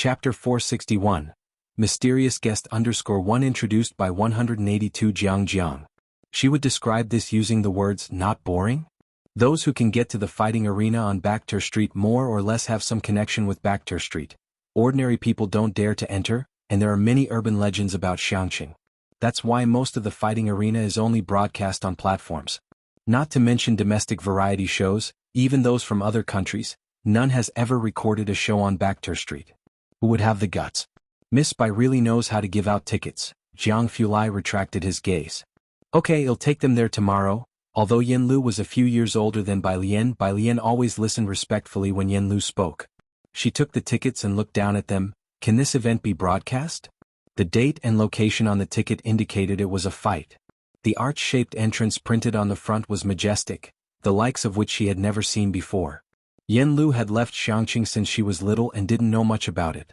Chapter 461. Mysterious Guest _1 introduced by 182 Jianghu. She would describe this using the words not boring? Those who can get to the fighting arena on Bakhtur Street more or less have some connection with Bakhtur Street. Ordinary people don't dare to enter, and there are many urban legends about Xiangqing. That's why most of the fighting arena is only broadcast on platforms. Not to mention domestic variety shows, even those from other countries, none has ever recorded a show on Bakhtur Street. Who would have the guts? Miss Bai really knows how to give out tickets. Jianghu retracted his gaze. Okay, I'll take them there tomorrow. Although Yen Lu was a few years older than Bai Lian always listened respectfully when Yen Lu spoke. She took the tickets and looked down at them. Can this event be broadcast? The date and location on the ticket indicated it was a fight. The arch-shaped entrance printed on the front was majestic, the likes of which she had never seen before. Yen Lu had left Xiangqing since she was little and didn't know much about it.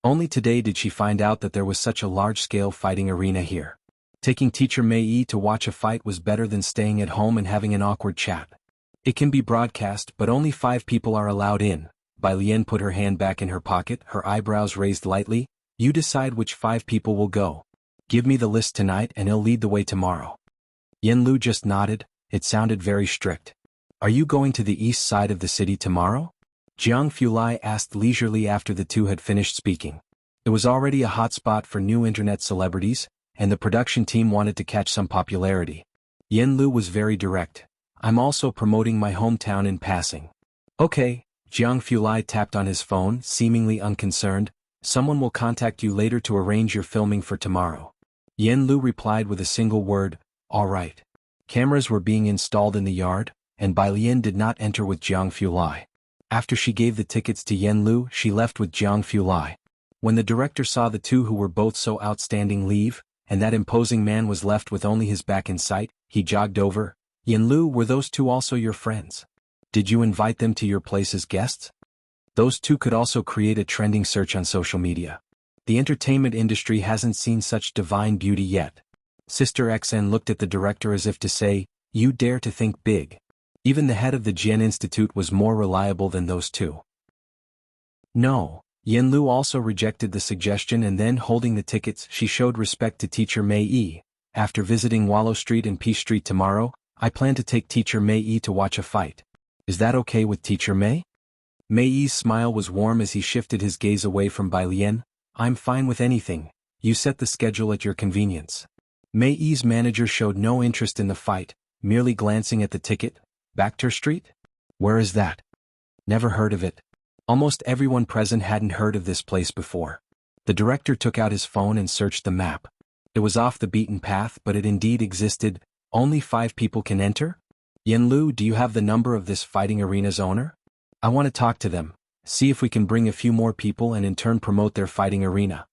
Only today did she find out that there was such a large-scale fighting arena here. Taking teacher Mei Yi to watch a fight was better than staying at home and having an awkward chat. It can be broadcast, but only 5 people are allowed in. Bai Lian put her hand back in her pocket, her eyebrows raised lightly. You decide which 5 people will go. Give me the list tonight and I'll lead the way tomorrow. Yen Lu just nodded. It sounded very strict. Are you going to the east side of the city tomorrow? Jianghu asked leisurely after the two had finished speaking. It was already a hot spot for new internet celebrities, and the production team wanted to catch some popularity. Yen Lu was very direct. I'm also promoting my hometown in passing. Okay, Jianghu tapped on his phone, seemingly unconcerned. Someone will contact you later to arrange your filming for tomorrow. Yen Lu replied with a single word, all right. Cameras were being installed in the yard, and Bai Lian did not enter with Jianghu. After she gave the tickets to Yen Lu, she left with Jianghu. When the director saw the two who were both so outstanding leave, and that imposing man was left with only his back in sight, he jogged over. Yen Lu, were those two also your friends? Did you invite them to your place as guests? Those two could also create a trending search on social media. The entertainment industry hasn't seen such divine beauty yet. Sister XN looked at the director as if to say, you dare to think big. Even the head of the Jian Institute was more reliable than those two. No. Yen Lu also rejected the suggestion, and then holding the tickets she showed respect to teacher Mei Yi. After visiting Wallow Street and Peace Street tomorrow, I plan to take teacher Mei Yi to watch a fight. Is that okay with teacher Mei? Mei Yi's smile was warm as he shifted his gaze away from Bai Lian. I'm fine with anything. You set the schedule at your convenience. Mei Yi's manager showed no interest in the fight, merely glancing at the ticket. Bakhtur Street? Where is that? Never heard of it. Almost everyone present hadn't heard of this place before. The director took out his phone and searched the map. It was off the beaten path, but it indeed existed. Only 5 people can enter? Yen Lu, do you have the number of this fighting arena's owner? I want to talk to them, see if we can bring a few more people and in turn promote their fighting arena.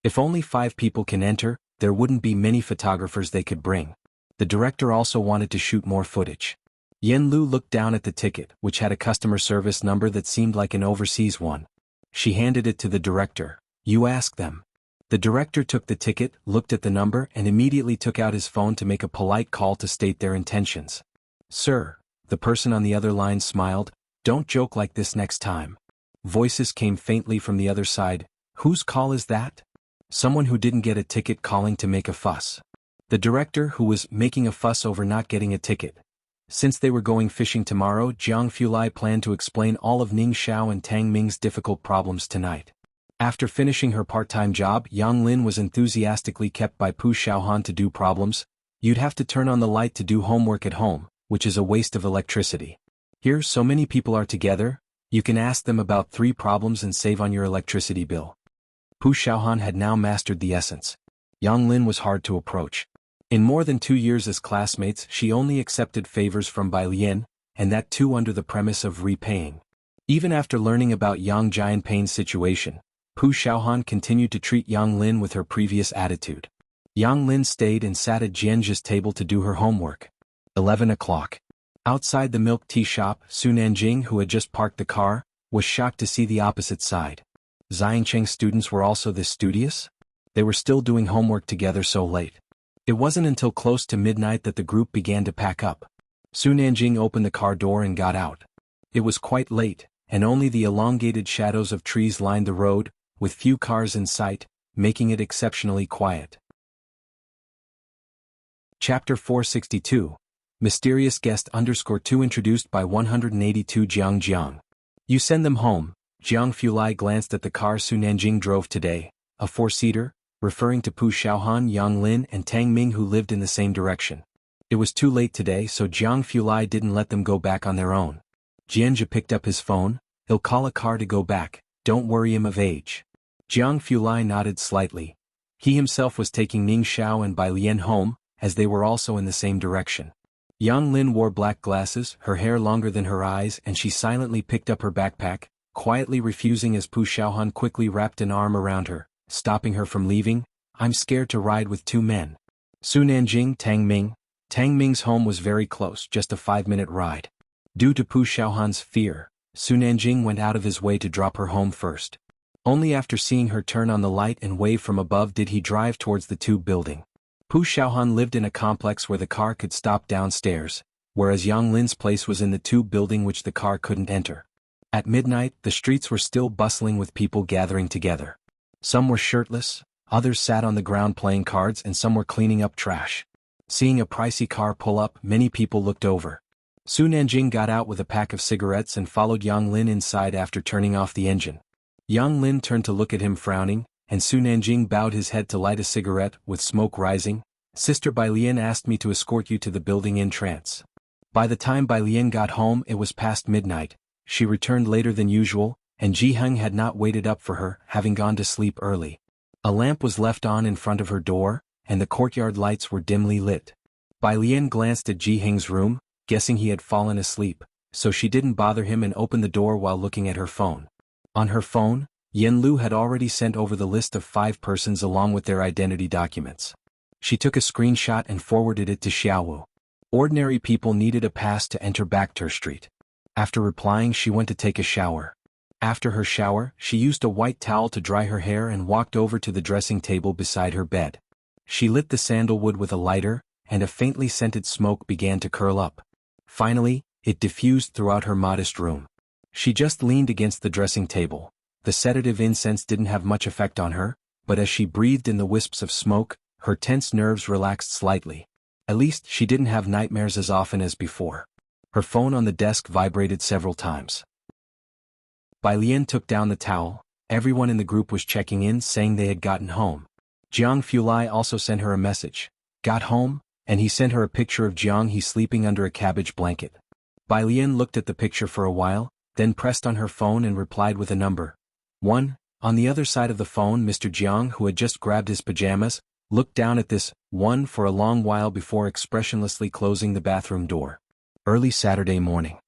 If only 5 people can enter, there wouldn't be many photographers they could bring. The director also wanted to shoot more footage. Yen Lu looked down at the ticket, which had a customer service number that seemed like an overseas one. She handed it to the director. You ask them. The director took the ticket, looked at the number, and immediately took out his phone to make a polite call to state their intentions. Sir, the person on the other line smiled. Don't joke like this next time. Voices came faintly from the other side. Whose call is that? Someone who didn't get a ticket calling to make a fuss. The director, who was making a fuss over not getting a ticket. Since they were going fishing tomorrow, Jianghu planned to explain all of Ning Xiao and Tang Ming's difficult problems tonight. After finishing her part-time job, Yang Lin was enthusiastically kept by Pu Xiaohan to do problems. You'd have to turn on the light to do homework at home, which is a waste of electricity. Here, so many people are together, you can ask them about 3 problems and save on your electricity bill. Pu Xiaohan had now mastered the essence. Yang Lin was hard to approach. In more than 2 years as classmates, she only accepted favors from Bai Lian, and that too under the premise of repaying. Even after learning about Yang Jianpei's situation, Pu Xiaohan continued to treat Yang Lin with her previous attitude. Yang Lin stayed and sat at Jianzhi's table to do her homework. 11 o'clock. Outside the milk tea shop, Su Nanjing, who had just parked the car, was shocked to see the opposite side. Xiangcheng's students were also this studious? They were still doing homework together so late. It wasn't until close to midnight that the group began to pack up. Su Nanjing opened the car door and got out. It was quite late, and only the elongated shadows of trees lined the road. with few cars in sight, making it exceptionally quiet. Chapter 462. Mysterious Guest _2 introduced by 182 Jiang. You send them home. Jiang Fulai glanced at the car Su Nanjing drove today, a four-seater, referring to Pu Xiaohan, Yang Lin and Tang Ming who lived in the same direction. It was too late today so Jiang Fulai didn't let them go back on their own. Jianzhe picked up his phone. He'll call a car to go back, don't worry him of age. Jiang Fulai nodded slightly. He himself was taking Ning Xiao and Bai Lian home, as they were also in the same direction. Yang Lin wore black glasses, her hair longer than her eyes, and she silently picked up her backpack, quietly refusing as Pu Xiaohan quickly wrapped an arm around her, stopping her from leaving. I'm scared to ride with two men. Su Nanjing, Tang Ming. Tang Ming's home was very close, just a 5-minute ride. Due to Pu Xiaohan's fear, Su Nanjing went out of his way to drop her home first. Only after seeing her turn on the light and wave from above did he drive towards the tube building. Pu Xiaohan lived in a complex where the car could stop downstairs, whereas Yang Lin's place was in the tube building which the car couldn't enter. At midnight, the streets were still bustling with people gathering together. Some were shirtless, others sat on the ground playing cards and some were cleaning up trash. Seeing a pricey car pull up, many people looked over. Su Nanjing got out with a pack of cigarettes and followed Yang Lin inside after turning off the engine. Yang Lin turned to look at him frowning, and Su Nanjing bowed his head to light a cigarette, with smoke rising. Sister Bai Lian asked me to escort you to the building in trance. By the time Bai Lian got home it was past midnight. She returned later than usual, and Jianghu had not waited up for her, having gone to sleep early. A lamp was left on in front of her door, and the courtyard lights were dimly lit. Bai Lian glanced at Jianghu's room, guessing he had fallen asleep, so she didn't bother him and opened the door while looking at her phone. On her phone, Yen Lu had already sent over the list of 5 persons along with their identity documents. She took a screenshot and forwarded it to Xiaowu. Ordinary people needed a pass to enter Bakhtur Street. After replying she went to take a shower. After her shower, she used a white towel to dry her hair and walked over to the dressing table beside her bed. She lit the sandalwood with a lighter, and a faintly scented smoke began to curl up. Finally, it diffused throughout her modest room. She just leaned against the dressing table. The sedative incense didn't have much effect on her, but as she breathed in the wisps of smoke, her tense nerves relaxed slightly. At least she didn't have nightmares as often as before. Her phone on the desk vibrated several times. Bai Lian took down the towel. Everyone in the group was checking in, saying they had gotten home. Jiang Fulai also sent her a message. Got home? And he sent her a picture of Jianghu sleeping under a cabbage blanket. Bai Lian looked at the picture for a while, then pressed on her phone and replied with a number. 1. On the other side of the phone Mr. Jiang, who had just grabbed his pajamas, looked down at this 1 for a long while before expressionlessly closing the bathroom door. Early Saturday morning.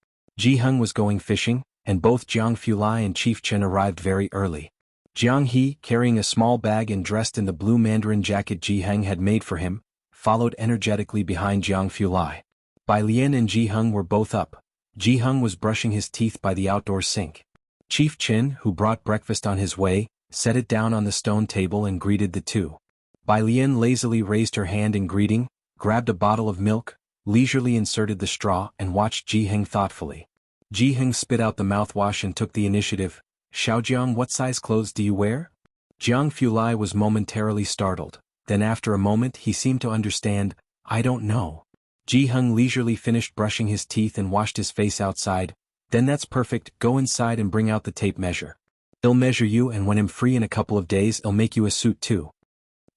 Jianghu was going fishing, and both Jiang Fulai and Chief Chen arrived very early. Jianghu, carrying a small bag and dressed in the blue mandarin jacket Jianghu had made for him, followed energetically behind Jiang Fulai. Bai Lian and Jianghu were both up. Jianghu was brushing his teeth by the outdoor sink. Chief Chen, who brought breakfast on his way, set it down on the stone table and greeted the two. Bai Lian lazily raised her hand in greeting, grabbed a bottle of milk, leisurely inserted the straw and watched Jianghu thoughtfully. Jianghu spit out the mouthwash and took the initiative. Xiaojiang, what size clothes do you wear? Jiang Fulai was momentarily startled. Then after a moment he seemed to understand. I don't know. Jianghu leisurely finished brushing his teeth and washed his face outside. Then that's perfect, go inside and bring out the tape measure. I'll measure you and when I'm free in a couple of days I'll make you a suit too.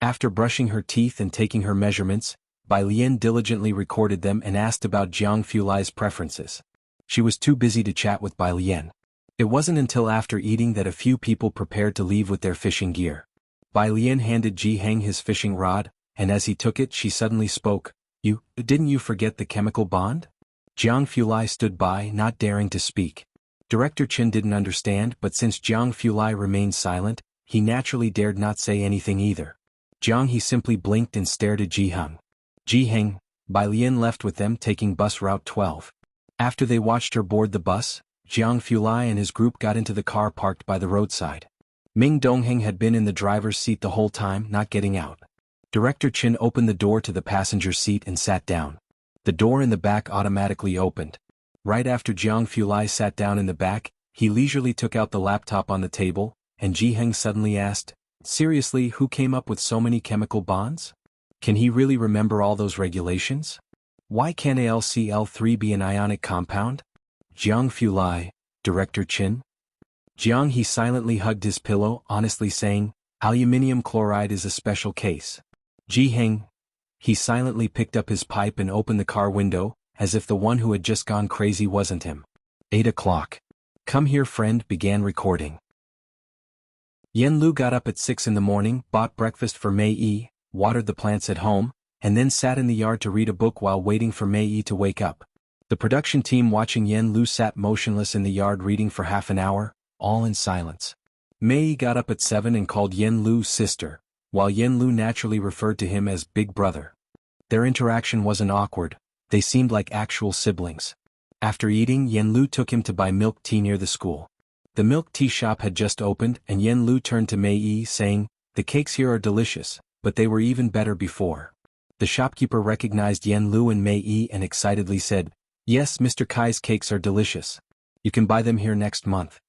After brushing her teeth and taking her measurements, Bai Lian diligently recorded them and asked about Jiang Fulai's preferences. She was too busy to chat with Bai Lian. It wasn't until after eating that a few people prepared to leave with their fishing gear. Bai Lian handed Jianghu his fishing rod, and as he took it she suddenly spoke. Didn't you forget the chemical bond? Jiang Fulai stood by, not daring to speak. Director Chen didn't understand, but since Jiang Fulai remained silent, he naturally dared not say anything either. Jianghu simply blinked and stared at Jianghu. Jianghu, Bai Lian left with them taking bus route 12. After they watched her board the bus, Jiang Fulai and his group got into the car parked by the roadside. Ming Dongheng had been in the driver's seat the whole time, not getting out. Director Chen opened the door to the passenger seat and sat down. The door in the back automatically opened. Right after Jiang Fulai sat down in the back, he leisurely took out the laptop on the table, and Jianghu suddenly asked, "Seriously, who came up with so many chemical bonds? Can he really remember all those regulations? Why can't AlCl3 be an ionic compound?" Jianghu Lai, Director Qin. Jianghu silently hugged his pillow, honestly saying, "Aluminium chloride is a special case." Jianghu. He silently picked up his pipe and opened the car window, as if the one who had just gone crazy wasn't him. 8 o'clock. "Come here, friend," began recording. Yen Lu got up at 6 in the morning, bought breakfast for Mei Yi, watered the plants at home, and then sat in the yard to read a book while waiting for Mei Yi to wake up. The production team watching Yen Lu sat motionless in the yard reading for half an hour, all in silence. Mei Yi got up at 7 and called Yen Lu sister, while Yen Lu naturally referred to him as big brother. Their interaction wasn't awkward, they seemed like actual siblings. After eating, Yen Lu took him to buy milk tea near the school. The milk tea shop had just opened and Yen Lu turned to Mei Yi saying, "The cakes here are delicious, but they were even better before." The shopkeeper recognized Yen Lu and Mei Yi and excitedly said, "Yes, Mr. Kai's cakes are delicious. You can buy them here next month."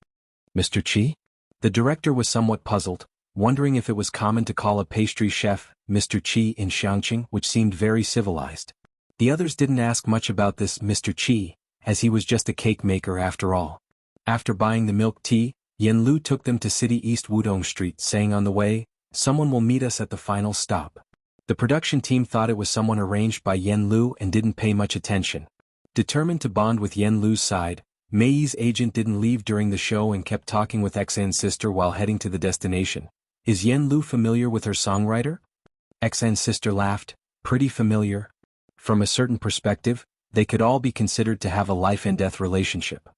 "Mr. Chi?" The director was somewhat puzzled, wondering if it was common to call a pastry chef Mr. Chi in Xiangqing, which seemed very civilized. The others didn't ask much about this Mr. Chi, as he was just a cake maker after all. After buying the milk tea, Yen Lu took them to City East Wudong Street, saying on the way, "Someone will meet us at the final stop." The production team thought it was someone arranged by Yen Lu and didn't pay much attention. Determined to bond with Yen Lu's side, Mei Yi's agent didn't leave during the show and kept talking with Xan's sister while heading to the destination. "Is Yen Lu familiar with her songwriter?" Xan's sister laughed. "Pretty familiar. From a certain perspective, they could all be considered to have a life-and-death relationship.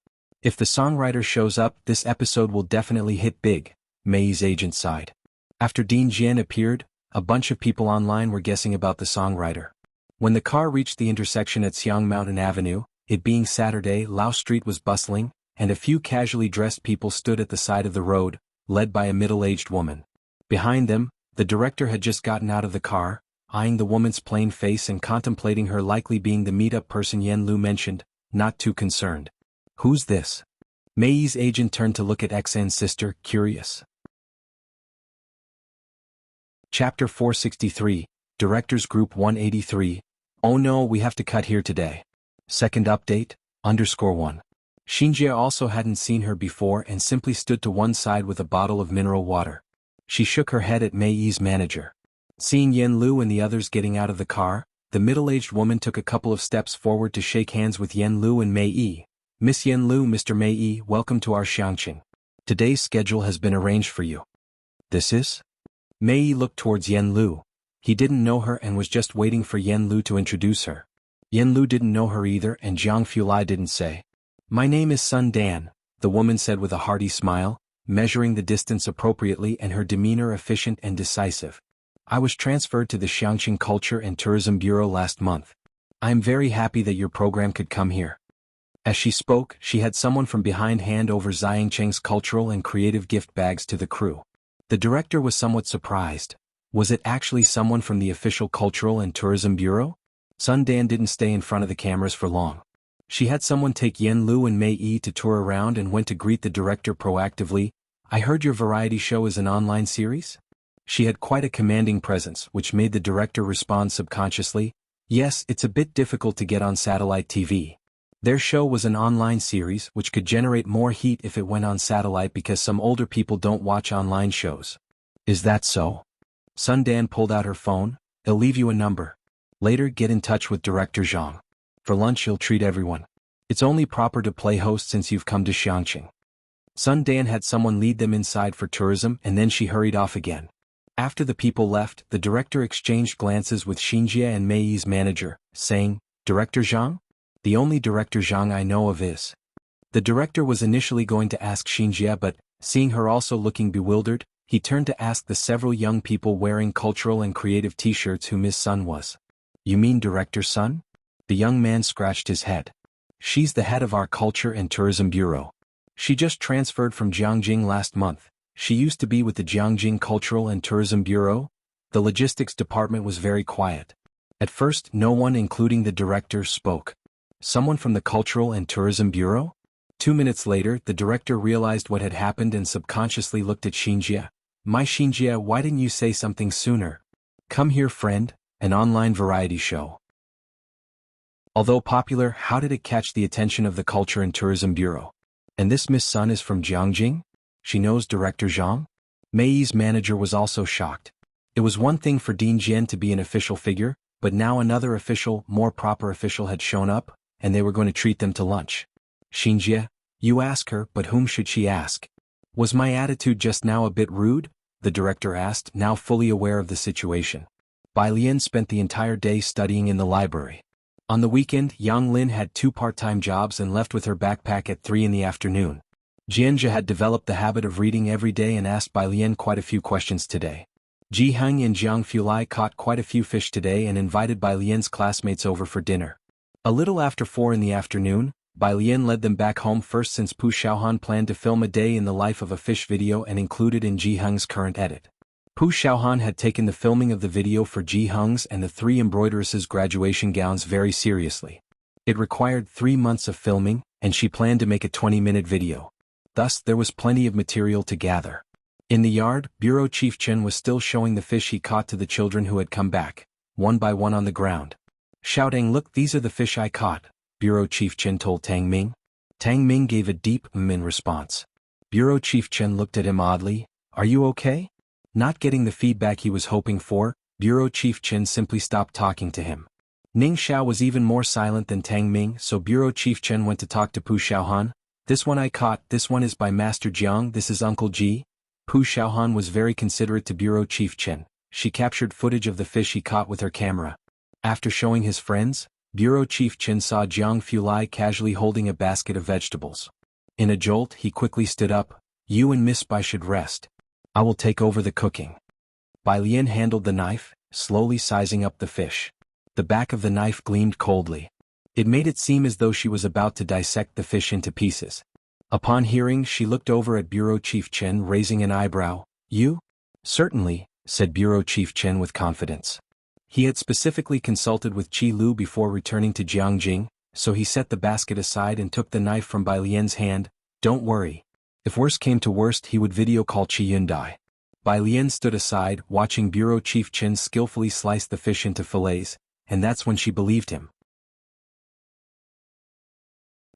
If the songwriter shows up, this episode will definitely hit big," Mei Yi's agent sighed. After Dean Jian appeared, a bunch of people online were guessing about the songwriter. When the car reached the intersection at Xiang Mountain Avenue, it being Saturday, Lao Street was bustling, and a few casually dressed people stood at the side of the road, led by a middle-aged woman. Behind them, the director had just gotten out of the car, eyeing the woman's plain face and contemplating her likely being the meetup person Yen Lu mentioned, not too concerned. "Who's this?" Mei Yi's agent turned to look at Xan's sister, curious. Chapter 463, Directors Group 183. "Oh no, we have to cut here today. Second update, _1. Xinjie also hadn't seen her before and simply stood to one side with a bottle of mineral water. She shook her head at Mei Yi's manager. Seeing Yen Lu and the others getting out of the car, the middle-aged woman took a couple of steps forward to shake hands with Yen Lu and Mei Yi. "Miss Yen Lu, Mr. Mei Yi, welcome to our Xiangqing. Today's schedule has been arranged for you." "This is?" Mei Yi looked towards Yen Lu. He didn't know her and was just waiting for Yen Lu to introduce her. Yen Lu didn't know her either and Jianghu Lai didn't say. "My name is Sun Dan," the woman said with a hearty smile, measuring the distance appropriately and her demeanor efficient and decisive. "I was transferred to the Xiangqing Culture and Tourism Bureau last month. I am very happy that your program could come here." As she spoke, she had someone from behind hand over Xiangqing's cultural and creative gift bags to the crew. The director was somewhat surprised. Was it actually someone from the official Cultural and Tourism Bureau? Sun Dan didn't stay in front of the cameras for long. She had someone take Yen Lu and Mei Yi to tour around and went to greet the director proactively. "I heard your variety show is an online series?" She had quite a commanding presence, which made the director respond subconsciously. "Yes, it's a bit difficult to get on satellite TV." Their show was an online series which could generate more heat if it went on satellite because some older people don't watch online shows. "Is that so?" Sun Dan pulled out her phone. "I'll leave you a number. Later get in touch with Director Zhang. For lunch you'll treat everyone. It's only proper to play host since you've come to Xiangqing." Sun Dan had someone lead them inside for tourism and then she hurried off again. After the people left, the director exchanged glances with Xinjie and Mei Yi's manager, saying, "Director Zhang? The only Director Zhang I know of is." The director was initially going to ask Xinjie but, seeing her also looking bewildered, he turned to ask the several young people wearing cultural and creative t-shirts who Miss Sun was. "You mean Director Sun?" The young man scratched his head. "She's the head of our Culture and Tourism Bureau. She just transferred from Jiangqing last month. She used to be with the Jiangqing Cultural and Tourism Bureau." The logistics department was very quiet. At first no one including the director spoke. "Someone from the Cultural and Tourism Bureau? 2 minutes later, the director realized what had happened and subconsciously looked at Xinjia. My Xinjia, why didn't you say something sooner? Come Here Friend, an online variety show. Although popular, how did it catch the attention of the Culture and Tourism Bureau? And this Miss Sun is from Jianghu? She knows Director Zhang? Mei's manager was also shocked. It was one thing for Dean Jian to be an official figure, but now another official, more proper official had shown up, and they were going to treat them to lunch. Xinjia, you ask her, but whom should she ask? Was my attitude just now a bit rude? The director asked, now fully aware of the situation. Bai Lian spent the entire day studying in the library. On the weekend, Yang Lin had 2 part-time jobs and left with her backpack at 3 in the afternoon. Jianzhe had developed the habit of reading every day and asked Bai Lian quite a few questions today. Ji Heng and Jiang Fulai caught quite a few fish today and invited Bai Lian's classmates over for dinner. A little after 4 in the afternoon, Bai Lian led them back home first since Pu Xiaohan planned to film a day in the life of a fish video and included in Ji Heng's current edit. Pu Xiaohan had taken the filming of the video for Ji Heng's and the 3 embroideresses' graduation gowns very seriously. It required 3 months of filming, and she planned to make a 20-minute video. Thus, there was plenty of material to gather. In the yard, Bureau Chief Chen was still showing the fish he caught to the children who had come back, one by one on the ground. Shouting, look, these are the fish I caught, Bureau Chief Chen told Tang Ming. Tang Ming gave a deep in response. Bureau Chief Chen looked at him oddly. Are you okay? Not getting the feedback he was hoping for, Bureau Chief Chen simply stopped talking to him. Ning Xiao was even more silent than Tang Ming, so Bureau Chief Chen went to talk to Pu Xiaohan. This one I caught, this one is by Master Jiang, this is Uncle Ji. Pu Xiaohan was very considerate to Bureau Chief Chen. She captured footage of the fish he caught with her camera. After showing his friends, Bureau Chief Chen saw Jiang Fulai casually holding a basket of vegetables. In a jolt, he quickly stood up. You and Miss Bai should rest. I will take over the cooking. Bai Lian handled the knife, slowly sizing up the fish. The back of the knife gleamed coldly. It made it seem as though she was about to dissect the fish into pieces. Upon hearing, she looked over at Bureau Chief Chen, raising an eyebrow. You? Certainly, said Bureau Chief Chen with confidence. He had specifically consulted with Qi Lu before returning to Jiangjing, so he set the basket aside and took the knife from Bai Lian's hand. Don't worry. If worst came to worst, he would video call Qi Yundai. Bai Lian stood aside, watching Bureau Chief Chen skillfully slice the fish into fillets, and that's when she believed him.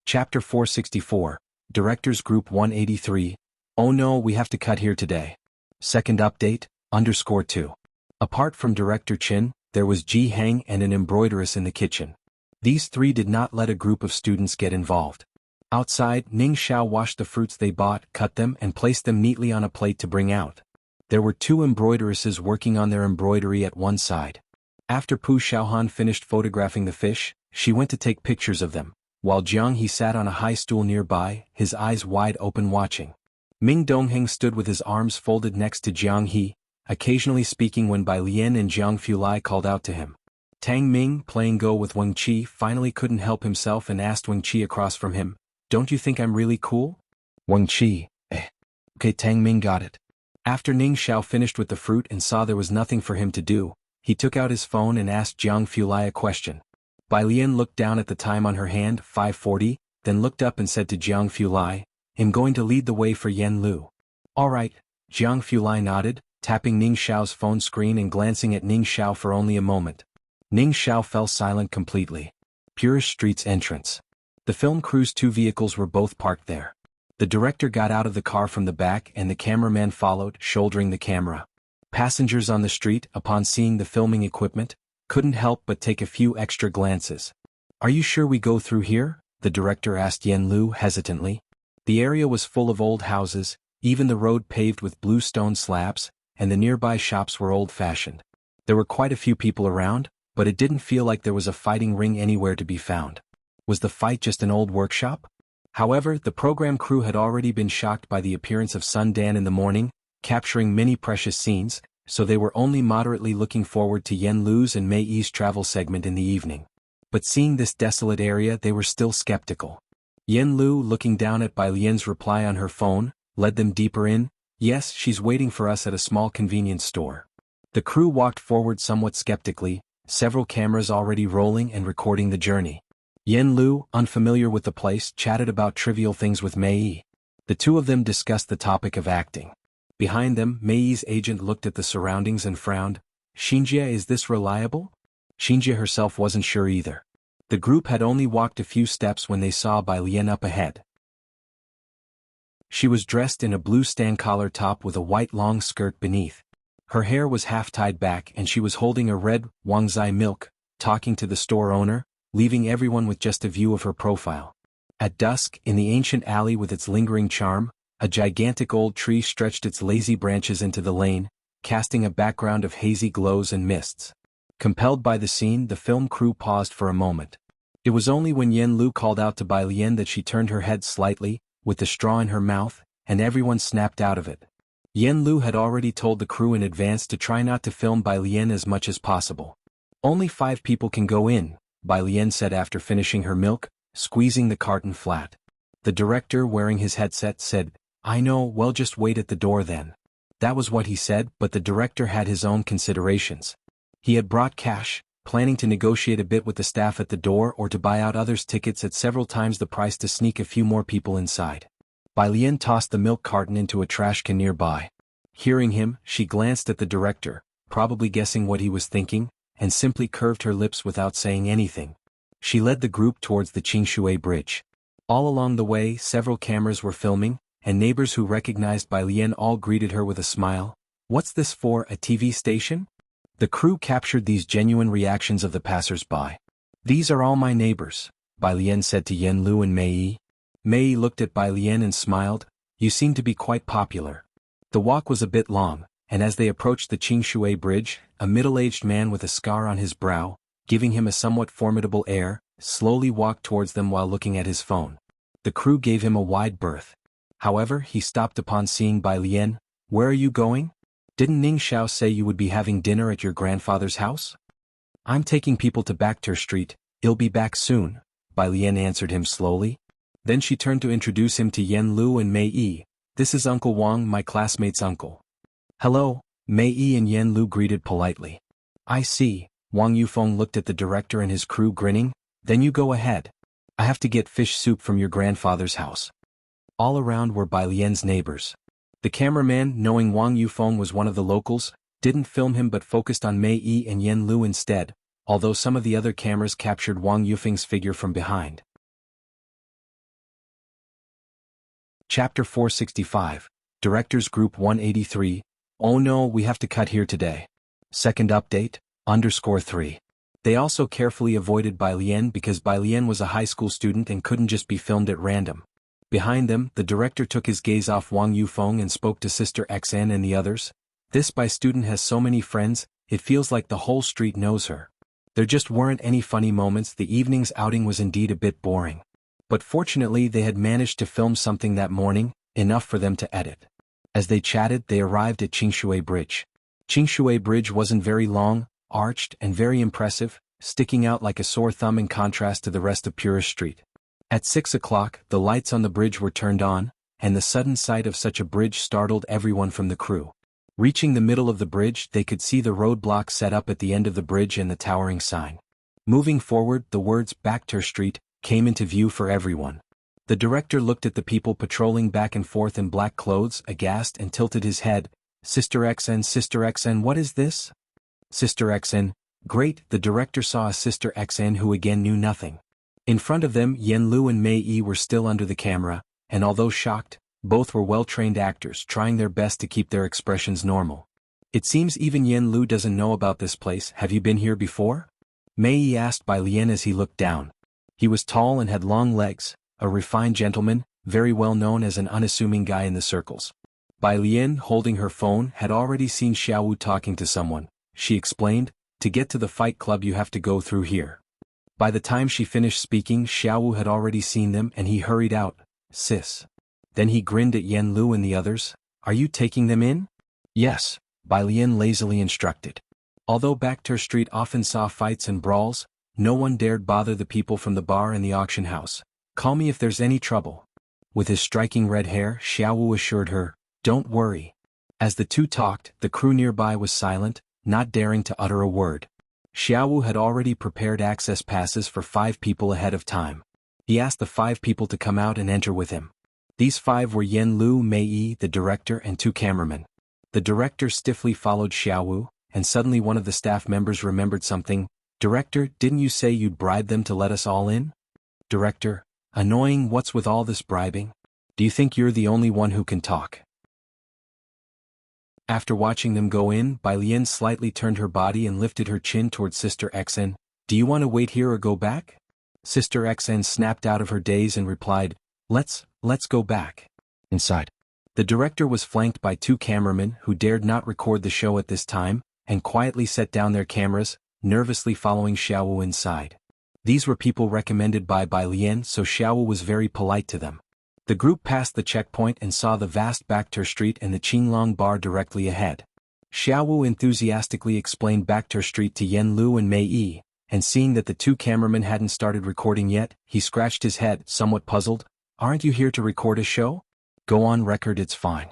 Chapter 464, Directors Group 183. Oh no, we have to cut here today. Second update, _2. Apart from Director Chin, there was Ji Heng and an embroideress in the kitchen. These 3 did not let a group of students get involved. Outside, Ning Xiao washed the fruits they bought, cut them, and placed them neatly on a plate to bring out. There were 2 embroideresses working on their embroidery at one side. After Pu Xiaohan finished photographing the fish, she went to take pictures of them, while Jiang He sat on a high stool nearby, his eyes wide open watching. Ming Dongheng stood with his arms folded next to Jiang He, occasionally speaking when Bai Lian and Jiang Fulai called out to him. Tang Ming, playing Go with Wang Qi, finally couldn't help himself and asked Wang Qi across from him, don't you think I'm really cool? Wang Qi, Okay, Tang Ming got it. After Ning Xiao finished with the fruit and saw there was nothing for him to do, he took out his phone and asked Jiang Fulai a question. Bai Lian looked down at the time on her hand, 5:40, then looked up and said to Jiang Fulai, I'm going to lead the way for Yen Lu. All right, Jiang Fulai nodded, tapping Ning Xiao's phone screen and glancing at Ning Xiao for only a moment. Ning Xiao fell silent completely. Purish Street's entrance. The film crew's 2 vehicles were both parked there. The director got out of the car from the back and the cameraman followed, shouldering the camera. Passengers on the street, upon seeing the filming equipment, couldn't help but take a few extra glances. Are you sure we go through here? The director asked Yen Lu hesitantly. The area was full of old houses, even the road paved with blue stone slabs, and the nearby shops were old-fashioned. There were quite a few people around, but it didn't feel like there was a fighting ring anywhere to be found. Was the fight just an old workshop? However, the program crew had already been shocked by the appearance of Sun Dan in the morning, capturing many precious scenes, so they were only moderately looking forward to Yen Lu's and Mei Yi's travel segment in the evening. But seeing this desolate area, they were still skeptical. Yen Lu, looking down at Bai Lian's reply on her phone, led them deeper in. Yes, she's waiting for us at a small convenience store. The crew walked forward somewhat skeptically, several cameras already rolling and recording the journey. Yen Lu, unfamiliar with the place, chatted about trivial things with Mei Yi. The two of them discussed the topic of acting. Behind them, Mei Yi's agent looked at the surroundings and frowned. Xinjie, is this reliable? Xinjie herself wasn't sure either. The group had only walked a few steps when they saw Bai Lian up ahead. She was dressed in a blue stand-collar top with a white long skirt beneath. Her hair was half tied back and she was holding a red Wangzai milk, talking to the store owner, leaving everyone with just a view of her profile. At dusk, in the ancient alley with its lingering charm, a gigantic old tree stretched its lazy branches into the lane, casting a background of hazy glows and mists. Compelled by the scene, the film crew paused for a moment. It was only when Yen Lu called out to Bai Lian that she turned her head slightly, with the straw in her mouth, and everyone snapped out of it. Yen Lu had already told the crew in advance to try not to film Bai Lian as much as possible. Only 5 people can go in, Bai Lian said after finishing her milk, squeezing the carton flat. The director, wearing his headset, said, "I know, well, just wait at the door then." That was what he said, but the director had his own considerations. He had brought cash, planning to negotiate a bit with the staff at the door or to buy out others' tickets at several times the price to sneak a few more people inside. Bai Lian tossed the milk carton into a trash can nearby. Hearing him, she glanced at the director, probably guessing what he was thinking, and simply curved her lips without saying anything. She led the group towards the Qingshui Bridge. All along the way, several cameras were filming, and neighbors who recognized Bai Lian all greeted her with a smile. "What's this for, a TV station?" The crew captured these genuine reactions of the passers-by. "These are all my neighbors," Bai Lian said to Yen Lu and Mei Yi. Mei Yi looked at Bai Lian and smiled. "You seem to be quite popular." The walk was a bit long, and as they approached the Qingshui Bridge, a middle-aged man with a scar on his brow, giving him a somewhat formidable air, slowly walked towards them while looking at his phone. The crew gave him a wide berth. However, he stopped upon seeing Bai Lian. "Where are you going? Didn't Ning Xiao say you would be having dinner at your grandfather's house?" "I'm taking people to Bacter Street, I'll be back soon," Bai Lian answered him slowly. Then she turned to introduce him to Yen Lu and Mei Yi. "This is Uncle Wang, my classmate's uncle." "Hello," Mei Yi and Yen Lu greeted politely. "I see," Wang Yufeng looked at the director and his crew grinning. "Then you go ahead. I have to get fish soup from your grandfather's house." All around were Bai Lian's neighbors. The cameraman, knowing Wang Yufeng was one of the locals, didn't film him but focused on Mei Yi and Yen Lu instead, although some of the other cameras captured Wang Yufeng's figure from behind. Chapter 465, Directors Group 183, "Oh no, we have to cut here today. Second update, _3. They also carefully avoided Bai Lian because Bai Lian was a high school student and couldn't just be filmed at random. Behind them, the director took his gaze off Wang Yufeng and spoke to Sister XN and the others. "This Bai student has so many friends, it feels like the whole street knows her." There just weren't any funny moments. The evening's outing was indeed a bit boring. But fortunately they had managed to film something that morning, enough for them to edit. As they chatted, they arrived at Qingshui Bridge. Qingshui Bridge wasn't very long, arched and very impressive, sticking out like a sore thumb in contrast to the rest of Purist Street. At 6 o'clock, the lights on the bridge were turned on, and the sudden sight of such a bridge startled everyone from the crew. Reaching the middle of the bridge, they could see the roadblock set up at the end of the bridge and the towering sign. Moving forward, the words Bacter Street came into view for everyone. The director looked at the people patrolling back and forth in black clothes, aghast, and tilted his head. Sister XN, what is this?" "Sister XN, great." The director saw a Sister XN who again knew nothing. In front of them, Yen Lu and Mei Yi were still under the camera, and although shocked, both were well-trained actors trying their best to keep their expressions normal. "It seems even Yen Lu doesn't know about this place. Have you been here before?" Mei Yi asked Bai Lian as he looked down. He was tall and had long legs, a refined gentleman, very well known as an unassuming guy in the circles. Bai Lian, holding her phone, had already seen Xiaowu talking to someone. She explained, "To get to the fight club you have to go through here." By the time she finished speaking, Xiaowu had already seen them and he hurried out. "Sis." Then he grinned at Yen Lu and the others. "Are you taking them in?" "Yes," Bai Lian lazily instructed. Although Bacter Street often saw fights and brawls, no one dared bother the people from the bar and the auction house. "Call me if there's any trouble." With his striking red hair, Xiaowu assured her, "Don't worry." As the two talked, the crew nearby was silent, not daring to utter a word. Xiaowu had already prepared access passes for 5 people ahead of time. He asked the 5 people to come out and enter with him. These 5 were Yen Lu, Mei Yi, the director, and 2 cameramen. The director stiffly followed Xiaowu, and suddenly one of the staff members remembered something. "Director, didn't you say you'd bribe them to let us all in?" "Director, annoying, what's with all this bribing? Do you think you're the only one who can talk?" After watching them go in, Bai Lian slightly turned her body and lifted her chin towards Sister Xn. "Do you want to wait here or go back?" Sister Xn snapped out of her daze and replied, Let's go back. Inside. The director was flanked by 2 cameramen who dared not record the show at this time, and quietly set down their cameras, nervously following Xiaowu inside. These were people recommended by Bai Lian, so Xiaowu was very polite to them. The group passed the checkpoint and saw the vast Backter Street and the Qinglong Bar directly ahead. Xiaowu enthusiastically explained Backter Street to Yen Lu and Mei Yi, and seeing that the 2 cameramen hadn't started recording yet, he scratched his head, somewhat puzzled. "Aren't you here to record a show?" "Go on record, it's fine."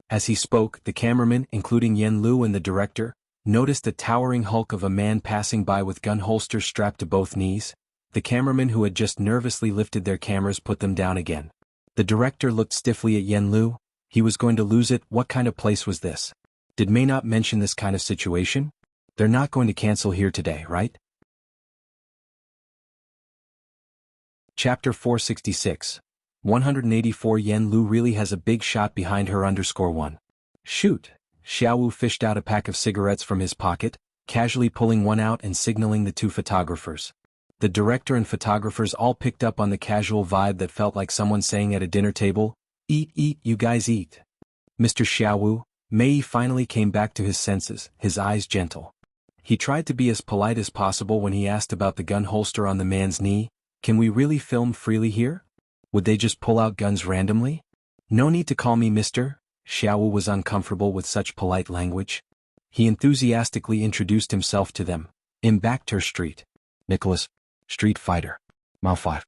As he spoke, the cameramen, including Yen Lu and the director, noticed a towering hulk of a man passing by with gun holsters strapped to both knees. The cameramen who had just nervously lifted their cameras put them down again. The director looked stiffly at Yen Lu. He was going to lose it. What kind of place was this? Did May not mention this kind of situation? They're not going to cancel here today, right? Chapter 466. 184 Yen Lu really has a big shot behind her _1. Shoot! Xiaowu fished out a pack of cigarettes from his pocket, casually pulling one out and signaling the 2 photographers. The director and photographers all picked up on the casual vibe that felt like someone saying at a dinner table, "Eat, eat, you guys eat." Mr. Xiaowu, Mei finally came back to his senses, his eyes gentle. He tried to be as polite as possible when he asked about the gun holster on the man's knee. "Can we really film freely here? Would they just pull out guns randomly?" "No need to call me mister." Xiaowu was uncomfortable with such polite language. He enthusiastically introduced himself to them. Backter Street. Nicholas. Street Fighter. Mao 5.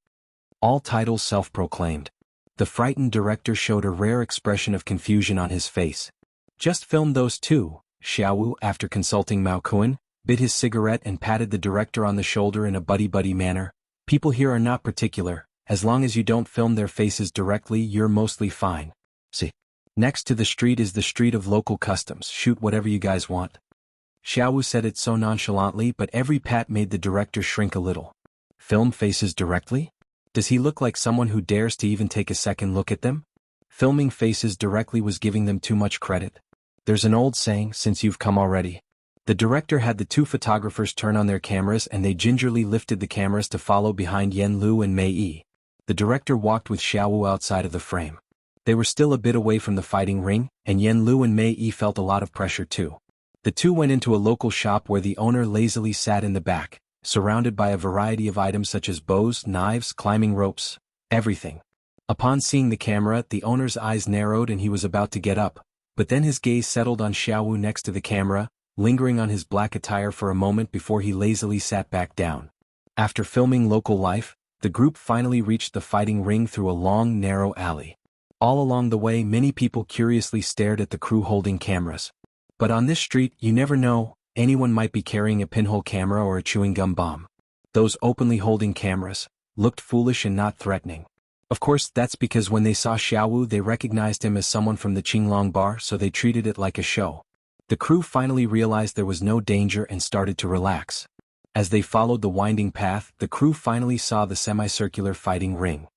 All titles self-proclaimed. The frightened director showed a rare expression of confusion on his face. "Just film those 2, Xiaowu, after consulting Mao Kuan, bit his cigarette and patted the director on the shoulder in a buddy-buddy manner. "People here are not particular. As long as you don't film their faces directly, you're mostly fine. See. Next to the street is the street of local customs. Shoot whatever you guys want." Xiaowu said it so nonchalantly, but every pat made the director shrink a little. Film faces directly? Does he look like someone who dares to even take a second look at them? Filming faces directly was giving them too much credit. There's an old saying, "Since you've come already." The director had the 2 photographers turn on their cameras and they gingerly lifted the cameras to follow behind Yen Lu and Mei Yi. The director walked with Xiaowu outside of the frame. They were still a bit away from the fighting ring, and Yen Lu and Mei Yi felt a lot of pressure too. The 2 went into a local shop where the owner lazily sat in the back, surrounded by a variety of items such as bows, knives, climbing ropes, everything. Upon seeing the camera, the owner's eyes narrowed and he was about to get up, but then his gaze settled on Xiaowu next to the camera, lingering on his black attire for a moment before he lazily sat back down. After filming local life, the group finally reached the fighting ring through a long, narrow alley. All along the way, many people curiously stared at the crew holding cameras. But on this street, you never know, anyone might be carrying a pinhole camera or a chewing gum bomb. Those openly holding cameras looked foolish and not threatening. Of course, that's because when they saw Xiaowu, they recognized him as someone from the Qinglong Bar, so they treated it like a show. The crew finally realized there was no danger and started to relax. As they followed the winding path, the crew finally saw the semicircular fighting ring.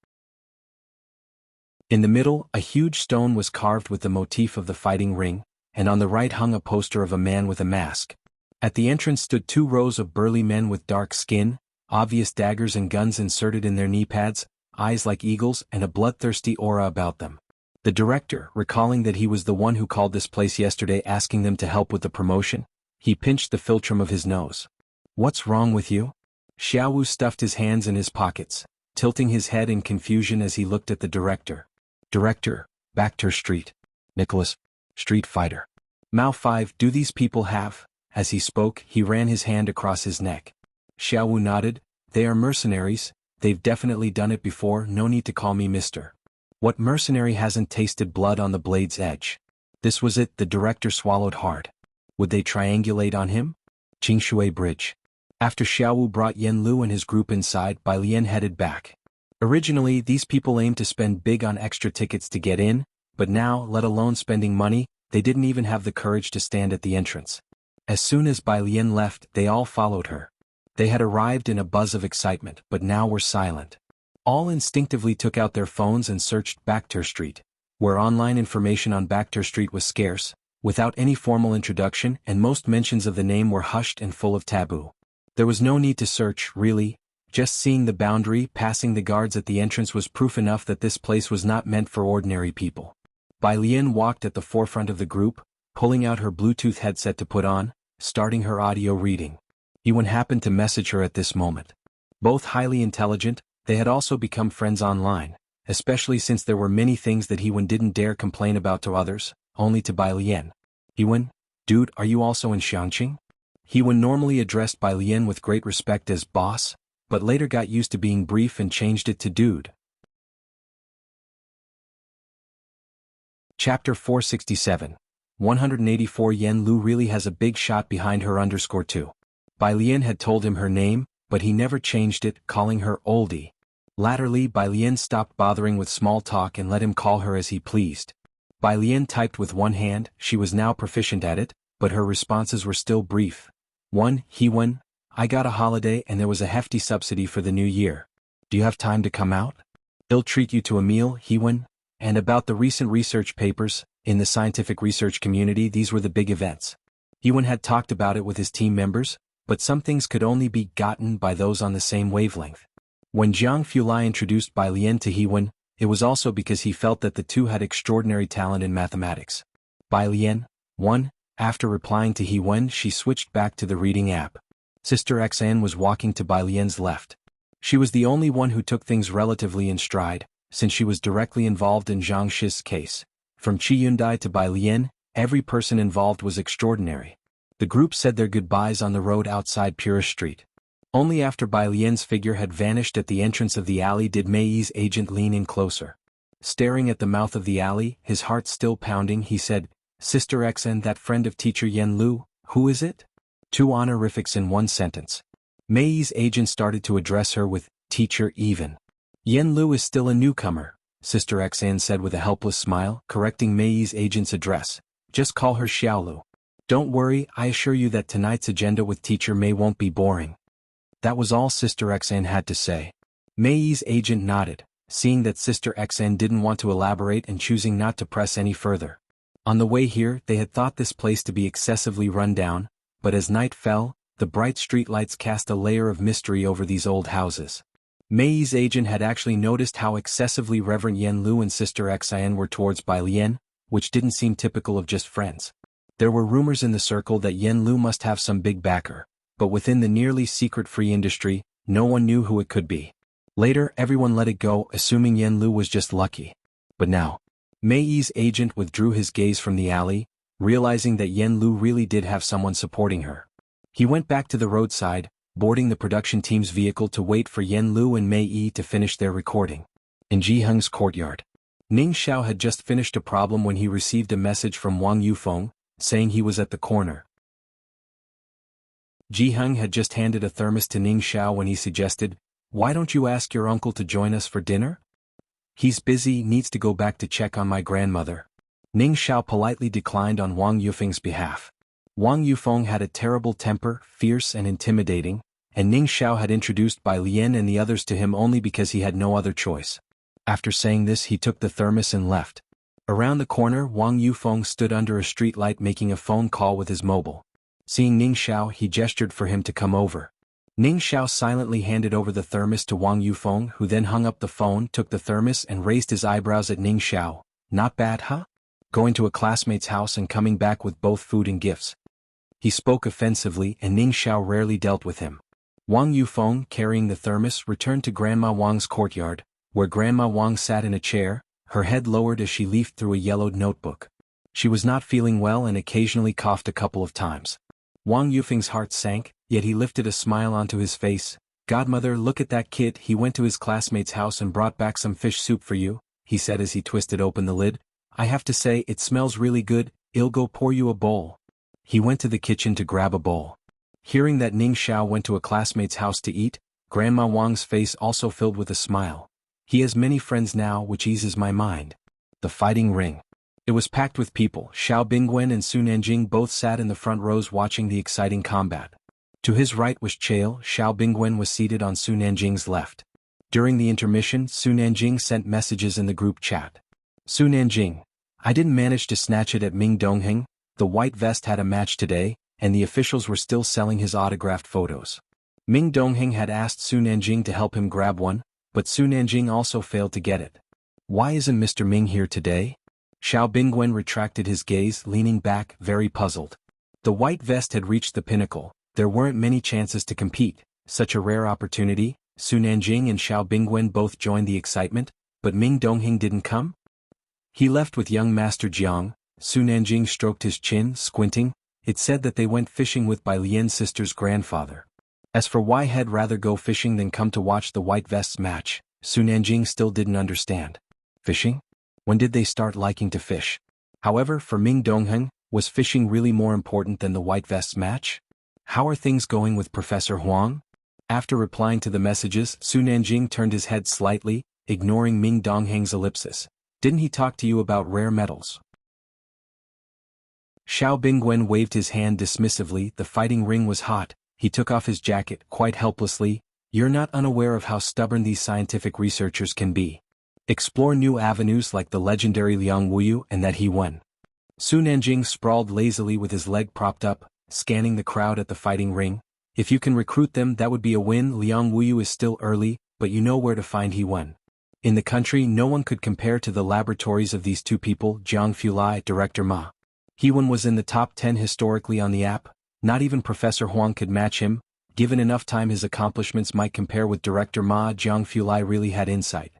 In the middle, a huge stone was carved with the motif of the fighting ring, and on the right hung a poster of a man with a mask. At the entrance stood 2 rows of burly men with dark skin, obvious daggers and guns inserted in their knee pads, eyes like eagles, and a bloodthirsty aura about them. The director, recalling that he was the one who called this place yesterday asking them to help with the promotion, he pinched the philtrum of his nose. "What's wrong with you?" Xiaowu stuffed his hands in his pockets, tilting his head in confusion as he looked at the director. "Director, Backter Street. Nicholas. Street Fighter. Mao 5. Do these people have?" As he spoke, he ran his hand across his neck. Xiaowu nodded. "They are mercenaries. They've definitely done it before. No need to call me mister. What mercenary hasn't tasted blood on the blade's edge?" This was it. The director swallowed hard. Would they triangulate on him? Qingshui Bridge. After Xiaowu brought Yan Lu and his group inside, Bai Lian headed back. Originally, these people aimed to spend big on extra tickets to get in, but now, let alone spending money, they didn't even have the courage to stand at the entrance. As soon as Bai Lian left, they all followed her. They had arrived in a buzz of excitement, but now were silent. All instinctively took out their phones and searched Bakhtur Street, where online information on Bakhtur Street was scarce, without any formal introduction, and most mentions of the name were hushed and full of taboo. There was no need to search, really. Just seeing the boundary, passing the guards at the entrance was proof enough that this place was not meant for ordinary people. Bai Lian walked at the forefront of the group, pulling out her Bluetooth headset to put on, starting her audio reading. Yiwen happened to message her at this moment. Both highly intelligent, they had also become friends online, especially since there were many things that Yiwen didn't dare complain about to others, only to Bai Lian. Yiwen, dude, are you also in Xiangqing? Yiwen normally addressed Bai Lian with great respect as boss, but later got used to being brief and changed it to dude. Chapter 467. 184 Yan Lu really has a big shot behind her _2. Bai Lian had told him her name, but he never changed it, calling her oldie. Latterly, Bai Lian stopped bothering with small talk and let him call her as he pleased. Bai Lian typed with one hand, she was now proficient at it, but her responses were still brief. 1. Yiwen, I got a holiday and there was a hefty subsidy for the new year. Do you have time to come out? I'll treat you to a meal, Yiwen. And about the recent research papers, in the scientific research community these were the big events. Yiwen had talked about it with his team members, but some things could only be gotten by those on the same wavelength. When Jianghu Lai introduced Bai Lian to Yiwen, it was also because he felt that the two had extraordinary talent in mathematics. Bai Lian, 1. After replying to Yiwen, she switched back to the reading app. Sister Xan was walking to Bai Lian's left. She was the only one who took things relatively in stride, since she was directly involved in Zhang Shi's case. From Qi Yundai to Bai Lian, every person involved was extraordinary. The group said their goodbyes on the road outside Pura Street. Only after Bai Lian's figure had vanished at the entrance of the alley did Mei Yi's agent lean in closer. Staring at the mouth of the alley, his heart still pounding, he said, Sister Xn, that friend of teacher Yan Lu, who is it? 2 honorifics in one sentence. Mei Yi's agent started to address her with, teacher even. Yan Lu is still a newcomer, Sister Xan said with a helpless smile, correcting Mei Yi's agent's address. Just call her Xiaolu. Don't worry, I assure you that tonight's agenda with teacher Mei won't be boring. That was all Sister Xan had to say. Mei Yi's agent nodded, seeing that Sister Xn didn't want to elaborate and choosing not to press any further. On the way here, they had thought this place to be excessively run down, but as night fell, the bright streetlights cast a layer of mystery over these old houses. Mei Yi's agent had actually noticed how excessively reverent Yan Lu and Sister Xn were towards Bai Lian, which didn't seem typical of just friends. There were rumors in the circle that Yan Lu must have some big backer, but within the nearly secret free industry, no one knew who it could be. Later, everyone let it go, assuming Yan Lu was just lucky. But now, Mei Yi's agent withdrew his gaze from the alley, realizing that Yan Lu really did have someone supporting her. He went back to the roadside, boarding the production team's vehicle to wait for Yan Lu and Mei Yi to finish their recording. In Jianghu's courtyard, Ning Xiao had just finished a problem when he received a message from Wang Yufeng, saying he was at the corner. Jianghu had just handed a thermos to Ning Xiao when he suggested, why don't you ask your uncle to join us for dinner? He's busy, needs to go back to check on my grandmother. Ning Xiao politely declined on Wang Yufeng's behalf. Wang Yufeng had a terrible temper, fierce and intimidating, and Ning Xiao had introduced Bai Lian and the others to him only because he had no other choice. After saying this, he took the thermos and left. Around the corner, Wang Yufeng stood under a streetlight making a phone call with his mobile. Seeing Ning Xiao, he gestured for him to come over. Ning Xiao silently handed over the thermos to Wang Yufeng, who then hung up the phone, took the thermos and raised his eyebrows at Ning Xiao. Not bad, huh? Going to a classmate's house and coming back with both food and gifts. He spoke offensively and Ning Xiao rarely dealt with him. Wang Yufeng, carrying the thermos, returned to Grandma Wang's courtyard, where Grandma Wang sat in a chair, her head lowered as she leafed through a yellowed notebook. She was not feeling well and occasionally coughed a couple of times. Wang Yufeng's heart sank, yet he lifted a smile onto his face. Godmother, look at that kid, he went to his classmate's house and brought back some fish soup for you, he said as he twisted open the lid. I have to say, it smells really good, I'll go pour you a bowl. He went to the kitchen to grab a bowl. Hearing that Ning Xiao went to a classmate's house to eat, Grandma Wang's face also filled with a smile. He has many friends now, which eases my mind. The fighting ring. It was packed with people. Xiao Bingwen and Su Nanjing both sat in the front rows watching the exciting combat. To his right was Chail. Xiao Bingwen was seated on Su Nanjing's left. During the intermission, Su Nanjing sent messages in the group chat. Su Nanjing, I didn't manage to snatch it at Ming Dongheng. The white vest had a match today, and the officials were still selling his autographed photos. Ming Dongheng had asked Su Nanjing to help him grab one, but Su Nanjing also failed to get it. Why isn't Mr. Ming here today? Xiao Bingwen retracted his gaze, leaning back, very puzzled. The white vest had reached the pinnacle. There weren't many chances to compete. Such a rare opportunity. Su Nanjing and Xiao Bingwen both joined the excitement, but Ming Dongheng didn't come? He left with young Master Jiang. Su Nanjing stroked his chin, squinting. It said that they went fishing with Bai Lian's sister's grandfather. As for why he'd rather go fishing than come to watch the white vests match, Su Nanjing still didn't understand. Fishing? When did they start liking to fish? However, for Ming Dongheng, was fishing really more important than the white vests match? How are things going with Professor Huang? After replying to the messages, Su Nanjing turned his head slightly, ignoring Ming Dongheng's ellipsis. Didn't he talk to you about rare metals? Xiao Bingwen waved his hand dismissively. The fighting ring was hot. He took off his jacket quite helplessly. You're not unaware of how stubborn these scientific researchers can be. Explore new avenues like the legendary Liang Wuyu and that he won. Su Nanjing sprawled lazily with his leg propped up, scanning the crowd at the fighting ring. If you can recruit them, that would be a win. Liang Wuyu is still early, but you know where to find He Wen. In the country, no one could compare to the laboratories of these two people. Jianghu Lai, Director Ma. He Wen was in the top 10 historically on the app. Not even Professor Huang could match him. Given enough time, his accomplishments might compare with Director Ma. Jianghu Lai really had insight.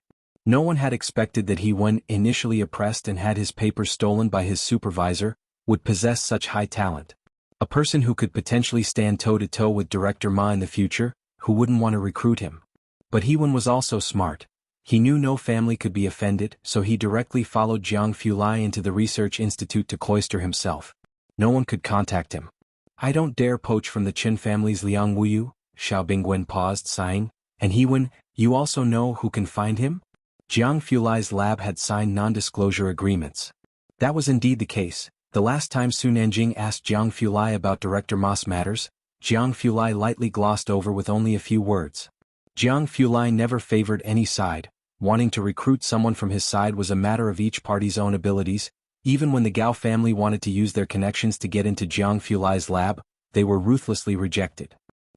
No one had expected that He Wen, initially oppressed and had his papers stolen by his supervisor, would possess such high talent. A person who could potentially stand toe-to-toe with Director Ma in the future, who wouldn't want to recruit him. But He Wen was also smart. He knew no family could be offended, so he directly followed Jianghu Lai into the research institute to cloister himself. No one could contact him. I don't dare poach from the Qin family's Liang Wuyu. Xiao Bingwen paused, sighing. And He Wen, you also know who can find him? Jianghu Lai's lab had signed non-disclosure agreements. That was indeed the case. The last time Su Nanjing asked Jianghu Lai about Director Ma's matters, Jianghu Lai lightly glossed over with only a few words. Jianghu Lai never favored any side. Wanting to recruit someone from his side was a matter of each party's own abilities. Even when the Gao family wanted to use their connections to get into Jianghu Lai's lab, they were ruthlessly rejected.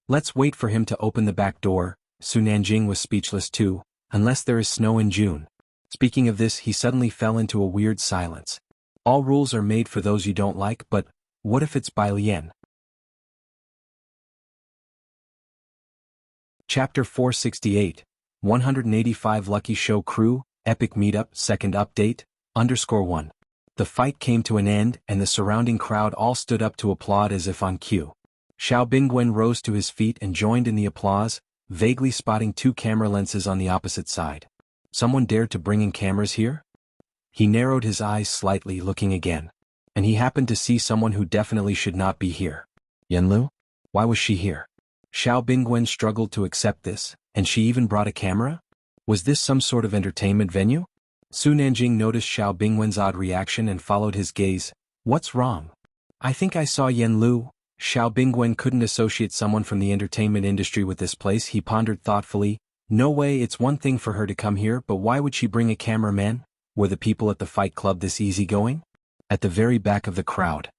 Let's wait for him to open the back door. Su Nanjing was speechless too, unless there is snow in June. Speaking of this, he suddenly fell into a weird silence. All rules are made for those you don't like, but what if it's Bai Lian? Chapter 468, 185 Lucky Show Crew, Epic Meetup, Second Update, _1. The fight came to an end, and the surrounding crowd all stood up to applaud as if on cue. Xiao Bingwen rose to his feet and joined in the applause, vaguely spotting two camera lenses on the opposite side. Someone dared to bring in cameras here? He narrowed his eyes slightly, looking again. And he happened to see someone who definitely should not be here. Yanlu? Why was she here? Xiao Bingwen struggled to accept this, and she even brought a camera? Was this some sort of entertainment venue? Su Nanjing noticed Xiao Bingwen's odd reaction and followed his gaze. What's wrong? I think I saw Yanlu. Xiao Bingwen couldn't associate someone from the entertainment industry with this place. He pondered thoughtfully. No way, it's one thing for her to come here, but why would she bring a cameraman? Were the people at the fight club this easygoing? At the very back of the crowd.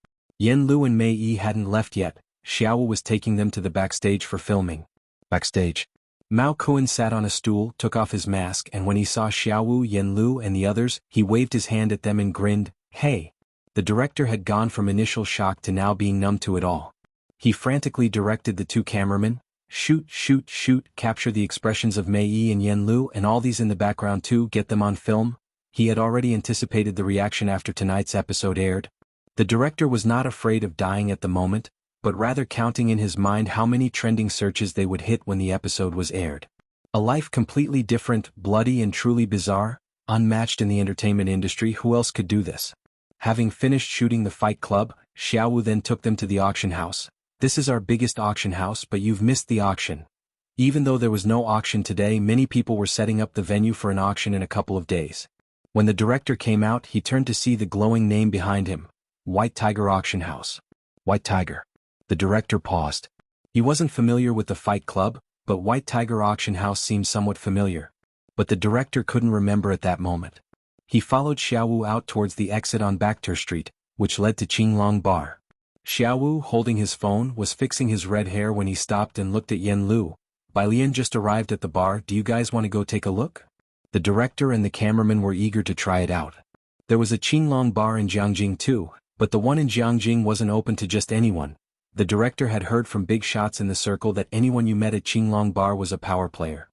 Yanlu and Mei Yi hadn't left yet. Xiao was taking them to the backstage for filming. Backstage. Mao Kuan sat on a stool, took off his mask, and when he saw Xiao, Yanlu and the others, he waved his hand at them and grinned. Hey! The director had gone from initial shock to now being numb to it all. He frantically directed the two cameramen. Shoot, shoot, shoot, capture the expressions of Mei Yi and Yanlu and all these in the background too, get them on film. He had already anticipated the reaction after tonight's episode aired. The director was not afraid of dying at the moment, but rather counting in his mind how many trending searches they would hit when the episode was aired. A life completely different, bloody and truly bizarre, unmatched in the entertainment industry. Who else could do this? Having finished shooting the fight club, Xiao then took them to the auction house. This is our biggest auction house, but you've missed the auction. Even though there was no auction today, many people were setting up the venue for an auction in a couple of days. When the director came out, he turned to see the glowing name behind him, White Tiger Auction House. White Tiger. The director paused. He wasn't familiar with the Fight Club, but White Tiger Auction House seemed somewhat familiar. But the director couldn't remember at that moment. He followed Xiaowu out towards the exit on Backter Street, which led to Qinglong Bar. Xiaowu, holding his phone, was fixing his red hair when he stopped and looked at Yen Lu. Bai Lian just arrived at the bar. Do you guys want to go take a look? The director and the cameraman were eager to try it out. There was a Qinglong bar in Jianghu too, but the one in Jianghu wasn't open to just anyone. The director had heard from big shots in the circle that anyone you met at Qinglong bar was a power player.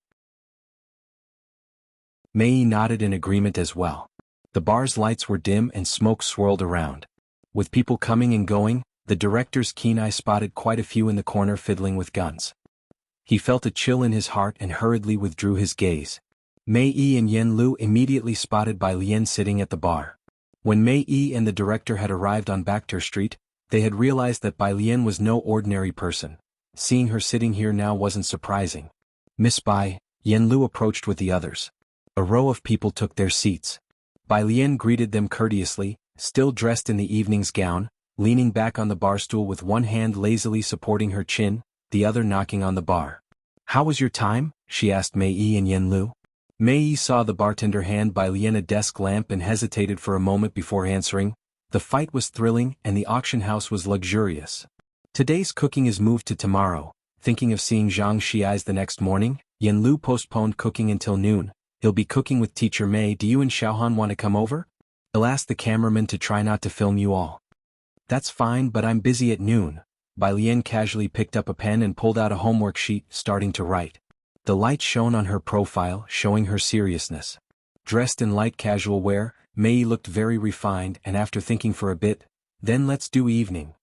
Mei nodded in agreement as well. The bar's lights were dim and smoke swirled around. With people coming and going, the director's keen eye spotted quite a few in the corner fiddling with guns. He felt a chill in his heart and hurriedly withdrew his gaze. Mei Yi and Yen Lu immediately spotted Bai Lian sitting at the bar. When Mei Yi and the director had arrived on Backter Street, they had realized that Bai Lian was no ordinary person. Seeing her sitting here now wasn't surprising. Miss Bai, Yen Lu approached with the others. A row of people took their seats. Bai Lian greeted them courteously, still dressed in the evening's gown, leaning back on the bar stool with one hand lazily supporting her chin, the other knocking on the bar. How was your time? She asked Mei Yi and Yen Lu. Mei Yi saw the bartender hand Bai Lian a desk lamp and hesitated for a moment before answering. The fight was thrilling and the auction house was luxurious. Today's cooking is moved to tomorrow. Thinking of seeing Zhang Xiai's the next morning, Yen Lu postponed cooking until noon. He'll be cooking with teacher Mei. Do you and Xiaohan want to come over? He'll ask the cameraman to try not to film you all. That's fine, but I'm busy at noon. Bai Lian casually picked up a pen and pulled out a homework sheet, starting to write. The light shone on her profile, showing her seriousness. Dressed in light casual wear, Mei looked very refined, and after thinking for a bit, then let's do evening.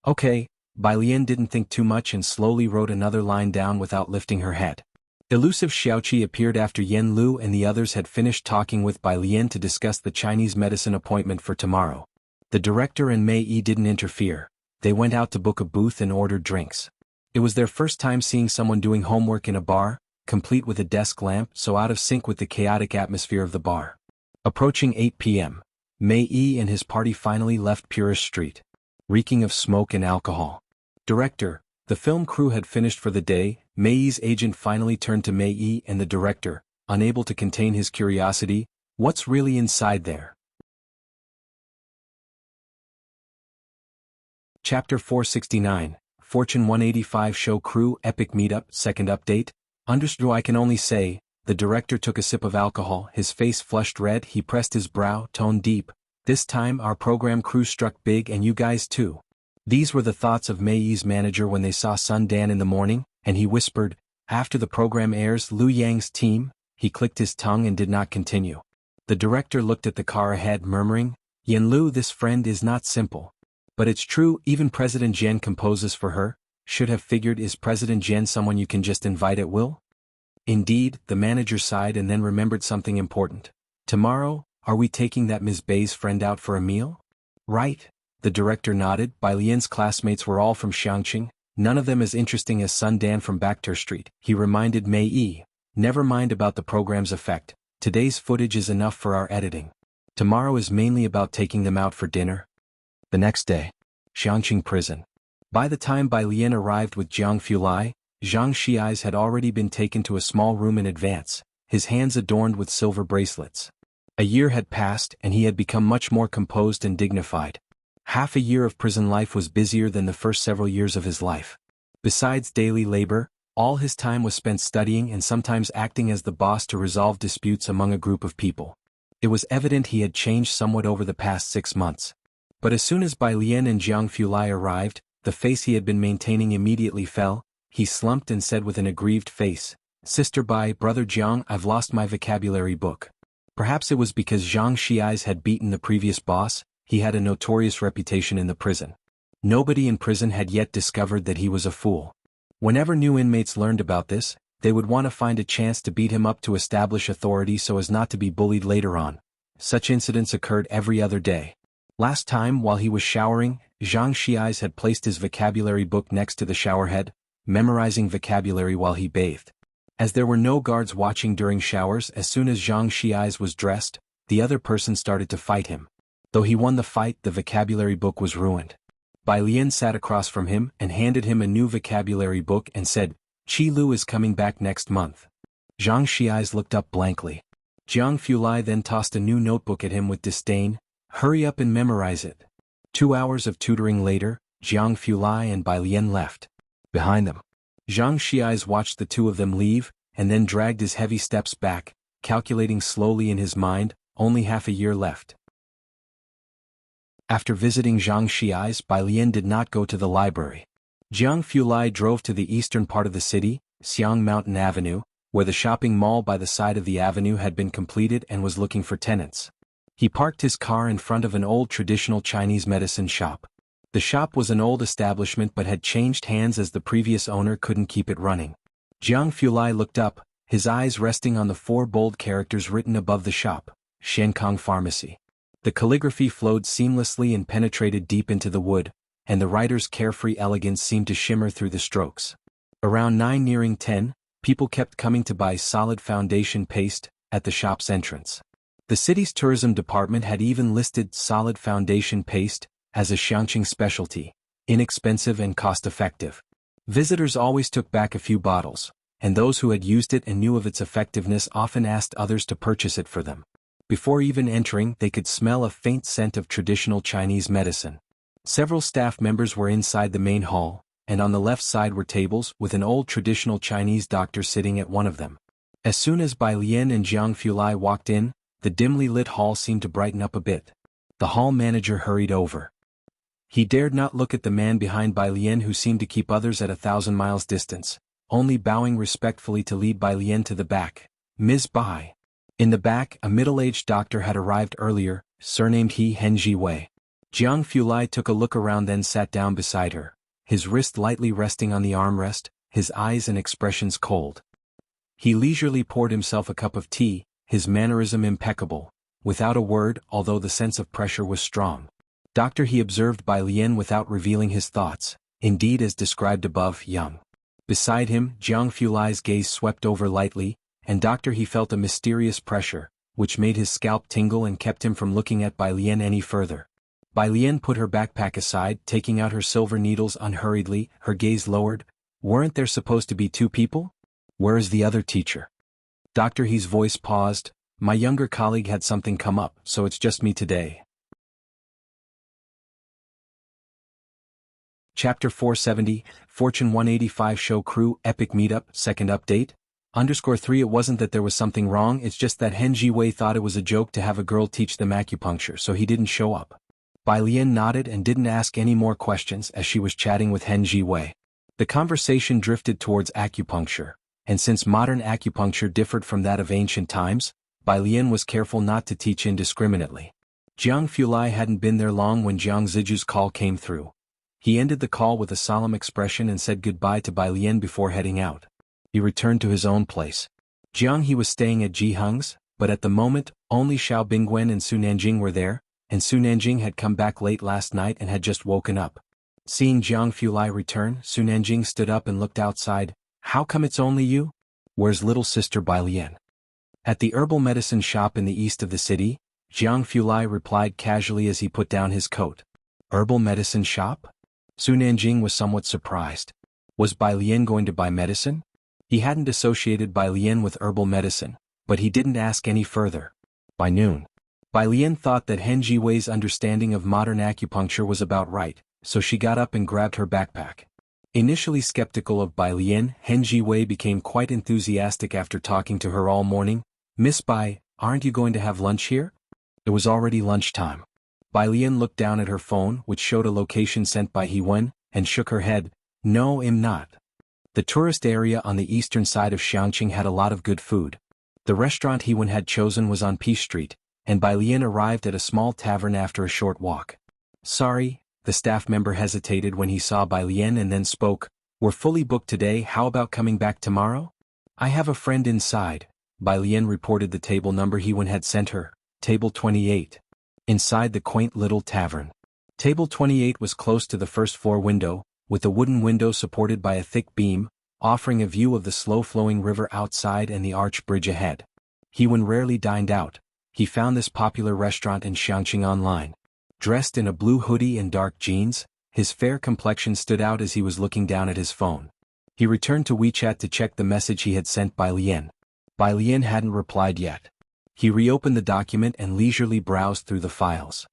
Okay. Bai Lian didn't think too much and slowly wrote another line down without lifting her head. Elusive Xiaoqi appeared after Yen Lu and the others had finished talking with Bai Lian to discuss the Chinese medicine appointment for tomorrow. The director and Mei Yi didn't interfere. They went out to book a booth and ordered drinks. It was their first time seeing someone doing homework in a bar, complete with a desk lamp, so out of sync with the chaotic atmosphere of the bar. Approaching 8 p.m., Mei Yi and his party finally left Purist Street, reeking of smoke and alcohol. Director, the film crew had finished for the day. Mei Yi's agent finally turned to Mei Yi and the director, unable to contain his curiosity. What's really inside there? Chapter 469, Fortune 185 Show Crew Epic Meetup Second Update. Understood. I can only say, the director took a sip of alcohol, his face flushed red, he pressed his brow, tone deep. This time our program crew struck big and you guys too. These were the thoughts of Mei Yi's manager when they saw Sun Dan in the morning, and he whispered, after the program airs, Liu Yang's team. He clicked his tongue and did not continue. The director looked at the car ahead, murmuring, Yen Lu, this friend is not simple. But it's true, even President Jian composes for her. Should have figured, is President Jian someone you can just invite at will? Indeed, the manager sighed and then remembered something important. Tomorrow, are we taking that Ms. Bei's friend out for a meal? Right. The director nodded. Bai Lian's classmates were all from Xiangqing, none of them as interesting as Sun Dan from Backter Street. He reminded Mei Yi, never mind about the program's effect. Today's footage is enough for our editing. Tomorrow is mainly about taking them out for dinner. The next day, Xiangqing prison. By the time Bai Lian arrived with Jiang Fulai, Zhang Xiai's had already been taken to a small room in advance, his hands adorned with silver bracelets. A year had passed and he had become much more composed and dignified. Half a year of prison life was busier than the first several years of his life. Besides daily labor, all his time was spent studying and sometimes acting as the boss to resolve disputes among a group of people. It was evident he had changed somewhat over the past 6 months. But as soon as Bai Lian and Jiang Fulai arrived, the face he had been maintaining immediately fell. He slumped and said with an aggrieved face, Sister Bai, Brother Jiang, I've lost my vocabulary book. Perhaps it was because Zhang Xiai's had beaten the previous boss. He had a notorious reputation in the prison. Nobody in prison had yet discovered that he was a fool. Whenever new inmates learned about this, they would want to find a chance to beat him up to establish authority so as not to be bullied later on. Such incidents occurred every other day. Last time, while he was showering, Zhang Xiais had placed his vocabulary book next to the showerhead, memorizing vocabulary while he bathed. As there were no guards watching during showers, as soon as Zhang Xiais was dressed, the other person started to fight him. Though he won the fight, the vocabulary book was ruined. Bai Lian sat across from him and handed him a new vocabulary book and said, "Qi Lu is coming back next month." Zhang Xiais looked up blankly. Jiang Fulai then tossed a new notebook at him with disdain. "Hurry up and memorize it." 2 hours of tutoring later, Jiang Fulai and Bai Lian left. Behind them, Zhang Xiais watched the two of them leave, and then dragged his heavy steps back, calculating slowly in his mind, only half a year left. After visiting Zhang Xiais, Bai Lian did not go to the library. Jiang Fulai drove to the eastern part of the city, Xiang Mountain Avenue, where the shopping mall by the side of the avenue had been completed and was looking for tenants. He parked his car in front of an old traditional Chinese medicine shop. The shop was an old establishment but had changed hands as the previous owner couldn't keep it running. Jiang Fulai looked up, his eyes resting on the 4 bold characters written above the shop, Shenkong Pharmacy. The calligraphy flowed seamlessly and penetrated deep into the wood, and the writer's carefree elegance seemed to shimmer through the strokes. Around 9 nearing 10, people kept coming to buy solid foundation paste at the shop's entrance. The city's tourism department had even listed solid foundation paste as a Xiangqing specialty, inexpensive and cost-effective. Visitors always took back a few bottles, and those who had used it and knew of its effectiveness often asked others to purchase it for them. Before even entering, they could smell a faint scent of traditional Chinese medicine. Several staff members were inside the main hall, and on the left side were tables with an old traditional Chinese doctor sitting at one of them. As soon as Bai Lian and Jiang Fulai walked in, the dimly lit hall seemed to brighten up a bit. The hall manager hurried over. He dared not look at the man behind Bai Lian who seemed to keep others at 1,000 miles distance, only bowing respectfully to lead Bai Lian to the back. "Ms. Bai." In the back, a middle-aged doctor had arrived earlier, surnamed He Henji Wei. Jiang Fulai took a look around then sat down beside her, his wrist lightly resting on the armrest, his eyes and expressions cold. He leisurely poured himself a cup of tea, his mannerism impeccable, without a word, although the sense of pressure was strong. "Doctor," he observed Bai Lian without revealing his thoughts, indeed as described above, young. Beside him, Jiang Fulai's gaze swept over lightly, and Doctor, he felt a mysterious pressure, which made his scalp tingle and kept him from looking at Bai Lian any further. Bai Lian put her backpack aside, taking out her silver needles unhurriedly, her gaze lowered. "Weren't there supposed to be 2 people? Where is the other teacher?" Dr. He's voice paused. "My younger colleague had something come up, so it's just me today." Chapter 470, Fortune 185 Show Crew Epic Meetup, Second Update. _3 It wasn't that there was something wrong, it's just that Henji Wei thought it was a joke to have a girl teach them acupuncture, so he didn't show up. Bai Lian nodded and didn't ask any more questions as she was chatting with Henji Wei. The conversation drifted towards acupuncture, and since modern acupuncture differed from that of ancient times, Bai Lian was careful not to teach indiscriminately. Jiang Fulai hadn't been there long when Jiang Ziju's call came through. He ended the call with a solemn expression and said goodbye to Bai Lian before heading out. He returned to his own place. Jiang He was staying at Jianghu's, but at the moment, only Xiao Bingwen and Su Nanjing were there, and Su Nanjing had come back late last night and had just woken up. Seeing Jiang Fulai return, Su Nanjing stood up and looked outside. "How come it's only you? Where's little sister Bai Lian?" At the herbal medicine shop in the east of the city, Jiang Fulai replied casually as he put down his coat. "Herbal medicine shop?" Su Nanjing was somewhat surprised. Was Bai Lian going to buy medicine? He hadn't associated Bai Lian with herbal medicine, but he didn't ask any further. By noon, Bai Lian thought that Henji Wei's understanding of modern acupuncture was about right, so she got up and grabbed her backpack. Initially skeptical of Bai Lian, Henji Wei became quite enthusiastic after talking to her all morning. "Miss Bai, aren't you going to have lunch here?" It was already lunchtime. Bai Lian looked down at her phone, which showed a location sent by He Wen, and shook her head. "No, I'm not." The tourist area on the eastern side of Xiangqing had a lot of good food. The restaurant He Wen had chosen was on Peace Street, and Bai Lian arrived at a small tavern after a short walk. "Sorry," the staff member hesitated when he saw Bai Lian and then spoke. "We're fully booked today, how about coming back tomorrow?" "I have a friend inside," Bai Lian reported the table number He Wen had sent her, table 28. inside the quaint little tavern. Table 28 was close to the first floor window, with a wooden window supported by a thick beam, offering a view of the slow-flowing river outside and the arch bridge ahead. Hewen rarely dined out. He found this popular restaurant in Xiangqing online. Dressed in a blue hoodie and dark jeans, his fair complexion stood out as he was looking down at his phone. He returned to WeChat to check the message he had sent Bai Lian. Bai Lian hadn't replied yet. He reopened the document and leisurely browsed through the files.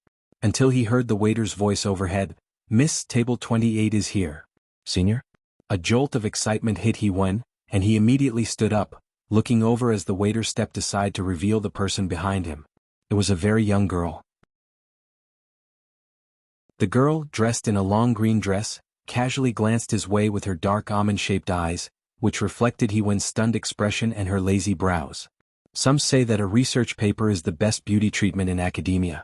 Until he heard the waiter's voice overhead, "Miss, table 28 is here. Senior?" A jolt of excitement hit Hewen, and he immediately stood up, looking over as the waiter stepped aside to reveal the person behind him. It was a very young girl. The girl, dressed in a long green dress, casually glanced his way with her dark almond-shaped eyes, which reflected Hewen's stunned expression and her lazy brows. Some say that a research paper is the best beauty treatment in academia.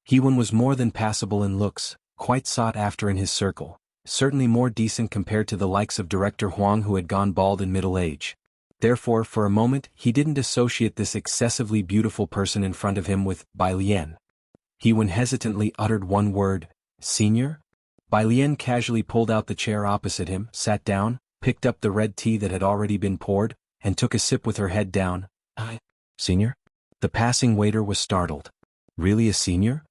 Hewen was more than passable in looks, quite sought after in his circle, certainly more decent compared to the likes of Director Huang who had gone bald in middle age. Therefore, for a moment, he didn't associate this excessively beautiful person in front of him with Bai Lian. Hewen hesitantly uttered one word, "Senior?" Bai Lian casually pulled out the chair opposite him, sat down, picked up the red tea that had already been poured, and took a sip with her head down. Senior?" The passing waiter was startled. Really a senior?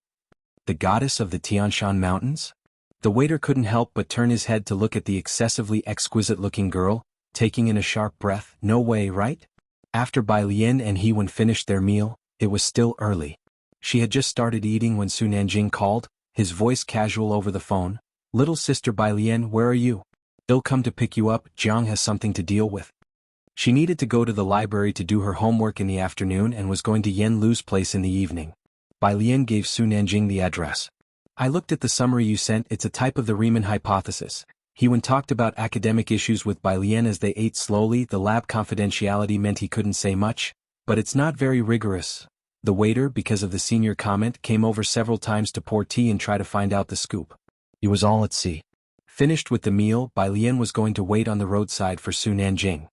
The goddess of the Tianshan Mountains? The waiter couldn't help but turn his head to look at the excessively exquisite-looking girl, taking in a sharp breath. No way, right? After Bai Lian and Hewen finished their meal, it was still early. She had just started eating when Su Nanjing called, his voice casual over the phone. "Little sister Bai Lian, where are you? I'll come to pick you up. Jiang has something to deal with." She needed to go to the library to do her homework in the afternoon and was going to Yen Lu's place in the evening. Bai Lian gave Su Nanjing the address. "I looked at the summary you sent. It's a type of the Riemann hypothesis." Hewen talked about academic issues with Bai Lian as they ate slowly. The lab confidentiality meant he couldn't say much, but it's not very rigorous. The waiter, because of the senior comment, came over several times to pour tea and try to find out the scoop. He was all at sea. Finished with the meal, Bai Lian was going to wait on the roadside for Su Nanjing.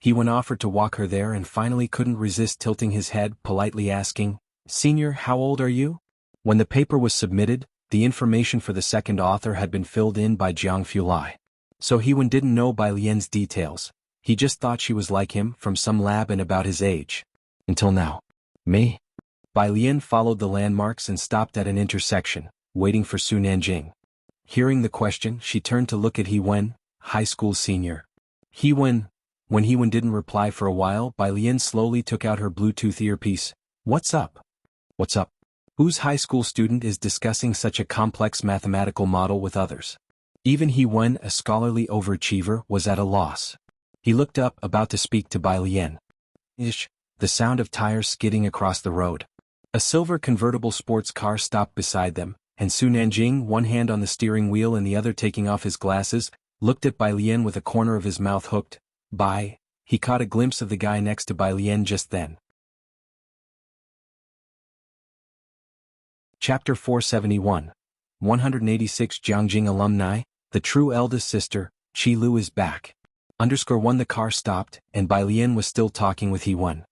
Hewen offered to walk her there and finally couldn't resist tilting his head, politely asking, "Senior, how old are you?" When the paper was submitted, the information for the second author had been filled in by Jianghu Lai. So Hewen didn't know Bai Lian's details. He just thought she was like him, from some lab and about his age. Until now. Me? Bai Lian followed the landmarks and stopped at an intersection, waiting for Su Nanjing. Hearing the question, she turned to look at Hewen, high school senior. Hewen. When Hewen didn't reply for a while, Bai Lian slowly took out her Bluetooth earpiece. "What's up?" "What's up? Whose high school student is discussing such a complex mathematical model with others?" Even Hewen, a scholarly overachiever, was at a loss. He looked up, about to speak to Bai Lian. Ish. The sound of tires skidding across the road. A silver convertible sports car stopped beside them, and Su Nanjing, one hand on the steering wheel and the other taking off his glasses, looked at Bai Lian with a corner of his mouth hooked. "Bai." He caught a glimpse of the guy next to Bai Lian just then. Chapter 471. 186 Jiangjing Alumni, the true eldest sister, Qi Lu is back. _1 The car stopped, and Bai Lian was still talking with Hewen.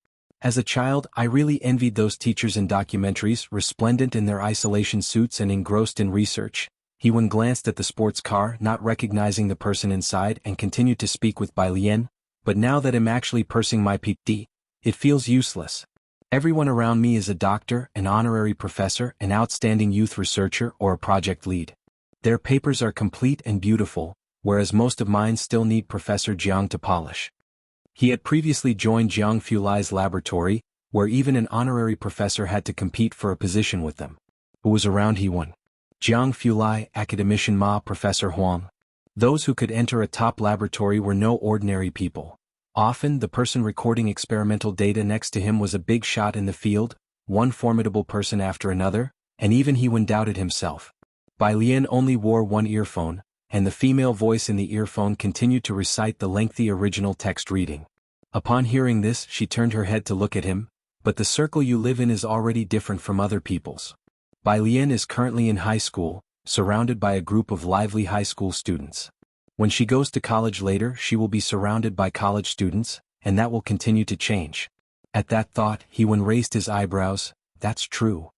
As a child, I really envied those teachers in documentaries, resplendent in their isolation suits and engrossed in research. Hewen glanced at the sports car, not recognizing the person inside, and continued to speak with Bai Lian. "But now that I'm actually pursing my PhD, it feels useless. Everyone around me is a doctor, an honorary professor, an outstanding youth researcher, or a project lead. Their papers are complete and beautiful, whereas most of mine still need Professor Jiang to polish." He had previously joined Jianghu Lai's laboratory, where even an honorary professor had to compete for a position with them. Who was around Hewen? Jianghu Lai, academician Ma, Professor Huang. Those who could enter a top laboratory were no ordinary people. Often, the person recording experimental data next to him was a big shot in the field, one formidable person after another, and even Hewen doubted himself. Bai Lian only wore one earphone, and the female voice in the earphone continued to recite the lengthy original text reading. Upon hearing this, she turned her head to look at him, "But the circle you live in is already different from other people's. Bai Lian is currently in high school, surrounded by a group of lively high school students. When she goes to college later, she will be surrounded by college students, and that will continue to change." At that thought, Hewen raised his eyebrows. "That's true.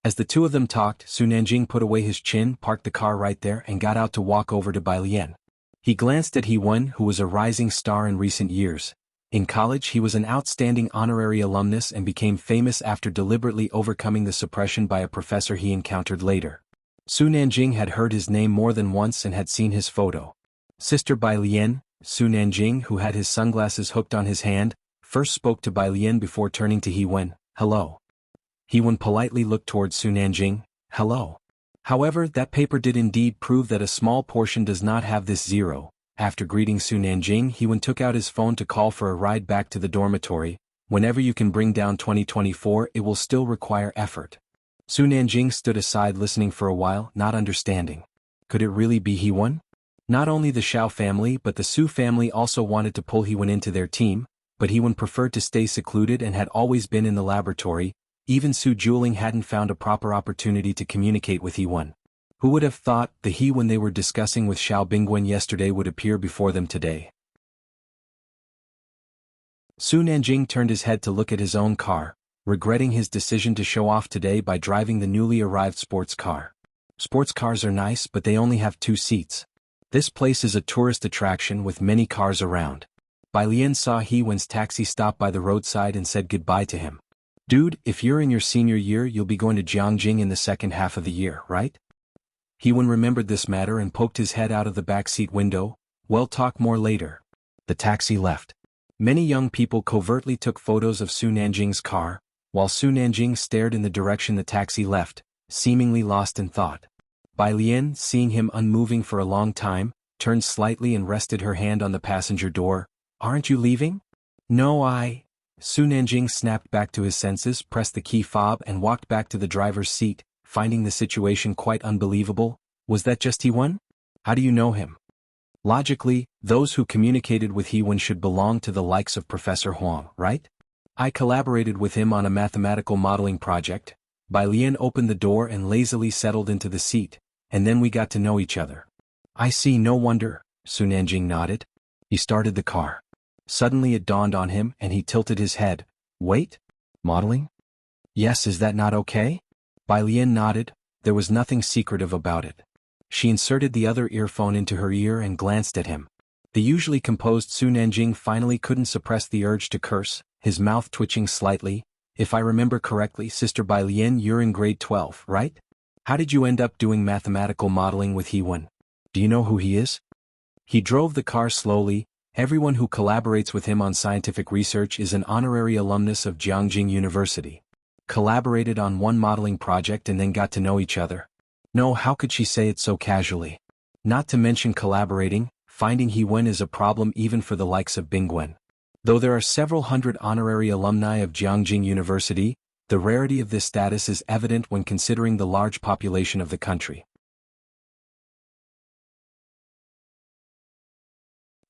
As the two of them talked, Su Nanjing put away his chin, parked the car right there, and got out to walk over to Bai Lian. He glanced at He-Wen, who was a rising star in recent years. In college he was an outstanding honorary alumnus and became famous after deliberately overcoming the suppression by a professor he encountered later. Su Nanjing had heard his name more than once and had seen his photo. Sister Bai Lian, Su Nanjing, who had his sunglasses hooked on his hand, first spoke to Bai Lian before turning to He-Wen. "Hello." He-Wen politely looked towards Su Nanjing. "Hello." However, that paper did indeed prove that a small portion does not have this zero. After greeting Su Nanjing, He-Wen took out his phone to call for a ride back to the dormitory. Whenever you can bring down 2024, it will still require effort. Su Nanjing stood aside listening for a while, not understanding. Could it really be He-Wen? Not only the Xiao family but the Su family also wanted to pull He-Wen into their team, but He-Wen preferred to stay secluded and had always been in the laboratory. Even Su Juling hadn't found a proper opportunity to communicate with He-Wen. Who would have thought the He-Wen they were discussing with Xiao Bingwen yesterday would appear before them today? Su Nanjing turned his head to look at his own car, regretting his decision to show off today by driving the newly arrived sports car. Sports cars are nice, but they only have 2 seats. This place is a tourist attraction with many cars around. Bai Lian saw He-Wen's taxi stop by the roadside and said goodbye to him. "Dude, if you're in your senior year you'll be going to Jianghu in the second half of the year, right?" He-Wen remembered this matter and poked his head out of the backseat window. "We'll talk more later." The taxi left. Many young people covertly took photos of Su Nanjing's car, while Su Nanjing stared in the direction the taxi left, seemingly lost in thought. Bai Lian, seeing him unmoving for a long time, turned slightly and rested her hand on the passenger door. "Aren't you leaving?" "No, Su Nanjing snapped back to his senses, pressed the key fob and walked back to the driver's seat, finding the situation quite unbelievable. Was that just He-Wen? How do you know him? Logically, those who communicated with He-Wen should belong to the likes of Professor Huang, right? I collaborated with him on a mathematical modeling project. Bai Lian opened the door and lazily settled into the seat, and then we got to know each other. I see, no wonder, Su Nanjing nodded. He started the car. Suddenly it dawned on him and he tilted his head. Wait? Modeling? Yes, is that not okay? Bai Lian nodded. There was nothing secretive about it. She inserted the other earphone into her ear and glanced at him. The usually composed Su Nanjing finally couldn't suppress the urge to curse, his mouth twitching slightly. If I remember correctly, Sister Bai Lian, you're in grade 12, right? How did you end up doing mathematical modeling with He-Wen? Do you know who he is? He drove the car slowly. Everyone who collaborates with him on scientific research is an honorary alumnus of Jianghu University. Collaborated on one modeling project and then got to know each other. No, how could she say it so casually? Not to mention collaborating, finding He-Wen is a problem even for the likes of Bingwen. Though there are several hundred honorary alumni of Jianghu University, the rarity of this status is evident when considering the large population of the country.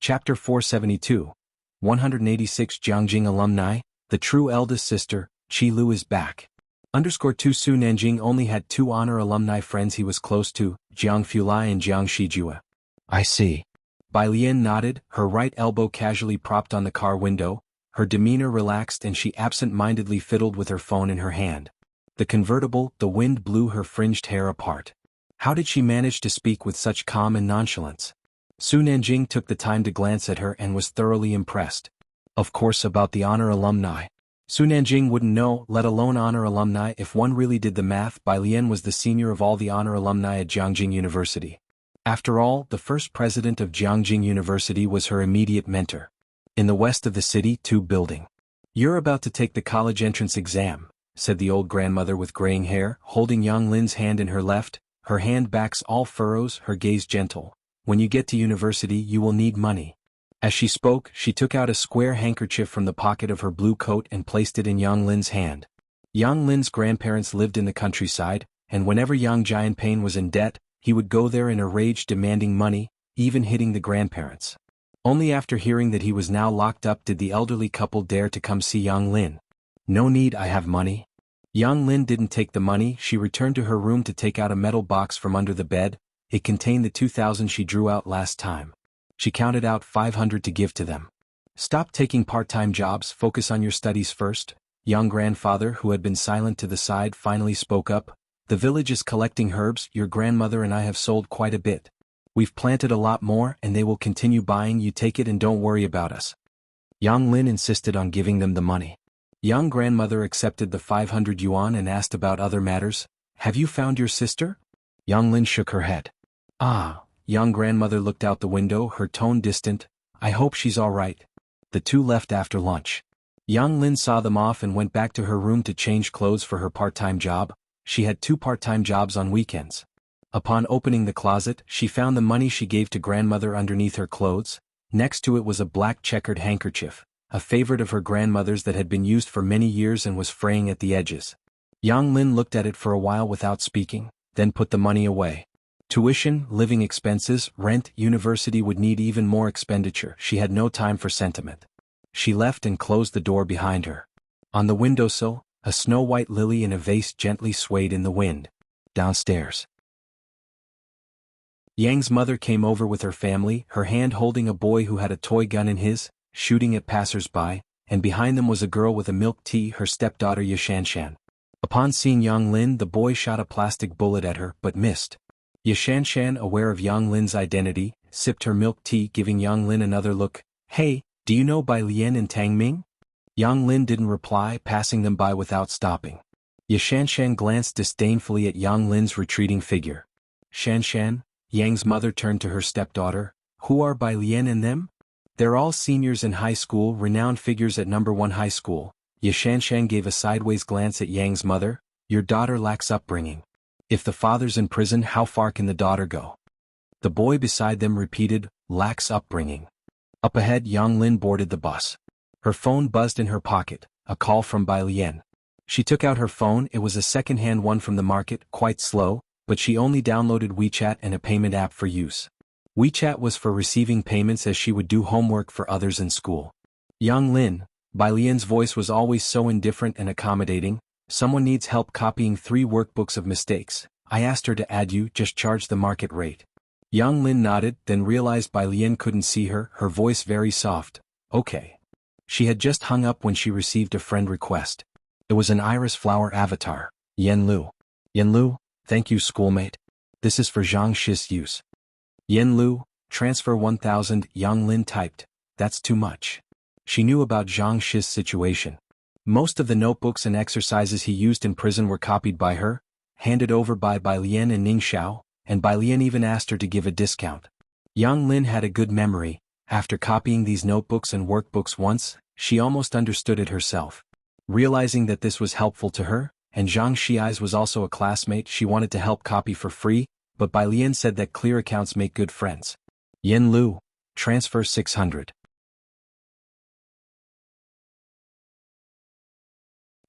Chapter 472, 186 Jianghu Alumni, the true eldest sister, Qi Lu is back. _2 Su Nanjing only had 2 honor alumni friends he was close to, Jiang Fulai and Jiang Shijue. I see. Bai Lian nodded, her right elbow casually propped on the car window, her demeanor relaxed and she absent-mindedly fiddled with her phone in her hand. The convertible, the wind blew her fringed hair apart. How did she manage to speak with such calm and nonchalance? Su Nanjing took the time to glance at her and was thoroughly impressed. Of course, about the honor alumni. Su Nanjing wouldn't know, let alone honor alumni. If one really did the math, Bai Lian was the senior of all the honor alumni at Jianghu University. After all, the first president of Jianghu University was her immediate mentor. In the west of the city, 2 building. You're about to take the college entrance exam, said the old grandmother with graying hair, holding Yang Lin's hand in her left, her hand backs all furrows, her gaze gentle. When you get to university you will need money. As she spoke, she took out a square handkerchief from the pocket of her blue coat and placed it in Yang Lin's hand. Yang Lin's grandparents lived in the countryside, and whenever Yang Jianping was in debt, he would go there in a rage demanding money, even hitting the grandparents. Only after hearing that he was now locked up did the elderly couple dare to come see Yang Lin. No need, I have money. Yang Lin didn't take the money. She returned to her room to take out a metal box from under the bed. It contained the 2,000 she drew out last time. She counted out 500 to give to them. Stop taking part-time jobs, focus on your studies first. Young grandfather, who had been silent to the side, finally spoke up. The village is collecting herbs. Your grandmother and I have sold quite a bit. We've planted a lot more and they will continue buying. You take it and don't worry about us." Yang Lin insisted on giving them the money. Young grandmother accepted the 500 yuan and asked about other matters. "Have you found your sister?" Yang Lin shook her head. "Ah." Young grandmother looked out the window, her tone distant. "I hope she's all right." The two left after lunch. Yang Lin saw them off and went back to her room to change clothes for her part-time job. She had 2 part-time jobs on weekends. Upon opening the closet, she found the money she gave to grandmother underneath her clothes. Next to it was a black checkered handkerchief, a favorite of her grandmother's that had been used for many years and was fraying at the edges. Yang Lin looked at it for a while without speaking, then put the money away. Tuition, living expenses, rent, university would need even more expenditure. She had no time for sentiment. She left and closed the door behind her. On the windowsill, a snow-white lily in a vase gently swayed in the wind. Downstairs, Yang's mother came over with her family, her hand holding a boy who had a toy gun in his, shooting at passers-by, and behind them was a girl with a milk tea, her stepdaughter Yashanshan. Upon seeing Yang Lin, the boy shot a plastic bullet at her, but missed. Yashanshan, aware of Yang Lin's identity, sipped her milk tea, giving Yang Lin another look. "Hey, do you know Bai Lian and Tang Ming?" Yang Lin didn't reply, passing them by without stopping. Yashanshan glanced disdainfully at Yang Lin's retreating figure. "Shanshan," Yang's mother turned to her stepdaughter, "who are Bai Lian and them?" "They're all seniors in high school, renowned figures at number 1 high school." Yashanshan gave a sideways glance at Yang's mother. "Your daughter lacks upbringing. If the father's in prison, how far can the daughter go?" The boy beside them repeated, "Lacks upbringing." Up ahead, Yang Lin boarded the bus. Her phone buzzed in her pocket, a call from Bai Lian. She took out her phone. It was a second-hand one from the market, quite slow, but she only downloaded WeChat and a payment app for use. WeChat was for receiving payments as she would do homework for others in school. "Yang Lin," Bai Lian's voice was always so indifferent and accommodating. "Someone needs help copying 3 workbooks of mistakes. I asked her to add you, just charge the market rate." Yang Lin nodded, then realized Bai Lian couldn't see her, her voice very soft. "Okay." She had just hung up when she received a friend request. It was an iris flower avatar, Yen Lu. "Yen Lu, thank you schoolmate. This is for Zhang Shi's use." "Yen Lu, transfer 1,000, Yang Lin typed. "That's too much." She knew about Zhang Shi's situation. Most of the notebooks and exercises he used in prison were copied by her, handed over by Bai Lian and Ning Xiao, and Bai Lian even asked her to give a discount. Yang Lin had a good memory. After copying these notebooks and workbooks once, she almost understood it herself. Realizing that this was helpful to her, and Zhang Shi's was also a classmate, she wanted to help copy for free, but Bai Lian said that clear accounts make good friends. "Yen Lu, transfer 600.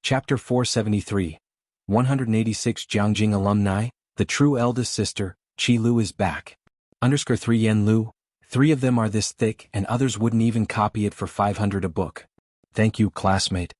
Chapter 473. 186 Jiangjing Alumni, the true eldest sister, Qi Lu is back. _3 Yen Lu, 3 of them are this thick and others wouldn't even copy it for 500 a book. Thank you, classmate."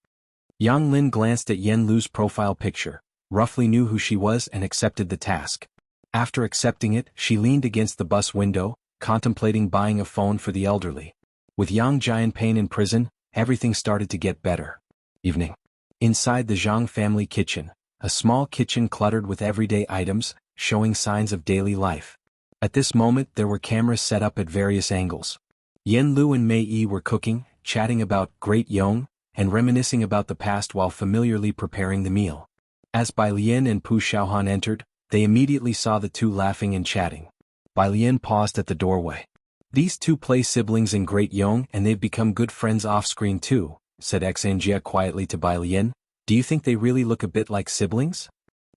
Yang Lin glanced at Yen Lu's profile picture, roughly knew who she was and accepted the task. After accepting it, she leaned against the bus window, contemplating buying a phone for the elderly. With Yang Jianpain in prison, everything started to get better. Evening. Inside the Zhang family kitchen, a small kitchen cluttered with everyday items, showing signs of daily life. At this moment there were cameras set up at various angles. Yen Lu and Mei Yi were cooking, chatting about Great Yong, and reminiscing about the past while familiarly preparing the meal. As Bai Lian and Pu Xiaohan entered, they immediately saw the two laughing and chatting. Bai Lian paused at the doorway. "These two play siblings in Great Yong and they've become good friends off-screen too," said Xanjia quietly to Bai Lian. "Do you think they really look a bit like siblings?"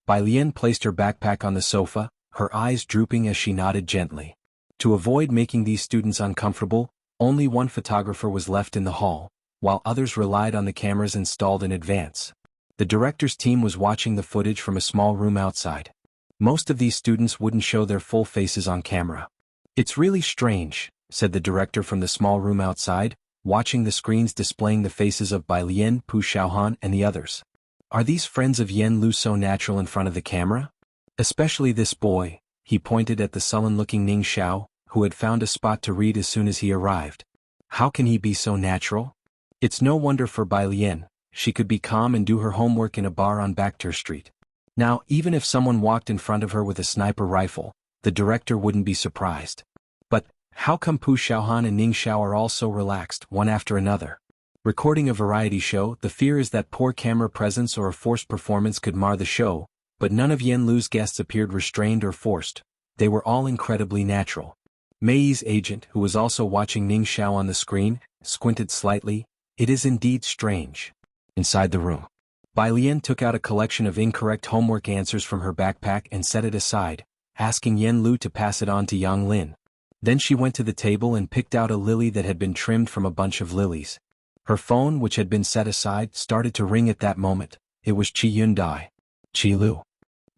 Bai Lian placed her backpack on the sofa, her eyes drooping as she nodded gently. To avoid making these students uncomfortable, only one photographer was left in the hall, while others relied on the cameras installed in advance. The director's team was watching the footage from a small room outside. Most of these students wouldn't show their full faces on camera. "It's really strange," said the director from the small room outside, watching the screens displaying the faces of Bai Lian, Pu Xiaohan and the others. "Are these friends of Yen Lu so natural in front of the camera? Especially this boy," he pointed at the sullen-looking Ning Xiao, who had found a spot to read as soon as he arrived. "How can he be so natural?" It's no wonder for Bai Lian, she could be calm and do her homework in a bar on Bakhtur Street. Now, even if someone walked in front of her with a sniper rifle, the director wouldn't be surprised. But how come Pu Xiaohan and Ning Xiao are all so relaxed, one after another? Recording a variety show, the fear is that poor camera presence or a forced performance could mar the show, but none of Yen Lu's guests appeared restrained or forced. They were all incredibly natural. Mei's agent, who was also watching Ning Xiao on the screen, squinted slightly. It is indeed strange. Inside the room, Bai Lian took out a collection of incorrect homework answers from her backpack and set it aside, asking Yen Lu to pass it on to Yang Lin. Then she went to the table and picked out a lily that had been trimmed from a bunch of lilies. Her phone, which had been set aside, started to ring at that moment. It was Qi Yundai. Qi Lu.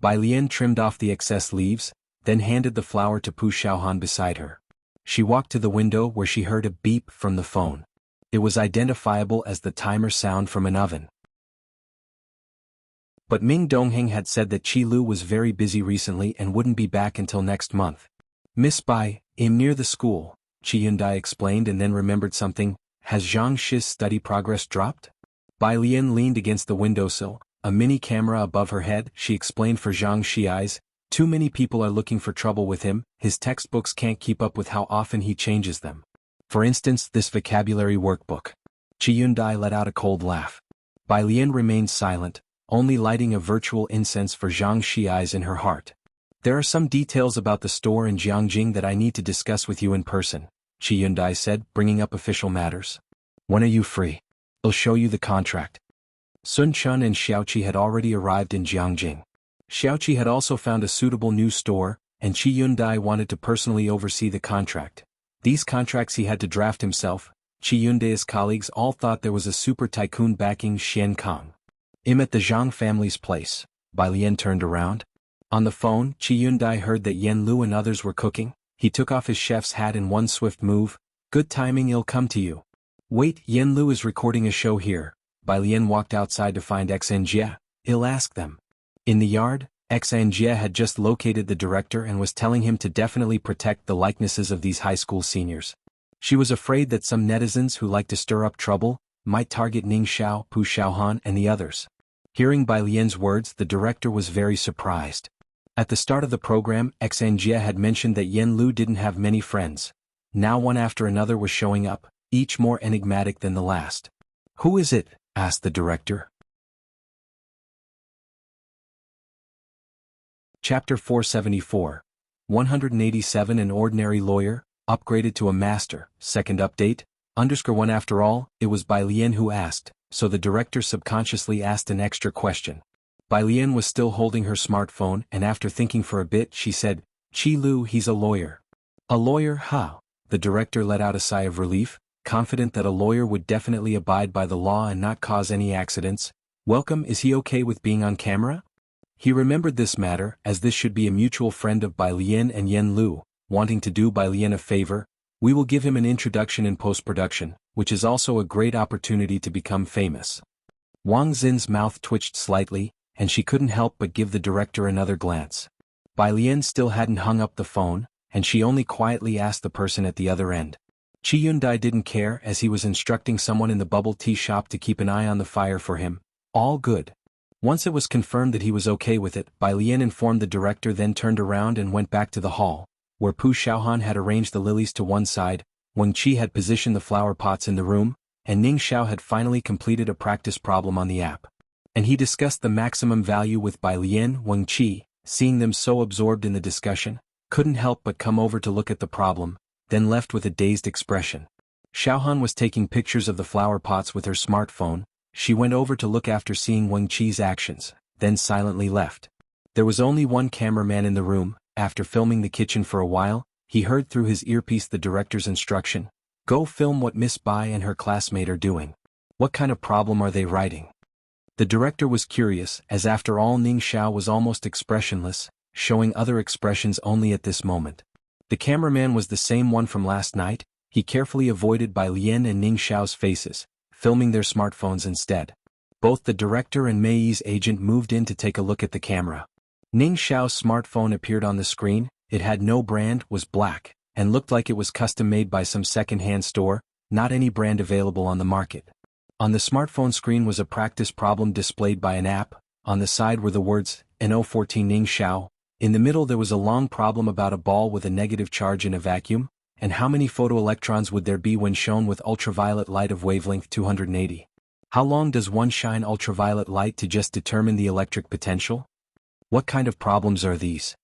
Bai Lian trimmed off the excess leaves, then handed the flower to Pu Xiaohan beside her. She walked to the window where she heard a beep from the phone. It was identifiable as the timer sound from an oven. But Ming Dongheng had said that Qi Lu was very busy recently and wouldn't be back until next month. Miss Bai, I'm near the school, Qi Yundai explained and then remembered something. Has Zhang Shi's study progress dropped? Bai Lian leaned against the windowsill, a mini camera above her head. She explained for Zhang Shi eyes. Too many people are looking for trouble with him. His textbooks can't keep up with how often he changes them. For instance, this vocabulary workbook. Qi Yundai let out a cold laugh. Bai Lian remained silent, only lighting a virtual incense for Zhang Shi eyes in her heart. There are some details about the store in Jianghu that I need to discuss with you in person, Qi Yundai said, bringing up official matters. When are you free? I'll show you the contract. Sun Chun and Xiaoqi had already arrived in Jianghu. Xiaoqi had also found a suitable new store, and Qi Yundai wanted to personally oversee the contract. These contracts he had to draft himself. Qi Yundai's colleagues all thought there was a super tycoon backing Xian Kang. I'm at the Zhang family's place. Bai Lian turned around. On the phone, Qi Yundai heard that Yen Lu and others were cooking. He took off his chef's hat in one swift move. Good timing, he'll come to you. Wait, Yen Lu is recording a show here. Bai Lian walked outside to find Xanjie. He'll ask them. In the yard, Xanjie had just located the director and was telling him to definitely protect the likenesses of these high school seniors. She was afraid that some netizens who like to stir up trouble might target Ning Xiao, Pu Xiaohan and the others. Hearing Bai Lian's words, the director was very surprised. At the start of the program, Xanjie had mentioned that Yen Lu didn't have many friends. Now one after another was showing up, each more enigmatic than the last. Who is it? Asked the director. Chapter 474. 187 An ordinary lawyer, upgraded to a master. Second update. _1 After all, it was Bai Lian who asked, so the director subconsciously asked an extra question. Bai Lian was still holding her smartphone and after thinking for a bit she said, Qi Lu, he's a lawyer. A lawyer, how? The director let out a sigh of relief, confident that a lawyer would definitely abide by the law and not cause any accidents. Welcome, is he okay with being on camera? He remembered this matter, as this should be a mutual friend of Bai Lian and Yen Lu, wanting to do Bai Lian a favor. We will give him an introduction in post-production, which is also a great opportunity to become famous. Wang Xin's mouth twitched slightly, and she couldn't help but give the director another glance. Bai Lian still hadn't hung up the phone, and she only quietly asked the person at the other end. Qi Yundai didn't care as he was instructing someone in the bubble tea shop to keep an eye on the fire for him. All good. Once it was confirmed that he was okay with it, Bai Lian informed the director, then turned around and went back to the hall, where Pu Xiaohan had arranged the lilies to one side, Wang Qi had positioned the flower pots in the room, and Ning Xiao had finally completed a practice problem on the app. And he discussed the maximum value with Bai Lian. Wang Qi, seeing them so absorbed in the discussion, couldn't help but come over to look at the problem, then left with a dazed expression. Xiaohan was taking pictures of the flower pots with her smartphone. She went over to look after seeing Wang Qi's actions, then silently left. There was only one cameraman in the room. After filming the kitchen for a while, he heard through his earpiece the director's instruction. Go film what Miss Bai and her classmate are doing. What kind of problem are they writing? The director was curious, as after all Ning Xiao was almost expressionless, showing other expressions only at this moment. The cameraman was the same one from last night. He carefully avoided Bai Lian and Ning Xiao's faces, filming their smartphones instead. Both the director and Mei's agent moved in to take a look at the camera. Ning Xiao's smartphone appeared on the screen. It had no brand, was black, and looked like it was custom-made by some second-hand store, not any brand available on the market. On the smartphone screen was a practice problem displayed by an app. On the side were the words, NO14 Ning Xiao. In the middle there was a long problem about a ball with a negative charge in a vacuum, and how many photoelectrons would there be when shown with ultraviolet light of wavelength 280. How long does one shine ultraviolet light to just determine the electric potential? What kind of problems are these?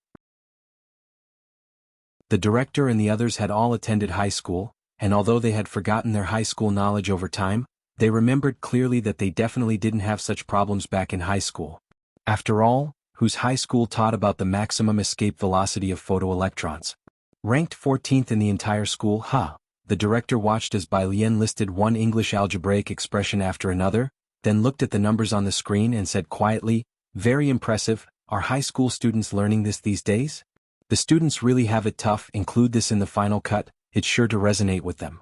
The director and the others had all attended high school, and although they had forgotten their high school knowledge over time, they remembered clearly that they definitely didn't have such problems back in high school. After all, whose high school taught about the maximum escape velocity of photoelectrons? Ranked 14th in the entire school, huh? The director watched as Bai Lian listed one English algebraic expression after another, then looked at the numbers on the screen and said quietly, "Very impressive, are high school students learning this these days? The students really have it tough, include this in the final cut, it's sure to resonate with them."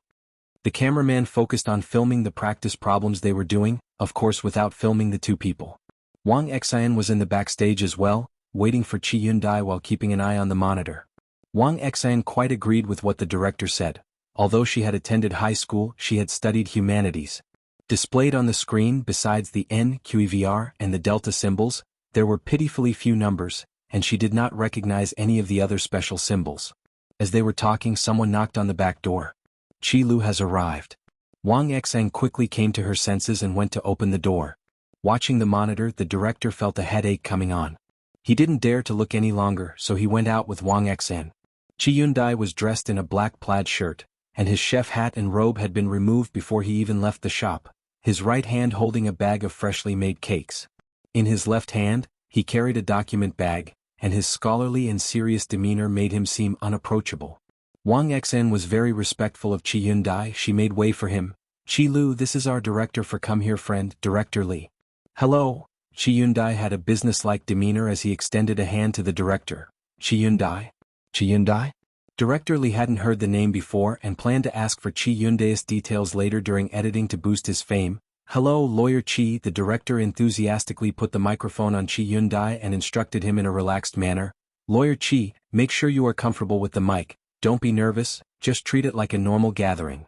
The cameraman focused on filming the practice problems they were doing, of course without filming the two people. Wang Xian was in the backstage as well, waiting for Qi Yundai while keeping an eye on the monitor. Wang Xian quite agreed with what the director said. Although she had attended high school, she had studied humanities. Displayed on the screen, besides the NQEVR and the delta symbols, there were pitifully few numbers, and she did not recognize any of the other special symbols. As they were talking, someone knocked on the back door. "Qi Lu has arrived." Wang Xian quickly came to her senses and went to open the door. Watching the monitor, the director felt a headache coming on. He didn't dare to look any longer, so he went out with Wang Xian. Qi Yundai was dressed in a black plaid shirt, and his chef hat and robe had been removed before he even left the shop, his right hand holding a bag of freshly made cakes. In his left hand, he carried a document bag, and his scholarly and serious demeanor made him seem unapproachable. Wang Xian was very respectful of Qi Yundai. She made way for him. "Qi Lu, this is our director for come here friend, Director Li." "Hello." Qi Yundai had a businesslike demeanor as he extended a hand to the director. "Qi Yundai? Qi Yundai?" Director Li hadn't heard the name before and planned to ask for Qi Yundai's details later during editing to boost his fame. "Hello, Lawyer Qi." The director enthusiastically put the microphone on Qi Yundai and instructed him in a relaxed manner. "Lawyer Qi, make sure you are comfortable with the mic, don't be nervous, just treat it like a normal gathering."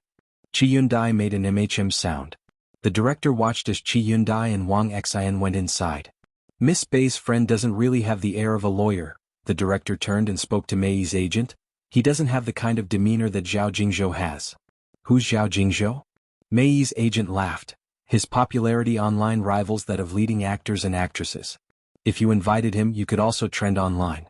Qi Yundai made an MHM sound. The director watched as Qi Yundai and Wang Xian went inside. "Miss Bei's friend doesn't really have the air of a lawyer." The director turned and spoke to Mei's agent. "He doesn't have the kind of demeanor that Zhao Jingzhou has." "Who's Zhao Jingzhou?" Mei's agent laughed. "His popularity online rivals that of leading actors and actresses. If you invited him, you could also trend online."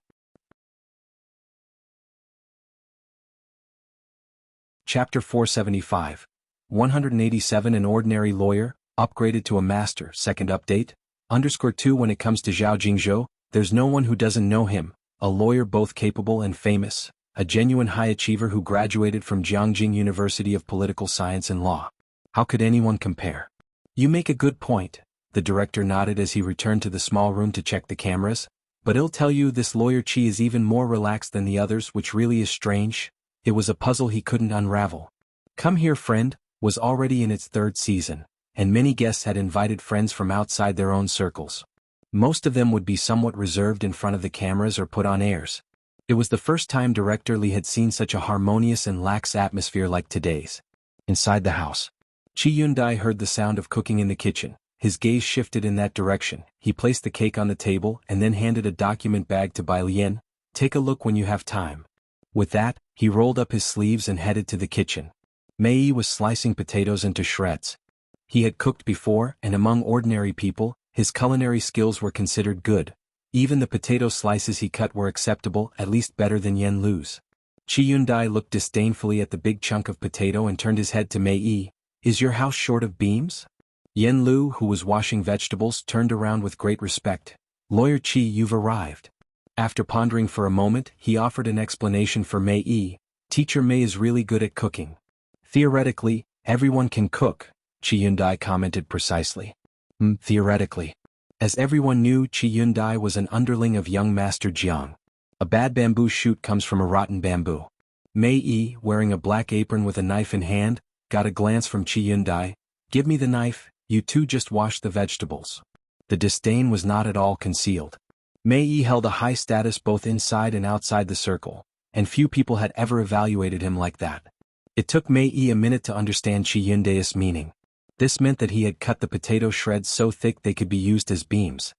Chapter 475. 187 An ordinary lawyer, upgraded to a master. Second update. _2 When it comes to Zhao Jingzhou, there's no one who doesn't know him, a lawyer both capable and famous, a genuine high achiever who graduated from Jianghu University of Political Science and Law. How could anyone compare? You make a good point, the director nodded as he returned to the small room to check the cameras, but I'll tell you this lawyer Qi is even more relaxed than the others, which really is strange. It was a puzzle he couldn't unravel. Come Here Friend was already in its third season, and many guests had invited friends from outside their own circles. Most of them would be somewhat reserved in front of the cameras or put on airs. It was the first time Director Li had seen such a harmonious and lax atmosphere like today's. Inside the house, Qi Yundai heard the sound of cooking in the kitchen. His gaze shifted in that direction. He placed the cake on the table and then handed a document bag to Bai Lian. "Take a look when you have time." With that, he rolled up his sleeves and headed to the kitchen. Mei was slicing potatoes into shreds. He had cooked before, and among ordinary people, his culinary skills were considered good. Even the potato slices he cut were acceptable, at least better than Yen Lu's. Qi Yundai looked disdainfully at the big chunk of potato and turned his head to Mei. "Is your house short of beams?" Yen Lu, who was washing vegetables, turned around with great respect. "Lawyer Qi, you've arrived." After pondering for a moment, he offered an explanation for Mei. "Teacher Mei is really good at cooking." "Theoretically, everyone can cook," Qi Yundai commented precisely. Theoretically. As everyone knew, Qi Yundai was an underling of young Master Jiang. A bad bamboo shoot comes from a rotten bamboo. Mei, wearing a black apron with a knife in hand, got a glance from Qi Yundai. "Give me the knife, you two just wash the vegetables." The disdain was not at all concealed. Mei held a high status both inside and outside the circle, and few people had ever evaluated him like that. It took Mei a minute to understand Qi Yundai's meaning. This meant that he had cut the potato shreds so thick they could be used as beams.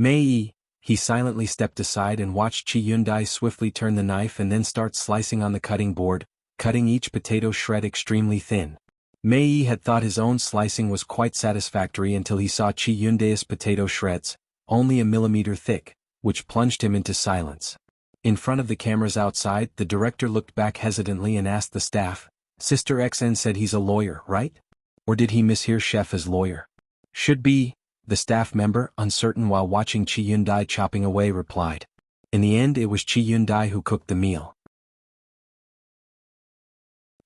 Mei, he silently stepped aside and watched Chi Yundai swiftly turn the knife and then start slicing on the cutting board, cutting each potato shred extremely thin. Mei had thought his own slicing was quite satisfactory until he saw Chi Yundai's potato shreds, only a millimeter thick, which plunged him into silence. In front of the cameras outside, the director looked back hesitantly and asked the staff, Sister XN said he's a lawyer, right? Or did he mishear chef as lawyer? Should be, the staff member, uncertain while watching Chi Yundai chopping away, replied. In the end, it was Chi Yundai who cooked the meal.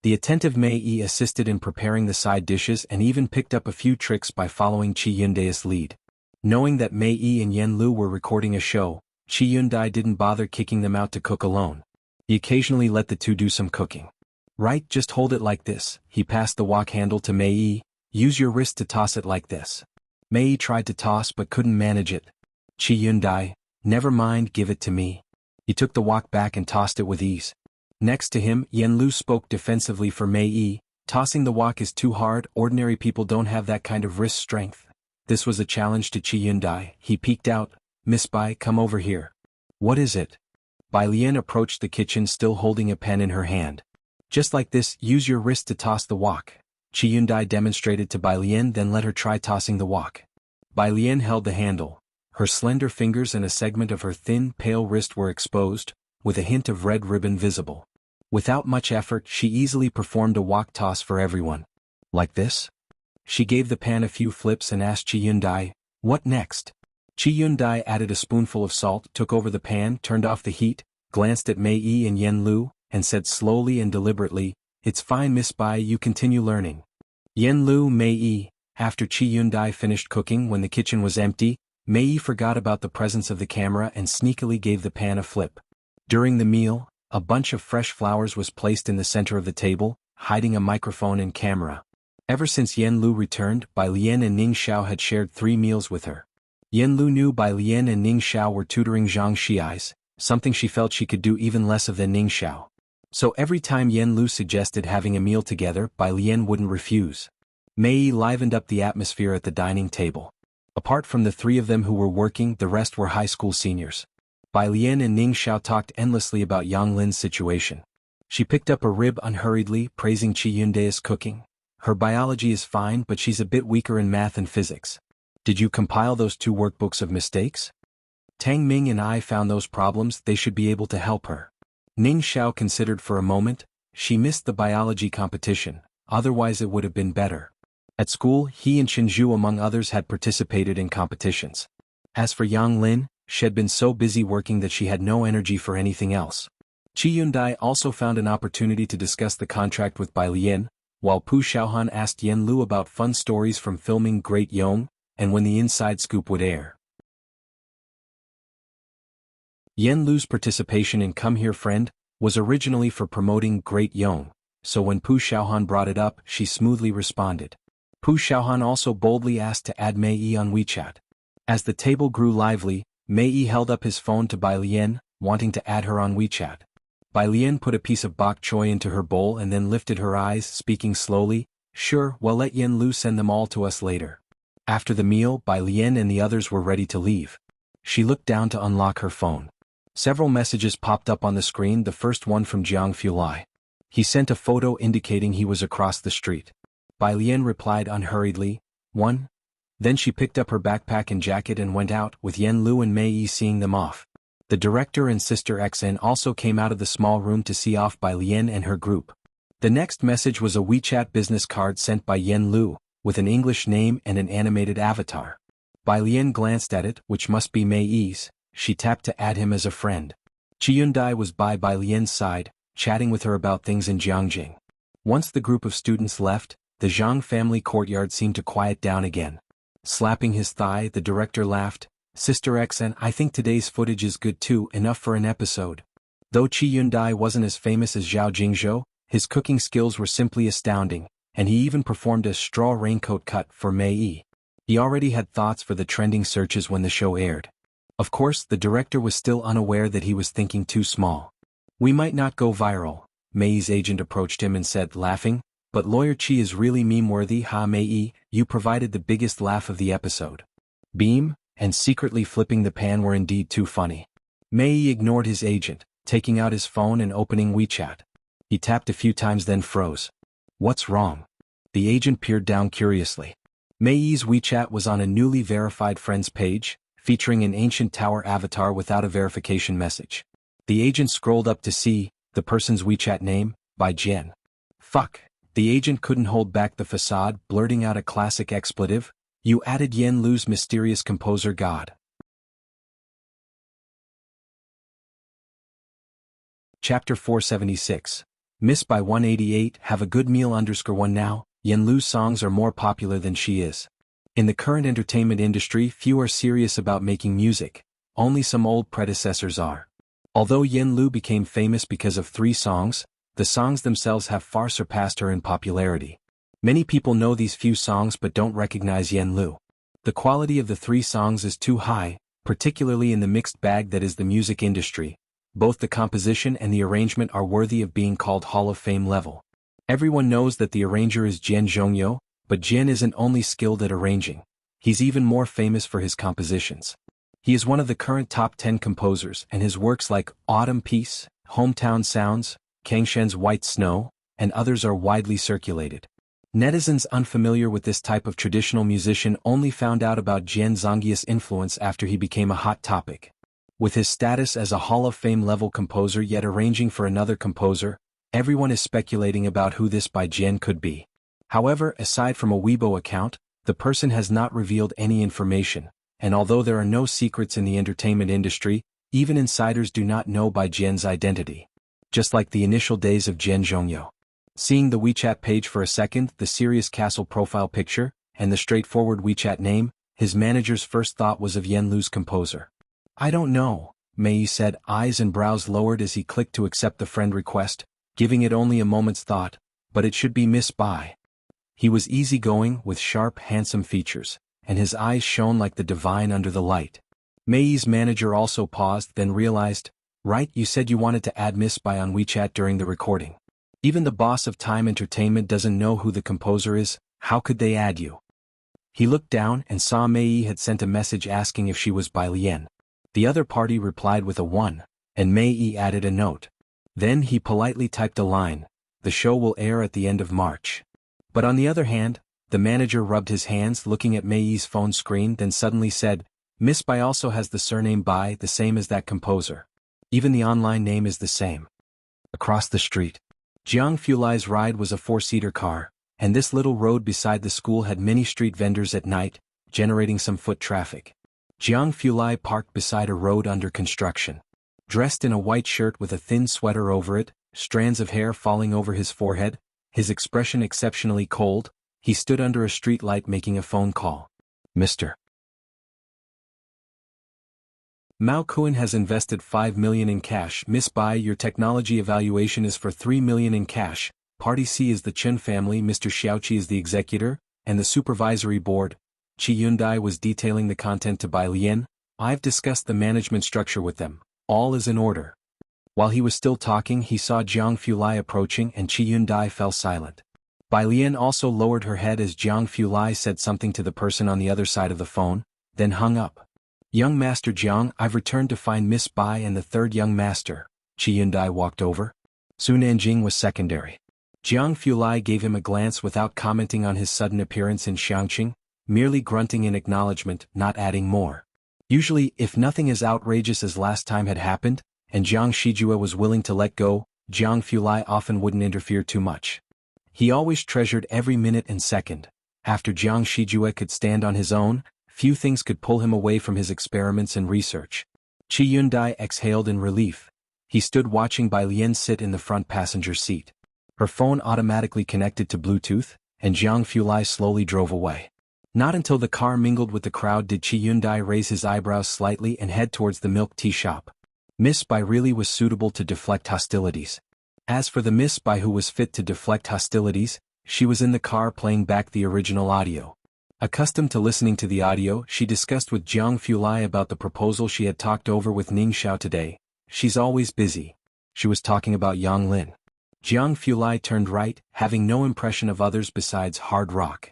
The attentive Mei assisted in preparing the side dishes and even picked up a few tricks by following Chi Yundai's lead. Knowing that Mei and Yen Lu were recording a show, Chi Yundai didn't bother kicking them out to cook alone. He occasionally let the two do some cooking. Right, just hold it like this. He passed the wok handle to Mei. Use your wrist to toss it like this. Mei tried to toss but couldn't manage it. Chi Yundai, never mind, give it to me. He took the wok back and tossed it with ease. Next to him, Yen Lu spoke defensively for Mei. Tossing the wok is too hard, ordinary people don't have that kind of wrist strength. This was a challenge to Chi Yundai. He peeked out. Miss Bai, come over here. What is it? Bai Lian approached the kitchen still holding a pen in her hand. Just like this, use your wrist to toss the wok. Chi Yundai demonstrated to Bai Lian, then let her try tossing the wok. Bai Lian held the handle. Her slender fingers and a segment of her thin, pale wrist were exposed, with a hint of red ribbon visible. Without much effort, she easily performed a wok toss for everyone. Like this? She gave the pan a few flips and asked Chi Yundai, what next? Chi Yundai added a spoonful of salt, took over the pan, turned off the heat, glanced at Mei and Yen Lu, and said slowly and deliberately, it's fine Miss Bai, you continue learning. Yen Lu, Mei. After Chi Yundai finished cooking, when the kitchen was empty, Mei forgot about the presence of the camera and sneakily gave the pan a flip. During the meal, a bunch of fresh flowers was placed in the center of the table, hiding a microphone and camera. Ever since Yen Lu returned, Bai Lian and Ning Xiao had shared 3 meals with her. Yen Lu knew Bai Lian and Ning Xiao were tutoring Zhang Xiais, something she felt she could do even less of than Ning Xiao. So every time Yen Lu suggested having a meal together, Bai Lian wouldn't refuse. Mei livened up the atmosphere at the dining table. Apart from the 3 of them who were working, the rest were high school seniors. Bai Lian and Ning Xiao talked endlessly about Yang Lin's situation. She picked up a rib unhurriedly, praising Chi Yundai's cooking. Her biology is fine, but she's a bit weaker in math and physics. Did you compile those 2 workbooks of mistakes? Tang Ming and I found those problems, they should be able to help her. Ning Xiao considered for a moment. She missed the biology competition, otherwise it would have been better. At school, he and Shinju among others had participated in competitions. As for Yang Lin, she had been so busy working that she had no energy for anything else. Chi Yundai also found an opportunity to discuss the contract with Bai Lian, while Pu Xiaohan asked Yen Lu about fun stories from filming Great Yong, and when the inside scoop would air. Yen Lu's participation in Come Here Friend was originally for promoting Great Yong, so when Pu Xiaohan brought it up, she smoothly responded. Pu Xiaohan also boldly asked to add Mei on WeChat. As the table grew lively, Mei held up his phone to Bai Lian, wanting to add her on WeChat. Bai Lian put a piece of bok choy into her bowl and then lifted her eyes, speaking slowly, sure, well let Yen Lu send them all to us later. After the meal, Bai Lian and the others were ready to leave. She looked down to unlock her phone. Several messages popped up on the screen, the first one from Jianghu Lai. He sent a photo indicating he was across the street. Bai Lian replied unhurriedly, 1. Then she picked up her backpack and jacket and went out, with Yen Lu and Mei seeing them off. The director and Sister XN also came out of the small room to see off Bai Lian and her group. The next message was a WeChat business card sent by Yen Lu, with an English name and an animated avatar. Bai Lian glanced at it, which must be Mei's. She tapped to add him as a friend. Chi Yundai was by Bai Lian's side, chatting with her about things in Jianghu. Once the group of students left, the Zhang family courtyard seemed to quiet down again. Slapping his thigh, the director laughed. Sister XN, I think today's footage is good too, enough for an episode. Though Chi Yundai wasn't as famous as Zhao Jingzhou, his cooking skills were simply astounding, and he even performed a straw raincoat cut for Mei. He already had thoughts for the trending searches when the show aired. Of course, the director was still unaware that he was thinking too small. We might not go viral, Mei's agent approached him and said, laughing, but Lawyer Chi is really meme-worthy. Ha Mei, you provided the biggest laugh of the episode. Beam, and secretly flipping the pan were indeed too funny. Mei ignored his agent, taking out his phone and opening WeChat. He tapped a few times then froze. What's wrong? The agent peered down curiously. Mei's WeChat was on a newly verified friends page, featuring an ancient tower avatar without a verification message. The agent scrolled up to see the person's WeChat name, by Jian. Fuck. The agent couldn't hold back the facade, blurting out a classic expletive. You added Yen Lu's mysterious composer god. Chapter 476. Miss by 188 Have a good meal _1 now. Yen Lu's songs are more popular than she is. In the current entertainment industry, few are serious about making music. Only some old predecessors are. Although Yen Lu became famous because of 3 songs, the songs themselves have far surpassed her in popularity. Many people know these few songs but don't recognize Yen Lu. The quality of the 3 songs is too high, particularly in the mixed bag that is the music industry. Both the composition and the arrangement are worthy of being called Hall of Fame level. Everyone knows that the arranger is Jian Zhongyo, but Jian isn't only skilled at arranging. He's even more famous for his compositions. He is one of the current top 10 composers, and his works like Autumn Peace, Hometown Sounds, Kangshen's White Snow, and others are widely circulated. Netizens unfamiliar with this type of traditional musician only found out about Jian Zhongyi's influence after he became a hot topic. With his status as a Hall of Fame level composer yet arranging for another composer, everyone is speculating about who this by Jian could be. However, aside from a Weibo account, the person has not revealed any information, and although there are no secrets in the entertainment industry, even insiders do not know by Jian's identity. Just like the initial days of Jian Zhongyo. Seeing the WeChat page for a second, the serious castle profile picture, and the straightforward WeChat name, his manager's first thought was of Yen Lu's composer. I don't know, Mei said, eyes and brows lowered as he clicked to accept the friend request, giving it only a moment's thought, but it should be Miss Bai. He was easygoing, with sharp, handsome features, and his eyes shone like the divine under the light. Mei's manager also paused, then realized, right, you said you wanted to add Miss Bai on WeChat during the recording. Even the boss of Time Entertainment doesn't know who the composer is, how could they add you? He looked down and saw Mei had sent a message asking if she was Bai Lian. The other party replied with a 1, and Mei added a note. Then he politely typed a line, the show will air at the end of March. But on the other hand, the manager rubbed his hands looking at Mei's phone screen, then suddenly said, Miss Bai also has the surname Bai, the same as that composer. Even the online name is the same. Across the street. Jianghu Lai's ride was a 4-seater car, and this little road beside the school had many street vendors at night, generating some foot traffic. Jianghu Lai parked beside a road under construction. Dressed in a white shirt with a thin sweater over it, strands of hair falling over his forehead, his expression exceptionally cold, he stood under a street light making a phone call. Mr. Mao Kuan has invested 5 million in cash. Miss Bai, your technology evaluation is for 3 million in cash. Party C is the Chen family. Mr. Xiaoqi is the executor, and the supervisory board. Qi Yundai was detailing the content to Bai Lian. I've discussed the management structure with them. All is in order. While he was still talking, he saw Jianghu Lai approaching and Qi Yundai fell silent. Bai Lian also lowered her head as Jianghu Lai said something to the person on the other side of the phone, then hung up. Young Master Jiang, I've returned to find Miss Bai and the third young master. Qi Yundai walked over. Su Nanjing was secondary. Jianghu Lai gave him a glance without commenting on his sudden appearance in Xiangqing, merely grunting in acknowledgement, not adding more. Usually, if nothing as outrageous as last time had happened, and Jiang Shijue was willing to let go, Jianghu Lai often wouldn't interfere too much. He always treasured every minute and second. After Jiang Shijue could stand on his own, few things could pull him away from his experiments and research. Qi Yundai exhaled in relief. He stood watching Bai Lian sit in the front passenger seat. Her phone automatically connected to Bluetooth, and Jianghu Lai slowly drove away. Not until the car mingled with the crowd did Qi Yundai raise his eyebrows slightly and head towards the milk tea shop. Miss Bai really was suitable to deflect hostilities. As for the Miss Bai who was fit to deflect hostilities, she was in the car playing back the original audio. Accustomed to listening to the audio, she discussed with Jianghu Lai about the proposal she had talked over with Ning Xiao today. She's always busy. She was talking about Yang Lin. Jianghu Lai turned right, having no impression of others besides hard rock.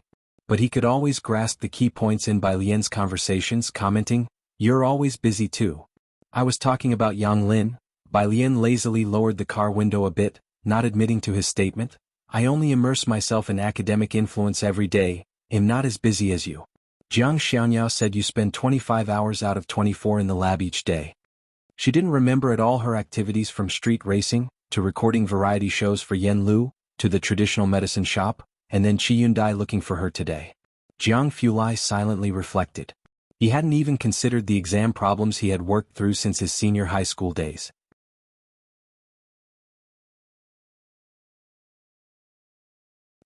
but he could always grasp the key points in Bai Lian's conversations, commenting, "You're always busy too." "I was talking about Yang Lin." Bai Lian lazily lowered the car window a bit, not admitting to his statement. "I only immerse myself in academic influence every day, am not as busy as you." Jiang Xiaonyao said you spend 25 hours out of 24 in the lab each day. She didn't remember at all her activities from street racing, to recording variety shows for Yen Lu, to the traditional medicine shop, and then Qi Yundai looking for her today. Jiang Fulai silently reflected. He hadn't even considered the exam problems he had worked through since his senior high school days.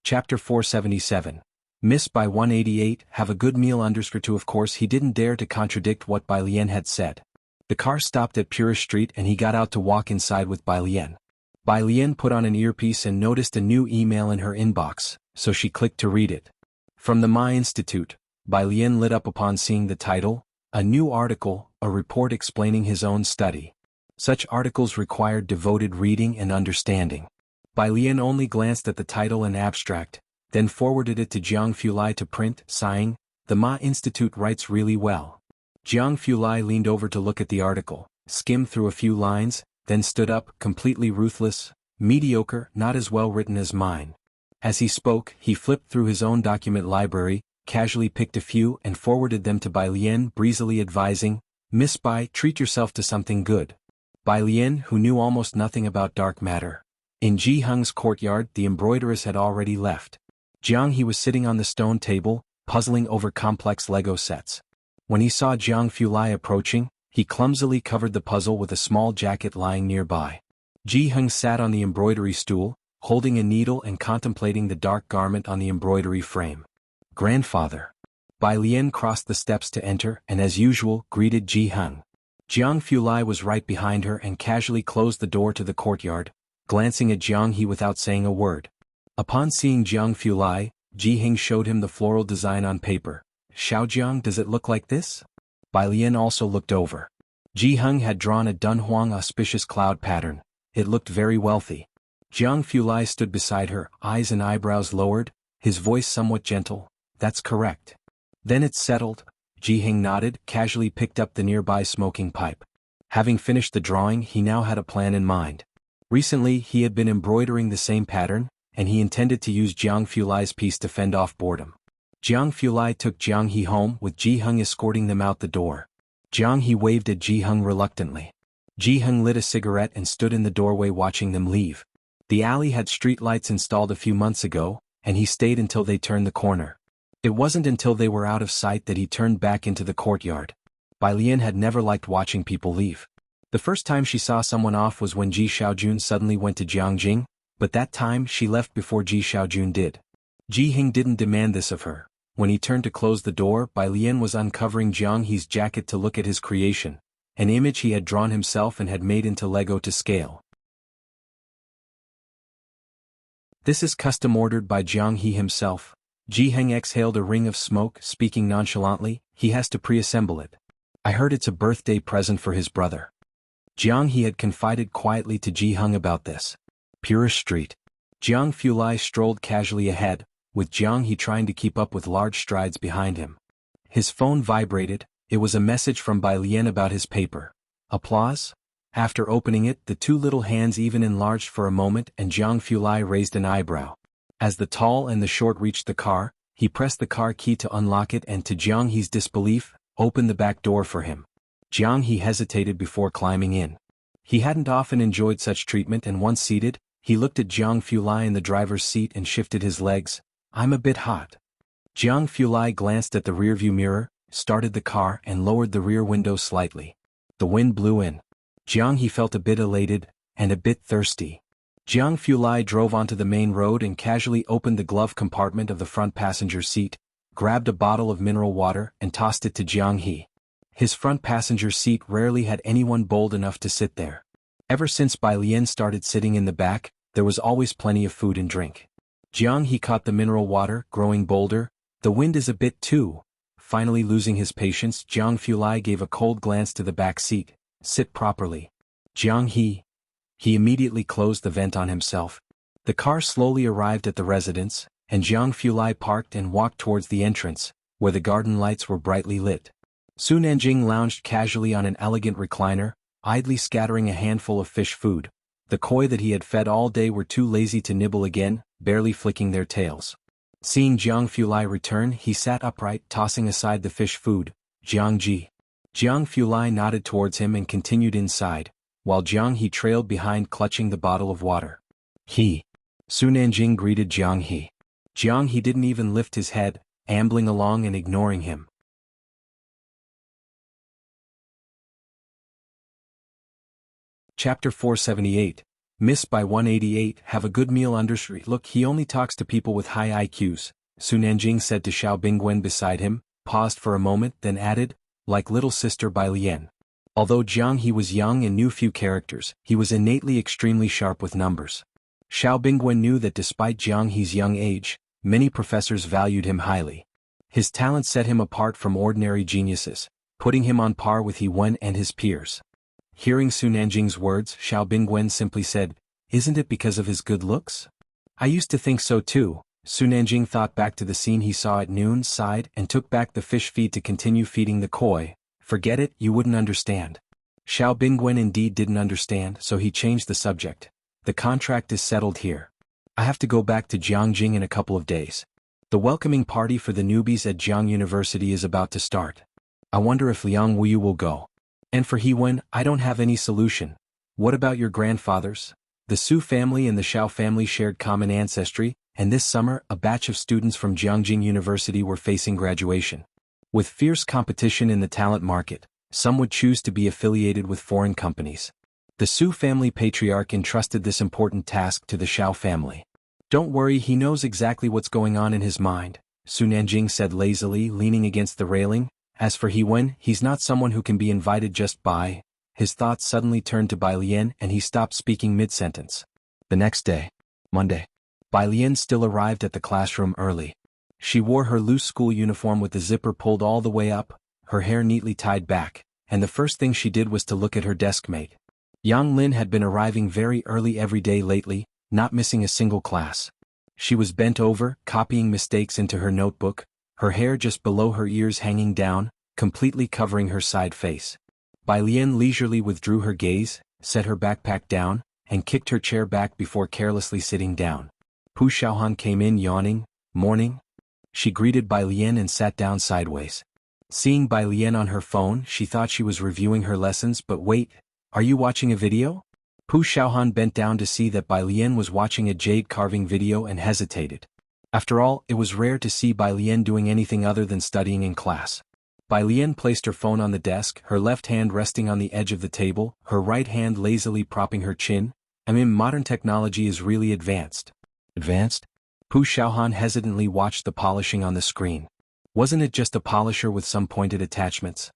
Chapter 477. Miss by 188, have a good meal _2. Of course he didn't dare to contradict what Bai Lian had said. The car stopped at Purist Street and he got out to walk inside with Bai Lian. Bai Lian put on an earpiece and noticed a new email in her inbox, so she clicked to read it. From the Ma Institute, Bai Lian lit up upon seeing the title, a new article, a report explaining his own study. Such articles required devoted reading and understanding. Bai Lian only glanced at the title and abstract, then forwarded it to Jiang Fulai to print, sighing, "The Ma Institute writes really well." Jiang Fulai leaned over to look at the article, skimmed through a few lines, then stood up, completely ruthless, "Mediocre, not as well written as mine." As he spoke, he flipped through his own document library, casually picked a few and forwarded them to Bai Lian, breezily advising, "Miss Bai, treat yourself to something good." Bai Lian, who knew almost nothing about dark matter. In Jiheng's courtyard, the embroideress had already left. Jiang He was sitting on the stone table, puzzling over complex Lego sets. When he saw Jiang Fulai approaching, he clumsily covered the puzzle with a small jacket lying nearby. Jiheng sat on the embroidery stool, holding a needle and contemplating the dark garment on the embroidery frame. "Grandfather." Bai Lian crossed the steps to enter and as usual greeted Jiheng. Jiang Fulai was right behind her and casually closed the door to the courtyard, glancing at Jiang He without saying a word. Upon seeing Jiang Fulai, Jiheng showed him the floral design on paper. "Xiaojiang, does it look like this?" Bai Lian also looked over. Jiheng had drawn a Dunhuang auspicious cloud pattern. It looked very wealthy. Jiang Fulai stood beside her, eyes and eyebrows lowered, his voice somewhat gentle. "That's correct." "Then it's settled." Jiheng nodded, casually picked up the nearby smoking pipe. Having finished the drawing, he now had a plan in mind. Recently he had been embroidering the same pattern, and he intended to use Jiang Fulai's piece to fend off boredom. Jiang Fulai took Jiang He home with Jiheng escorting them out the door. Jiang He waved at Jiheng reluctantly. Jiheng lit a cigarette and stood in the doorway watching them leave. The alley had streetlights installed a few months ago, and he stayed until they turned the corner. It wasn't until they were out of sight that he turned back into the courtyard. Bai Lian had never liked watching people leave. The first time she saw someone off was when Ji Xiaojun suddenly went to Jiangjing, but that time she left before Ji Xiaojun did. Jiheng didn't demand this of her. When he turned to close the door, Bai Lian was uncovering Jiang He's jacket to look at his creation, an image he had drawn himself and had made into Lego to scale. "This is custom ordered by Jiang He himself." Jiheng exhaled a ring of smoke, speaking nonchalantly, "He has to pre-assemble it. I heard it's a birthday present for his brother." Jiang He had confided quietly to Jiheng about this. Purist Street. Jiang Fulai strolled casually ahead, with Jiang He trying to keep up with large strides behind him. His phone vibrated. It was a message from Bai Lian about his paper. Applause? After opening it, the two little hands even enlarged for a moment and Jiang Fulai raised an eyebrow. As the tall and the short reached the car, he pressed the car key to unlock it and to Jiang He's disbelief, opened the back door for him. Jiang He hesitated before climbing in. He hadn't often enjoyed such treatment and once seated, he looked at Jiang Fulai in the driver's seat and shifted his legs. "I'm a bit hot." Jiang Fulai glanced at the rearview mirror, started the car and lowered the rear window slightly. The wind blew in. Jiang He felt a bit elated, and a bit thirsty. Jiang Fulai drove onto the main road and casually opened the glove compartment of the front passenger seat, grabbed a bottle of mineral water and tossed it to Jiang He. His front passenger seat rarely had anyone bold enough to sit there. Ever since Bai Lian started sitting in the back, there was always plenty of food and drink. Jiang He caught the mineral water, growing bolder. "The wind is a bit too." Finally losing his patience, Jiang Fulai gave a cold glance to the back seat. "Sit properly." Jiang He. He immediately closed the vent on himself. The car slowly arrived at the residence, and Jianghu Lai parked and walked towards the entrance, where the garden lights were brightly lit. Su Nanjing lounged casually on an elegant recliner, idly scattering a handful of fish food. The koi that he had fed all day were too lazy to nibble again, barely flicking their tails. Seeing Lai return, he sat upright, tossing aside the fish food. Jiangji. Lai nodded towards him and continued inside, while Jianghe trailed behind, clutching the bottle of water. Su Nanjing greeted Jianghe. Jianghe didn't even lift his head, ambling along and ignoring him. Chapter 478. Miss by 188. Have a good meal understreet. Look, he only talks to people with high IQs, Su Nanjing said to Xiao Bingwen beside him, paused for a moment, then added, like little sister Bai Lian. Although Jianghe was young and knew few characters, he was innately extremely sharp with numbers. Xiao Bingwen knew that despite Jianghe's young age, many professors valued him highly. His talent set him apart from ordinary geniuses, putting him on par with He Wen and his peers. Hearing Su Nanjing's words, Xiao Bingwen simply said, "Isn't it because of his good looks?" "I used to think so too." Su Nanjing thought back to the scene he saw at noon, sighed, and took back the fish feed to continue feeding the koi. "Forget it, you wouldn't understand." Xiao Bingwen indeed didn't understand, so he changed the subject. "The contract is settled here. I have to go back to Jiangjing in a couple of days. The welcoming party for the newbies at Jiang University is about to start. I wonder if Liang Wuyu will go. And for He Wen, I don't have any solution. What about your grandfathers?" The Su family and the Xiao family shared common ancestry, and this summer a batch of students from Jiangjing University were facing graduation. With fierce competition in the talent market, some would choose to be affiliated with foreign companies. The Su family patriarch entrusted this important task to the Xiao family. "Don't worry, he knows exactly what's going on in his mind," Su Nanjing said lazily, leaning against the railing. "As for He Wen, he's not someone who can be invited just by." His thoughts suddenly turned to Bai Lian and he stopped speaking mid-sentence. The next day, Monday, Bai Lian still arrived at the classroom early. She wore her loose school uniform with the zipper pulled all the way up, her hair neatly tied back, and the first thing she did was to look at her desk mate. Yang Lin had been arriving very early every day lately, not missing a single class. She was bent over, copying mistakes into her notebook, her hair just below her ears hanging down, completely covering her side face. Bai Lian leisurely withdrew her gaze, set her backpack down, and kicked her chair back before carelessly sitting down. Pu Xiaohan came in yawning. "Morning?" She greeted Bai Lian and sat down sideways. Seeing Bai Lian on her phone, she thought she was reviewing her lessons, but wait, are you watching a video? Pu Xiaohan bent down to see that Bai Lian was watching a jade carving video and hesitated. After all, it was rare to see Bai Lian doing anything other than studying in class. Bai Lian placed her phone on the desk, her left hand resting on the edge of the table, her right hand lazily propping her chin. Modern technology is really advanced. Advanced? Pu Xiaohan hesitantly watched the polishing on the screen. Wasn't it just a polisher with some pointed attachments?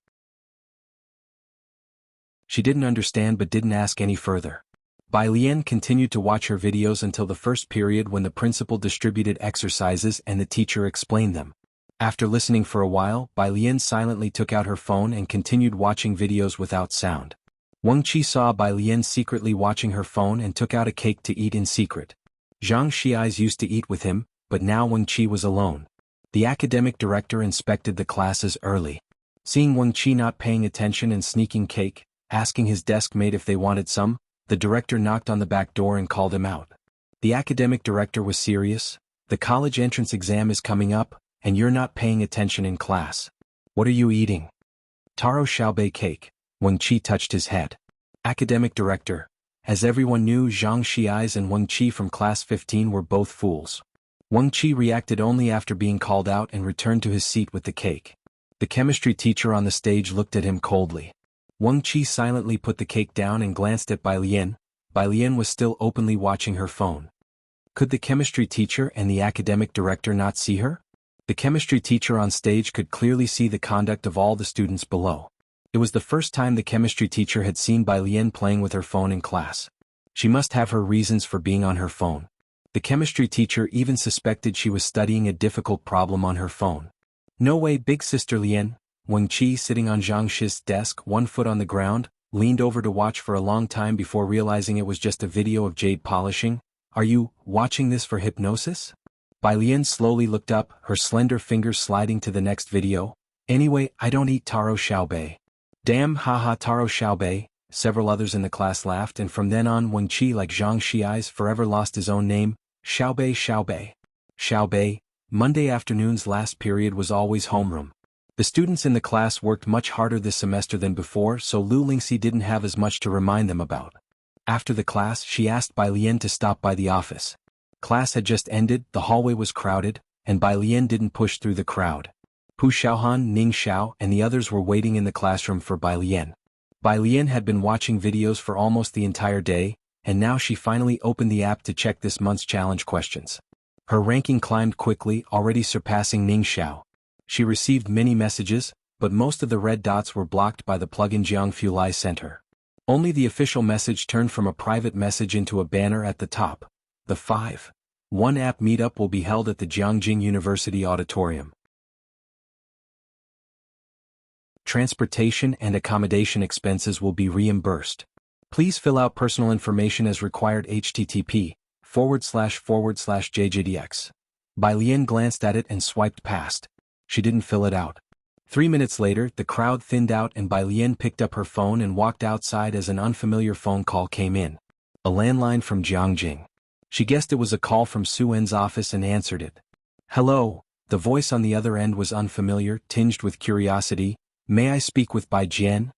She didn't understand but didn't ask any further. Bai Lian continued to watch her videos until the first period when the principal distributed exercises and the teacher explained them. After listening for a while, Bai Lian silently took out her phone and continued watching videos without sound. Wang Qi saw Bai Lian secretly watching her phone and took out a cake to eat in secret. Zhang Xiais used to eat with him, but now Wang Qi was alone. The academic director inspected the classes early. Seeing Wang Qi not paying attention and sneaking cake, asking his desk mate if they wanted some, the director knocked on the back door and called him out. The academic director was serious. "The college entrance exam is coming up, and you're not paying attention in class. What are you eating?" "Taro xiaobei cake." Wang Qi touched his head. Academic director. As everyone knew, Zhang Xiais and Wang Qi from class 15 were both fools. Wang Qi reacted only after being called out and returned to his seat with the cake. The chemistry teacher on the stage looked at him coldly. Wang Qi silently put the cake down and glanced at Bai Lian. Bai Lian was still openly watching her phone. Could the chemistry teacher and the academic director not see her? The chemistry teacher on stage could clearly see the conduct of all the students below. It was the first time the chemistry teacher had seen Bai Lian playing with her phone in class. She must have her reasons for being on her phone. The chemistry teacher even suspected she was studying a difficult problem on her phone. "No way, big sister Lian." Wang Qi, sitting on Zhang Shi's desk, one foot on the ground, leaned over to watch for a long time before realizing it was just a video of jade polishing. "Are you watching this for hypnosis?" Bai Lian slowly looked up, her slender fingers sliding to the next video. Anyway, I don't eat taro xiaobei. Damn, haha, taro xiaobei. Several others in the class laughed, and from then on Wuxia, like Zhang Xiai's, forever lost his own name. Xiaobei, Xiaobei. Xiaobei. Monday afternoon's last period was always homeroom. The students in the class worked much harder this semester than before, so Lu Lingxi didn't have as much to remind them about. After the class, she asked Bai Lian to stop by the office. Class had just ended, the hallway was crowded, and Bai Lian didn't push through the crowd. Pu Xiaohan, Ning Xiao, and the others were waiting in the classroom for Bai Lian. Bai Lian had been watching videos for almost the entire day, and now she finally opened the app to check this month's challenge questions. Her ranking climbed quickly, already surpassing Ning Xiao. She received many messages, but most of the red dots were blocked by the plugin Jianghu Lai sent her. Only the official message turned from a private message into a banner at the top. The 5.1 app meetup will be held at the Jianghu University Auditorium. Transportation and accommodation expenses will be reimbursed. Please fill out personal information as required. http://JJDX. Bai Lian glanced at it and swiped past. She didn't fill it out. 3 minutes later, the crowd thinned out and Bai Lian picked up her phone and walked outside as an unfamiliar phone call came in. A landline from Jianghu. She guessed it was a call from Su En's office and answered it. Hello. The voice on the other end was unfamiliar, tinged with curiosity. May I speak with Bai Jian?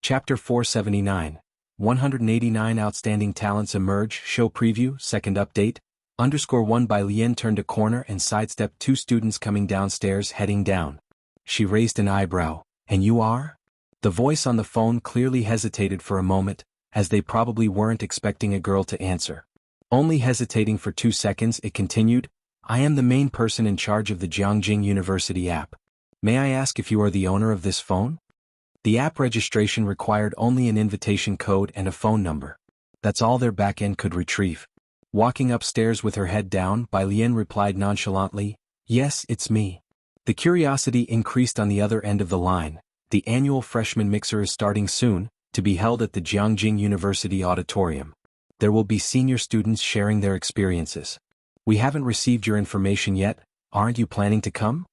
Chapter 479. 189 Outstanding Talents Emerge. Show Preview. Second Update. _1 Bai Lian turned a corner and sidestepped two students coming downstairs heading down. She raised an eyebrow. And you are? The voice on the phone clearly hesitated for a moment, as they probably weren't expecting a girl to answer. Only hesitating for 2 seconds, it continued. I am the main person in charge of the Jianghu University app. May I ask if you are the owner of this phone? The app registration required only an invitation code and a phone number. That's all their backend could retrieve. Walking upstairs with her head down, Bai Lian replied nonchalantly, Yes, it's me. The curiosity increased on the other end of the line. The annual freshman mixer is starting soon, to be held at the Jianghu University Auditorium. There will be senior students sharing their experiences. We haven't received your information yet, aren't you planning to come?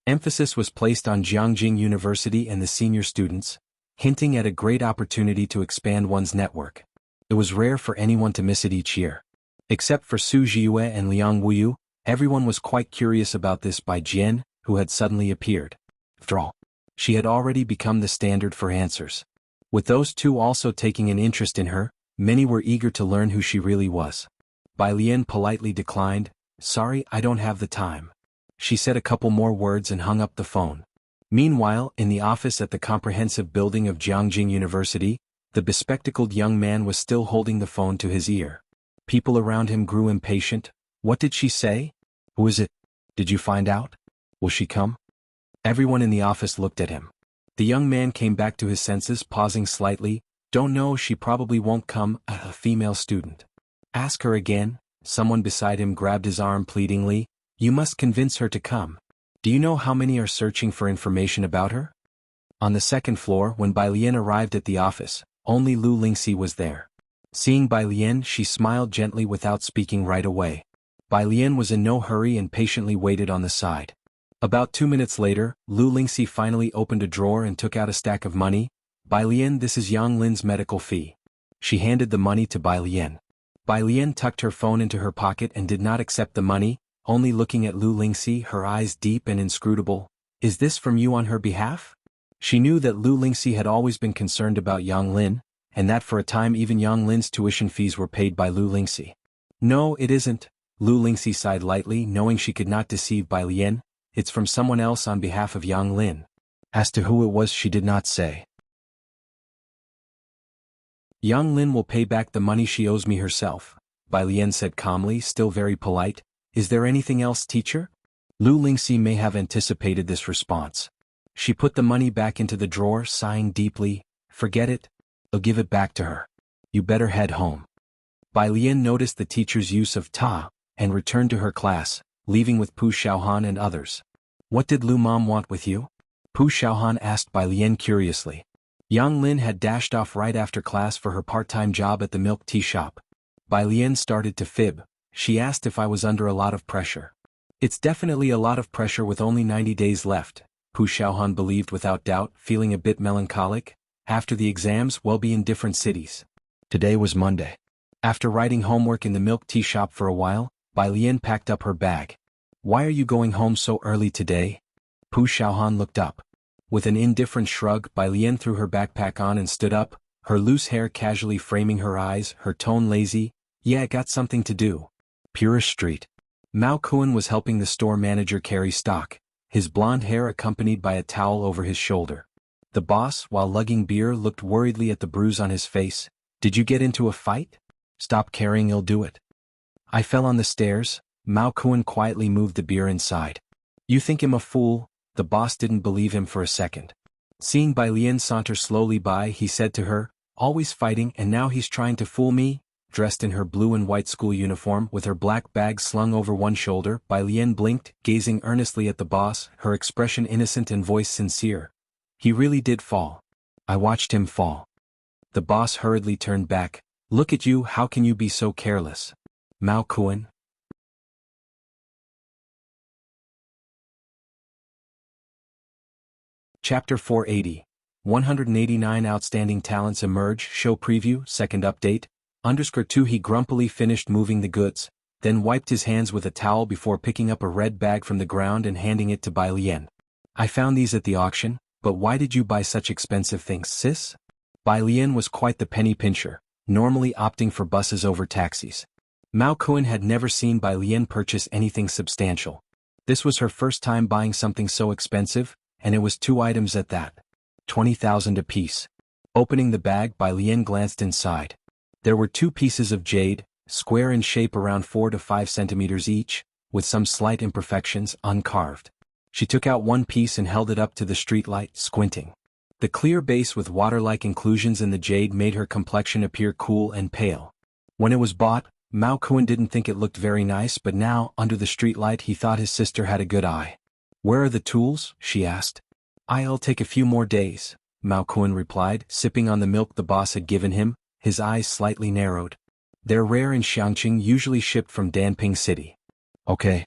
Emphasis was placed on Jianghu University and the senior students, hinting at a great opportunity to expand one's network. It was rare for anyone to miss it each year. Except for Su Jiyue and Liang Wuyu, everyone was quite curious about this Bai Jian, who had suddenly appeared. After all, she had already become the standard for answers. With those two also taking an interest in her, many were eager to learn who she really was. Bai Lian politely declined. Sorry, I don't have the time. She said a couple more words and hung up the phone. Meanwhile, in the office at the comprehensive building of Jianghu University, the bespectacled young man was still holding the phone to his ear. People around him grew impatient. What did she say? Who is it? Did you find out? Will she come? Everyone in the office looked at him. The young man came back to his senses, pausing slightly. Don't know, she probably won't come. A female student. Ask her again. Someone beside him grabbed his arm pleadingly. You must convince her to come. Do you know how many are searching for information about her? On the second floor, when Bai Lian arrived at the office, only Lu Lingxi was there. Seeing Bai Lian, she smiled gently without speaking right away. Bai Lian was in no hurry and patiently waited on the side. About 2 minutes later, Lu Lingxi finally opened a drawer and took out a stack of money. Bai Lian, this is Yang Lin's medical fee. She handed the money to Bai Lian. Bai Lian tucked her phone into her pocket and did not accept the money, only looking at Lu Lingxi, her eyes deep and inscrutable. Is this from you on her behalf? She knew that Lu Lingxi had always been concerned about Yang Lin, and that for a time even Yang Lin's tuition fees were paid by Lu Lingxi. No, it isn't. Lu Lingxi sighed lightly, knowing she could not deceive Bai Lian. It's from someone else on behalf of Yang Lin. As to who it was, she did not say. Yang Lin will pay back the money she owes me herself, Bai Lian said calmly, still very polite. Is there anything else, teacher? Lu Lingxi may have anticipated this response. She put the money back into the drawer, sighing deeply. Forget it. I'll give it back to her. You better head home. Bai Lian noticed the teacher's use of ta, and returned to her class, leaving with Pu Xiaohan and others. What did Lu Mom want with you? Pu Xiaohan asked Bai Lian curiously. Yang Lin had dashed off right after class for her part-time job at the milk tea shop. Bai Lian started to fib. She asked if I was under a lot of pressure. It's definitely a lot of pressure with only 90 days left, Pu Xiaohan believed without doubt, feeling a bit melancholic. After the exams, we'll be in different cities. Today was Monday. After writing homework in the milk tea shop for a while, Bai Lian packed up her bag. Why are you going home so early today? Pu Xiaohan looked up. With an indifferent shrug, Bai Lian threw her backpack on and stood up, her loose hair casually framing her eyes, her tone lazy. Yeah, got something to do. Purish Street. Mao Kuan was helping the store manager carry stock, his blonde hair accompanied by a towel over his shoulder. The boss, while lugging beer, looked worriedly at the bruise on his face. Did you get into a fight? Stop carrying, you'll do it. I fell on the stairs. Mao Kuan quietly moved the beer inside. You think him a fool? The boss didn't believe him for a second. Seeing Bai Lian saunter slowly by, he said to her, always fighting, and now he's trying to fool me? Dressed in her blue and white school uniform with her black bag slung over one shoulder, Bai Lian blinked, gazing earnestly at the boss, her expression innocent and voice sincere. He really did fall. I watched him fall. The boss hurriedly turned back. Look at you, how can you be so careless? Mao Kuan. Chapter 480. 189 Outstanding Talents Emerge. Show Preview. Second Update. _2 He grumpily finished moving the goods, then wiped his hands with a towel before picking up a red bag from the ground and handing it to Bai Lian. I found these at the auction, but why did you buy such expensive things, sis? Bai Lian was quite the penny pincher, normally opting for buses over taxis. Mao Kuan had never seen Bai Lian purchase anything substantial. This was her first time buying something so expensive, and it was 2 items at that. 20,000 apiece. Opening the bag, Bai Lian glanced inside. There were 2 pieces of jade, square in shape around 4 to 5 centimeters each, with some slight imperfections, uncarved. She took out one piece and held it up to the streetlight, squinting. The clear base with water-like inclusions in the jade made her complexion appear cool and pale. When it was bought, Mao Kuan didn't think it looked very nice, but now, under the streetlight, he thought his sister had a good eye. Where are the tools? She asked. I'll take a few more days, Mao Kuan replied, sipping on the milk the boss had given him, his eyes slightly narrowed. They're rare in Xiangqing, usually shipped from Danping City. Okay.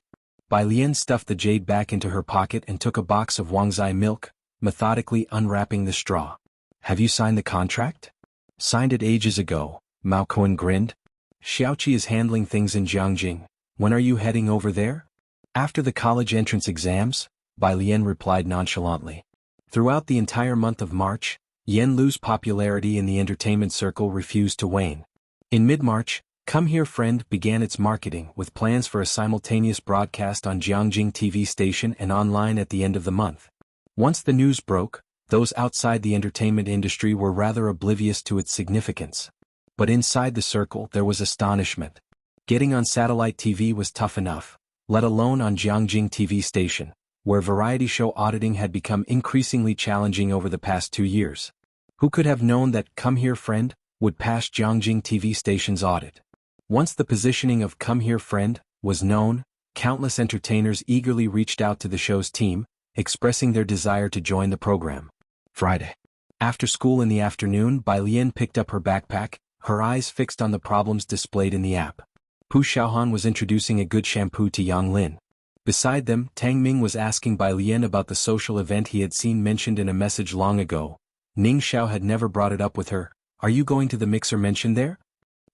Bai Lian stuffed the jade back into her pocket and took a box of Wangzai milk, methodically unwrapping the straw. Have you signed the contract? Signed it ages ago, Mao Kuan grinned. Xiaoqi is handling things in Jiangqing. When are you heading over there? After the college entrance exams, Bai Lian replied nonchalantly. Throughout the entire month of March, Yan Lu's popularity in the entertainment circle refused to wane. In mid-March, Come Here Friend began its marketing with plans for a simultaneous broadcast on Jiangqing TV station and online at the end of the month. Once the news broke, those outside the entertainment industry were rather oblivious to its significance. But inside the circle there was astonishment. Getting on satellite TV was tough enough, let alone on Jiangqing TV station, where variety show auditing had become increasingly challenging over the past 2 years. Who could have known that Come Here Friend would pass Jiangqing TV station's audit? Once the positioning of Come Here Friend was known, countless entertainers eagerly reached out to the show's team, expressing their desire to join the program. Friday. After school in the afternoon, Bai Lian picked up her backpack, her eyes fixed on the problems displayed in the app. Pu Xiaohan was introducing a good shampoo to Yang Lin. Beside them, Tang Ming was asking Bai Lian about the social event he had seen mentioned in a message long ago. Ning Xiao had never brought it up with her. Are you going to the mixer mentioned there?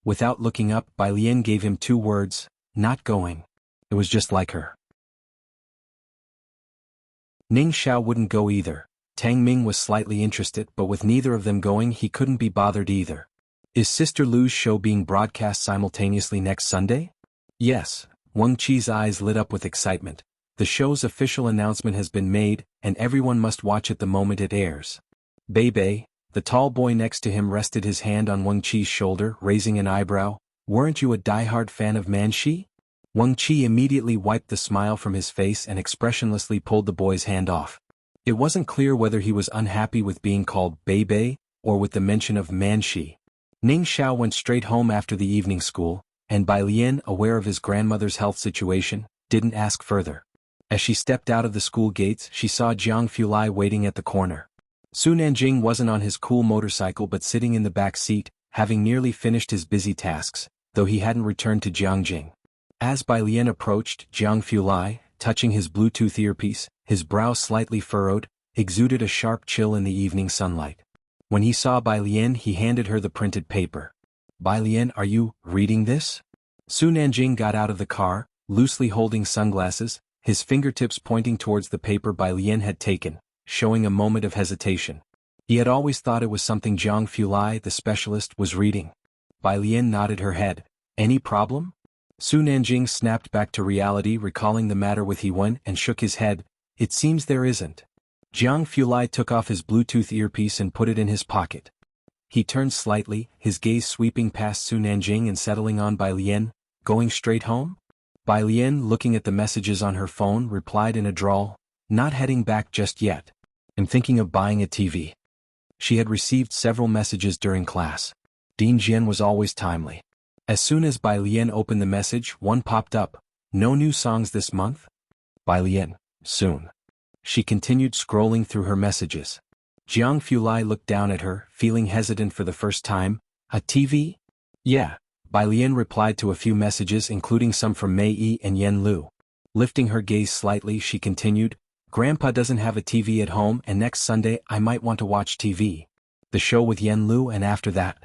Without looking up, Bai Lian gave him 2 words, not going. It was just like her. Ning Xiao wouldn't go either. Tang Ming was slightly interested, but with neither of them going he couldn't be bothered either. Is Sister Lu's show being broadcast simultaneously next Sunday? Yes. Wang Qi's eyes lit up with excitement. The show's official announcement has been made, and everyone must watch it the moment it airs. Bei, the tall boy next to him, rested his hand on Wang Qi's shoulder, raising an eyebrow. Weren't you a diehard fan of Manxi? Wang Qi immediately wiped the smile from his face and expressionlessly pulled the boy's hand off. It wasn't clear whether he was unhappy with being called Bei, or with the mention of Manxi. Ning Xiao went straight home after the evening school, and Bai Lian, aware of his grandmother's health situation, didn't ask further. As she stepped out of the school gates, she saw Jiang Fulai waiting at the corner. Su Nanjing wasn't on his cool motorcycle but sitting in the back seat, having nearly finished his busy tasks, though he hadn't returned to Jianghu. As Bai Lian approached, Jiang Fulai, touching his Bluetooth earpiece, his brow slightly furrowed, exuded a sharp chill in the evening sunlight. When he saw Bai Lian, he handed her the printed paper. "Bai Lian, are you reading this?" Su Nanjing got out of the car, loosely holding sunglasses, his fingertips pointing towards the paper Bai Lian had taken, showing a moment of hesitation. He had always thought it was something Jiang Fulai, the specialist, was reading. Bai Lian nodded her head. "Any problem?" Su Nanjing snapped back to reality, recalling the matter with Hewen, and shook his head. "It seems there isn't." Jiang Fulai took off his Bluetooth earpiece and put it in his pocket. He turned slightly, his gaze sweeping past Su Nanjing and settling on Bai Lian. "Going straight home?" Bai Lian, looking at the messages on her phone, replied in a drawl, "Not heading back just yet. I'm thinking of buying a TV." She had received several messages during class. Dean Jian was always timely. As soon as Bai Lian opened the message, one popped up. "No new songs this month?" Bai Lian, "Soon." She continued scrolling through her messages. Jiang Fulai looked down at her, feeling hesitant for the first time. "A TV?" "Yeah." Bai Lian replied to a few messages, including some from Mei Yi and Yen Lu. Lifting her gaze slightly, she continued, "Grandpa doesn't have a TV at home, and next Sunday I might want to watch TV. The show with Yen Lu, and after that."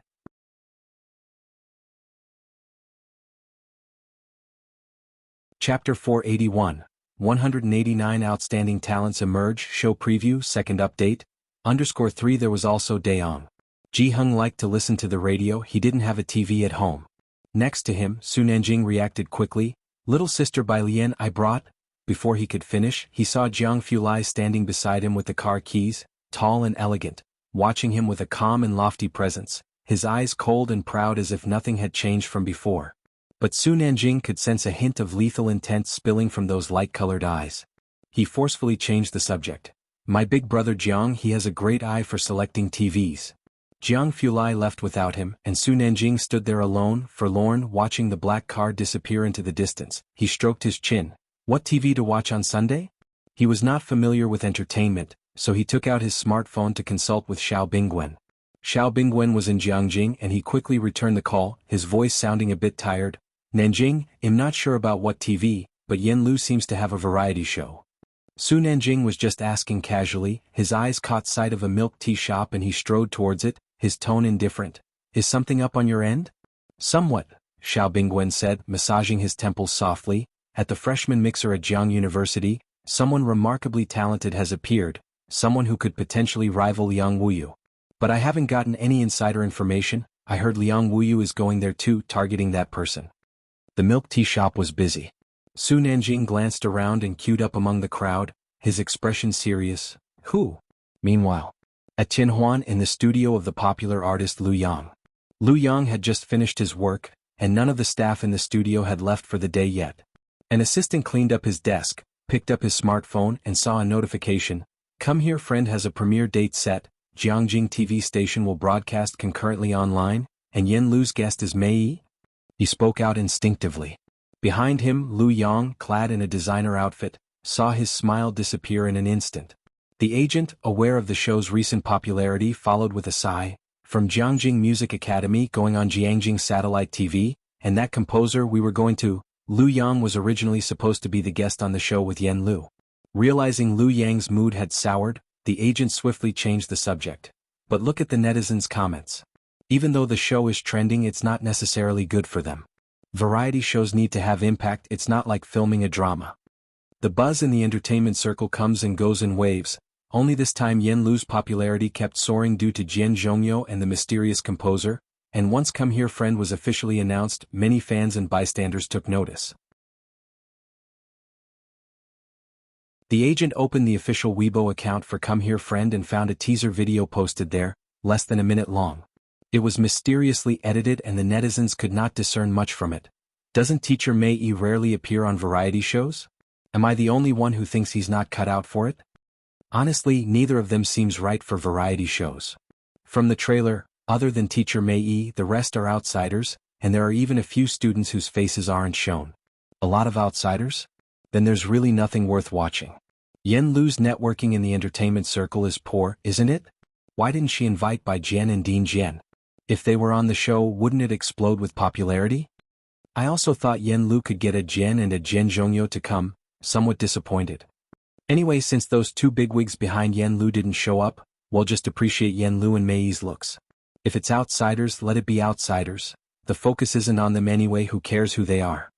Chapter 481, 189 Outstanding Talents Emerge Show Preview Second Update, _3 There was also Daong. Ji Hung liked to listen to the radio, he didn't have a TV at home. Next to him, Su Nanjing reacted quickly, "Little sister Bai Lian I brought." Before he could finish, he saw Jiang Fulai standing beside him with the car keys, tall and elegant, watching him with a calm and lofty presence, his eyes cold and proud as if nothing had changed from before. But Su Nanjing could sense a hint of lethal intent spilling from those light-colored eyes. He forcefully changed the subject. "My big brother Jiang, he has a great eye for selecting TVs." Jiang Fulai left without him, and Su Nanjing stood there alone, forlorn, watching the black car disappear into the distance. He stroked his chin. What TV to watch on Sunday? He was not familiar with entertainment, so he took out his smartphone to consult with Xiao Bingwen. Xiao Bingwen was in Jiangjing and he quickly returned the call, his voice sounding a bit tired. "Nanjing, I'm not sure about what TV, but Yen Lu seems to have a variety show." Su Nanjing was just asking casually, his eyes caught sight of a milk tea shop and he strode towards it, his tone indifferent. "Is something up on your end?" "Somewhat," Xiao Bingwen said, massaging his temples softly. "At the freshman mixer at Jiang University, someone remarkably talented has appeared, someone who could potentially rival Liang Wuyu. But I haven't gotten any insider information. I heard Liang Wuyu is going there too, targeting that person." The milk tea shop was busy. Su Nanjing glanced around and queued up among the crowd, his expression serious. "Who?" Meanwhile, at Tianhuan in the studio of the popular artist Lu Yang. Lu Yang had just finished his work, and none of the staff in the studio had left for the day yet. An assistant cleaned up his desk, picked up his smartphone and saw a notification. "Come here friend has a premiere date set, Jiangjing TV station will broadcast concurrently online, and Yen Lu's guest is Mei Yi?" He spoke out instinctively. Behind him, Lu Yang, clad in a designer outfit, saw his smile disappear in an instant. The agent, aware of the show's recent popularity, followed with a sigh. "From Jiangjing Music Academy going on Jiangjing Satellite TV, and that composer we were going to." Lu Yang was originally supposed to be the guest on the show with Yen Lu. Realizing Lu Yang's mood had soured, the agent swiftly changed the subject. "But look at the netizens' comments. Even though the show is trending, it's not necessarily good for them. Variety shows need to have impact, it's not like filming a drama." The buzz in the entertainment circle comes and goes in waves. Only this time Yen Lu's popularity kept soaring due to Jian Zhongyo and the mysterious composer, and once Come Here Friend was officially announced, many fans and bystanders took notice. The agent opened the official Weibo account for Come Here Friend and found a teaser video posted there, less than a minute long. It was mysteriously edited and the netizens could not discern much from it. Doesn't teacher Mei Yi rarely appear on variety shows? Am I the only one who thinks he's not cut out for it? Honestly, neither of them seems right for variety shows. From the trailer, other than teacher Mei Yi, the rest are outsiders, and there are even a few students whose faces aren't shown. A lot of outsiders? Then there's really nothing worth watching. Yen Lu's networking in the entertainment circle is poor, isn't it? Why didn't she invite Bai Jian and Dean Jian? If they were on the show, wouldn't it explode with popularity? I also thought Yen Lu could get a Jian and a Jian Zhongyo to come, somewhat disappointed. Anyway, since those two bigwigs behind Yen Lu didn't show up, we'll just appreciate Yen Lu and Mei's looks. If it's outsiders, let it be outsiders. The focus isn't on them anyway, who cares who they are.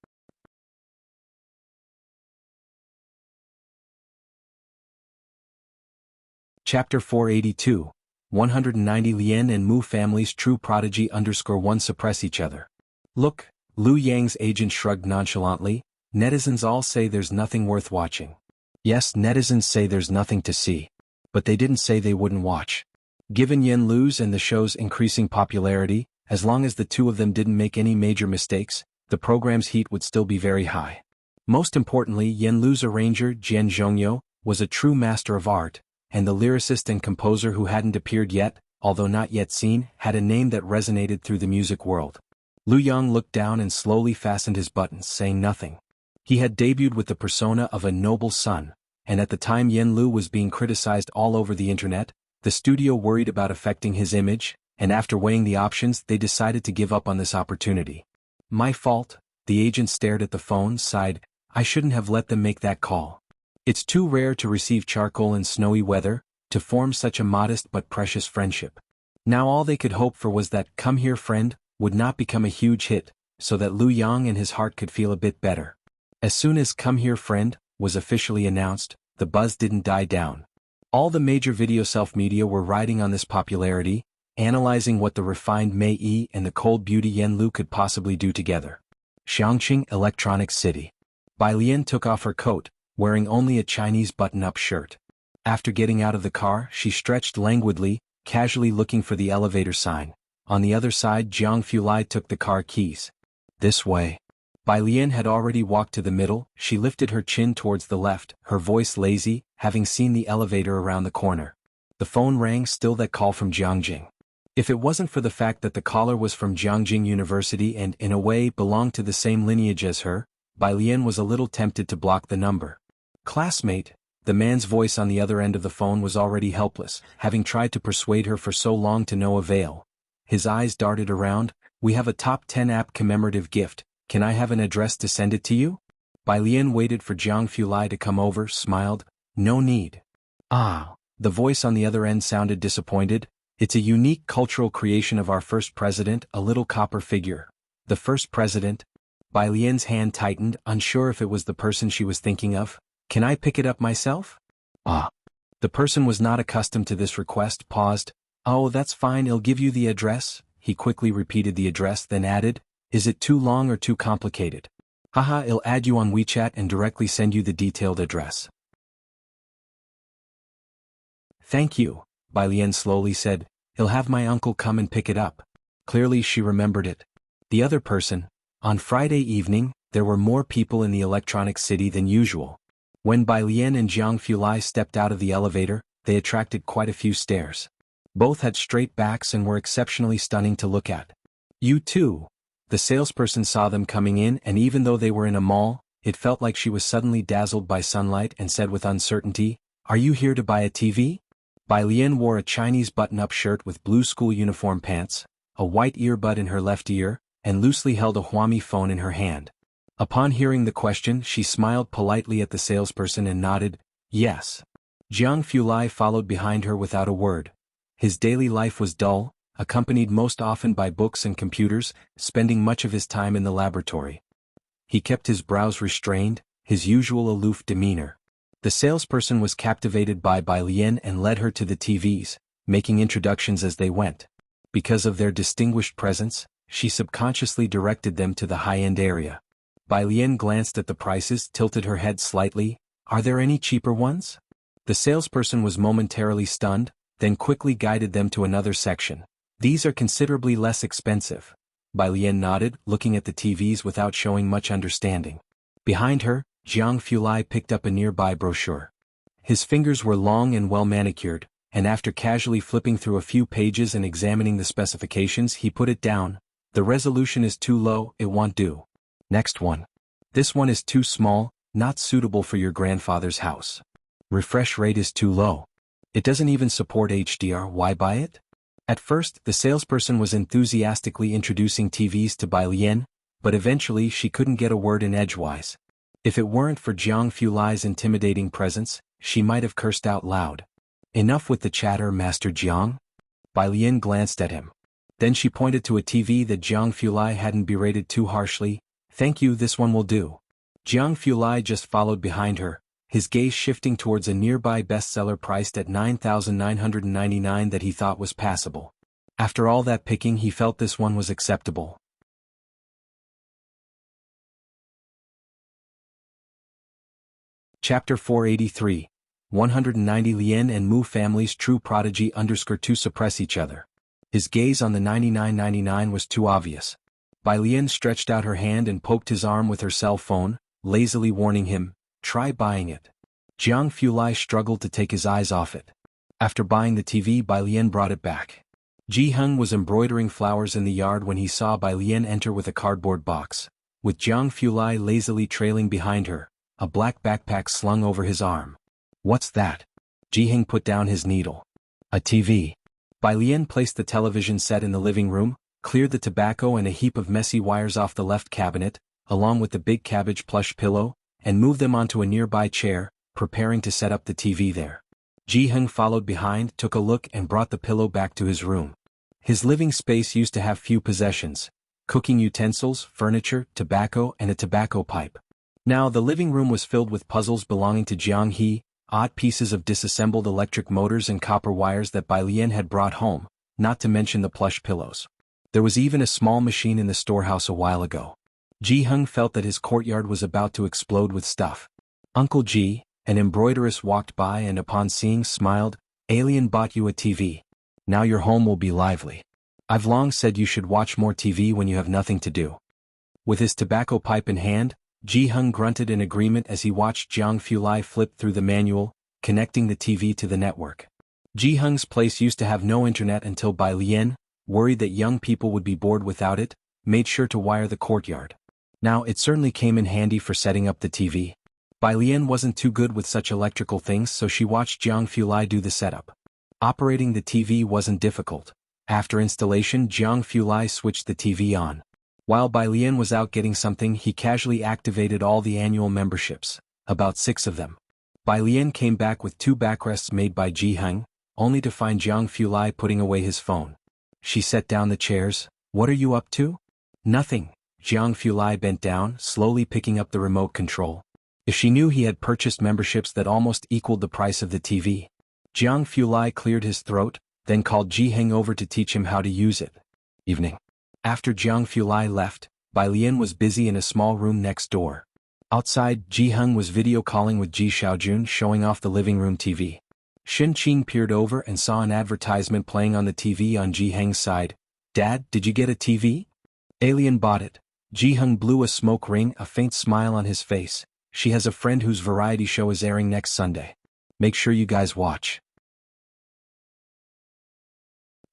Chapter 482. 190 Lien and Mu families true prodigy _1 suppress each other. Look, Lu Yang's agent shrugged nonchalantly, netizens all say there's nothing worth watching. Yes, netizens say there's nothing to see. But they didn't say they wouldn't watch. Given Yen Lu's and the show's increasing popularity, as long as the two of them didn't make any major mistakes, the program's heat would still be very high. Most importantly, Yen Lu's arranger, Jian Zhongyo, was a true master of art, and the lyricist and composer who hadn't appeared yet, although not yet seen, had a name that resonated through the music world. Lu Yang looked down and slowly fastened his buttons, saying nothing. He had debuted with the persona of a noble son, and at the time Yen Lu was being criticized all over the internet, the studio worried about affecting his image, and after weighing the options they decided to give up on this opportunity. My fault, the agent stared at the phone, sighed, I shouldn't have let them make that call. It's too rare to receive charcoal in snowy weather, to form such a modest but precious friendship. Now all they could hope for was that "Come Here Friend" would not become a huge hit, so that Lu Yang and his heart could feel a bit better. As soon as "Come Here Friend" was officially announced, the buzz didn't die down. All the major video self-media were riding on this popularity, analyzing what the refined Mei Yi and the cold beauty Yen Lu could possibly do together. Xiangqing Electronic City. Bai Lian took off her coat, wearing only a Chinese button-up shirt. After getting out of the car, she stretched languidly, casually looking for the elevator sign. On the other side, Jiang Fulai took the car keys. This way. Bai Lian had already walked to the middle. She lifted her chin towards the left, her voice lazy, having seen the elevator around the corner. The phone rang, still that call from Jiangjing. If it wasn't for the fact that the caller was from Jiangjing University and, in a way, belonged to the same lineage as her, Bai Lian was a little tempted to block the number. Classmate, the man's voice on the other end of the phone was already helpless, having tried to persuade her for so long to no avail. His eyes darted around, we have a top 10 app commemorative gift, can I have an address to send it to you? Bai Lian waited for Jiang Fulai to come over, smiled, no need. Ah, the voice on the other end sounded disappointed, it's a unique cultural creation of our first president, a little copper figure. The first president? Bai Lian's hand tightened, unsure if it was the person she was thinking of. Can I pick it up myself? Ah. The person was not accustomed to this request, paused. Oh, that's fine, I'll give you the address. He quickly repeated the address, then added, is it too long or too complicated? Haha, I'll add you on WeChat and directly send you the detailed address. Thank you, Bai Lian slowly said, I'll have my uncle come and pick it up. Clearly she remembered it. The other person. On Friday evening, there were more people in the electronic city than usual. When Bai Lian and Jiang Fulai stepped out of the elevator, they attracted quite a few stares. Both had straight backs and were exceptionally stunning to look at. You too. The salesperson saw them coming in, and even though they were in a mall, it felt like she was suddenly dazzled by sunlight and said with uncertainty, Are you here to buy a TV? Bai Lian wore a Chinese button-up shirt with blue school uniform pants, a white earbud in her left ear, and loosely held a Huami phone in her hand. Upon hearing the question, she smiled politely at the salesperson and nodded, yes. Jiang Fulai followed behind her without a word. His daily life was dull, accompanied most often by books and computers, spending much of his time in the laboratory. He kept his brows restrained, his usual aloof demeanor. The salesperson was captivated by Bai Lian and led her to the TVs, making introductions as they went. Because of their distinguished presence, she subconsciously directed them to the high-end area. Bai Lian glanced at the prices, tilted her head slightly. Are there any cheaper ones? The salesperson was momentarily stunned, then quickly guided them to another section. These are considerably less expensive. Bai Lian nodded, looking at the TVs without showing much understanding. Behind her, Jiang Fulai picked up a nearby brochure. His fingers were long and well manicured, and after casually flipping through a few pages and examining the specifications, he put it down. The resolution is too low, it won't do. Next one. This one is too small, not suitable for your grandfather's house. Refresh rate is too low. It doesn't even support HDR, why buy it? At first, the salesperson was enthusiastically introducing TVs to Bai Lian, but eventually she couldn't get a word in edgewise. If it weren't for Jianghu Lai's intimidating presence, she might have cursed out loud. Enough with the chatter, Master Jiang. Bai Lian glanced at him. Then she pointed to a TV that Jianghu Lai hadn't berated too harshly. Thank you, this one will do. Jianghu Lai just followed behind her, his gaze shifting towards a nearby bestseller priced at 9,999 that he thought was passable. After all that picking, he felt this one was acceptable. Chapter 483. 190 Lien and Mu families true prodigy _2 suppress each other. His gaze on the 99.99 was too obvious. Bai Lian stretched out her hand and poked his arm with her cell phone, lazily warning him, try buying it. Jianghu Lai struggled to take his eyes off it. After buying the TV, Bai Lian brought it back. Ji Heng was embroidering flowers in the yard when he saw Bai Lian enter with a cardboard box. With Jianghu Lai lazily trailing behind her, a black backpack slung over his arm. What's that? Ji Heng put down his needle. A TV. Bai Lian placed the television set in the living room, cleared the tobacco and a heap of messy wires off the left cabinet, along with the big cabbage plush pillow, and moved them onto a nearby chair, preparing to set up the TV there. Ji Heng followed behind, took a look and brought the pillow back to his room. His living space used to have few possessions: cooking utensils, furniture, tobacco and a tobacco pipe. Now the living room was filled with puzzles belonging to Jianghe, odd pieces of disassembled electric motors and copper wires that Bai Lian had brought home, not to mention the plush pillows. There was even a small machine in the storehouse a while ago. Ji Heng felt that his courtyard was about to explode with stuff. Uncle Ji, an embroideress, walked by and upon seeing smiled, "Alien bought you a TV. Now your home will be lively. I've long said you should watch more TV when you have nothing to do." With his tobacco pipe in hand, Ji Heng grunted in agreement as he watched Jianghu Lai flip through the manual, connecting the TV to the network. Ji Heng's place used to have no internet until Bai Lian, worried that young people would be bored without it, made sure to wire the courtyard. Now it certainly came in handy for setting up the TV. Bai Lian wasn't too good with such electrical things, so she watched Jianghu Lai do the setup. Operating the TV wasn't difficult. After installation, Jianghu Lai switched the TV on. While Bai Lian was out getting something, he casually activated all the annual memberships, about 6 of them. Bai Lian came back with 2 backrests made by Ji Heng, only to find Jianghu Lai putting away his phone. She set down the chairs. "What are you up to?" "Nothing." Jianghu Lai bent down, slowly picking up the remote control. If she knew he had purchased memberships that almost equaled the price of the TV. Jianghu Lai cleared his throat, then called Ji Heng over to teach him how to use it. Evening. After Jianghu Lai left, Bai Lian was busy in a small room next door. Outside, Ji Heng was video calling with Ji Xiaojun, showing off the living room TV. Shen Qing peered over and saw an advertisement playing on the TV on Ji Heng's side. "Dad, did you get a TV?" "Alien bought it." Ji Heng blew a smoke ring, a faint smile on his face. "She has a friend whose variety show is airing next Sunday. Make sure you guys watch."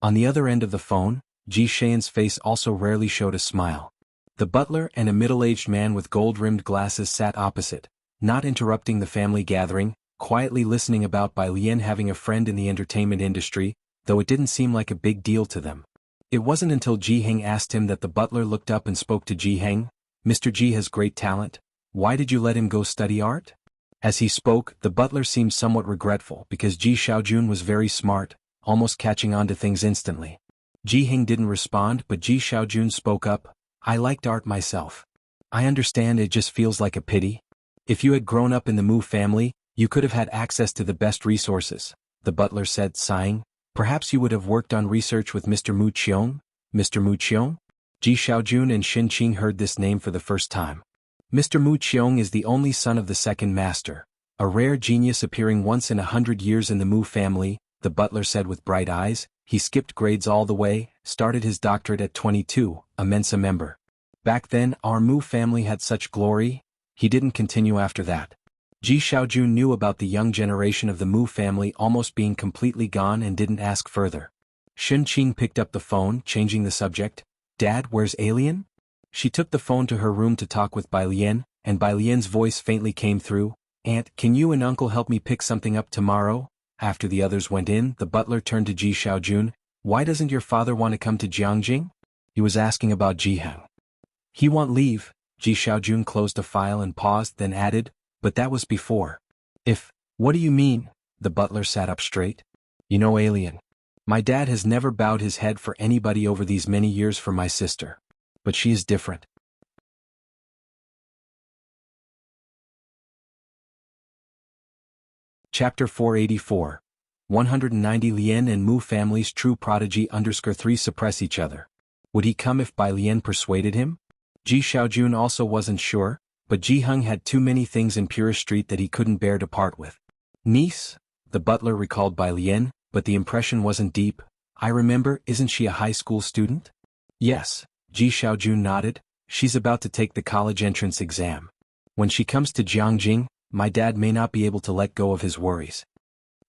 On the other end of the phone, Ji Xian's face also rarely showed a smile. The butler and a middle-aged man with gold-rimmed glasses sat opposite, not interrupting the family gathering, quietly listening about Bai Lian having a friend in the entertainment industry, though it didn't seem like a big deal to them. It wasn't until Ji Heng asked him that the butler looked up and spoke to Ji Heng. "Mr. Ji has great talent. Why did you let him go study art?" As he spoke, the butler seemed somewhat regretful because Ji Xiaojun was very smart, almost catching on to things instantly. Ji Heng didn't respond, but Ji Xiaojun spoke up. "I liked art myself. I understand it just feels like a pity. If you had grown up in the Mu family, you could have had access to the best resources," the butler said, sighing. "Perhaps you would have worked on research with Mr. Mu Qiong?" "Mr. Mu Qiong?" Ji Xiaojun and Shen Qing heard this name for the first time. Mr. Mu Qiong is the only son of the second master, a rare genius appearing once in 100 years in the Mu family, the butler said with bright eyes. "He skipped grades all the way, started his doctorate at 22, a Mensa member. Back then, our Mu family had such glory." He didn't continue after that. Ji Xiaojun knew about the young generation of the Mu family almost being completely gone and didn't ask further. Shen Qing picked up the phone, changing the subject. "Dad, where's Alien?" She took the phone to her room to talk with Bai Lian, and Bai Lian's voice faintly came through. "Aunt, can you and Uncle help me pick something up tomorrow? After the others went in, the butler turned to Ji Xiaojun. Why doesn't your father want to come to Jianghu? He was asking about Jiheng. He want leave. Ji Xiaojun closed a file and paused, then added, but that was before. What do you mean? The butler sat up straight. You know, alien. My dad has never bowed his head for anybody over these many years for my sister. But she is different. Chapter 484. 190 Lien and Mu families true prodigy _3 suppress each other. Would he come if Bai Lian persuaded him? Ji Xiaojun also wasn't sure, but Jiheng had too many things in Purist Street that he couldn't bear to part with. Niece? The butler recalled Bai Lian, but the impression wasn't deep. I remember, isn't she a high school student? Yes, Ji Xiaojun nodded. She's about to take the college entrance exam. When she comes to Jianghu, my dad may not be able to let go of his worries.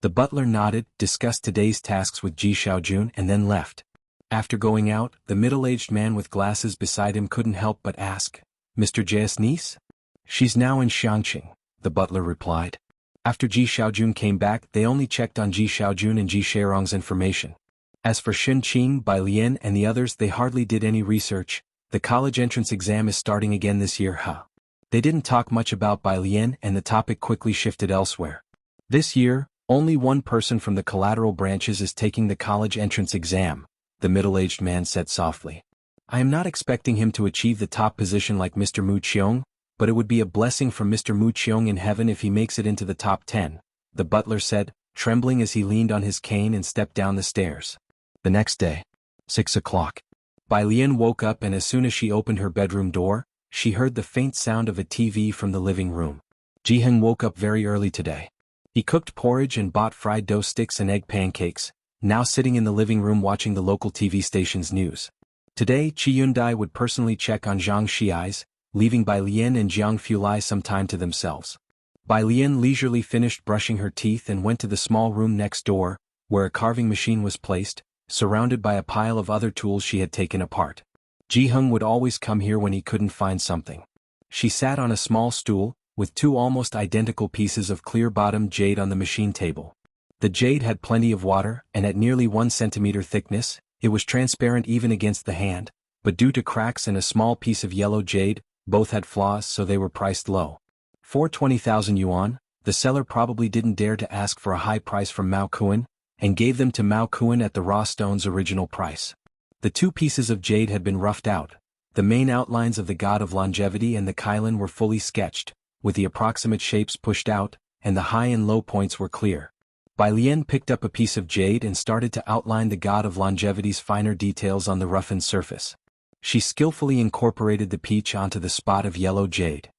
The butler nodded, discussed today's tasks with Ji Xiaojun and then left. After going out, the middle-aged man with glasses beside him couldn't help but ask, Mr. J's niece? She's now in Shangqing, the butler replied. After Ji Xiaojun came back, they only checked on Ji Xiaojun and Ji Sherong's information. As for Shen Qing, Bai Lian and the others, they hardly did any research. The college entrance exam is starting again this year, huh? They didn't talk much about Bai Lian and the topic quickly shifted elsewhere. This year, only one person from the collateral branches is taking the college entrance exam, the middle-aged man said softly. I am not expecting him to achieve the top position like Mr. Mu Qiong, but it would be a blessing from Mr. Mu Qiong in heaven if he makes it into the top 10, the butler said, trembling as he leaned on his cane and stepped down the stairs. The next day, 6 o'clock. Bai Lian woke up and as soon as she opened her bedroom door, she heard the faint sound of a TV from the living room. Jiheng woke up very early today. He cooked porridge and bought fried dough sticks and egg pancakes, now sitting in the living room watching the local TV station's news. Today, Qi Yundai would personally check on Zhang Xiai's, leaving Bai Lian and Jiang Fulai some time to themselves. Bai Lian leisurely finished brushing her teeth and went to the small room next door, where a carving machine was placed, surrounded by a pile of other tools she had taken apart. Jiheng would always come here when he couldn't find something. She sat on a small stool, with two almost identical pieces of clear-bottomed jade on the machine table. The jade had plenty of water, and at nearly 1 centimeter thickness, it was transparent even against the hand, but due to cracks and a small piece of yellow jade, both had flaws so they were priced low. For 20,000 yuan, the seller probably didn't dare to ask for a high price from Mao Kuan, and gave them to Mao Kuan at the raw stone's original price. The two pieces of jade had been roughed out. The main outlines of the god of longevity and the Kylin were fully sketched, with the approximate shapes pushed out, and the high and low points were clear. Bai Lian picked up a piece of jade and started to outline the god of longevity's finer details on the roughened surface. She skillfully incorporated the peach onto the spot of yellow jade.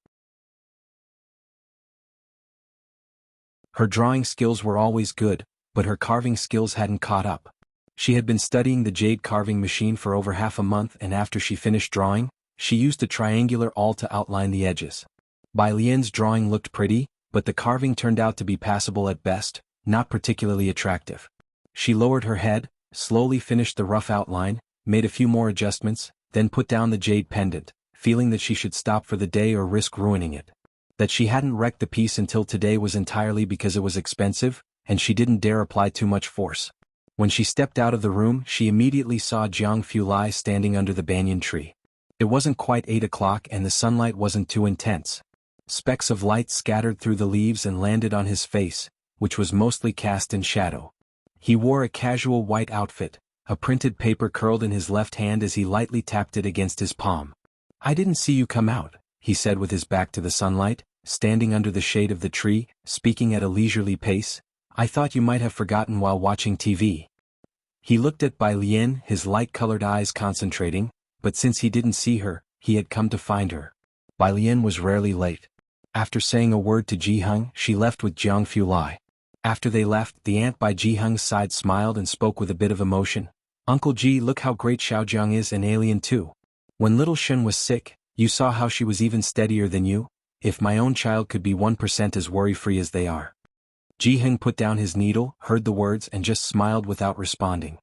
Her drawing skills were always good, but her carving skills hadn't caught up. She had been studying the jade carving machine for over half a month, and after she finished drawing, she used a triangular awl to outline the edges. Bai Lian's drawing looked pretty, but the carving turned out to be passable at best, not particularly attractive. She lowered her head, slowly finished the rough outline, made a few more adjustments, then put down the jade pendant, feeling that she should stop for the day or risk ruining it. That she hadn't wrecked the piece until today was entirely because it was expensive, and she didn't dare apply too much force. When she stepped out of the room, she immediately saw Jiang Fulai standing under the banyan tree. It wasn't quite 8 o'clock and the sunlight wasn't too intense. Specks of light scattered through the leaves and landed on his face, which was mostly cast in shadow. He wore a casual white outfit, a printed paper curled in his left hand as he lightly tapped it against his palm. I didn't see you come out, he said with his back to the sunlight, standing under the shade of the tree, speaking at a leisurely pace. I thought you might have forgotten while watching TV. He looked at Bai Lian, his light-colored eyes concentrating, but since he didn't see her, he had come to find her. Bai Lian was rarely late. After saying a word to Jiheng, she left with Jiang Fulai. After they left, the aunt by Jiheng's side smiled and spoke with a bit of emotion. Uncle Ji, look how great Xiaojiang is, an alien too. When little Shen was sick, you saw how she was even steadier than you. If my own child could be 1% as worry-free as they are. Jiheng put down his needle, heard the words and just smiled without responding.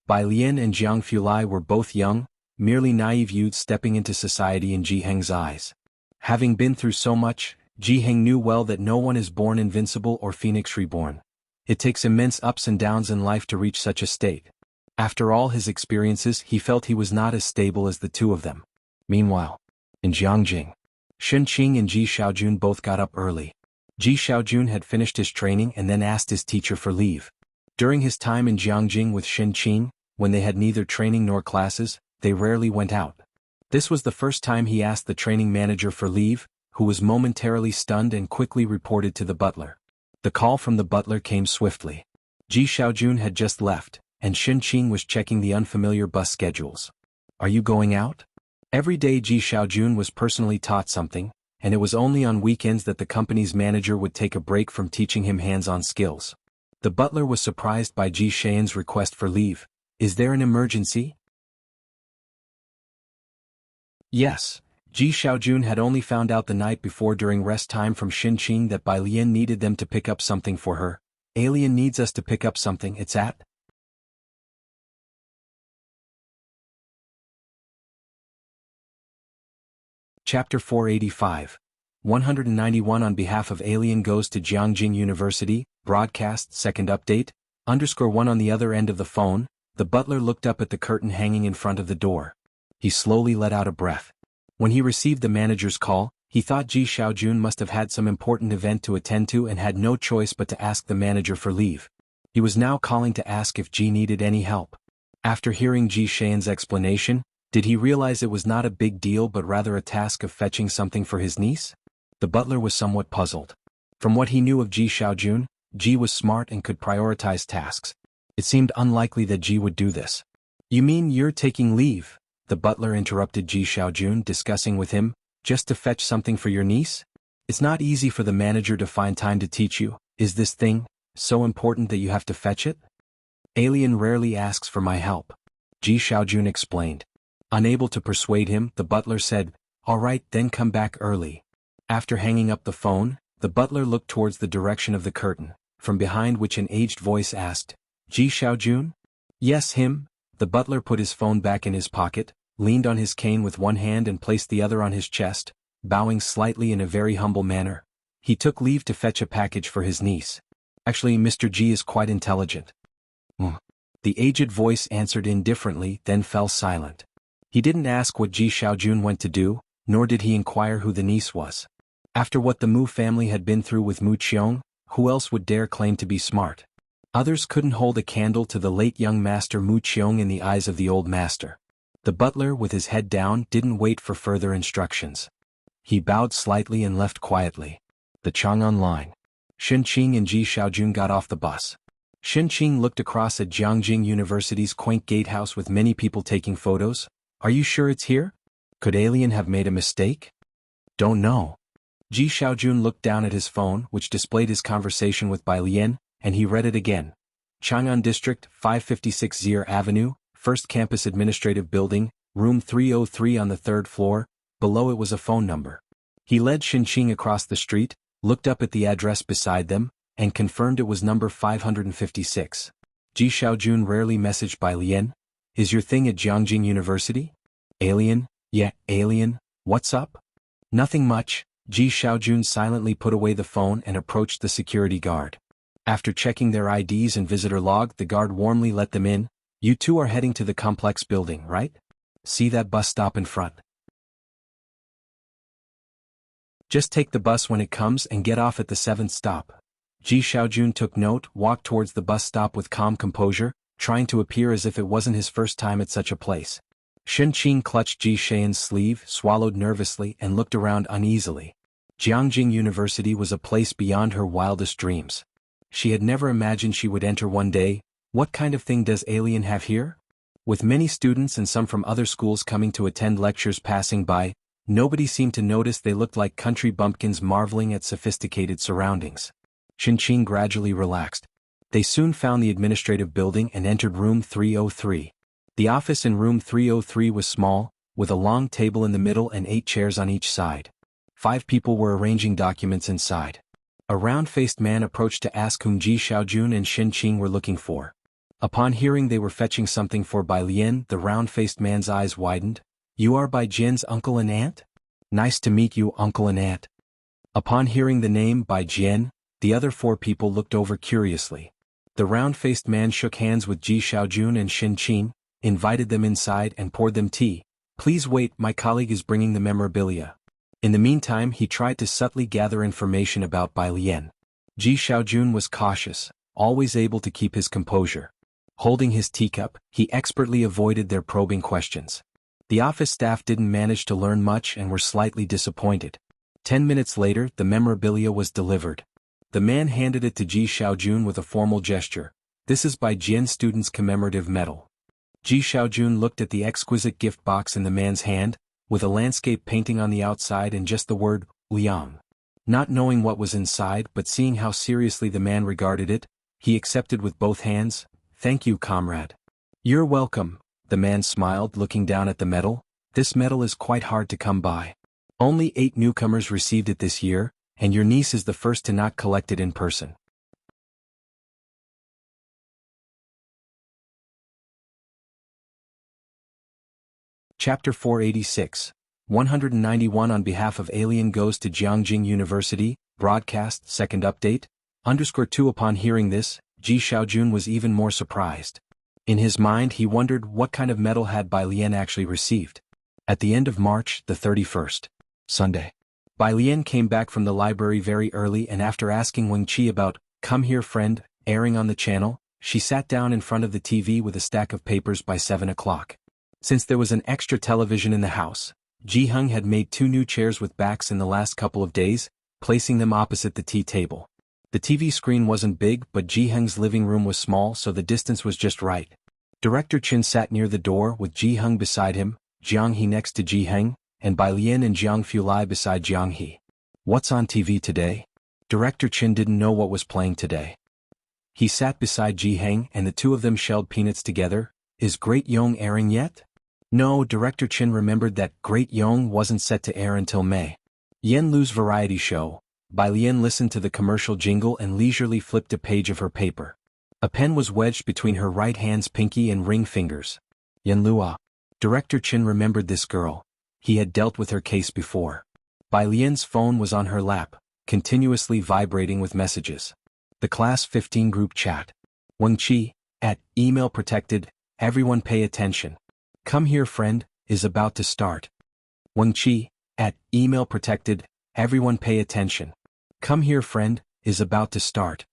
Bai Lian and Jiang Fulai were both young, merely naive youths stepping into society in Jiheng's eyes. Having been through so much, Jiheng knew well that no one is born invincible or phoenix reborn. It takes immense ups and downs in life to reach such a state. After all his experiences, he felt he was not as stable as the two of them. Meanwhile, in Jianghu, Shen Qing and Ji Xiaojun both got up early. Ji Xiaojun had finished his training and then asked his teacher for leave. During his time in Jianghu with Shen Qing, when they had neither training nor classes, they rarely went out. This was the first time he asked the training manager for leave, who was momentarily stunned and quickly reported to the butler. The call from the butler came swiftly. Ji Xiaojun had just left, and Shen Qing was checking the unfamiliar bus schedules. Are you going out? Every day Ji Xiaojun was personally taught something, and it was only on weekends that the company's manager would take a break from teaching him hands-on skills. The butler was surprised by Ji Xian's request for leave. Is there an emergency? Yes. Ji Xiaojun had only found out the night before during rest time from Shen Qing that Bai Lian needed them to pick up something for her. Alien needs us to pick up something, it's at. Chapter 485. 191 On behalf of Alien goes to Jianghu University, broadcast, second update, _1 on the other end of the phone, the butler looked up at the curtain hanging in front of the door. He slowly let out a breath. When he received the manager's call, he thought Ji Xiaojun must have had some important event to attend to and had no choice but to ask the manager for leave. He was now calling to ask if Ji needed any help. After hearing Ji Xian's explanation, did he realize it was not a big deal but rather a task of fetching something for his niece? The butler was somewhat puzzled. From what he knew of Ji Xiaojun, Ji was smart and could prioritize tasks. It seemed unlikely that Ji would do this. You mean you're taking leave? The butler interrupted Ji Xiaojun, discussing with him, just to fetch something for your niece? It's not easy for the manager to find time to teach you. Is this thing so important that you have to fetch it? Alien rarely asks for my help. Ji Xiaojun explained. Unable to persuade him, the butler said, all right, then come back early. After hanging up the phone, the butler looked towards the direction of the curtain, from behind which an aged voice asked, Ji Xiaojun? Yes, him. The butler put his phone back in his pocket, leaned on his cane with one hand and placed the other on his chest, bowing slightly in a very humble manner. He took leave to fetch a package for his niece. Actually, Mr. Ji is quite intelligent. The aged voice answered indifferently, then fell silent. He didn't ask what Ji Xiaojun went to do, nor did he inquire who the niece was. After what the Mu family had been through with Mu Qiong, who else would dare claim to be smart? Others couldn't hold a candle to the late young master Mu Qiong in the eyes of the old master. The butler, with his head down, didn't wait for further instructions. He bowed slightly and left quietly. The Chang'an line. Shen Qing and Ji Xiaojun got off the bus. Shen Qing looked across at Jianghu University's quaint gatehouse with many people taking photos. Are you sure it's here? Could Alien have made a mistake? Don't know. Ji Xiaojun looked down at his phone, which displayed his conversation with Bai Lian, and he read it again. Chang'an District, 556 Zier Avenue, First Campus Administrative Building, Room 303 on the third floor. Below it was a phone number. He led Shen Qing across the street, looked up at the address beside them, and confirmed it was number 556. Ji Xiaojun rarely messaged Bai Lian. Is your thing at Jianghu University? Alien? Yeah, Alien. What's up? Nothing much. Ji Xiaojun silently put away the phone and approached the security guard. After checking their IDs and visitor log, the guard warmly let them in. You two are heading to the complex building, right? See that bus stop in front? Just take the bus when it comes and get off at the 7th stop. Ji Xiaojun took note, walked towards the bus stop with calm composure, trying to appear as if it wasn't his first time at such a place. Shen Qing clutched Ji Xian's sleeve, swallowed nervously, and looked around uneasily. Jianghu University was a place beyond her wildest dreams. She had never imagined she would enter one day. What kind of thing does Alien have here? With many students and some from other schools coming to attend lectures passing by, nobody seemed to notice they looked like country bumpkins marveling at sophisticated surroundings. Shen Qing gradually relaxed. They soon found the administrative building and entered room 303. The office in room 303 was small, with a long table in the middle and 8 chairs on each side. 5 people were arranging documents inside. A round-faced man approached to ask whom Ji Xiaojun and Shen Qing were looking for. Upon hearing they were fetching something for Bai Lian, the round-faced man's eyes widened. You are Bai Jian's uncle and aunt? Nice to meet you, uncle and aunt. Upon hearing the name Bai Jian, the other 4 people looked over curiously. The round-faced man shook hands with Ji Xiaojun and Shin Qing, invited them inside and poured them tea. Please wait, my colleague is bringing the memorabilia. In the meantime he tried to subtly gather information about Bai Lian. Ji Xiaojun was cautious, always able to keep his composure. Holding his teacup, he expertly avoided their probing questions. The office staff didn't manage to learn much and were slightly disappointed. 10 minutes later the memorabilia was delivered. The man handed it to Ji Xiaojun with a formal gesture. This is by Jian student's commemorative medal. Ji Xiaojun looked at the exquisite gift box in the man's hand, with a landscape painting on the outside and just the word, Liang. Not knowing what was inside but seeing how seriously the man regarded it, he accepted with both hands. Thank you, comrade. You're welcome, the man smiled looking down at the medal. This medal is quite hard to come by. Only 8 newcomers received it this year, and your niece is the first to not collect it in person. Chapter 486. 191 On behalf of Alien goes to Jianghu University, broadcast, second update, _2 Upon hearing this, Ji Xiaojun was even more surprised. In his mind he wondered what kind of medal had Bai Lian actually received. At the end of March, the 31st, Sunday, Bai Lian came back from the library very early and after asking Wuxia about, "Come here friend," airing on the channel, she sat down in front of the TV with a stack of papers by 7 o'clock. Since there was an extra television in the house, Jianghu had made 2 new chairs with backs in the last couple of days, placing them opposite the tea table. The TV screen wasn't big but Jianghu's living room was small so the distance was just right. Director Qin sat near the door with Jianghu beside him, Jianghe next to Jianghu, and Bai Lian and Jiang Fulai beside Jianghe. What's on TV today? Director Qin didn't know what was playing today. He sat beside Jianghu and the two of them shelled peanuts together. Is Great Yong airing yet? No, Director Qin remembered that Great Yong wasn't set to air until May. Yen Lu's variety show. Bai Lian listened to the commercial jingle and leisurely flipped a page of her paper. A pen was wedged between her right hand's pinky and ring fingers. Yen Lua. Director Qin remembered this girl. He had dealt with her case before. Bai Lian's phone was on her lap, continuously vibrating with messages. The Class 15 group chat. Wuxia, at, email protected, everyone pay attention. Come here friend, is about to start. Wuxia, at, email protected, everyone pay attention. Come here friend, is about to start.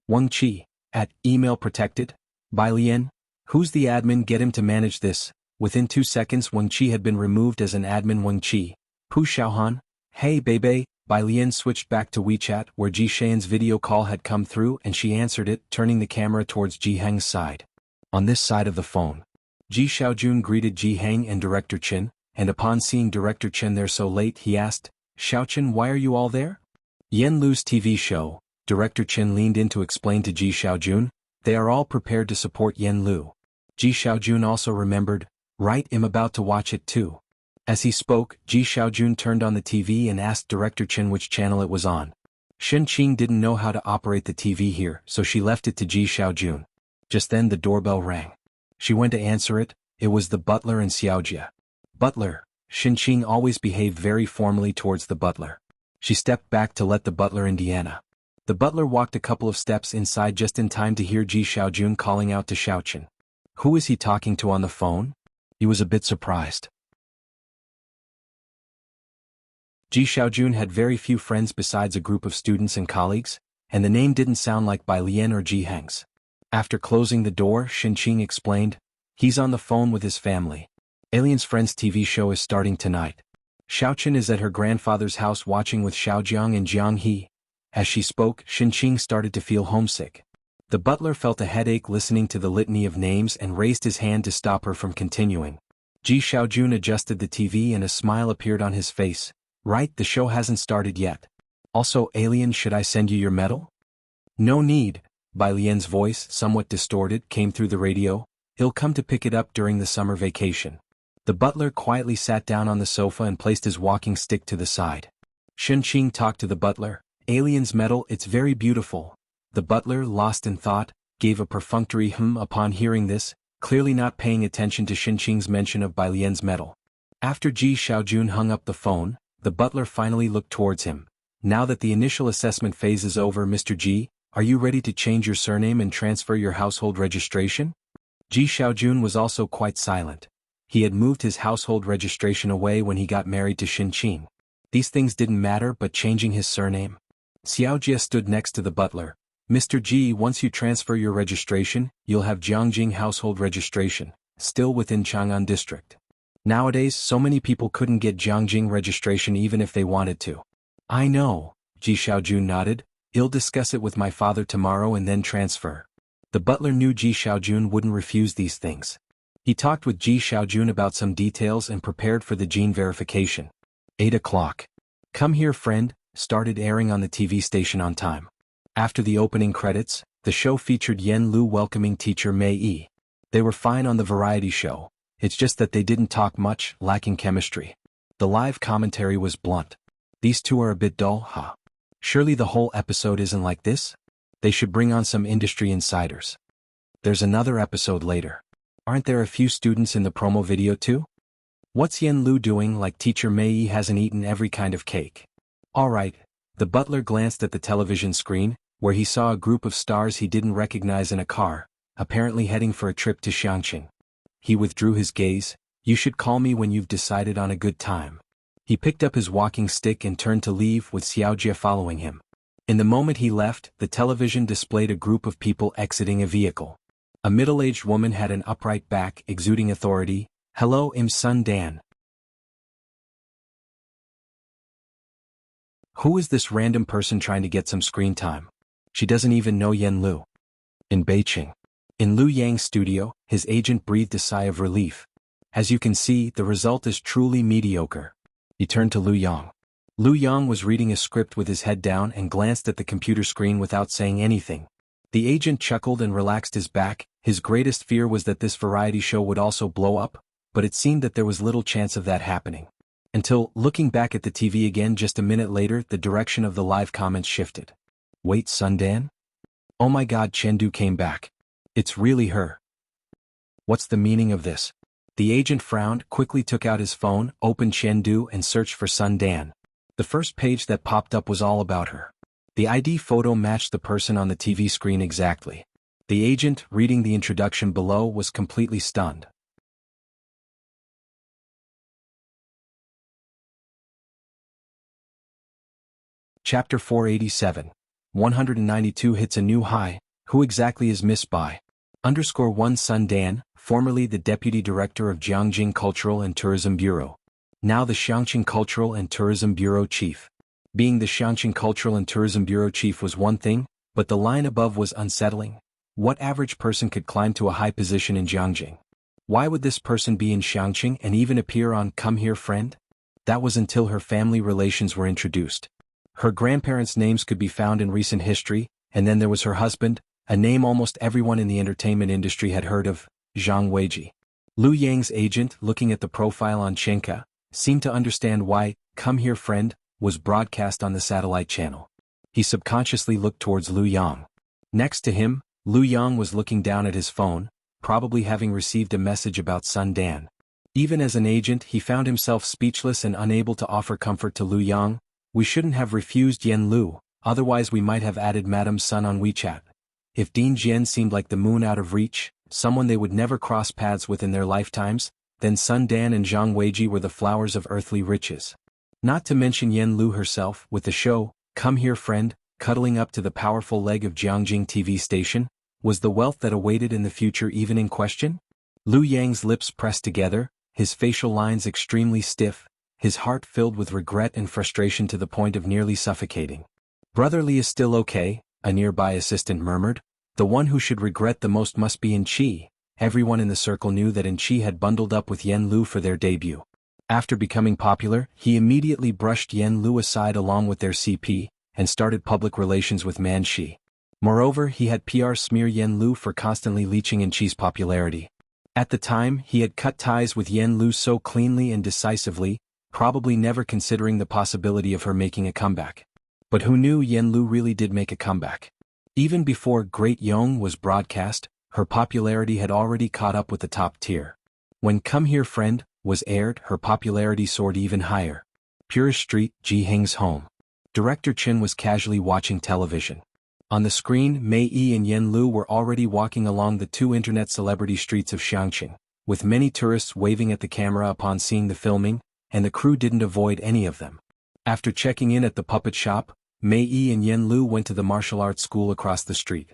Wuxia, at, email protected, Bai Lian, who's the admin, get him to manage this. Within 2 seconds Wuxia had been removed as an admin. Wuxia, Pu Xiaohan, hey Bebe. Bai Lian switched back to WeChat where Ji Xian's video call had come through and she answered it, turning the camera towards Jianghu's side. On this side of the phone, Ji Xiaojun greeted Jianghu and Director Qin, and upon seeing Director Qin there so late he asked, Xiaoqin, why are you all there? Yen Lu's TV show. Director Qin leaned in to explain to Ji Xiaojun, they are all prepared to support Yen Lu. Ji Xiaojun also remembered, right, I'm about to watch it too. As he spoke, Ji Xiaojun turned on the TV and asked Director Qin which channel it was on. Shin Qing didn't know how to operate the TV here so she left it to Ji Xiaojun. Just then the doorbell rang. She went to answer it. It was the butler and Xiaojia. Butler. Shin Qing always behaved very formally towards the butler. She stepped back to let the butler in. The butler walked a couple of steps inside just in time to hear Ji Xiaojun calling out to Xiaoqin. Who is he talking to on the phone? He was a bit surprised. Ji Xiaojun had very few friends besides a group of students and colleagues, and the name didn't sound like Bai Lian or Jianghu's. After closing the door, Shin Qing explained, he's on the phone with his family. Alien's Friends TV show is starting tonight. Xiaoqin is at her grandfather's house watching with Xiaojiang and Jianghe. As she spoke, Shin Qing started to feel homesick. The butler felt a headache listening to the litany of names and raised his hand to stop her from continuing. Ji Xiaojun adjusted the TV and a smile appeared on his face. Right, the show hasn't started yet. Also, Alien, should I send you your medal? No need. Bai Lian's voice, somewhat distorted, came through the radio. He'll come to pick it up during the summer vacation. The butler quietly sat down on the sofa and placed his walking stick to the side. Shin Qing talked to the butler. Alien's medal, it's very beautiful. The butler, lost in thought, gave a perfunctory upon hearing this, clearly not paying attention to Shin Qing's mention of Bai Lian's medal. After Ji Xiaojun hung up the phone, the butler finally looked towards him. Now that the initial assessment phase is over, Mr. Ji, Are you ready to change your surname and transfer your household registration? Ji Xiaojun was also quite silent. He had moved his household registration away when he got married to Xin Qing. These things didn't matter, but changing his surname? Xiaojie stood next to the butler. Mr. Ji, once you transfer your registration, you'll have Jiangjing household registration, still within Chang'an district. Nowadays, so many people couldn't get Jiangjing registration even if they wanted to. I know, Ji Xiaojun nodded. I'll discuss it with my father tomorrow and then transfer. The butler knew Ji Xiaojun wouldn't refuse these things. He talked with Ji Xiaojun about some details and prepared for the gene verification. 8 o'clock. Come Here Friend started airing on the TV station on time. After the opening credits, the show featured Yen Lu welcoming teacher Mei Yi. They were fine on the variety show. It's just that they didn't talk much, lacking chemistry. The live commentary was blunt. These two are a bit dull, huh? Surely the whole episode isn't like this? They should bring on some industry insiders. There's another episode later. Aren't there a few students in the promo video too? What's Yen Lu doing like teacher Mei Yi hasn't eaten every kind of cake? Alright. The butler glanced at the television screen, where he saw a group of stars he didn't recognize in a car, apparently heading for a trip to Xiangqing. He withdrew his gaze. You should call me when you've decided on a good time. He picked up his walking stick and turned to leave with Xiaojie following him. In the moment he left, the television displayed a group of people exiting a vehicle. A middle-aged woman had an upright back, exuding authority. Hello, I'm Sun Dan. Who is this random person trying to get some screen time? She doesn't even know Yen Lu. In Beijing. In Lu Yang's studio, his agent breathed a sigh of relief. As you can see, the result is truly mediocre. He turned to Lu Yang. Lu Yang was reading a script with his head down and glanced at the computer screen without saying anything. The agent chuckled and relaxed his back. His greatest fear was that this variety show would also blow up, but it seemed that there was little chance of that happening. Until, looking back at the TV again just a minute later, the direction of the live comments shifted. Wait, Sundan? Oh my god, Chengdu came back. It's really her. What's the meaning of this? The agent frowned, quickly took out his phone, opened Chengdu and searched for Sun Dan. The first page that popped up was all about her. The ID photo matched the person on the TV screen exactly. The agent, reading the introduction below, was completely stunned. Chapter 487. 192 hits a new high. Who exactly is Miss Bai? _1 Sun Dan, formerly the Deputy Director of Jiangjing Cultural and Tourism Bureau. Now the Xiangqing Cultural and Tourism Bureau Chief. Being the Xiangqing Cultural and Tourism Bureau Chief was one thing, but the line above was unsettling. What average person could climb to a high position in Jiangjing? Why would this person be in Xiangqing and even appear on Come Here Friend? That was until her family relations were introduced. Her grandparents' names could be found in recent history, and then there was her husband, a name almost everyone in the entertainment industry had heard of, Zhang Weiji. Lu Yang's agent, looking at the profile on Chenka, seemed to understand why Come Here Friend was broadcast on the satellite channel. He subconsciously looked towards Lu Yang. Next to him, Lu Yang was looking down at his phone, probably having received a message about Sun Dan. Even as an agent, he found himself speechless and unable to offer comfort to Lu Yang. We shouldn't have refused Yen Lu, otherwise we might have added Madame Sun on WeChat. If Dean Jian seemed like the moon out of reach, someone they would never cross paths with in their lifetimes, then Sun Dan and Zhang Weiji were the flowers of earthly riches. Not to mention Yen Lu herself, with the show, Come Here Friend, cuddling up to the powerful leg of Jiangjing TV station. Was the wealth that awaited in the future even in question? Lu Yang's lips pressed together, his facial lines extremely stiff, his heart filled with regret and frustration to the point of nearly suffocating. Brotherly is still okay, a nearby assistant murmured. The one who should regret the most must be In-Chi. Everyone in the circle knew that In-Chi had bundled up with Yen Lu for their debut. After becoming popular, he immediately brushed Yen Lu aside along with their CP, and started public relations with Man Shi. Moreover, he had PR smear Yen Lu for constantly leeching In-Chi's popularity. At the time, he had cut ties with Yen Lu so cleanly and decisively, probably never considering the possibility of her making a comeback. But who knew Yen Lu really did make a comeback? Even before Great Yong was broadcast, her popularity had already caught up with the top tier. When Come Here Friend was aired, her popularity soared even higher. Purist Street, Ji Heng's home. Director Chen was casually watching television. On the screen, Mei Yi and Yen Lu were already walking along the two internet celebrity streets of Xiangqing, with many tourists waving at the camera upon seeing the filming, and the crew didn't avoid any of them. After checking in at the puppet shop, Mei Yi and Yen Lu went to the martial arts school across the street.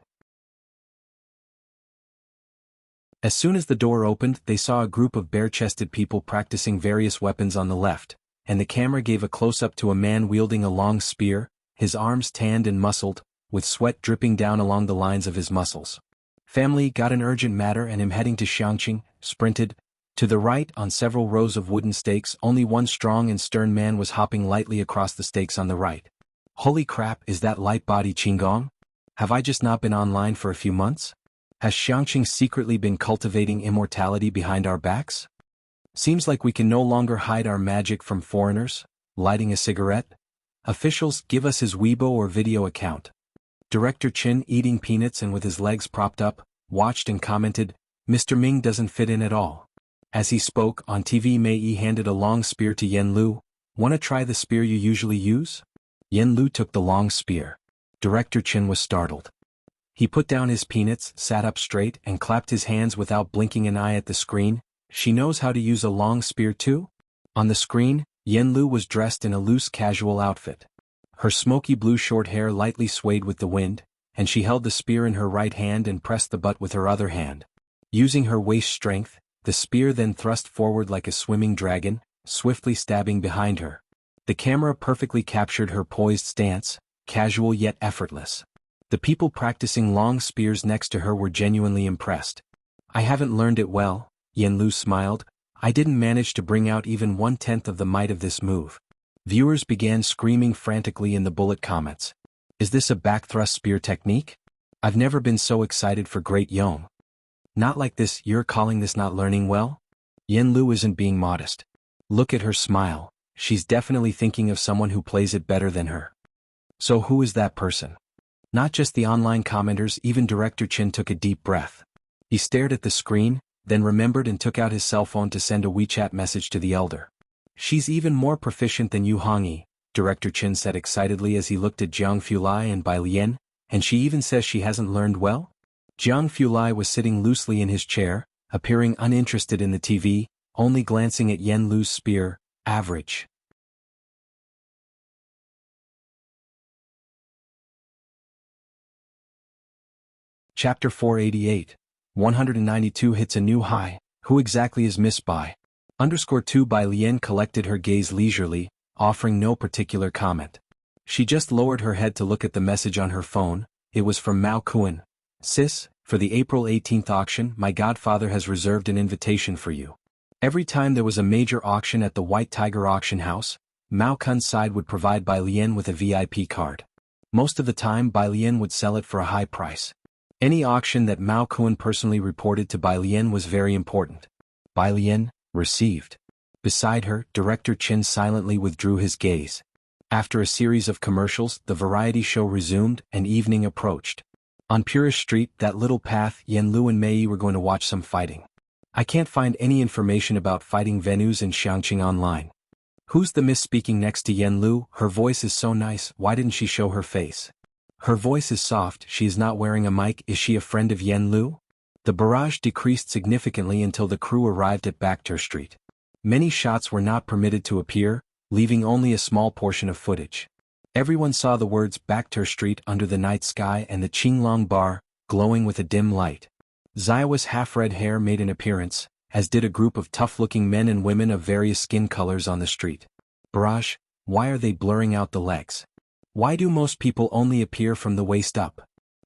As soon as the door opened, they saw a group of bare-chested people practicing various weapons on the left, and the camera gave a close-up to a man wielding a long spear, his arms tanned and muscled, with sweat dripping down along the lines of his muscles. Family got an urgent matter and him heading to Xiangqing, sprinted. To the right, on several rows of wooden stakes, only one strong and stern man was hopping lightly across the stakes on the right. Holy crap, is that light-body Qinggong? Have I just not been online for a few months? Has Xiangqing secretly been cultivating immortality behind our backs? Seems like we can no longer hide our magic from foreigners. Lighting a cigarette? Officials, give us his Weibo or video account. Director Chen, eating peanuts and with his legs propped up, watched and commented, Mr. Ming doesn't fit in at all. As he spoke, on TV Mei Yi handed a long spear to Yen Lu. Wanna try the spear you usually use? Yen Lu took the long spear. Director Chen was startled. He put down his peanuts, sat up straight, and clapped his hands without blinking an eye at the screen. She knows how to use a long spear too? On the screen, Yen Lu was dressed in a loose casual outfit. Her smoky blue short hair lightly swayed with the wind, and she held the spear in her right hand and pressed the butt with her other hand. Using her waist strength, the spear then thrust forward like a swimming dragon, swiftly stabbing behind her. The camera perfectly captured her poised stance, casual yet effortless. The people practicing long spears next to her were genuinely impressed. I haven't learned it well, Yen Lu smiled. I didn't manage to bring out even 1/10 of the might of this move. Viewers began screaming frantically in the bullet comments. Is this a backthrust spear technique? I've never been so excited for Great Yong. Not like this, you're calling this not learning well? Yen Lu isn't being modest. Look at her smile, she's definitely thinking of someone who plays it better than her. So who is that person? Not just the online commenters, even Director Chen took a deep breath. He stared at the screen, then remembered and took out his cell phone to send a WeChat message to the elder. She's even more proficient than you Hongyi, Director Chen said excitedly as he looked at Jiang Fulai and Bai Lian, and she even says she hasn't learned well? Jiang Fulai was sitting loosely in his chair, appearing uninterested in the TV, only glancing at Yen Lu's spear. Average. Chapter 488. 192 hits a new high. Who exactly is Miss Bai? _2 Bai Lian collected her gaze leisurely, offering no particular comment. She just lowered her head to look at the message on her phone. It was from Mao Kun. Sis, for the April 18th auction, my godfather has reserved an invitation for you. Every time there was a major auction at the White Tiger auction house, Mao Kun's side would provide Bai Lian with a VIP card. Most of the time Bai Lian would sell it for a high price. Any auction that Mao Kun personally reported to Bai Lian was very important. Bai Lian, received. Beside her, Director Chen silently withdrew his gaze. After a series of commercials, the variety show resumed and evening approached. On Purish Street, that little path, Yen Lu and Mei Yi were going to watch some fighting. I can't find any information about fighting venues in Xiangqing online. Who's the miss speaking next to Yen Lu? Her voice is so nice, why didn't she show her face? Her voice is soft, she is not wearing a mic, is she a friend of Yen Lu? The barrage decreased significantly until the crew arrived at Bakhtur Street. Many shots were not permitted to appear, leaving only a small portion of footage. Everyone saw the words Bakhtur Street under the night sky and the Qinglong bar, glowing with a dim light. Zaiwa's half-red hair made an appearance, as did a group of tough-looking men and women of various skin colors on the street. Barrage, why are they blurring out the legs? Why do most people only appear from the waist up?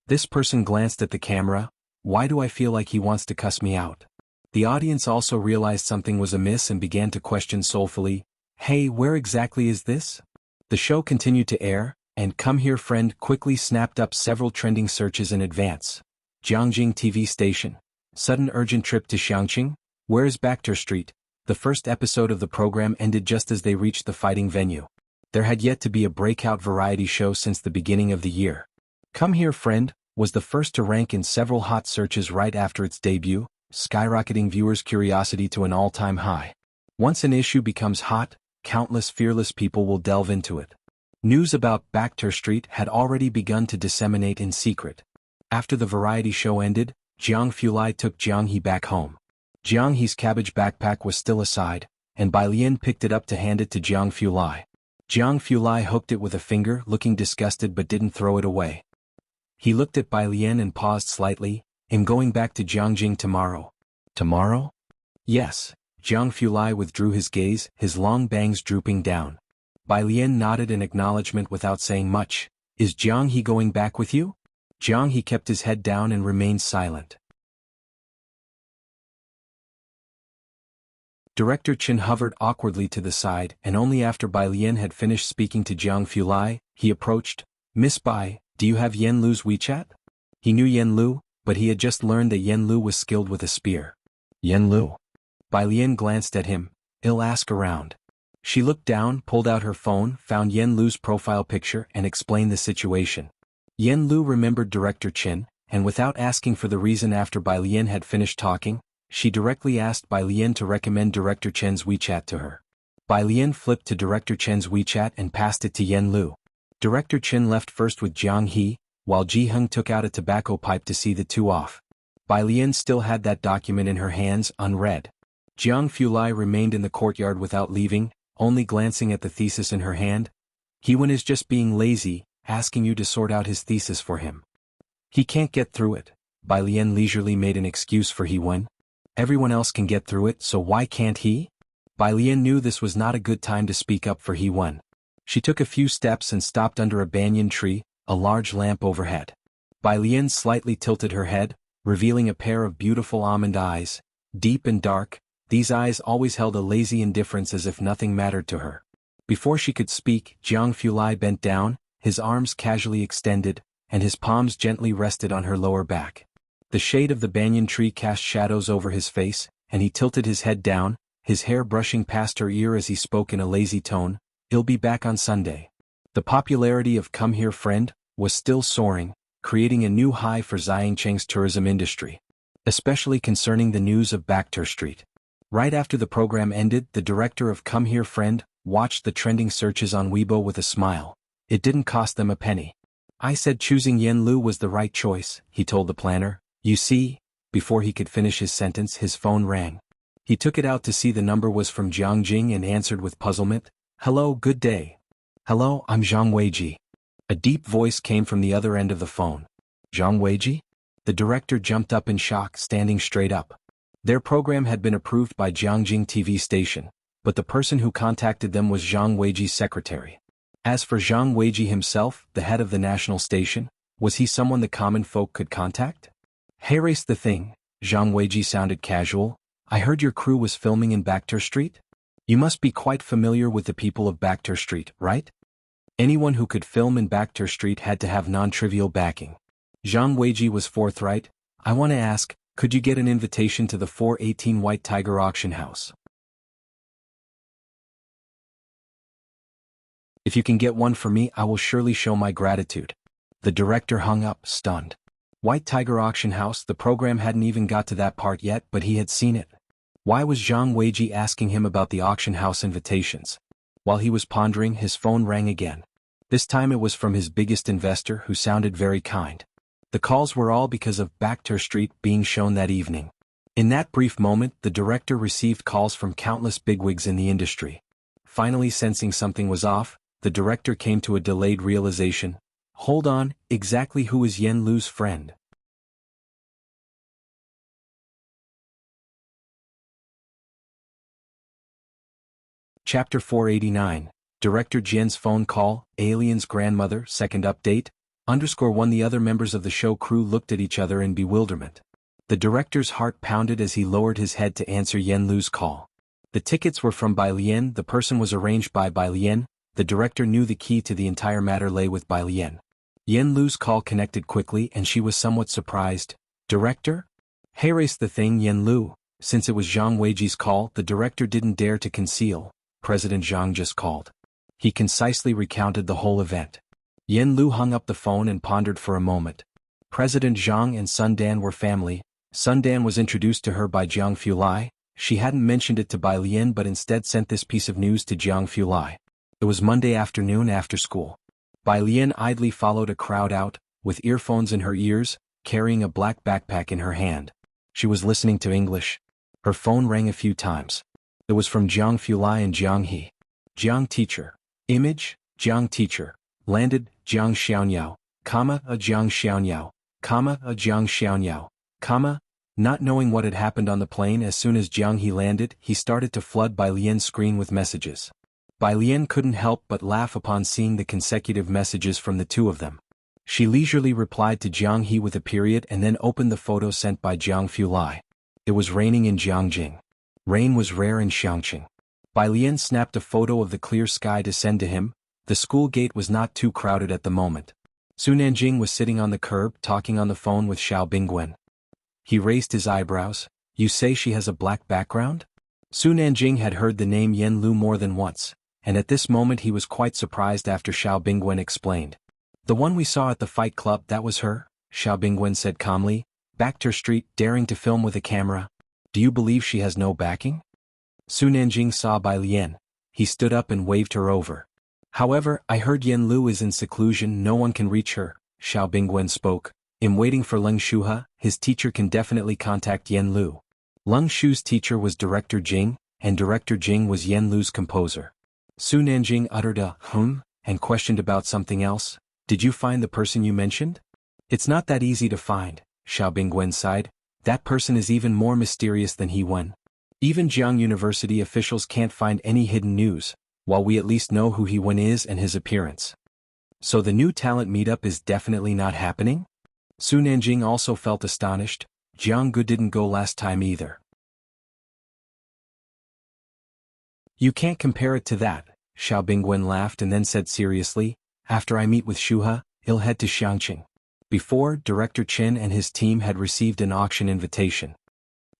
This person glanced at the camera. Why do I feel like he wants to cuss me out? The audience also realized something was amiss and began to question soulfully, hey, where exactly is this? The show continued to air, and Come Here Friend quickly snapped up several trending searches in advance. Jiangjing TV station. Sudden urgent trip to Xiangqing? Where is Bakhtur Street? The first episode of the program ended just as they reached the fighting venue. There had yet to be a breakout variety show since the beginning of the year. Come Here Friend was the first to rank in several hot searches right after its debut, skyrocketing viewers' curiosity to an all-time high. Once an issue becomes hot, countless fearless people will delve into it. News about Bakhtur Street had already begun to disseminate in secret. After the variety show ended, Jiang Fulai took Jianghe back home. Jianghe's cabbage backpack was still aside, and Bai Lian picked it up to hand it to Jiang Fulai. Jiang Fulai hooked it with a finger, looking disgusted but didn't throw it away. He looked at Bai Lian and paused slightly. "I'm going back to Jiangjing tomorrow." "Tomorrow?" "Yes." Jiang Fulai withdrew his gaze, his long bangs drooping down. Bai Lian nodded in acknowledgement without saying much. "Is Jianghe going back with you?" Jianghe kept his head down and remained silent. Director Chen hovered awkwardly to the side, and only after Bai Lian had finished speaking to Jiang Fulai, he approached. "Miss Bai, do you have Yen Lu's WeChat?" He knew Yen Lu, but he had just learned that Yen Lu was skilled with a spear. "Yen Lu?" Bai Lian glanced at him. "I'll ask around." She looked down, pulled out her phone, found Yen Lu's profile picture and explained the situation. Yen Lu remembered Director Chen, and without asking for the reason after Bai Lian had finished talking, she directly asked Bai Lian to recommend Director Chen's WeChat to her. Bai Lian flipped to Director Chen's WeChat and passed it to Yen Lu. Director Chen left first with Jiang He, while Ji Heng took out a tobacco pipe to see the two off. Bai Lian still had that document in her hands, unread. Jiang Fulai remained in the courtyard without leaving, only glancing at the thesis in her hand. "He-Wen is just being lazy, asking you to sort out his thesis for him. He can't get through it." Bai Lian leisurely made an excuse for He-Wen. "Everyone else can get through it, so why can't he?" Bai Lian knew this was not a good time to speak up for He-Wen. She took a few steps and stopped under a banyan tree, a large lamp overhead. Bai Lian slightly tilted her head, revealing a pair of beautiful almond eyes, deep and dark. These eyes always held a lazy indifference as if nothing mattered to her. Before she could speak, Jiang Fulai bent down, his arms casually extended, and his palms gently rested on her lower back. The shade of the banyan tree cast shadows over his face, and he tilted his head down, his hair brushing past her ear as he spoke in a lazy tone. "I'll be back on Sunday." The popularity of "Come Here Friend" was still soaring, creating a new high for Xiangcheng's tourism industry, especially concerning the news of Bakhtur Street. Right after the program ended, the director of "Come Here Friend" watched the trending searches on Weibo with a smile. It didn't cost them a penny. "I said choosing Yen Lu was the right choice," he told the planner. "You see," before he could finish his sentence, his phone rang. He took it out to see the number was from Jiangjing and answered with puzzlement. "Hello, good day." "Hello, I'm Zhang Weiji." A deep voice came from the other end of the phone. "Zhang Weiji?" The director jumped up in shock, standing straight up. Their program had been approved by Jiangjing TV station, but the person who contacted them was Zhang Weiji's secretary. As for Zhang Weiji himself, the head of the national station, was he someone the common folk could contact? "Heiress the thing," Zhang Weiji sounded casual. "I heard your crew was filming in Bakhtur Street? You must be quite familiar with the people of Bakhtur Street, right?" Anyone who could film in Bakhtur Street had to have non-trivial backing. Zhang Weiji was forthright. "I want to ask, could you get an invitation to the 418 White Tiger auction house? If you can get one for me, I will surely show my gratitude." The director hung up, stunned. White Tiger auction house, the program hadn't even got to that part yet, but he had seen it. Why was Zhang Weiji asking him about the auction house invitations? While he was pondering, his phone rang again. This time it was from his biggest investor, who sounded very kind. The calls were all because of Bakhtur Street being shown that evening. In that brief moment, the director received calls from countless bigwigs in the industry. Finally, sensing something was off, the director came to a delayed realization. Hold on, exactly who is Yen Lu's friend? Chapter 489, Director Jian's phone call, Alien's grandmother, second update, _1 The other members of the show crew looked at each other in bewilderment. The director's heart pounded as he lowered his head to answer Yen Lu's call. The tickets were from Bai Lian, the person was arranged by Bai Lian, the director knew the key to the entire matter lay with Bai Lian. Yen Lu's call connected quickly and she was somewhat surprised. "Director?" "Heiress the thing, Yen Lu." Since it was Zhang Weiji's call, the director didn't dare to conceal. "President Zhang just called." He concisely recounted the whole event. Yen Lu hung up the phone and pondered for a moment. President Zhang and Sun Dan were family. Sun Dan was introduced to her by Jiang Fulai. She hadn't mentioned it to Bai Lian but instead sent this piece of news to Jiang Fulai. It was Monday afternoon after school. Bai Lian idly followed a crowd out, with earphones in her ears, carrying a black backpack in her hand. She was listening to English. Her phone rang a few times. It was from Jianghu and Jianghe. Jiang teacher. Image, Jiang teacher. Landed, Jiang Xiaonyao, a Jiang Xiaonyao, a Jiang Xiaonyao, Not knowing what had happened on the plane, as soon as Jianghe landed, he started to flood Bai Lian's screen with messages. Bai Lian couldn't help but laugh upon seeing the consecutive messages from the two of them. She leisurely replied to Jianghe with a period and then opened the photo sent by Jianghu. It was raining in Jiangjing. Rain was rare in Xiangqing. Bai Lian snapped a photo of the clear sky to send to him. The school gate was not too crowded at the moment. Su Nanjing was sitting on the curb talking on the phone with Xiao Bingwen. He raised his eyebrows. You say she has a black background? Su Nanjing had heard the name Yen Lu more than once, and at this moment he was quite surprised after Xiao Bingwen explained. The one we saw at the fight club, that was her, Xiao Bingwen said calmly, backed her street, daring to film with a camera. Do you believe she has no backing? Su Nanjing saw Bai Lian. He stood up and waved her over. However, I heard Yen Lu is in seclusion, no one can reach her, Xiao Bingwen spoke. In waiting for Leng Shuhe, his teacher can definitely contact Yen Lu. Leng Shu's teacher was Director Jing, and Director Jing was Yen Lu's composer. Su Nanjing uttered a and questioned about something else. Did you find the person you mentioned? It's not that easy to find, Xiao Bingwen sighed. That person is even more mysterious than He Wen. Even Jiang University officials can't find any hidden news, while we at least know who He Wen is and his appearance. So the new talent meetup is definitely not happening? Su Nanjing also felt astonished. Jianghu didn't go last time either. You can't compare it to that, Xiao Bingwen laughed and then said seriously, after I meet with Shuhe, he'll head to Xiangqing. Before, Director Chen and his team had received an auction invitation.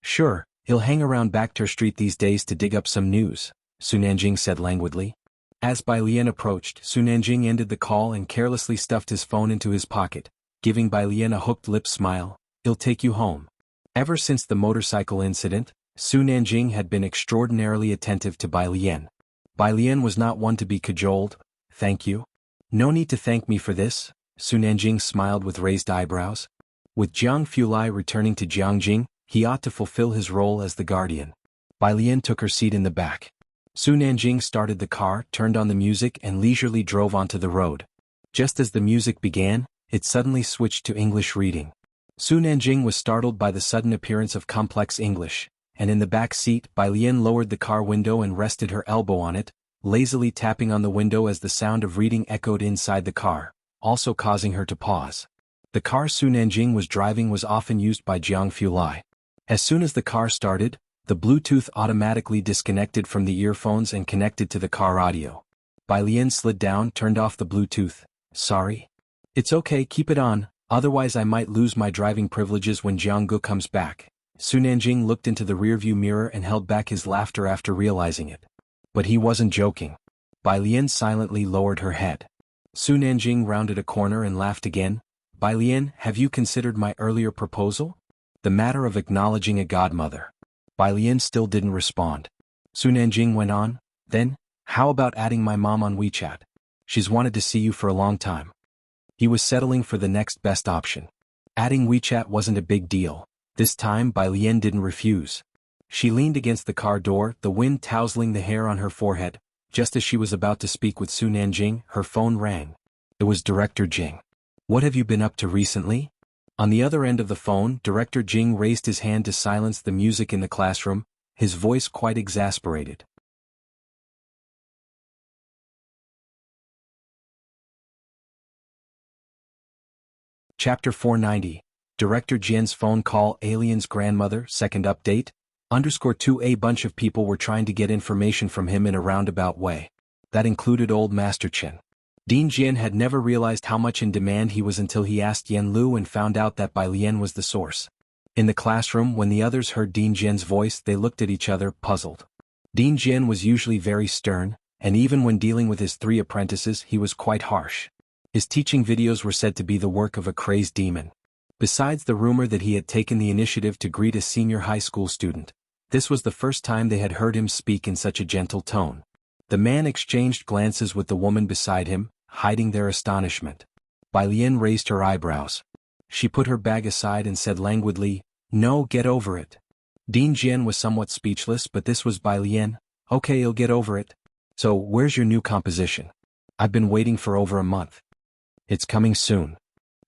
Sure, he'll hang around Bakhtar Street these days to dig up some news, Su Nanjing said languidly. As Bai Lian approached, Su Nanjing ended the call and carelessly stuffed his phone into his pocket, giving Bai Lian a hooked lip smile. He'll take you home. Ever since the motorcycle incident, Su Nanjing had been extraordinarily attentive to Bai Lian. Bai Lian was not one to be cajoled. Thank you. No need to thank me for this, Su Nanjing smiled with raised eyebrows. With Jianghu returning to Jiangjing, he ought to fulfill his role as the guardian. Bai Lian took her seat in the back. Su Nanjing started the car, turned on the music and leisurely drove onto the road. Just as the music began, it suddenly switched to English reading. Su Nanjing was startled by the sudden appearance of complex English, and in the back seat, Bai Lian lowered the car window and rested her elbow on it, lazily tapping on the window as the sound of reading echoed inside the car, also causing her to pause. The car Su Nanjing was driving was often used by Jianghu. As soon as the car started, the Bluetooth automatically disconnected from the earphones and connected to the car audio. Bai Lian slid down, turned off the Bluetooth. Sorry. It's okay, keep it on, otherwise I might lose my driving privileges when Jianghu comes back. Su Nanjing looked into the rearview mirror and held back his laughter after realizing it. But he wasn't joking. Bai Lian silently lowered her head. Su Nanjing rounded a corner and laughed again. Bai Lian, have you considered my earlier proposal? The matter of acknowledging a godmother. Bai Lian still didn't respond. Su Nanjing went on, then, how about adding my mom on WeChat? She's wanted to see you for a long time. He was settling for the next best option. Adding WeChat wasn't a big deal. This time Bai Lian didn't refuse. She leaned against the car door, the wind tousling the hair on her forehead. Just as she was about to speak with Su Nanjing, her phone rang. It was Director Jing. What have you been up to recently? On the other end of the phone, Director Jing raised his hand to silence the music in the classroom, his voice quite exasperated. Chapter 490. Director Jin's phone call. Alien's grandmother. Second update. _2 A bunch of people were trying to get information from him in a roundabout way. That included old Master Chen. Dean Jin had never realized how much in demand he was until he asked Yen Lu and found out that Bai Lian was the source. In the classroom, when the others heard Dean Jin's voice, they looked at each other, puzzled. Dean Jin was usually very stern, and even when dealing with his 3 apprentices he was quite harsh. His teaching videos were said to be the work of a crazed demon. Besides the rumor that he had taken the initiative to greet a senior high school student, this was the first time they had heard him speak in such a gentle tone. The man exchanged glances with the woman beside him, hiding their astonishment. Bai Lian raised her eyebrows. She put her bag aside and said languidly, "No, get over it." Dean Jian was somewhat speechless, but this was Bai Lian. "Okay, you'll get over it. So, where's your new composition? I've been waiting for over a month." "It's coming soon."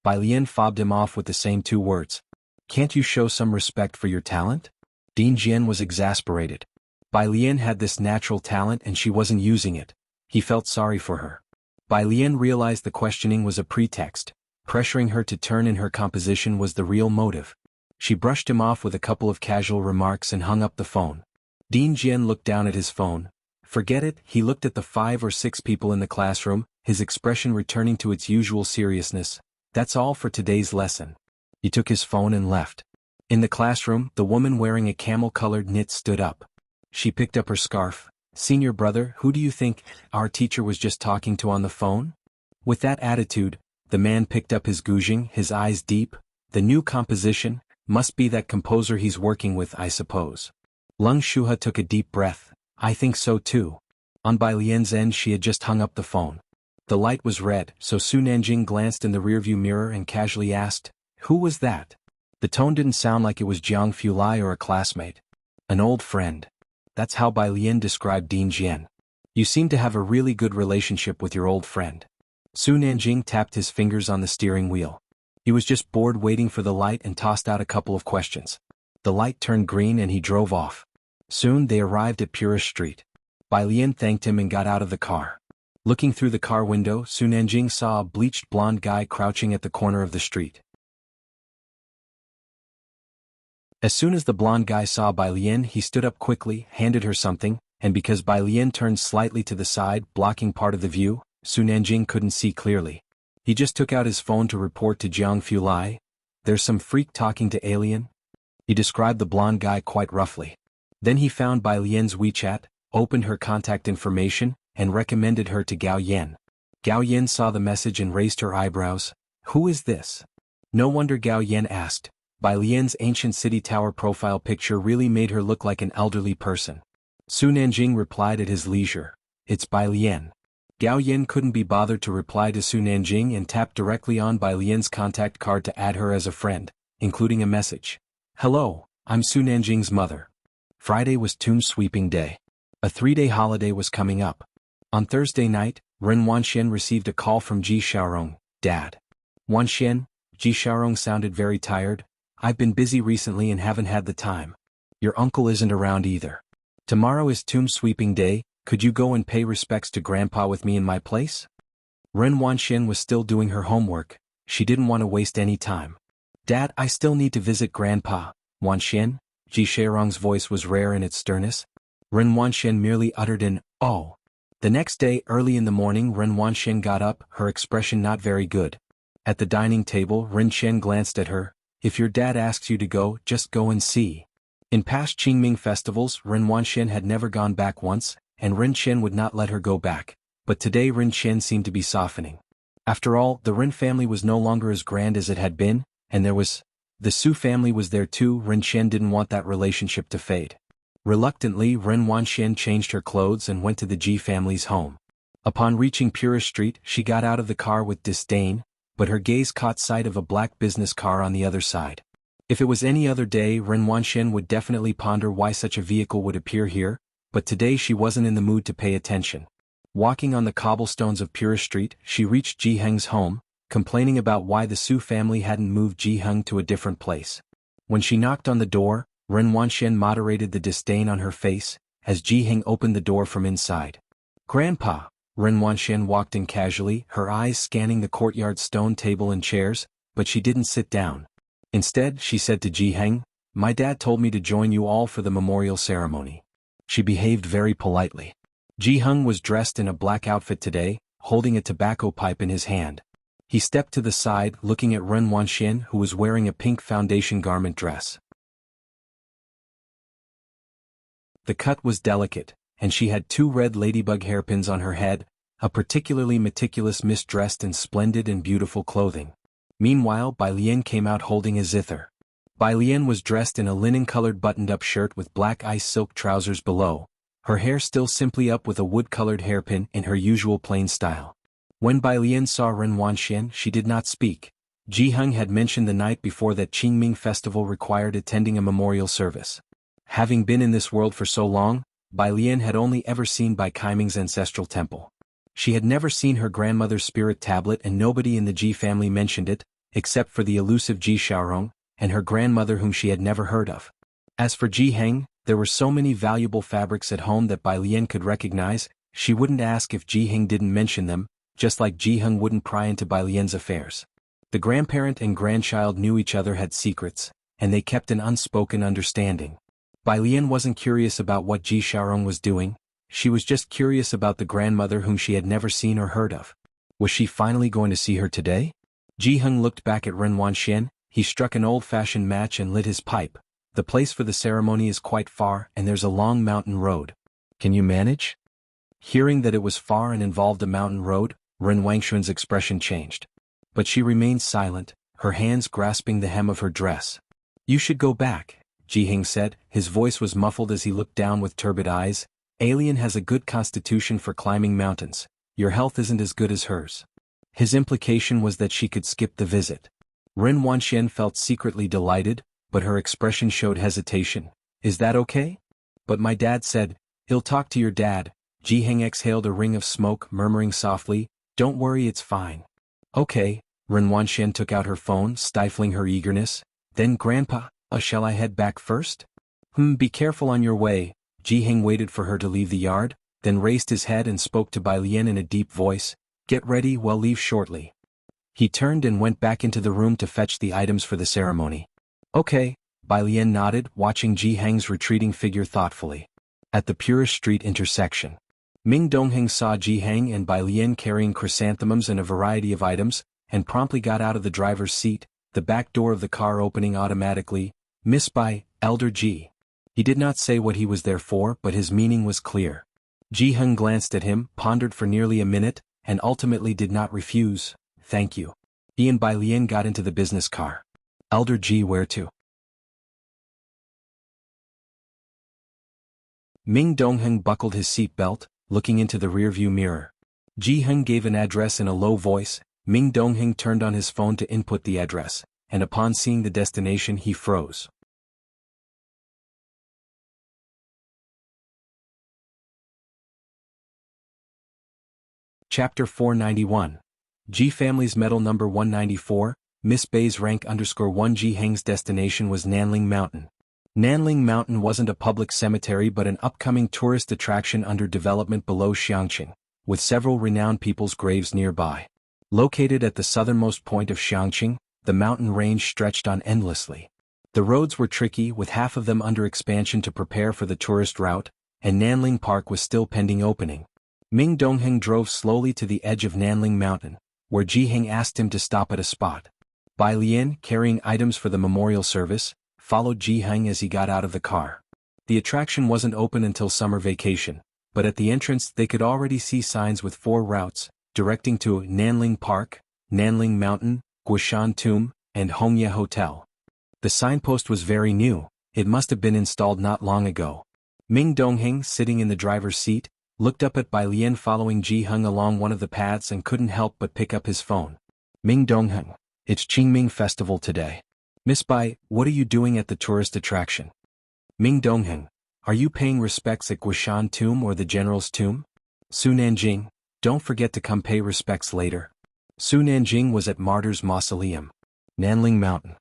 Bai Lian fobbed him off with the same two words. "Can't you show some respect for your talent?" Dean Jian was exasperated. Bai Lian had this natural talent and she wasn't using it. He felt sorry for her. Bai Lian realized the questioning was a pretext. Pressuring her to turn in her composition was the real motive. She brushed him off with a couple of casual remarks and hung up the phone. Dean Jian looked down at his phone. Forget it, he looked at the 5 or 6 people in the classroom, his expression returning to its usual seriousness. "That's all for today's lesson." He took his phone and left. In the classroom, the woman wearing a camel-colored knit stood up. She picked up her scarf. "Senior brother, who do you think our teacher was just talking to on the phone?" With that attitude, the man picked up his guzheng, his eyes deep. "The new composition, must be that composer he's working with, I suppose." Lung Shuha took a deep breath. "I think so too." On Bai Lian's end she had just hung up the phone. The light was red, so Su Nanjing glanced in the rearview mirror and casually asked, "Who was that?" The tone didn't sound like it was Jianghu Lai or a classmate. "An old friend." That's how Bai Lian described Dean Jian. "You seem to have a really good relationship with your old friend." Su Nanjing tapped his fingers on the steering wheel. He was just bored waiting for the light and tossed out a couple of questions. The light turned green and he drove off. Soon they arrived at Purist Street. Bai Lian thanked him and got out of the car. Looking through the car window, Su Nanjing saw a bleached blonde guy crouching at the corner of the street. As soon as the blonde guy saw Bai Lian, he stood up quickly, handed her something, and because Bai Lian turned slightly to the side, blocking part of the view, Su Nanjing couldn't see clearly. He just took out his phone to report to Jianghu Lai. "There's some freak talking to alien." He described the blonde guy quite roughly. Then he found Bai Lian's WeChat, opened her contact information, and recommended her to Gao Yan. Gao Yan saw the message and raised her eyebrows. "Who is this?" No wonder, Gao Yan asked. Bai Lian's ancient city tower profile picture really made her look like an elderly person. Su Nanjing replied at his leisure. "It's Bai Lian." Gao Yan couldn't be bothered to reply to Su Nanjing and tapped directly on Bai Lian's contact card to add her as a friend, including a message. "Hello, I'm Su Nanjing's mother." Friday was tomb sweeping day. A 3-day holiday was coming up. On Thursday night, Ren Wanxian received a call from Ji Xiaorong. "Dad." "Wanxian," Ji Xiaorong sounded very tired. "I've been busy recently and haven't had the time. Your uncle isn't around either. Tomorrow is tomb sweeping day, could you go and pay respects to Grandpa with me in my place?" Ren Wanxian was still doing her homework. She didn't want to waste any time. "Dad, I still need to visit Grandpa." "Wanxian?" Ji Xiaorong's voice was rare in its sternness. Ren Wanxian merely uttered an "oh." The next day, early in the morning, Ren Wanxian got up, her expression not very good. At the dining table, Ren Qian glanced at her. "If your dad asks you to go, just go and see." In past Qingming festivals, Ren Wanxian had never gone back once, and Ren Qian would not let her go back. But today Ren Qian seemed to be softening. After all, the Ren family was no longer as grand as it had been, and the Su family was there too. Ren Qian didn't want that relationship to fade. Reluctantly, Ren Wanxian changed her clothes and went to the Ji family's home. Upon reaching Purist Street, she got out of the car with disdain, but her gaze caught sight of a black business car on the other side. If it was any other day, Ren Wanxian would definitely ponder why such a vehicle would appear here, but today she wasn't in the mood to pay attention. Walking on the cobblestones of Purist Street, she reached Ji Heng's home, complaining about why the Su family hadn't moved Ji Heng to a different place. When she knocked on the door, Ren Wanxian moderated the disdain on her face, as Ji Heng opened the door from inside. "Grandpa." Ren Wanxian walked in casually, her eyes scanning the courtyard stone table and chairs, but she didn't sit down. Instead, she said to Ji Heng, "My dad told me to join you all for the memorial ceremony." She behaved very politely. Ji Heng was dressed in a black outfit today, holding a tobacco pipe in his hand. He stepped to the side, looking at Ren Wanxian, who was wearing a pink foundation garment dress. The cut was delicate, and she had 2 red ladybug hairpins on her head, a particularly meticulous miss dressed in splendid and beautiful clothing. Meanwhile, Bai Lian came out holding a zither. Bai Lian was dressed in a linen-colored buttoned-up shirt with black ice silk trousers below. her hair still simply up with a wood-colored hairpin in her usual plain style. When Bai Lian saw Ren Wanxian, she did not speak. Jianghu had mentioned the night before that Qingming festival required attending a memorial service. Having been in this world for so long, Bai Lian had only ever seen Bai Kaiming's ancestral temple. She had never seen her grandmother's spirit tablet, and nobody in the Ji family mentioned it, except for the elusive Ji Xiaorong, and her grandmother whom she had never heard of. As for Jianghu, there were so many valuable fabrics at home that Bai Lian could recognize. She wouldn't ask if Jianghu didn't mention them, just like Jianghu wouldn't pry into Bai Lian's affairs. The grandparent and grandchild knew each other had secrets, and they kept an unspoken understanding. Bai Lian wasn't curious about what Ji Xiaorong was doing. She was just curious about the grandmother whom she had never seen or heard of. Was she finally going to see her today? Jianghu looked back at Ren Wanxian. He struck an old-fashioned match and lit his pipe. The place for the ceremony is quite far, and there's a long mountain road. Can you manage? Hearing that it was far and involved a mountain road, Ren Wanxian's expression changed. But she remained silent, her hands grasping the hem of her dress. You should go back, Jianghu said. His voice was muffled as he looked down with turbid eyes. Alien has a good constitution for climbing mountains. Your health isn't as good as hers. His implication was that she could skip the visit. Ren Wanxian felt secretly delighted, but her expression showed hesitation. Is that okay? But my dad said, he'll talk to your dad. Jianghu exhaled a ring of smoke, murmuring softly, don't worry, it's fine. Okay, Ren Wanxian took out her phone, stifling her eagerness. Then Grandpa, shall I head back first? Be careful on your way. Jianghu waited for her to leave the yard, then raised his head and spoke to Bai Lian in a deep voice. Get ready, we'll leave shortly. He turned and went back into the room to fetch the items for the ceremony. Okay, Bai Lian nodded, watching Jianghu's retreating figure thoughtfully. At the Purist Street intersection, Ming Dongheng saw Jianghu and Bai Lian carrying chrysanthemums and a variety of items, and promptly got out of the driver's seat, the back door of the car opening automatically. Miss Bai, Elder Ji. He did not say what he was there for, but his meaning was clear. Jianghu glanced at him, pondered for nearly a minute, and ultimately did not refuse. Thank you. He and Bai Lian got into the business car. Elder Ji, where to? Ming Dongheng buckled his seatbelt, looking into the rearview mirror. Jianghu gave an address in a low voice. Ming Dongheng turned on his phone to input the address, and upon seeing the destination he froze. Chapter 491. Ji Family's Medal Number 194, Miss Bai's rank _1. Jianghu's destination was Nanling Mountain. Nanling Mountain wasn't a public cemetery but an upcoming tourist attraction under development below Xiangqing, with several renowned people's graves nearby. Located at the southernmost point of Xiangqing, the mountain range stretched on endlessly. The roads were tricky, with half of them under expansion to prepare for the tourist route, and Nanling Park was still pending opening. Ming Dongheng drove slowly to the edge of Nanling Mountain, where Jianghu asked him to stop at a spot. Bai Lian, carrying items for the memorial service, followed Jianghu as he got out of the car. The attraction wasn't open until summer vacation, but at the entrance they could already see signs with 4 routes, directing to Nanling Park, Nanling Mountain, Guishan Tomb, and Hongye Hotel. The signpost was very new. It must have been installed not long ago. Ming Dongheng, sitting in the driver's seat, looked up at Bai Lian following Jianghu along one of the paths and couldn't help but pick up his phone. Ming Dongheng, it's Qingming Festival today. Miss Bai, what are you doing at the tourist attraction? Ming Dongheng, are you paying respects at Guishan Tomb or the General's Tomb? Su Nanjing, don't forget to come pay respects later. Su Nanjing was at Martyr's Mausoleum. Nanling Mountain.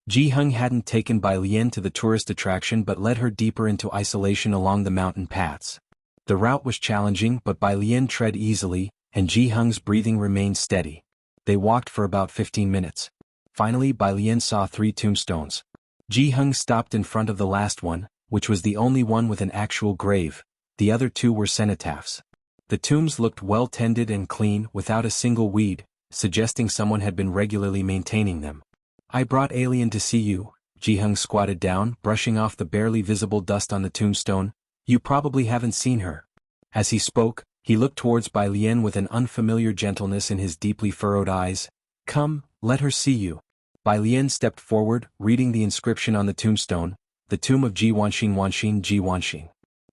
Jianghu hadn't taken Bai Lian to the tourist attraction but led her deeper into isolation along the mountain paths. The route was challenging, but Bai Lian tread easily, and Jianghu's breathing remained steady. They walked for about 15 minutes. Finally Bai Lian saw 3 tombstones. Jianghu stopped in front of the last one, which was the only one with an actual grave. The other 2 were cenotaphs. The tombs looked well tended and clean, without a single weed, suggesting someone had been regularly maintaining them. I brought Alien to see you. Jianghu squatted down, brushing off the barely visible dust on the tombstone. You probably haven't seen her. As he spoke, he looked towards Bai Lian with an unfamiliar gentleness in his deeply furrowed eyes. Come, let her see you. Bai Lian stepped forward, reading the inscription on the tombstone, the tomb of Ji Wanxin Ji Wanxin.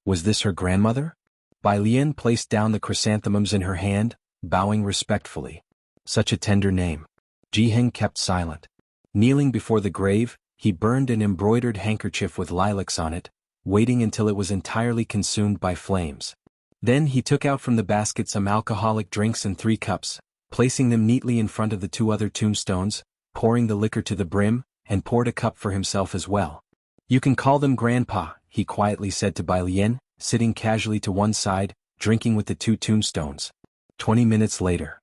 Was this her grandmother? Bai Lian placed down the chrysanthemums in her hand, bowing respectfully. Such a tender name. Ji Heng kept silent. Kneeling before the grave, he burned an embroidered handkerchief with lilacs on it, waiting until it was entirely consumed by flames. Then he took out from the basket some alcoholic drinks and 3 cups, placing them neatly in front of the 2 other tombstones, pouring the liquor to the brim, and poured a cup for himself as well. You can call them Grandpa, he quietly said to Bai Lian, sitting casually to one side, drinking with the 2 tombstones. 20 minutes later.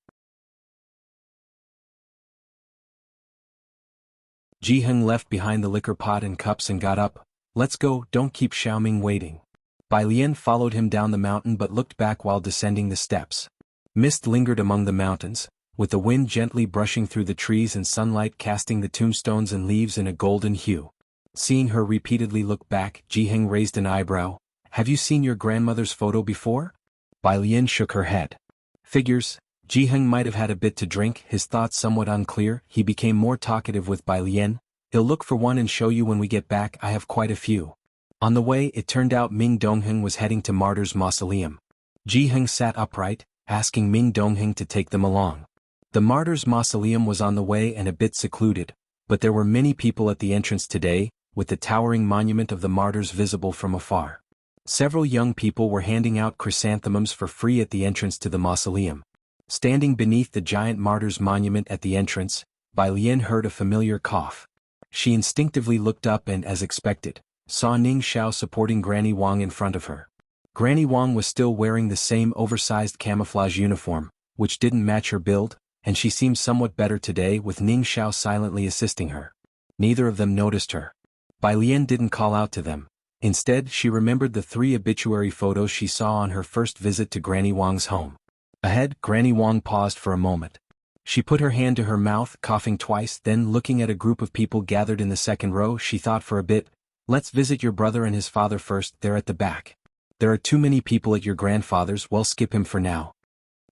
Ji Heng left behind the liquor pot and cups and got up. Let's go, don't keep Xiaoming waiting. Bai Lian followed him down the mountain but looked back while descending the steps. Mist lingered among the mountains, with the wind gently brushing through the trees and sunlight casting the tombstones and leaves in a golden hue. Seeing her repeatedly look back, Ji Heng raised an eyebrow. Have you seen your grandmother's photo before? Bai Lian shook her head. Figures. Ji Heng might have had a bit to drink, his thoughts somewhat unclear. He became more talkative with Bai Lian. He'll look for one and show you when we get back. I have quite a few. On the way, it turned out Ming Dongheng was heading to Martyr's Mausoleum. Ji Heng sat upright, asking Ming Dongheng to take them along. The Martyr's Mausoleum was on the way and a bit secluded, but there were many people at the entrance today, with the towering monument of the martyrs visible from afar. Several young people were handing out chrysanthemums for free at the entrance to the mausoleum. Standing beneath the giant martyr's monument at the entrance, Bai Lian heard a familiar cough. She instinctively looked up and, as expected, saw Ning Xiao supporting Granny Wang in front of her. Granny Wang was still wearing the same oversized camouflage uniform, which didn't match her build, and she seemed somewhat better today with Ning Xiao silently assisting her. Neither of them noticed her. Bai Lian didn't call out to them. Instead, she remembered the 3 obituary photos she saw on her first visit to Granny Wang's home. Ahead, Granny Wang paused for a moment. She put her hand to her mouth, coughing twice, then looking at a group of people gathered in the second row, she thought for a bit. Let's visit your brother and his father first, they're at the back. There are too many people at your grandfather's, we'll skip him for now.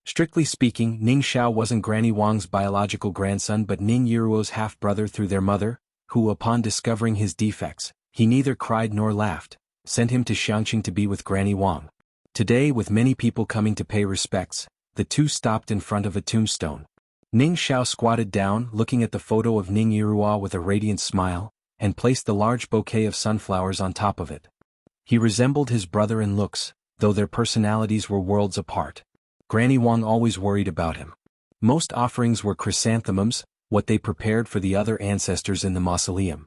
Strictly speaking, Ning Xiao wasn't Granny Wang's biological grandson but Ning Yiruo's half-brother through their mother, who, upon discovering his defects, he neither cried nor laughed, sent him to Xiangqing to be with Granny Wang. Today, with many people coming to pay respects, the 2 stopped in front of a tombstone. Ning Xiao squatted down, looking at the photo of Ning Yiruo with a radiant smile, and placed the large bouquet of sunflowers on top of it. He resembled his brother in looks, though their personalities were worlds apart. Granny Wang always worried about him. Most offerings were chrysanthemums, what they prepared for the other ancestors in the mausoleum.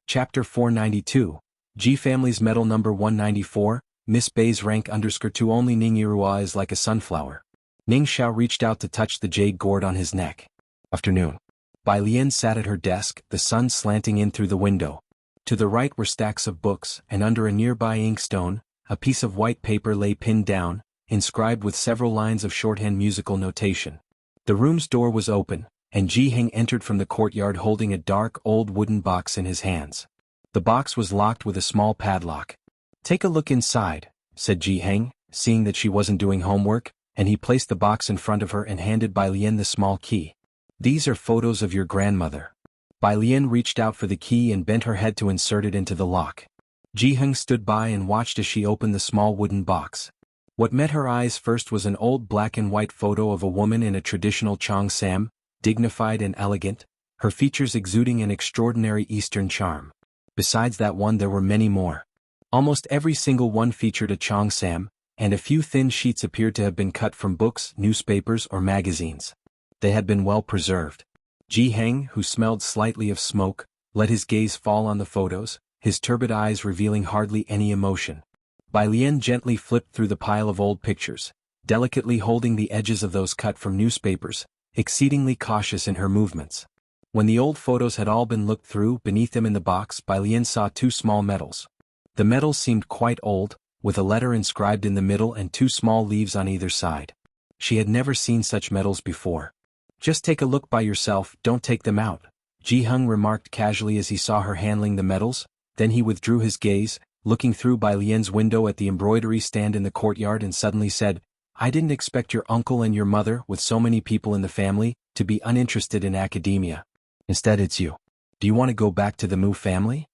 Chapter 492. G Family's Medal Number 194, Miss Bei's rank _2 only Ning Yiruo is like a sunflower. Ning Xiao reached out to touch the jade gourd on his neck. Afternoon. Bai Lian sat at her desk, the sun slanting in through the window. To the right were stacks of books, and under a nearby inkstone, a piece of white paper lay pinned down, inscribed with several lines of shorthand musical notation. The room's door was open, and Ji Heng entered from the courtyard holding a dark old wooden box in his hands. The box was locked with a small padlock. Take a look inside, said Ji Heng, seeing that she wasn't doing homework, and he placed the box in front of her and handed Bai Lian the small key. These are photos of your grandmother. Bai Lian reached out for the key and bent her head to insert it into the lock. Ji Heng stood by and watched as she opened the small wooden box. What met her eyes first was an old black and white photo of a woman in a traditional cheongsam, dignified and elegant, her features exuding an extraordinary Eastern charm. Besides that one there were many more. Almost every single one featured a cheongsam, and a few thin sheets appeared to have been cut from books, newspapers or magazines. They had been well preserved. Ji Heng, who smelled slightly of smoke, let his gaze fall on the photos, his turbid eyes revealing hardly any emotion. Bai Lian gently flipped through the pile of old pictures, delicately holding the edges of those cut from newspapers, exceedingly cautious in her movements. When the old photos had all been looked through, beneath them in the box Bai Lian saw 2 small medals. The medals seemed quite old, with a letter inscribed in the middle and 2 small leaves on either side. She had never seen such medals before. Just take a look by yourself, don't take them out, Ji Heng remarked casually as he saw her handling the medals. Then he withdrew his gaze, looking through Bai Lian's window at the embroidery stand in the courtyard and suddenly said, I didn't expect your uncle and your mother, with so many people in the family, to be uninterested in academia. Instead it's you. Do you want to go back to the Mu family?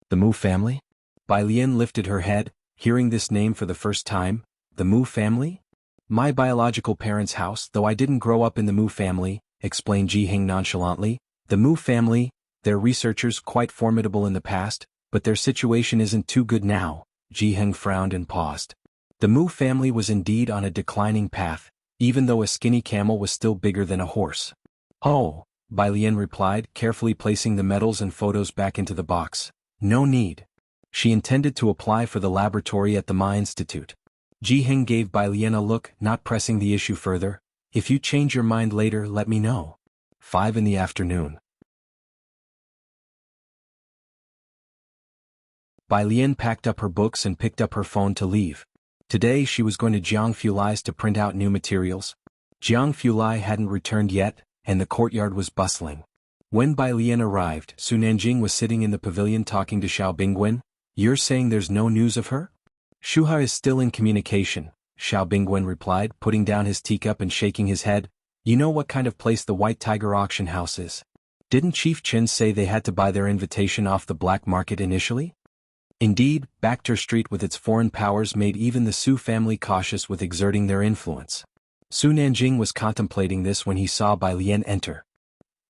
The Mu family? Bai Lian lifted her head, hearing this name for the first time. The Mu family? My biological parents' house, though I didn't grow up in the Mu family, explained Jiheng nonchalantly. The Mu family, they're researchers quite formidable in the past, but their situation isn't too good now. Jiheng frowned and paused. The Mu family was indeed on a declining path, even though a skinny camel was still bigger than a horse. Oh, Bai Lian replied, carefully placing the medals and photos back into the box. No need. She intended to apply for the laboratory at the Ma Institute. Jiheng gave Bai Lian a look, not pressing the issue further. If you change your mind later, let me know. 5 in the afternoon. Bai Lian packed up her books and picked up her phone to leave. Today she was going to Jianghu to print out new materials. Jianghu hadn't returned yet, and the courtyard was bustling. When Bai Lian arrived, Su Nanjing was sitting in the pavilion talking to Xiao Bingwen. You're saying there's no news of her? Shuha is still in communication, Xiao Bingwen replied, putting down his teacup and shaking his head. You know what kind of place the White Tiger auction house is? Didn't Chief Chen say they had to buy their invitation off the black market initially? Indeed, Bacter Street with its foreign powers made even the Su family cautious with exerting their influence. Su Nanjing was contemplating this when he saw Bai Lian enter.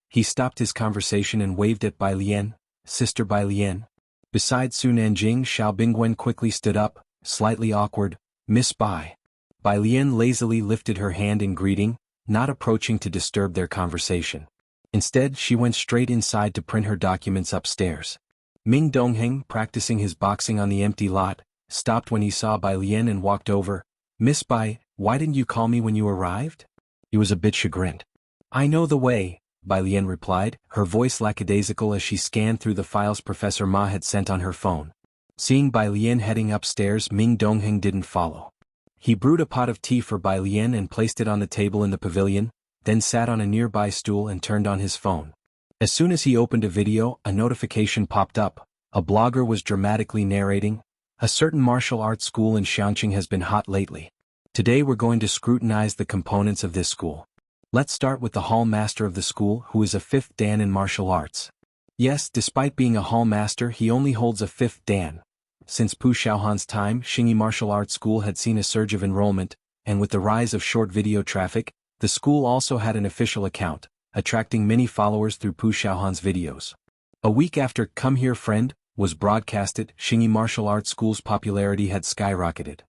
He stopped his conversation and waved at Bai Lian. Sister Bai Lian. Beside Su Nanjing, Xiao Bingwen quickly stood up, slightly awkward. Miss Bai. Bai Lian lazily lifted her hand in greeting, not approaching to disturb their conversation. Instead, she went straight inside to print her documents upstairs. Ming Dongheng, practicing his boxing on the empty lot, stopped when he saw Bai Lian and walked over. Miss Bai, why didn't you call me when you arrived? He was a bit chagrined. I know the way, Bai Lian replied, her voice lackadaisical as she scanned through the files Professor Ma had sent on her phone. Seeing Bai Lian heading upstairs, Ming Dongheng didn't follow. He brewed a pot of tea for Bai Lian and placed it on the table in the pavilion, then sat on a nearby stool and turned on his phone. As soon as he opened a video, a notification popped up. A blogger was dramatically narrating, a certain martial arts school in Xiangqing has been hot lately. Today we're going to scrutinize the components of this school. Let's start with the hall master of the school, who is a 5th Dan in martial arts. Yes, despite being a hall master, he only holds a 5th Dan. Since Pu Xiaohan's time, Xingyi Martial Arts School had seen a surge of enrollment, and with the rise of short video traffic, the school also had an official account, attracting many followers through Pu Xiaohan's videos. A week after Come Here Friend was broadcasted, Xingyi Martial Arts School's popularity had skyrocketed.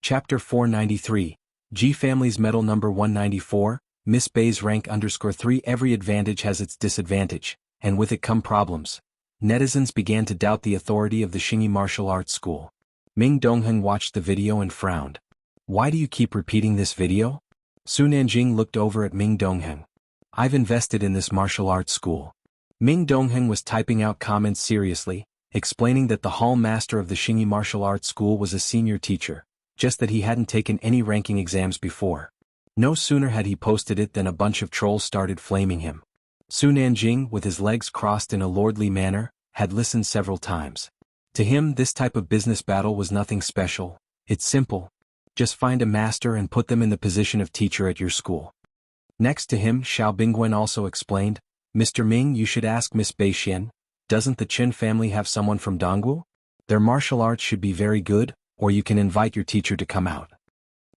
Chapter 493, G Family's Medal Number 194, Miss Bai's rank _3. Every advantage has its disadvantage, and with it come problems. Netizens began to doubt the authority of the Xingyi Martial Arts School. Ming Dongheng watched the video and frowned. Why do you keep repeating this video? Su Nanjing looked over at Ming Dongheng. I've invested in this martial arts school. Ming Dongheng was typing out comments seriously, explaining that the hall master of the Xingyi Martial Arts School was a senior teacher, just that he hadn't taken any ranking exams before. No sooner had he posted it than a bunch of trolls started flaming him. Su Nanjing, with his legs crossed in a lordly manner, had listened several times. To him, this type of business battle was nothing special. It's simple. Just find a master and put them in the position of teacher at your school. Next to him, Xiao Bingwen also explained, Mr. Ming, you should ask Miss Beixian, doesn't the Chen family have someone from Dongwu? Their martial arts should be very good, or you can invite your teacher to come out.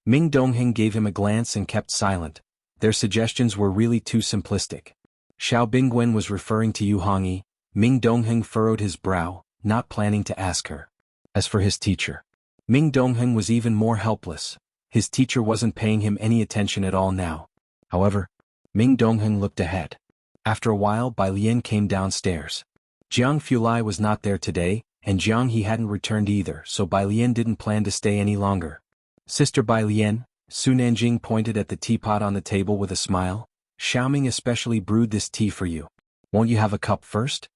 Ming Dongheng gave him a glance and kept silent. Their suggestions were really too simplistic. Xiao Bingwen was referring to Yu Hongyi. Ming Dongheng furrowed his brow, not planning to ask her. As for his teacher, Ming Dongheng was even more helpless. His teacher wasn't paying him any attention at all now. However, Ming Dongheng looked ahead. After a while, Bai Lian came downstairs. Jiang Fulai was not there today, and Jiang He hadn't returned either, so Bai Lian didn't plan to stay any longer. Sister Bai Lian, Su Nanjing pointed at the teapot on the table with a smile. Xiaoming especially brewed this tea for you. Won't you have a cup first?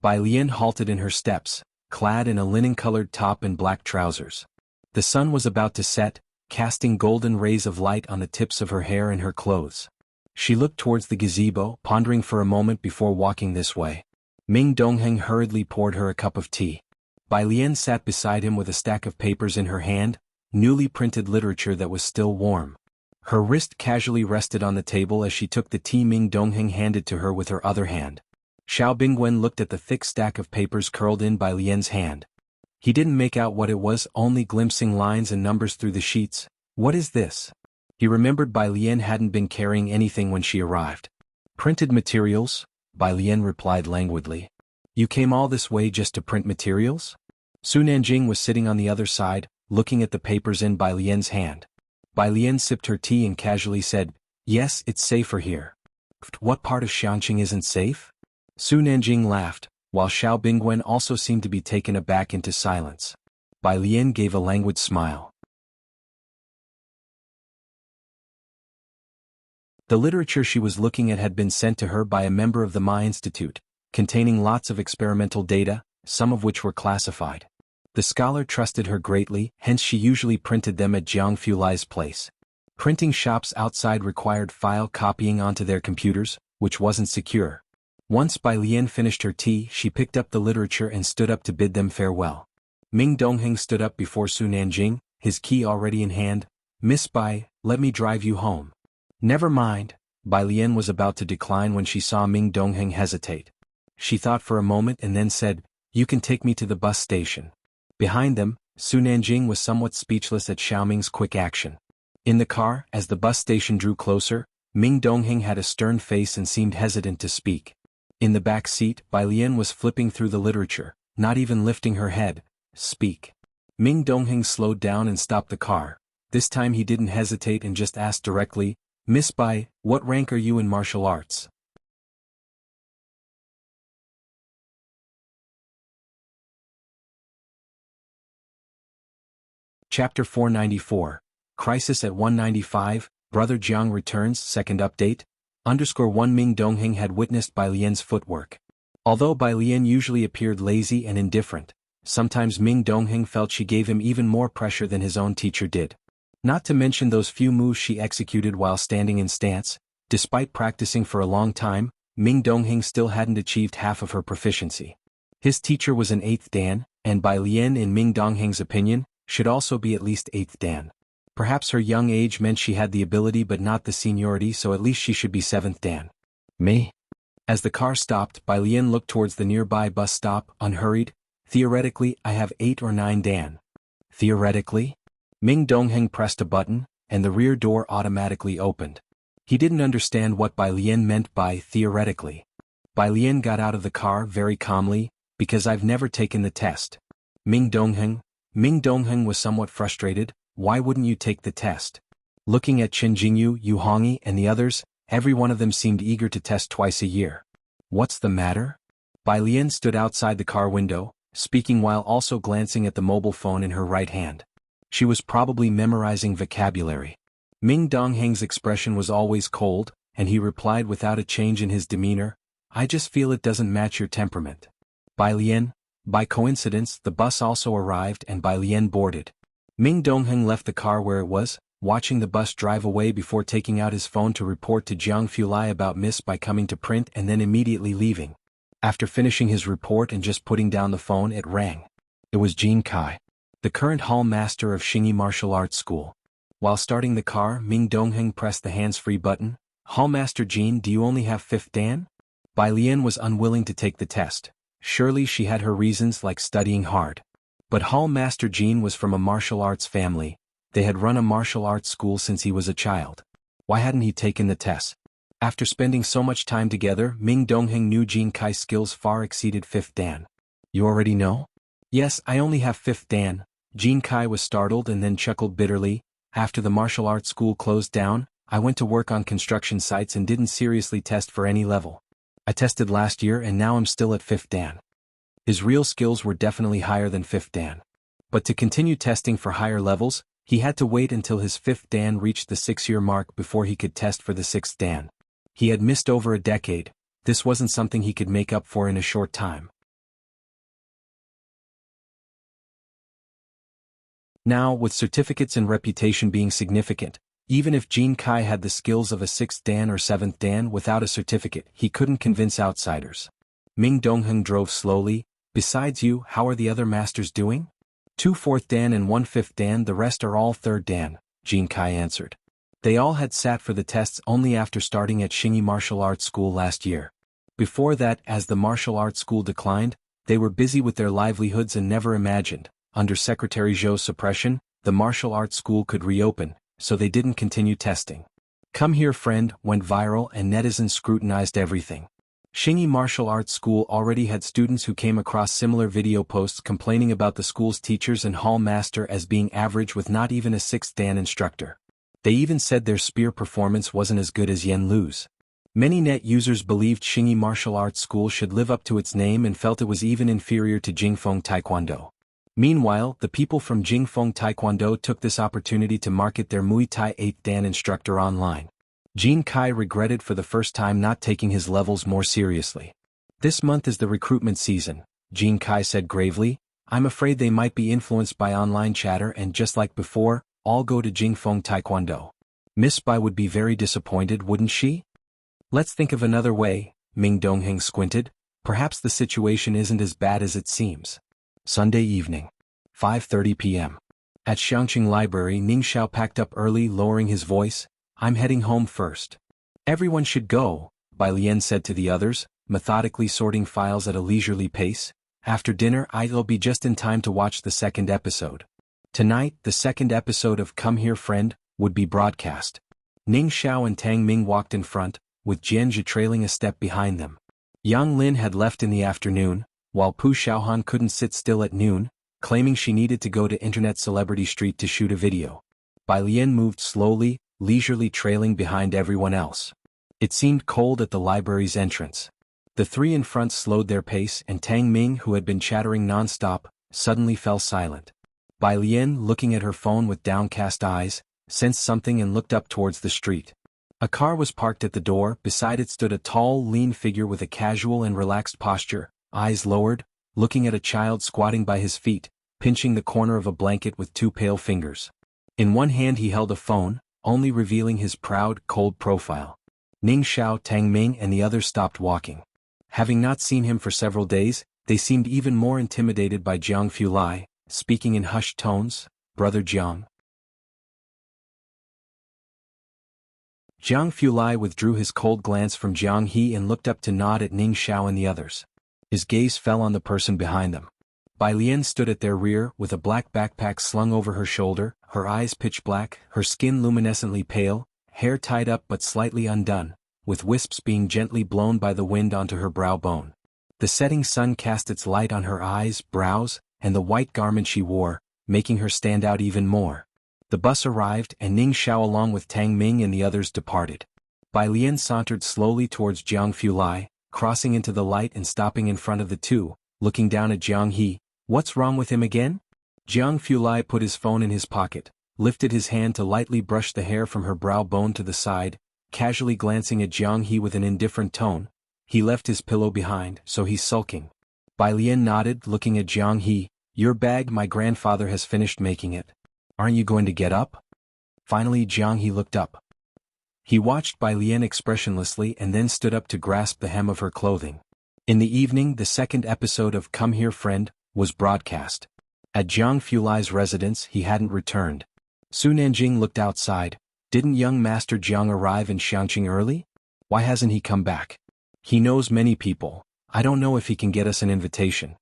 Bai Lian halted in her steps, clad in a linen-colored top and black trousers. The sun was about to set, casting golden rays of light on the tips of her hair and her clothes. She looked towards the gazebo, pondering for a moment before walking this way. Ming Dongheng hurriedly poured her a cup of tea. Bai Lian sat beside him with a stack of papers in her hand, newly printed literature that was still warm. Her wrist casually rested on the table as she took the tea Ming Dongheng handed to her with her other hand. Xiao Bingwen looked at the thick stack of papers curled in by Lian's hand. He didn't make out what it was, only glimpsing lines and numbers through the sheets. What is this? He remembered Bai Lian hadn't been carrying anything when she arrived. Printed materials? Bai Lian replied languidly. You came all this way just to print materials? Su Nanjing was sitting on the other side, looking at the papers in Bai Lian's hand. Bai Lian sipped her tea and casually said, Yes, it's safer here. What part of Xiangqing isn't safe? Su Nanjing laughed, while Xiao Bingwen also seemed to be taken aback into silence. Bai Lian gave a languid smile. The literature she was looking at had been sent to her by a member of the Ma Institute, containing lots of experimental data, some of which were classified. The scholar trusted her greatly, hence she usually printed them at Jianghu Lai's place. Printing shops outside required file copying onto their computers, which wasn't secure. Once Bai Lian finished her tea, she picked up the literature and stood up to bid them farewell. Ming Dongheng stood up before Su Nanjing, his key already in hand. Miss Bai, let me drive you home. Never mind. Bai Lian was about to decline when she saw Ming Dongheng hesitate. She thought for a moment and then said, You can take me to the bus station. Behind them, Su Nanjing was somewhat speechless at Xiaoming's quick action. In the car, as the bus station drew closer, Ming Dongheng had a stern face and seemed hesitant to speak. In the back seat, Bai Lian was flipping through the literature, not even lifting her head. Speak. Ming Dongheng slowed down and stopped the car. This time he didn't hesitate and just asked directly, Miss Bai, what rank are you in martial arts? Chapter 494. Crisis at 195, Brother Jiang returns, second update. _1 Ming Dongheng had witnessed Bai Lian's footwork. Although Bai Lian usually appeared lazy and indifferent, sometimes Ming Dongheng felt she gave him even more pressure than his own teacher did. Not to mention those few moves she executed while standing in stance. Despite practicing for a long time, Ming Dongheng still hadn't achieved half of her proficiency. His teacher was an 8th Dan, and Bai Lian in Ming Dongheng's opinion, should also be at least 8th Dan. Perhaps her young age meant she had the ability but not the seniority, so at least she should be 7th Dan. Me? As the car stopped, Bai Lian looked towards the nearby bus stop, unhurried. Theoretically, I have 8 or 9 Dan. Theoretically? Ming Dongheng pressed a button, and the rear door automatically opened. He didn't understand what Bai Lian meant by theoretically. Bai Lian got out of the car very calmly, because I've never taken the test. Ming Dongheng was somewhat frustrated. Why wouldn't you take the test? Looking at Chen Jingyu, Yu Hongyi, and the others, every one of them seemed eager to test twice a year. What's the matter? Bai Lian stood outside the car window, speaking while also glancing at the mobile phone in her right hand. She was probably memorizing vocabulary. Ming Dongheng's expression was always cold, and he replied without a change in his demeanor, I just feel it doesn't match your temperament. Bai Lian, by coincidence, the bus also arrived and Bai Lian boarded. Ming Dongheng left the car where it was, watching the bus drive away before taking out his phone to report to Jianghu Lai about Miss Bai coming to print and then immediately leaving. After finishing his report and just putting down the phone, it rang. It was Jin Kai, the current hall master of Xingyi Martial Arts School. While starting the car, Ming Dongheng pressed the hands-free button. Hallmaster Jin, do you only have 5th Dan? Bai Lian was unwilling to take the test. Surely she had her reasons like studying hard. But Hallmaster Jin was from a martial arts family. They had run a martial arts school since he was a child. Why hadn't he taken the test? After spending so much time together, Ming Dongheng knew Jin Kai's skills far exceeded 5th Dan. You already know? Yes, I only have 5th Dan. Jin Kai was startled and then chuckled bitterly. After the martial arts school closed down, I went to work on construction sites and didn't seriously test for any level. I tested last year and now I'm still at 5th Dan. His real skills were definitely higher than 5th Dan. But to continue testing for higher levels, he had to wait until his 5th Dan reached the 6-year mark before he could test for the 6th Dan. He had missed over a decade. This wasn't something he could make up for in a short time. Now, with certificates and reputation being significant, even if Jin Kai had the skills of a 6th Dan or 7th Dan without a certificate, he couldn't convince outsiders. Ming Dongheng drove slowly. Besides you, how are the other masters doing? 2 fourth Dan and 1 fifth Dan, the rest are all third Dan, Jin Kai answered. They all had sat for the tests only after starting at Xingyi Martial Arts School last year. Before that, as the martial arts school declined, they were busy with their livelihoods and never imagined, under Secretary Zhou's suppression, the martial arts school could reopen, so they didn't continue testing. Come Here Friend went viral and netizens scrutinized everything. Xingyi Martial Arts School already had students who came across similar video posts complaining about the school's teachers and hall master as being average with not even a 6th Dan instructor. They even said their spear performance wasn't as good as Yen Lu's. Many net users believed Xingyi Martial Arts School should live up to its name and felt it was even inferior to Jingfeng Taekwondo. Meanwhile, the people from Jingfeng Taekwondo took this opportunity to market their Muay Thai 8th Dan instructor online. Jin Kai regretted for the first time not taking his levels more seriously. This month is the recruitment season, Jin Kai said gravely. I'm afraid they might be influenced by online chatter and just like before, all go to Jingfeng Taekwondo. Miss Bai would be very disappointed, wouldn't she? Let's think of another way, Ming Dongheng squinted. Perhaps the situation isn't as bad as it seems. Sunday evening. 5:30 p.m. At Xiangqing Library, Ning Xiao packed up early, lowering his voice. I'm heading home first. Everyone should go, Bai Lian said to the others, methodically sorting files at a leisurely pace. After dinner I'll be just in time to watch the second episode. Tonight, the second episode of Come Here Friend would be broadcast. Ning Xiao and Tang Ming walked in front, with Jianzhi trailing a step behind them. Yang Lin had left in the afternoon, while Pu Xiaohan couldn't sit still at noon, claiming she needed to go to Internet Celebrity Street to shoot a video. Bai Lian moved slowly, leisurely trailing behind everyone else. It seemed cold at the library's entrance. The three in front slowed their pace and Tang Ming, who had been chattering non-stop, suddenly fell silent. Bai Lian, looking at her phone with downcast eyes, sensed something and looked up towards the street. A car was parked at the door. Beside it stood a tall, lean figure with a casual and relaxed posture, eyes lowered, looking at a child squatting by his feet, pinching the corner of a blanket with two pale fingers. In one hand he held a phone, only revealing his proud, cold profile. Ning Xiao, Tang Ming and the others stopped walking. Having not seen him for several days, they seemed even more intimidated by Jiang Fulai, speaking in hushed tones, "Brother Jiang." Jiang Fulai withdrew his cold glance from Jiang He and looked up to nod at Ning Xiao and the others. His gaze fell on the person behind them. Bai Lian stood at their rear with a black backpack slung over her shoulder, her eyes pitch black, her skin luminescently pale, hair tied up but slightly undone, with wisps being gently blown by the wind onto her brow bone. The setting sun cast its light on her eyes, brows, and the white garment she wore, making her stand out even more. The bus arrived and Ning Xiao along with Tang Ming and the others departed. Bai Lian sauntered slowly towards Jiang Fulai, crossing into the light and stopping in front of the two, looking down at Jiang He. "What's wrong with him again?" Jiang Fulai put his phone in his pocket, lifted his hand to lightly brush the hair from her brow bone to the side, casually glancing at Jiang He with an indifferent tone. "He left his pillow behind, so he's sulking." Bai Lian nodded, looking at Jiang He. "Your bag, my grandfather has finished making it. Aren't you going to get up?" Finally Jiang He looked up. He watched Bai Lian expressionlessly and then stood up to grasp the hem of her clothing. In the evening, the second episode of Come Here Friend was broadcast. At Jiang Fulai's residence he hadn't returned. Su Nanjing looked outside. Didn't young Master Jiang arrive in Xiangqing early? Why hasn't he come back? He knows many people. I don't know if he can get us an invitation.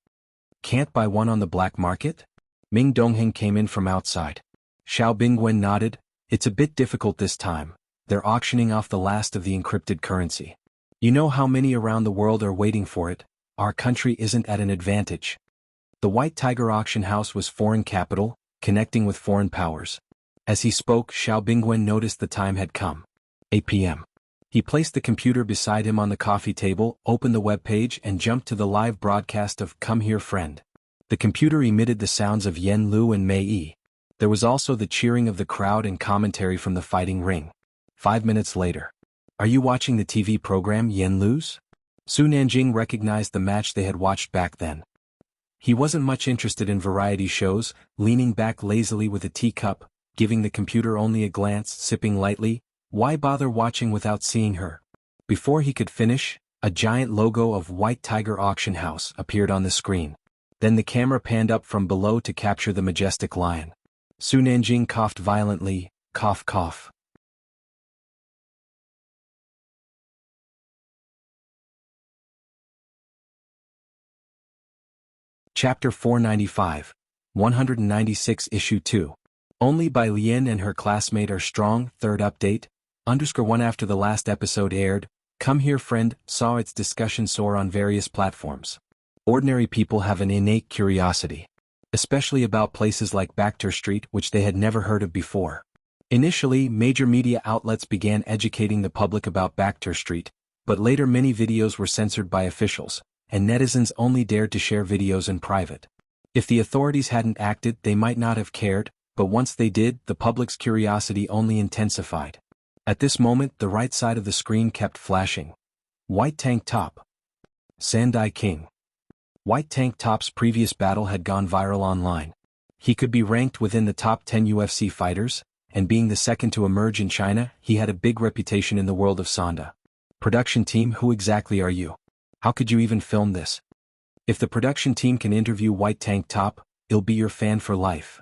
Can't buy one on the black market? Ming Dongheng came in from outside. Xiao Bingwen nodded. It's a bit difficult this time. They're auctioning off the last of the encrypted currency. You know how many around the world are waiting for it. Our country isn't at an advantage. The White Tiger auction house was foreign capital, connecting with foreign powers. As he spoke, Xiao Bingwen noticed the time had come. 8 p.m. He placed the computer beside him on the coffee table, opened the web page and jumped to the live broadcast of Come Here Friend. The computer emitted the sounds of Yen Lu and Mei Yi. There was also the cheering of the crowd and commentary from the fighting ring. 5 minutes later. Are you watching the TV program Yen Lu's? Su Nanjing recognized the match they had watched back then. He wasn't much interested in variety shows, leaning back lazily with a teacup, giving the computer only a glance, sipping lightly. Why bother watching without seeing her? Before he could finish, a giant logo of White Tiger Auction House appeared on the screen. Then the camera panned up from below to capture the majestic lion. Su Nanjing coughed violently, cough cough. Chapter 495, 196 Issue 2. Only by Lien and her classmate are strong. Third update, _1 after the last episode aired, Come Here Friend saw its discussion soar on various platforms. Ordinary people have an innate curiosity, especially about places like Bakhtur Street, which they had never heard of before. Initially, major media outlets began educating the public about Bakhtur Street, but later many videos were censored by officials, and netizens only dared to share videos in private. If the authorities hadn't acted, they might not have cared, but once they did, the public's curiosity only intensified. At this moment, the right side of the screen kept flashing. White tank top. Sandai King. White tank top's previous battle had gone viral online. He could be ranked within the top 10 UFC fighters, and being the second to emerge in China, he had a big reputation in the world of Sanda. Production team, who exactly are you? How could you even film this? If the production team can interview White Tank Top, it'll be your fan for life.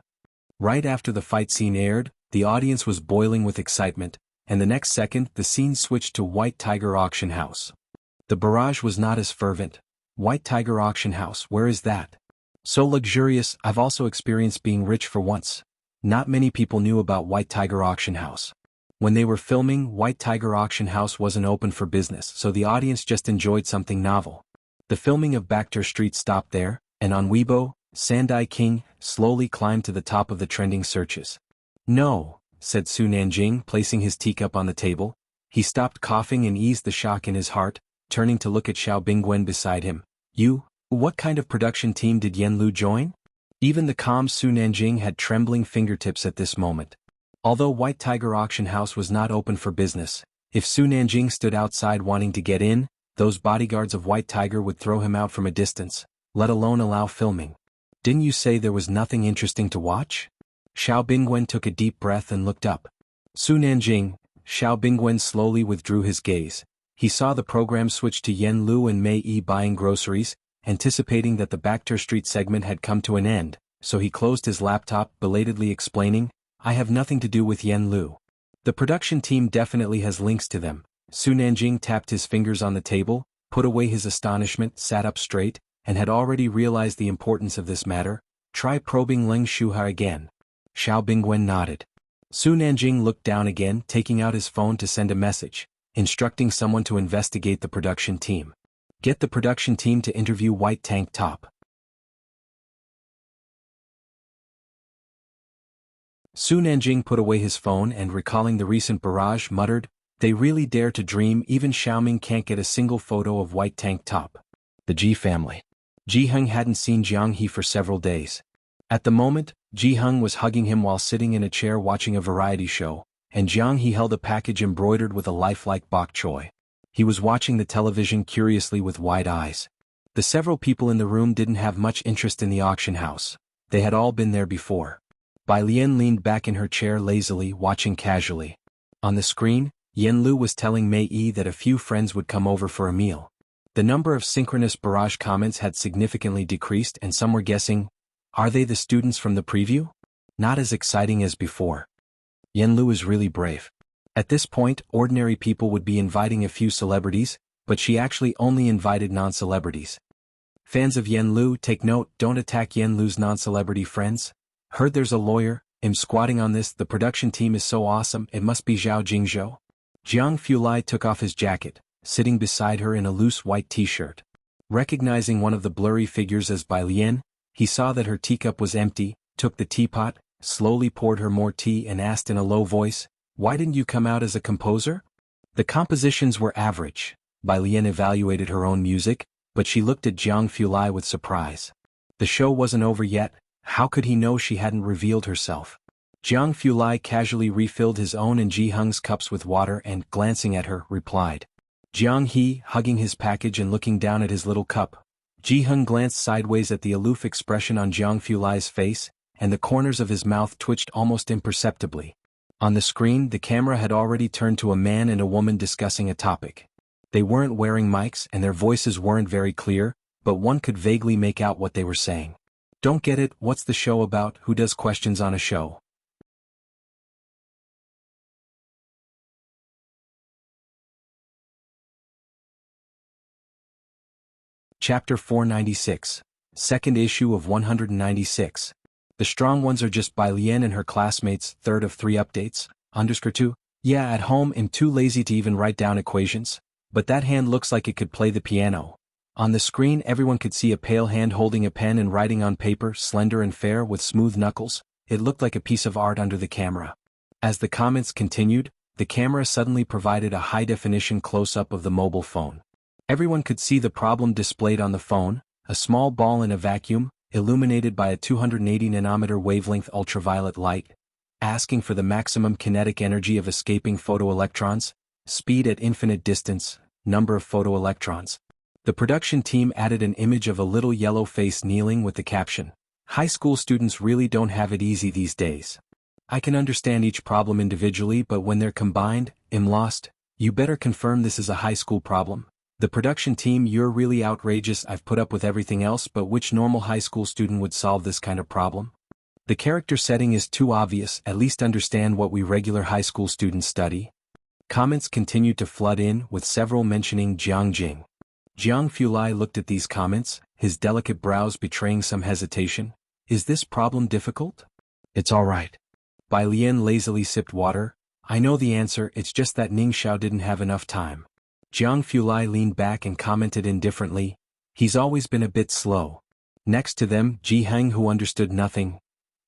Right after the fight scene aired, the audience was boiling with excitement, and the next second the scene switched to White Tiger Auction House. The barrage was not as fervent. White Tiger Auction House, where is that? So luxurious. I've also experienced being rich for once. Not many people knew about White Tiger Auction House. When they were filming, White Tiger Auction House wasn't open for business, so the audience just enjoyed something novel. The filming of Bakhtur Street stopped there, and on Weibo, Sandai King slowly climbed to the top of the trending searches. No, said Su Nanjing, placing his teacup on the table. He stopped coughing and eased the shock in his heart, turning to look at Xiao Bingwen beside him. What kind of production team did Yen Lu join? Even the calm Su Nanjing had trembling fingertips at this moment. Although White Tiger Auction House was not open for business, if Su Nanjing stood outside wanting to get in, those bodyguards of White Tiger would throw him out from a distance, let alone allow filming. Didn't you say there was nothing interesting to watch? Xiao Bingwen took a deep breath and looked up. Su Nanjing, Xiao Bingwen slowly withdrew his gaze. He saw the program switch to Yen Lu and Mei Yi buying groceries, anticipating that the Bakhtur Street segment had come to an end, so he closed his laptop, belatedly explaining, I have nothing to do with Yen Lu. The production team definitely has links to them. Su Nanjing tapped his fingers on the table, put away his astonishment, sat up straight, and had already realized the importance of this matter. Try probing Leng Shuha again. Xiao Bingwen nodded. Su Nanjing looked down again, taking out his phone to send a message, instructing someone to investigate the production team. Get the production team to interview White Tank Top. Su Nanjing put away his phone and, recalling the recent barrage, muttered, They really dare to dream. Even Xiaoming can't get a single photo of White Tank Top. The Ji family. Jiheng hadn't seen Jianghu for several days. At the moment, Jiheng was hugging him while sitting in a chair watching a variety show, and Jianghu held a package embroidered with a lifelike bok choy. He was watching the television curiously with wide eyes. The several people in the room didn't have much interest in the auction house. They had all been there before. Bai Lian leaned back in her chair lazily, watching casually. On the screen, Yen Lu was telling Mei Yi that a few friends would come over for a meal. The number of synchronous barrage comments had significantly decreased, and some were guessing, are they the students from the preview? Not as exciting as before. Yen Lu is really brave. At this point, ordinary people would be inviting a few celebrities, but she actually only invited non-celebrities. Fans of Yen Lu, take note, don't attack Yen Lu's non-celebrity friends. Heard there's a lawyer, I'm squatting on this, the production team is so awesome, it must be Zhao Jingzhou. Jiang Fulai took off his jacket, sitting beside her in a loose white t-shirt. Recognizing one of the blurry figures as Bai Lian, he saw that her teacup was empty, took the teapot, slowly poured her more tea and asked in a low voice, Why didn't you come out as a composer? The compositions were average. Bai Lian evaluated her own music, but she looked at Jiang Fulai with surprise. The show wasn't over yet. How could he know she hadn't revealed herself? Jiang Fulai casually refilled his own and Ji Heng's cups with water and, glancing at her, replied. Jiang He, hugging his package and looking down at his little cup. Ji Heng glanced sideways at the aloof expression on Jiang Fulai's face, and the corners of his mouth twitched almost imperceptibly. On the screen, the camera had already turned to a man and a woman discussing a topic. They weren't wearing mics and their voices weren't very clear, but one could vaguely make out what they were saying. Don't get it, what's the show about, who does questions on a show? Chapter 496. Second issue of 196. The Strong Ones are just by Lien and her classmates, third of 3 updates, _2. Yeah, at home I'm too lazy to even write down equations, but that hand looks like it could play the piano. On the screen everyone could see a pale hand holding a pen and writing on paper, slender and fair with smooth knuckles. It looked like a piece of art under the camera. As the comments continued, the camera suddenly provided a high-definition close-up of the mobile phone. Everyone could see the problem displayed on the phone, a small ball in a vacuum, illuminated by a 280 nanometer wavelength ultraviolet light, asking for the maximum kinetic energy of escaping photoelectrons, speed at infinite distance, number of photoelectrons. The production team added an image of a little yellow face kneeling with the caption, "High school students really don't have it easy these days. I can understand each problem individually, but when they're combined, I'm lost. You better confirm this is a high school problem. The production team, you're really outrageous. I've put up with everything else, but which normal high school student would solve this kind of problem? The character setting is too obvious, at least understand what we regular high school students study." Comments continued to flood in, with several mentioning Jianghu. Jianghu looked at these comments, his delicate brows betraying some hesitation. Is this problem difficult? It's alright. Bai Lian lazily sipped water. I know the answer, it's just that Ning Xiao didn't have enough time. Jianghu leaned back and commented indifferently. He's always been a bit slow. Next to them, Jianghu understood nothing.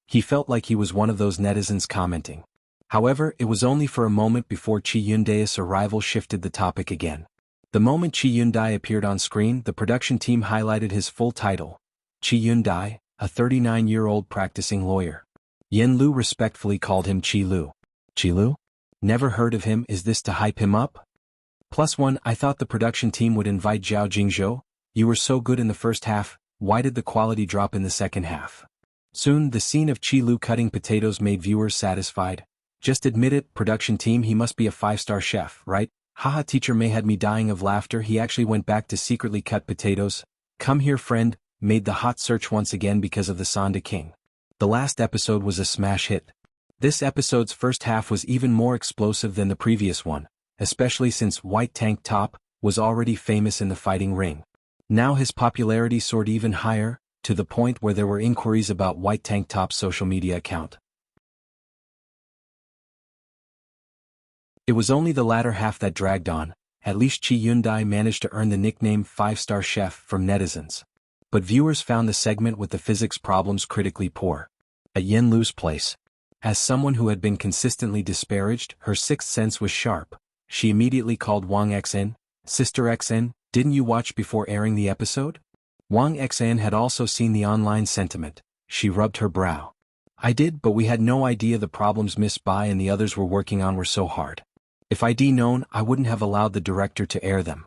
He felt like he was one of those netizens commenting. However, it was only for a moment before Qi Yundai's arrival shifted the topic again. The moment Qi Yundai appeared on screen, the production team highlighted his full title. Qi Yundai, a 39-year-old practicing lawyer. Yen Lu respectfully called him Qi Lu. Qi Lu? Never heard of him, is this to hype him up? +1, I thought the production team would invite Zhao Jingzhou. You were so good in the first half, why did the quality drop in the second half? Soon, the scene of Qi Lu cutting potatoes made viewers satisfied. Just admit it, production team, he must be a 5-star chef, right? Haha, teacher May had me dying of laughter. He actually went back to secretly cut potatoes. Come here friend, made the hot search once again because of the Sonda King. The last episode was a smash hit. This episode's first half was even more explosive than the previous one, especially since White Tank Top was already famous in the fighting ring. Now his popularity soared even higher, to the point where there were inquiries about White Tank Top's social media account. It was only the latter half that dragged on. At least Qi Yundai managed to earn the nickname 5-star chef from netizens. But viewers found the segment with the physics problems critically poor. At Yen Lu's place. As someone who had been consistently disparaged, her sixth sense was sharp. She immediately called Wang Xn. Sister Xn, didn't you watch before airing the episode? Wang Xn had also seen the online sentiment. She rubbed her brow. I did, but we had no idea the problems Miss Bai and the others were working on were so hard. If I'd known, I wouldn't have allowed the director to air them.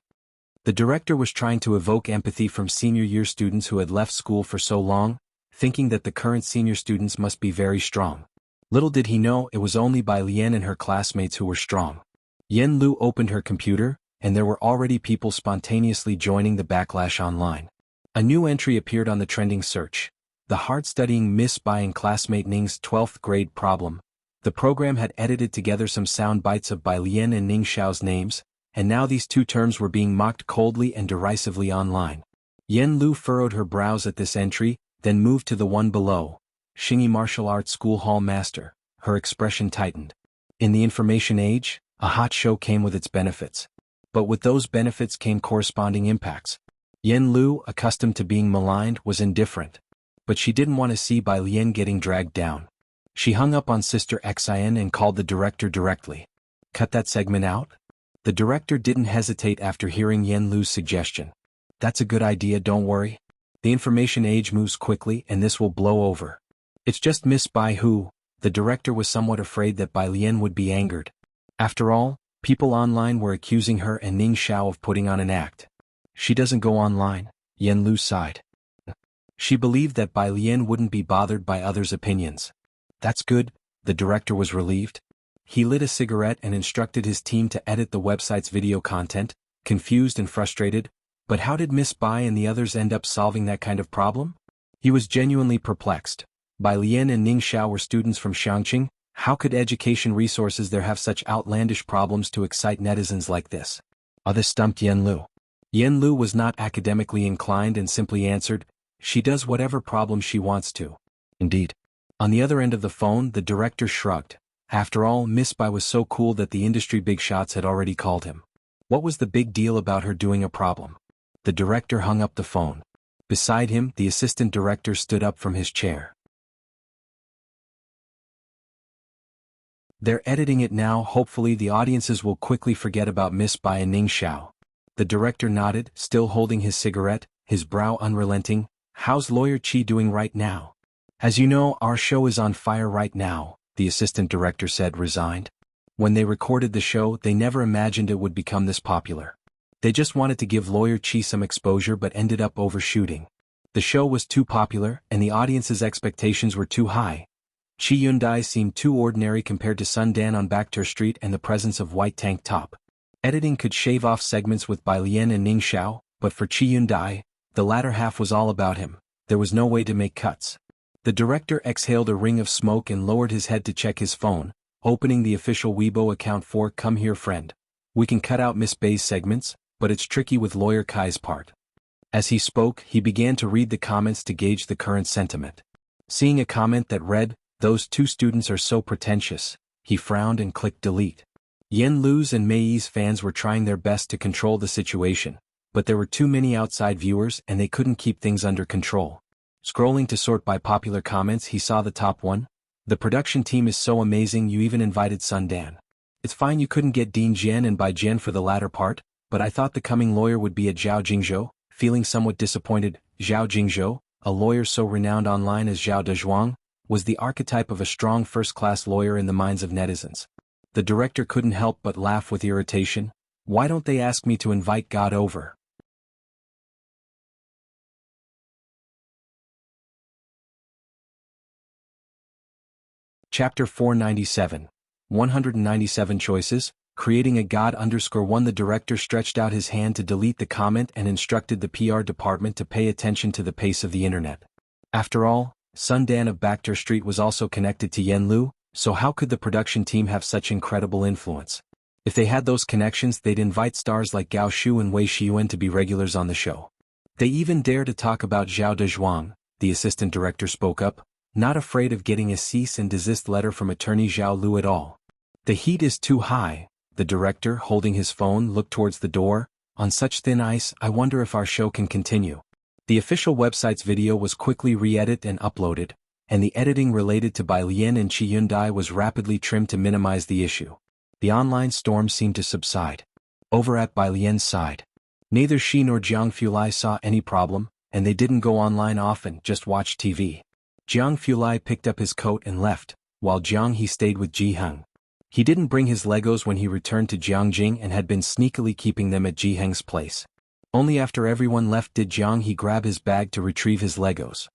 The director was trying to evoke empathy from senior year students who had left school for so long, thinking that the current senior students must be very strong. Little did he know it was only Bai Lian and her classmates who were strong. Yen Lu opened her computer, and there were already people spontaneously joining the backlash online. A new entry appeared on the trending search. The hard-studying Miss Bai and classmate Ning's 12th grade problem. The program had edited together some sound bites of Bai Lian and Ning Xiao's names, and now these two terms were being mocked coldly and derisively online. Yen Lu furrowed her brows at this entry, then moved to the one below. Xingyi Martial Arts School Hall Master. Her expression tightened. In the information age, a hot show came with its benefits. But with those benefits came corresponding impacts. Yen Lu, accustomed to being maligned, was indifferent. But she didn't want to see Bai Lian getting dragged down. She hung up on Sister Xin and called the director directly. Cut that segment out? The director didn't hesitate after hearing Yen Lu's suggestion. That's a good idea, don't worry. The information age moves quickly and this will blow over. It's just Miss Bai who, the director was somewhat afraid that Bai Lian would be angered. After all, people online were accusing her and Ning Xiao of putting on an act. She doesn't go online, Yen Lu sighed. She believed that Bai Lian wouldn't be bothered by others' opinions. That's good, the director was relieved. He lit a cigarette and instructed his team to edit the website's video content. Confused and frustrated, But how did Miss Bai and the others end up solving that kind of problem? He was genuinely perplexed. Bai Lian and Ning Xiao were students from Shangqing. How could education resources there have such outlandish problems to excite netizens like this? This stumped Yen Lu. Yen Lu was not academically inclined and simply answered, "She does whatever problem she wants to." Indeed. On the other end of the phone, the director shrugged. After all, Miss Bai was so cool that the industry big shots had already called him. What was the big deal about her doing a problem? The director hung up the phone. Beside him, the assistant director stood up from his chair. "They're editing it now. Hopefully the audiences will quickly forget about Miss Bai and Ning Xiao." The director nodded, still holding his cigarette, his brow unrelenting. "How's Lawyer Chi doing right now?" "As you know, our show is on fire right now," the assistant director said, resigned. When they recorded the show, they never imagined it would become this popular. They just wanted to give Lawyer Chi some exposure but ended up overshooting. The show was too popular, and the audience's expectations were too high. Chi Yundai seemed too ordinary compared to Sun Dan on Baekter Street and the presence of white tank top. Editing could shave off segments with Bai Lian and Ning Xiao, but for Chi Yundai, the latter half was all about him. There was no way to make cuts. The director exhaled a ring of smoke and lowered his head to check his phone, opening the official Weibo account for "Come here friend. We can cut out Miss Bai's segments, but it's tricky with Lawyer Kai's part." As he spoke, he began to read the comments to gauge the current sentiment. Seeing a comment that read, "Those two students are so pretentious," he frowned and clicked delete. Yen Lu's and Mei Yi's fans were trying their best to control the situation, but there were too many outside viewers and they couldn't keep things under control. Scrolling to sort by popular comments, he saw the top one. "The production team is so amazing, you even invited Sun Dan. It's fine you couldn't get Dean Jian and Bai Jian for the latter part, but I thought the coming lawyer would be a Zhao Jingzhou." Feeling somewhat disappointed, Zhao Jingzhou, a lawyer so renowned online as Zhao Dezhuang, was the archetype of a strong first-class lawyer in the minds of netizens. The director couldn't help but laugh with irritation. Why don't they ask me to invite God over? Chapter 497. 197 Choices, Creating a God_1. The director stretched out his hand to delete the comment and instructed the PR department to pay attention to the pace of the internet. After all, Sun Dan of Baekter Street was also connected to Yen Lu, so how could the production team have such incredible influence? If they had those connections, they'd invite stars like Gao Shu and Wei Shiyuan to be regulars on the show. They even dare to talk about Zhao Dezhuang, the assistant director spoke up, not afraid of getting a cease and desist letter from attorney Zhao Lu at all. "The heat is too high." The director, holding his phone, looked towards the door. "On such thin ice, I wonder if our show can continue." The official website's video was quickly re-edited and uploaded, and the editing related to Bai Lian and Chi Yundai was rapidly trimmed to minimize the issue. The online storm seemed to subside. Over at Bai Lian's side, neither she nor Jiang Fulai saw any problem, and they didn't go online often, just watched TV. Jiang Fulai picked up his coat and left, while Jiang He stayed with Ji Heng. He didn't bring his Legos when he returned to Jiangjing and had been sneakily keeping them at Ji Heng's place. Only after everyone left did Jiang He grab his bag to retrieve his Legos.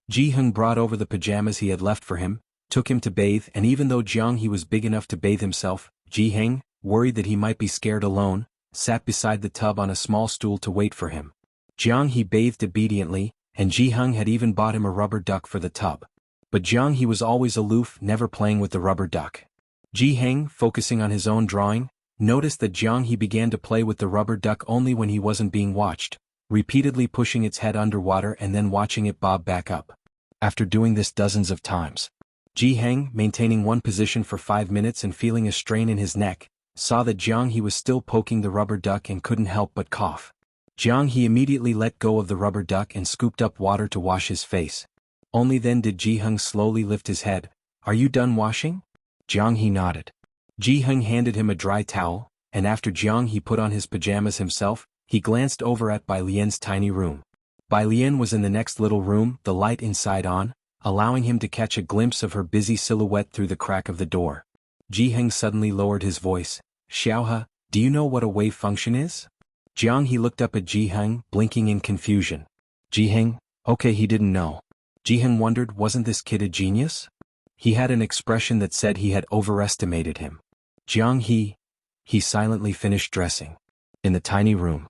Ji Heng brought over the pajamas he had left for him, took him to bathe, and even though Jiang He was big enough to bathe himself, Ji Heng, worried that he might be scared alone, sat beside the tub on a small stool to wait for him. Jiang He bathed obediently, and Ji Heng had even bought him a rubber duck for the tub. But Jiang He was always aloof, never playing with the rubber duck. Ji Heng, focusing on his own drawing, noticed that Jiang He began to play with the rubber duck only when he wasn't being watched, repeatedly pushing its head underwater and then watching it bob back up. After doing this dozens of times, Ji Heng, maintaining one position for 5 minutes and feeling a strain in his neck, saw that Jiang He was still poking the rubber duck and couldn't help but cough. Jiang He immediately let go of the rubber duck and scooped up water to wash his face. Only then did Ji Heng slowly lift his head. "Are you done washing?" Jiang He nodded. Ji Heng handed him a dry towel, and after Jiang He put on his pajamas himself, he glanced over at Bai Lian's tiny room. Bai Lian was in the next little room, the light inside on, allowing him to catch a glimpse of her busy silhouette through the crack of the door. Ji Heng suddenly lowered his voice. "Xiaohe, do you know what a wave function is?" Jiang He looked up at Ji Heng, blinking in confusion. Ji Heng? Okay, he didn't know. Ji Heng wondered, wasn't this kid a genius? He had an expression that said he had overestimated him. Jiang He silently finished dressing. In the tiny room,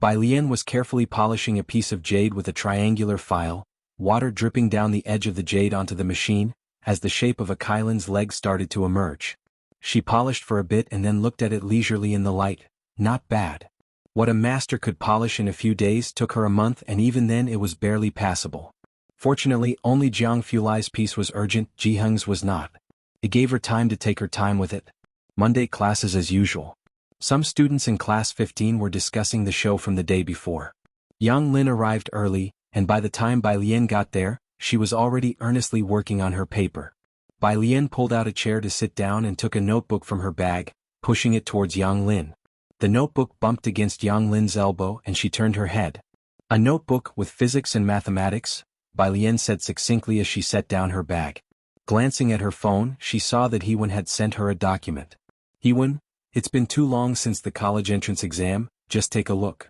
Bai Lian was carefully polishing a piece of jade with a triangular file, water dripping down the edge of the jade onto the machine, as the shape of a Kylan's leg started to emerge. She polished for a bit and then looked at it leisurely in the light. Not bad. What a master could polish in a few days took her a month, and even then it was barely passable. Fortunately, only Jianghu Lai's piece was urgent, Jiheng's was not. It gave her time to take her time with it. Monday classes as usual. Some students in class 15 were discussing the show from the day before. Yang Lin arrived early, and by the time Bai Lian got there, she was already earnestly working on her paper. Bai Lian pulled out a chair to sit down and took a notebook from her bag, pushing it towards Yang Lin. The notebook bumped against Yang Lin's elbow and she turned her head. "A notebook with physics and mathematics," Bai Lian said succinctly as she set down her bag. Glancing at her phone, she saw that Hewen had sent her a document. "Hewen, it's been too long since the college entrance exam, just take a look."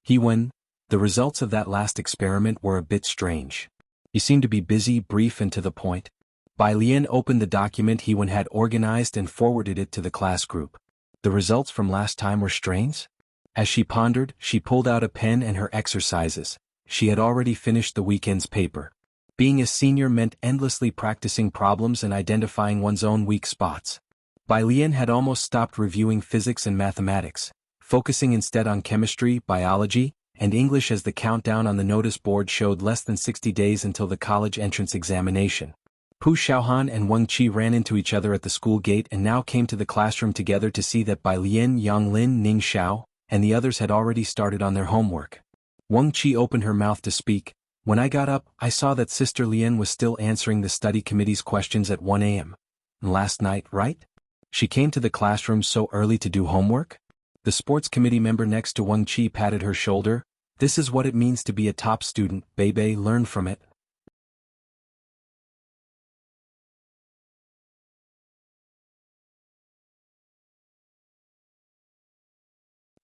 "Hewen, the results of that last experiment were a bit strange. You seem to be busy, brief and to the point." Bai Lian opened the document Hewen had organized and forwarded it to the class group. The results from last time were strange? As she pondered, she pulled out a pen and her exercises. She had already finished the weekend's paper. Being a senior meant endlessly practicing problems and identifying one's own weak spots. Bai Lian had almost stopped reviewing physics and mathematics, focusing instead on chemistry, biology, and English as the countdown on the notice board showed less than 60 days until the college entrance examination. Pu Xiaohan and Wang Qi ran into each other at the school gate and now came to the classroom together to see that Bai Lian, Yang Lin, Ning Xiao, and the others had already started on their homework. Wang Qi opened her mouth to speak. "When I got up, I saw that Sister Lian was still answering the study committee's questions at 1 a.m. Last night, right? She came to the classroom so early to do homework?" The sports committee member next to Wang Qi patted her shoulder. "This is what it means to be a top student, Bebe, learn from it."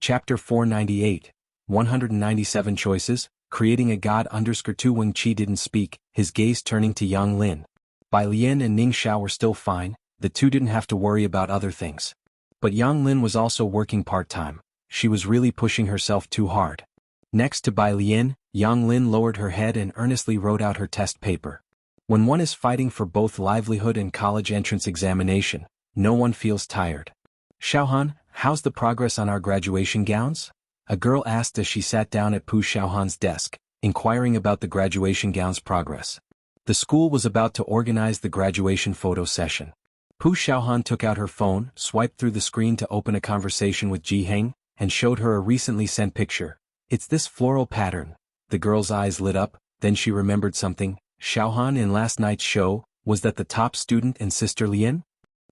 Chapter 498, 197 Choices, Creating a God _2 Wang Qi didn't speak, his gaze turning to Yang Lin. Bai Lian and Ning Xiao were still fine, the two didn't have to worry about other things. But Yang Lin was also working part-time. She was really pushing herself too hard. Next to Bai Lian, Yang Lin lowered her head and earnestly wrote out her test paper. When one is fighting for both livelihood and college entrance examination, no one feels tired. "Xiaohan, how's the progress on our graduation gowns?" a girl asked as she sat down at Pu Xiaohan's desk, inquiring about the graduation gown's progress. The school was about to organize the graduation photo session. Pu Xiaohan took out her phone, swiped through the screen to open a conversation with Jiheng, and showed her a recently sent picture. "It's this floral pattern." The girl's eyes lit up, then she remembered something. "Xiaohan, in last night's show, was that the top student and Sister Lian?"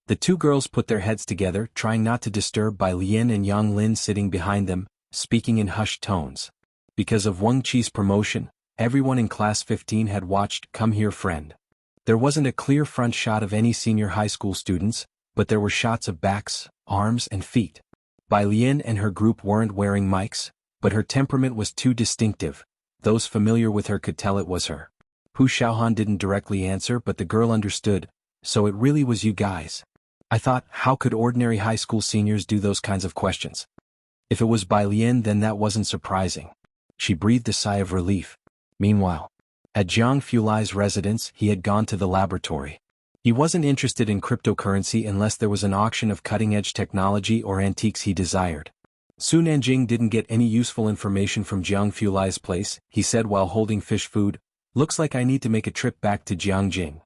The two girls put their heads together, trying not to disturb Bai Lian and Yang Lin sitting behind them, speaking in hushed tones. Because of Wang Qi's promotion, everyone in class 15 had watched Come Here Friend. There wasn't a clear front shot of any senior high school students, but there were shots of backs, arms and feet. Bai Lian and her group weren't wearing mics, but her temperament was too distinctive. Those familiar with her could tell it was her. Pu Xiaohan didn't directly answer, but the girl understood. "So it really was you guys. I thought, how could ordinary high school seniors do those kinds of questions?" If it was Bai Lian, then that wasn't surprising. She breathed a sigh of relief. Meanwhile, at Jianghu Lai's residence, he had gone to the laboratory. He wasn't interested in cryptocurrency unless there was an auction of cutting-edge technology or antiques he desired. Su Nanjing didn't get any useful information from Jianghu Lai's place, he said while holding fish food. "Looks like I need to make a trip back to Jiangjing."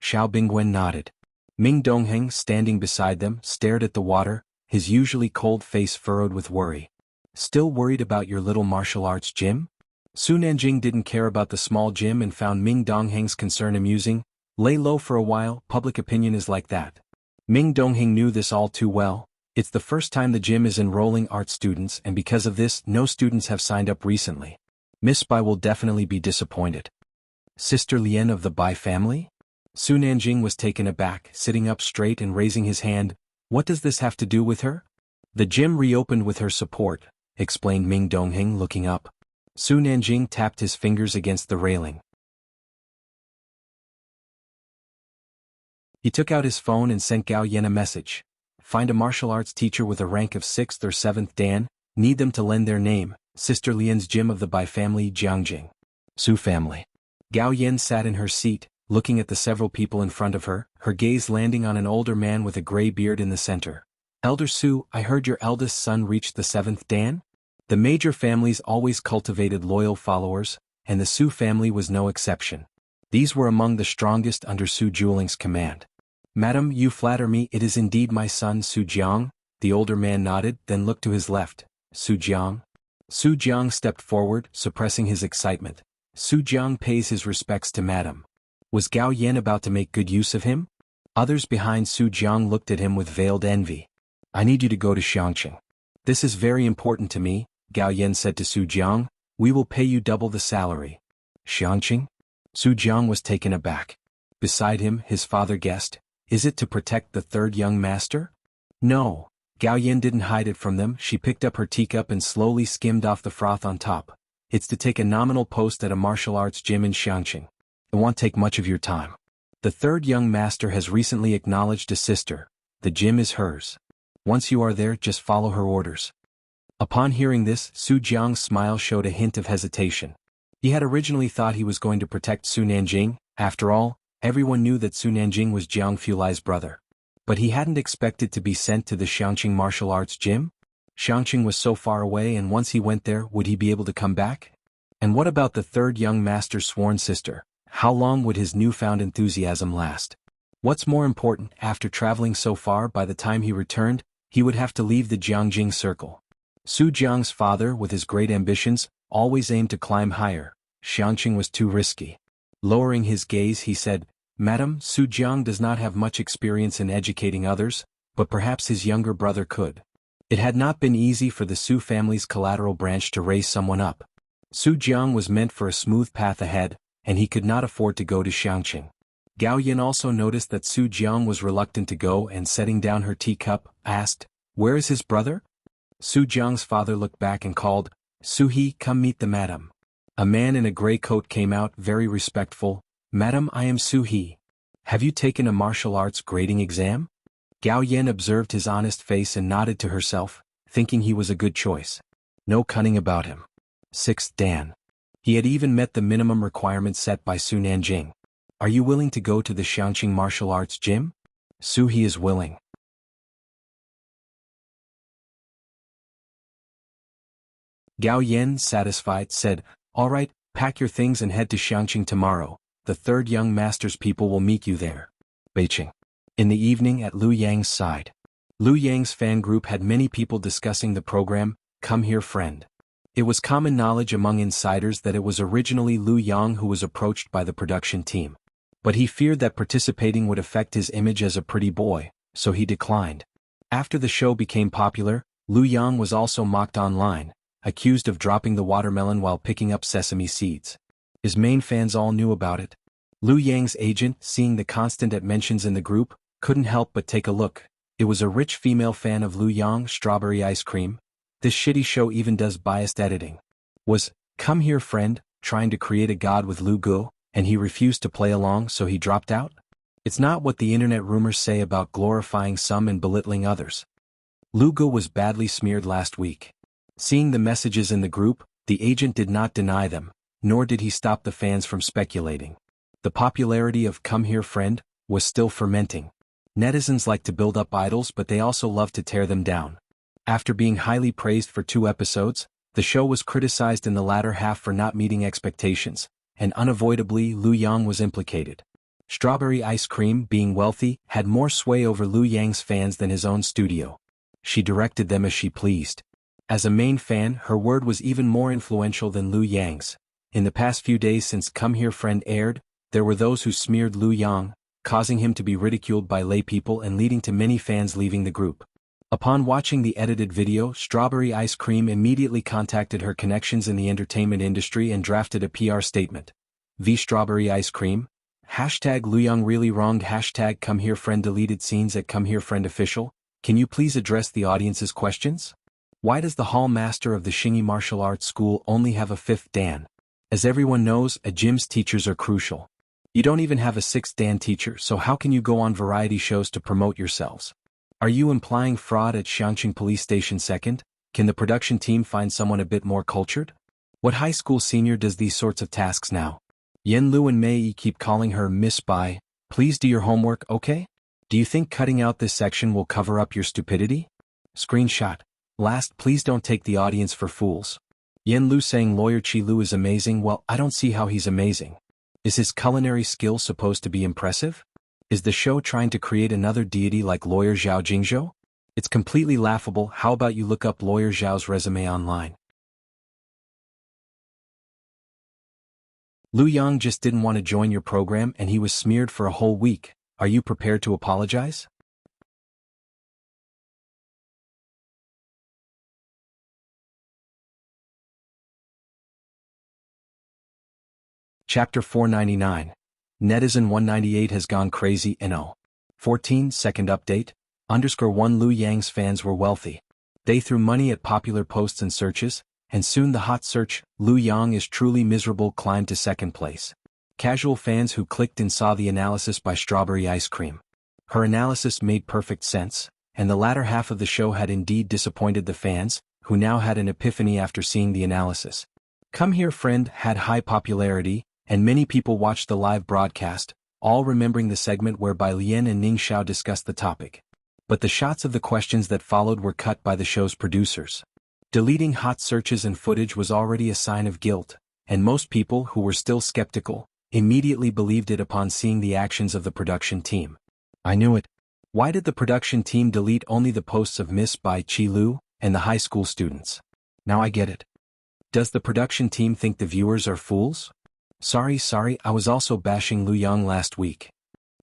Xiao Bingwen nodded. Ming Dongheng, standing beside them, stared at the water, his usually cold face furrowed with worry. "Still worried about your little martial arts gym?" Su Nanjing didn't care about the small gym and found Ming Dongheng's concern amusing. "Lay low for a while, public opinion is like that." Ming Dongheng knew this all too well. It's the first time the gym is enrolling art students, and because of this, no students have signed up recently. Miss Bai will definitely be disappointed. "Sister Lian of the Bai family?" Su Nanjing was taken aback, sitting up straight and raising his hand. "What does this have to do with her?" "The gym reopened with her support," explained Ming Dongheng, looking up. Su Nanjing tapped his fingers against the railing. He took out his phone and sent Gao Yen a message. "Find a martial arts teacher with a rank of 6th or 7th Dan, need them to lend their name, Sister Lian's gym of the Bai family Jianghu. Su family. Gao Yen sat in her seat, looking at the several people in front of her, her gaze landing on an older man with a gray beard in the center. Elder Su, I heard your eldest son reached the 7th dan? The major families always cultivated loyal followers, and the Su family was no exception. These were among the strongest under Su Jiuling's command. Madam, you flatter me, it is indeed my son Su Jiang. The older man nodded, then looked to his left. Su Jiang. Su Jiang stepped forward, suppressing his excitement. Su Jiang pays his respects to Madam. Was Gao Yen about to make good use of him? Others behind Su Jiang looked at him with veiled envy. I need you to go to Xiangqing. This is very important to me, Gao Yen said to Su Jiang. We will pay you double the salary. Xiangqing? Su Jiang was taken aback. Beside him, his father guessed, is it to protect the third young master? No. Gao Yen didn't hide it from them. She picked up her teacup and slowly skimmed off the froth on top. It's to take a nominal post at a martial arts gym in Xiangqing. It won't take much of your time. The third young master has recently acknowledged a sister. The gym is hers. Once you are there, just follow her orders. Upon hearing this, Su Jiang's smile showed a hint of hesitation. He had originally thought he was going to protect Su Nanjing. After all, everyone knew that Su Nanjing was Jiang Fulai's brother. But he hadn't expected to be sent to the Xiangqing martial arts gym? Xiangqing was so far away, and once he went there, would he be able to come back? And what about the third young master's sworn sister? How long would his newfound enthusiasm last? What's more important, after traveling so far, by the time he returned, he would have to leave the Jiangjing circle. Su Jiang's father, with his great ambitions, always aimed to climb higher. Xiangqing was too risky. Lowering his gaze, he said, Madam, Su Jiang does not have much experience in educating others, but perhaps his younger brother could. It had not been easy for the Su family's collateral branch to raise someone up. Su Jiang was meant for a smooth path ahead, and he could not afford to go to Xiangqing. Gao Yin also noticed that Su Jiang was reluctant to go, and setting down her teacup, asked, Where is his brother? Su Jiang's father looked back and called, Su He, come meet the madam. A man in a gray coat came out, very respectful. Madam, I am Su He. Have you taken a martial arts grading exam? Gao Yen observed his honest face and nodded to herself, thinking he was a good choice. No cunning about him. 6th Dan. He had even met the minimum requirements set by Su Nanjing. Are you willing to go to the Xiangqing martial arts gym? Su He is willing. Gao Yen, satisfied, said, All right, pack your things and head to Xiangqing tomorrow. The third young master's people will meet you there. Beijing. In the evening at Lu Yang's side. Lu Yang's fan group had many people discussing the program, Come Here Friend. It was common knowledge among insiders that it was originally Lu Yang who was approached by the production team. But he feared that participating would affect his image as a pretty boy, so he declined. After the show became popular, Lu Yang was also mocked online, accused of dropping the watermelon while picking up sesame seeds. His main fans all knew about it. Lu Yang's agent, seeing the constant mentions in the group, couldn't help but take a look. It was a rich female fan of Lu Yang, strawberry ice cream. This shitty show even does biased editing. Was Come Here Friend trying to create a god with Lu Gu, and he refused to play along, so he dropped out? It's not what the internet rumors say about glorifying some and belittling others. Lu Gu was badly smeared last week. Seeing the messages in the group, the agent did not deny them, nor did he stop the fans from speculating. The popularity of Come Here Friend was still fermenting. Netizens like to build up idols, but they also love to tear them down. After being highly praised for 2 episodes, the show was criticized in the latter half for not meeting expectations, and unavoidably Lu Yang was implicated. Strawberry ice cream, being wealthy, had more sway over Lu Yang's fans than his own studio. She directed them as she pleased. As a main fan, her word was even more influential than Lu Yang's. In the past few days since Come Here Friend aired, there were those who smeared Lu Yang, causing him to be ridiculed by laypeople and leading to many fans leaving the group. Upon watching the edited video, Strawberry Ice Cream immediately contacted her connections in the entertainment industry and drafted a PR statement. V Strawberry Ice Cream. Hashtag Lu Yang really wronged. Hashtag Come Here Friend deleted scenes at Come Here Friend official. Can you please address the audience's questions? Why does the hall master of the Xingyi Martial Arts School only have a 5th Dan? As everyone knows, a gym's teachers are crucial. You don't even have a 6th Dan teacher, so how can you go on variety shows to promote yourselves? Are you implying fraud at Xiangqing Police Station 2nd? Can the production team find someone a bit more cultured? What high school senior does these sorts of tasks now? Yen Lu and Mei Yi keep calling her Miss Bai. Please do your homework, okay? Do you think cutting out this section will cover up your stupidity? Screenshot. Last, please don't take the audience for fools. Yen Lu saying Lawyer Qi Lu is amazing. Well, I don't see how he's amazing. Is his culinary skill supposed to be impressive? Is the show trying to create another deity like Lawyer Zhao Jingzhou? It's completely laughable. How about you look up Lawyer Zhao's resume online? Lu Yang just didn't want to join your program and he was smeared for a whole week. Are you prepared to apologize? Chapter 499. Netizen 198 has gone crazy in 14 second update. _1 Lu Yang's fans were wealthy. They threw money at popular posts and searches, and soon the hot search, Lu Yang is truly miserable, climbed to second place. Casual fans who clicked and saw the analysis by Strawberry Ice Cream. Her analysis made perfect sense, and the latter half of the show had indeed disappointed the fans, who now had an epiphany after seeing the analysis. Come Here Friend had high popularity, and many people watched the live broadcast, all remembering the segment whereby Lien and Ning Xiao discussed the topic. But the shots of the questions that followed were cut by the show's producers. Deleting hot searches and footage was already a sign of guilt, and most people who were still skeptical immediately believed it upon seeing the actions of the production team. I knew it. Why did the production team delete only the posts of Miss Bai Qi Lu and the high school students? Now I get it. Does the production team think the viewers are fools? Sorry, I was also bashing Lu Yang last week.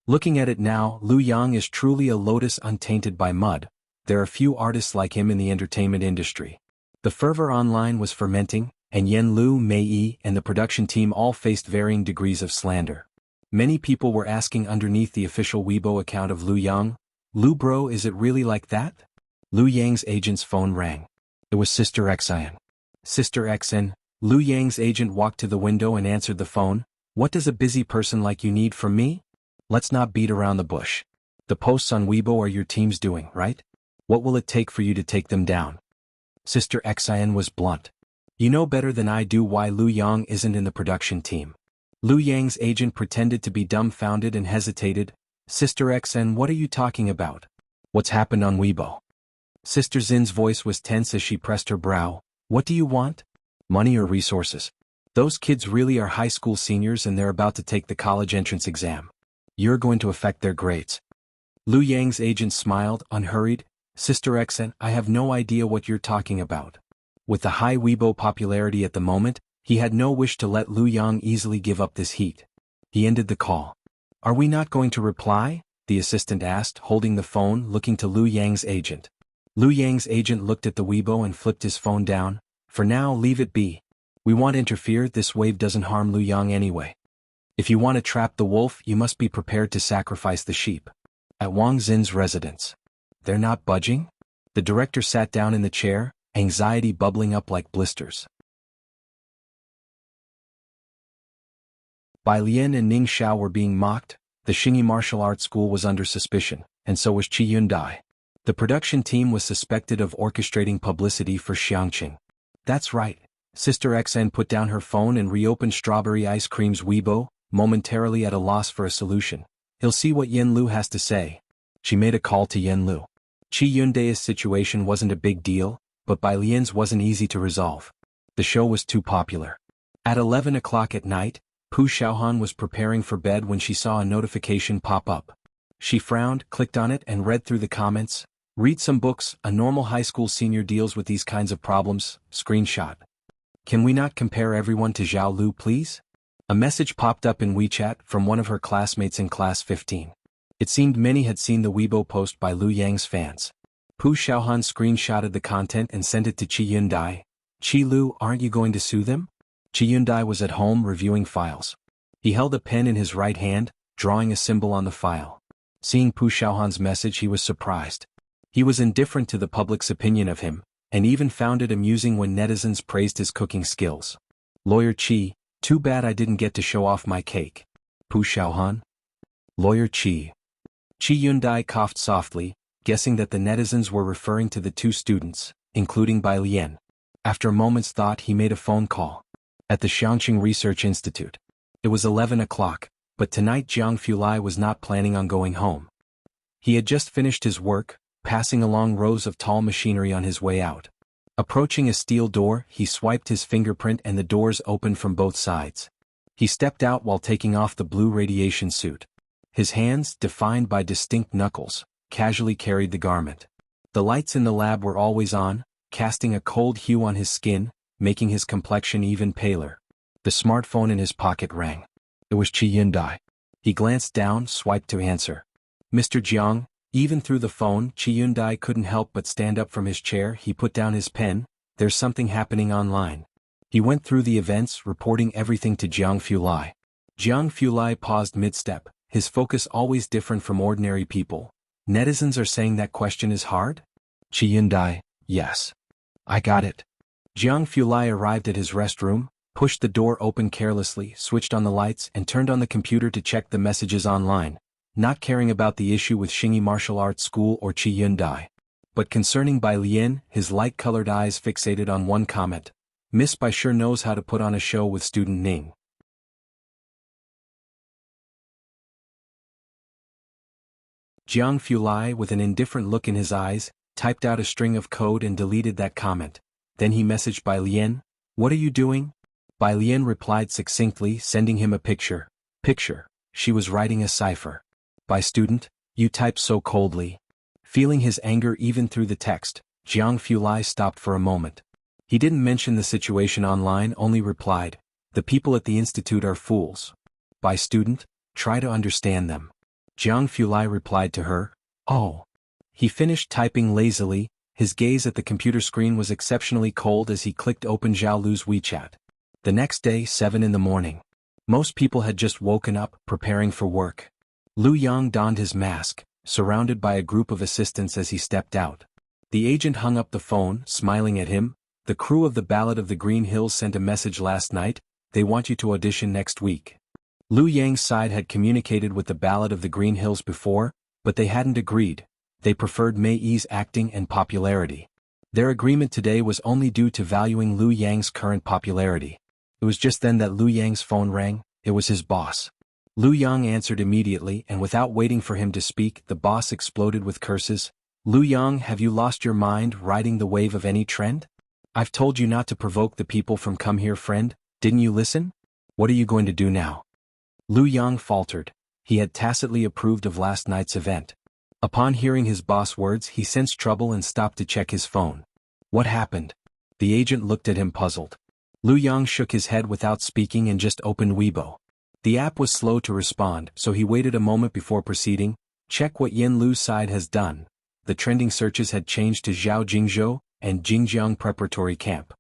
Looking at it now, Lu Yang is truly a lotus untainted by mud. There are few artists like him in the entertainment industry. The fervor online was fermenting, and Yen Lu, Mei Yi, and the production team all faced varying degrees of slander. Many people were asking underneath the official Weibo account of Lu Yang, Lu bro, is it really like that? Lu Yang's agent's phone rang. It was Sister Xian. Sister Xian, Lu Yang's agent walked to the window and answered the phone. What does a busy person like you need from me? Let's not beat around the bush. The posts on Weibo are your team's doing, right? What will it take for you to take them down? Sister Xian was blunt. You know better than I do why Lu Yang isn't in the production team. Lu Yang's agent pretended to be dumbfounded and hesitated. Sister Xian, what are you talking about? What's happened on Weibo? Sister Zin's voice was tense as she pressed her brow. What do you want? Money or resources? Those kids really are high school seniors and they're about to take the college entrance exam. You're going to affect their grades. Lu Yang's agent smiled, unhurried. Sister Xian, I have no idea what you're talking about. With the high Weibo popularity at the moment, he had no wish to let Lu Yang easily give up this heat. He ended the call. Are we not going to reply? The assistant asked, holding the phone, looking to Lu Yang's agent. Lu Yang's agent looked at the Weibo and flipped his phone down. For now, leave it be. We won't interfere, this wave doesn't harm Lu Yang anyway. If you want to trap the wolf, you must be prepared to sacrifice the sheep. At Wang Xin's residence. They're not budging? The director sat down in the chair, anxiety bubbling up like blisters. Bai Lian and Ning Xiao were being mocked, the Xingyi martial arts school was under suspicion, and so was Qi Yundai. The production team was suspected of orchestrating publicity for Xiangqing. That's right. Sister Xian put down her phone and reopened Strawberry Ice Cream's Weibo, momentarily at a loss for a solution. He'll see what Yen Lu has to say. She made a call to Yen Lu. Qi Yundai's situation wasn't a big deal, but Bai Lian's wasn't easy to resolve. The show was too popular. At 11 o'clock at night, Pu Xiaohan was preparing for bed when she saw a notification pop up. She frowned, clicked on it and read through the comments. Read some books, a normal high school senior deals with these kinds of problems. Screenshot. Can we not compare everyone to Zhao Lu, please? A message popped up in WeChat from one of her classmates in class 15. It seemed many had seen the Weibo post by Lu Yang's fans. Pu Xiaohan screenshotted the content and sent it to Qi Yundai. Qi Lu, aren't you going to sue them? Qi Yundai was at home reviewing files. He held a pen in his right hand, drawing a symbol on the file. Seeing Pu Xiaohan's message, he was surprised. He was indifferent to the public's opinion of him, and even found it amusing when netizens praised his cooking skills. Lawyer Qi, too bad I didn't get to show off my cake. Pu Xiaohan? Lawyer Qi. Qi Yundai coughed softly, guessing that the netizens were referring to the two students. including by Lien. After a moment's thought he made a phone call. At the Xiangqing Research Institute. It was 11 o'clock, but tonight Jiang Fulai was not planning on going home. He had just finished his work, passing along rows of tall machinery on his way out. Approaching a steel door, he swiped his fingerprint and the doors opened from both sides. He stepped out while taking off the blue radiation suit. His hands, defined by distinct knuckles, casually carried the garment. The lights in the lab were always on, casting a cold hue on his skin, making his complexion even paler. The smartphone in his pocket rang. It was Qi Yundai. He glanced down, swiped to answer. Mr. Jiang. Even through the phone, Qi Yundai couldn't help but stand up from his chair. He put down his pen. There's something happening online. He went through the events, reporting everything to Jiang Fulai. Jiang Fulai paused mid-step, his focus always different from ordinary people. Netizens are saying that question is hard? Qi Yundai, yes. I got it. Jiang Fulai arrived at his restroom, pushed the door open carelessly, switched on the lights and turned on the computer to check the messages online, not caring about the issue with Xingyi Martial Arts School or Qi Yundai. But concerning Bai Lian, his light-colored eyes fixated on one comment. Miss Bai sure knows how to put on a show with student Ning. Jiang Fulai, with an indifferent look in his eyes, typed out a string of code and deleted that comment. Then he messaged Bai Lian, "What are you doing?" Bai Lian replied succinctly, sending him a picture. Picture. She was writing a cipher. "By student, you type so coldly." Feeling his anger even through the text, Jiang Fulai stopped for a moment. He didn't mention the situation online, only replied, "The people at the institute are fools. By student, try to understand them." Jiang Fulai replied to her, "Oh." He finished typing lazily. His gaze at the computer screen was exceptionally cold as he clicked open Zhao Lu's WeChat. The next day, 7 in the morning. Most people had just woken up, preparing for work. Lu Yang donned his mask, surrounded by a group of assistants as he stepped out. The agent hung up the phone, smiling at him. "The crew of the Ballad of the Green Hills sent a message last night. They want you to audition next week." Lu Yang's side had communicated with the Ballad of the Green Hills before, but they hadn't agreed. They preferred Mei Yi's acting and popularity. Their agreement today was only due to valuing Lu Yang's current popularity. It was just then that Lu Yang's phone rang. It was his boss. Lu Yang answered immediately, and without waiting for him to speak, the boss exploded with curses. "Lu Yang, have you lost your mind, riding the wave of any trend? I've told you not to provoke the people from come here, friend. Didn't you listen? What are you going to do now?" Lu Yang faltered. He had tacitly approved of last night's event. Upon hearing his boss' words, he sensed trouble and stopped to check his phone. "What happened?" The agent looked at him puzzled. Lu Yang shook his head without speaking and just opened Weibo. The app was slow to respond, so he waited a moment before proceeding. "Check what Yen Lu's side has done." The trending searches had changed to Zhao Jingzhou and Jingjiang Preparatory Camp.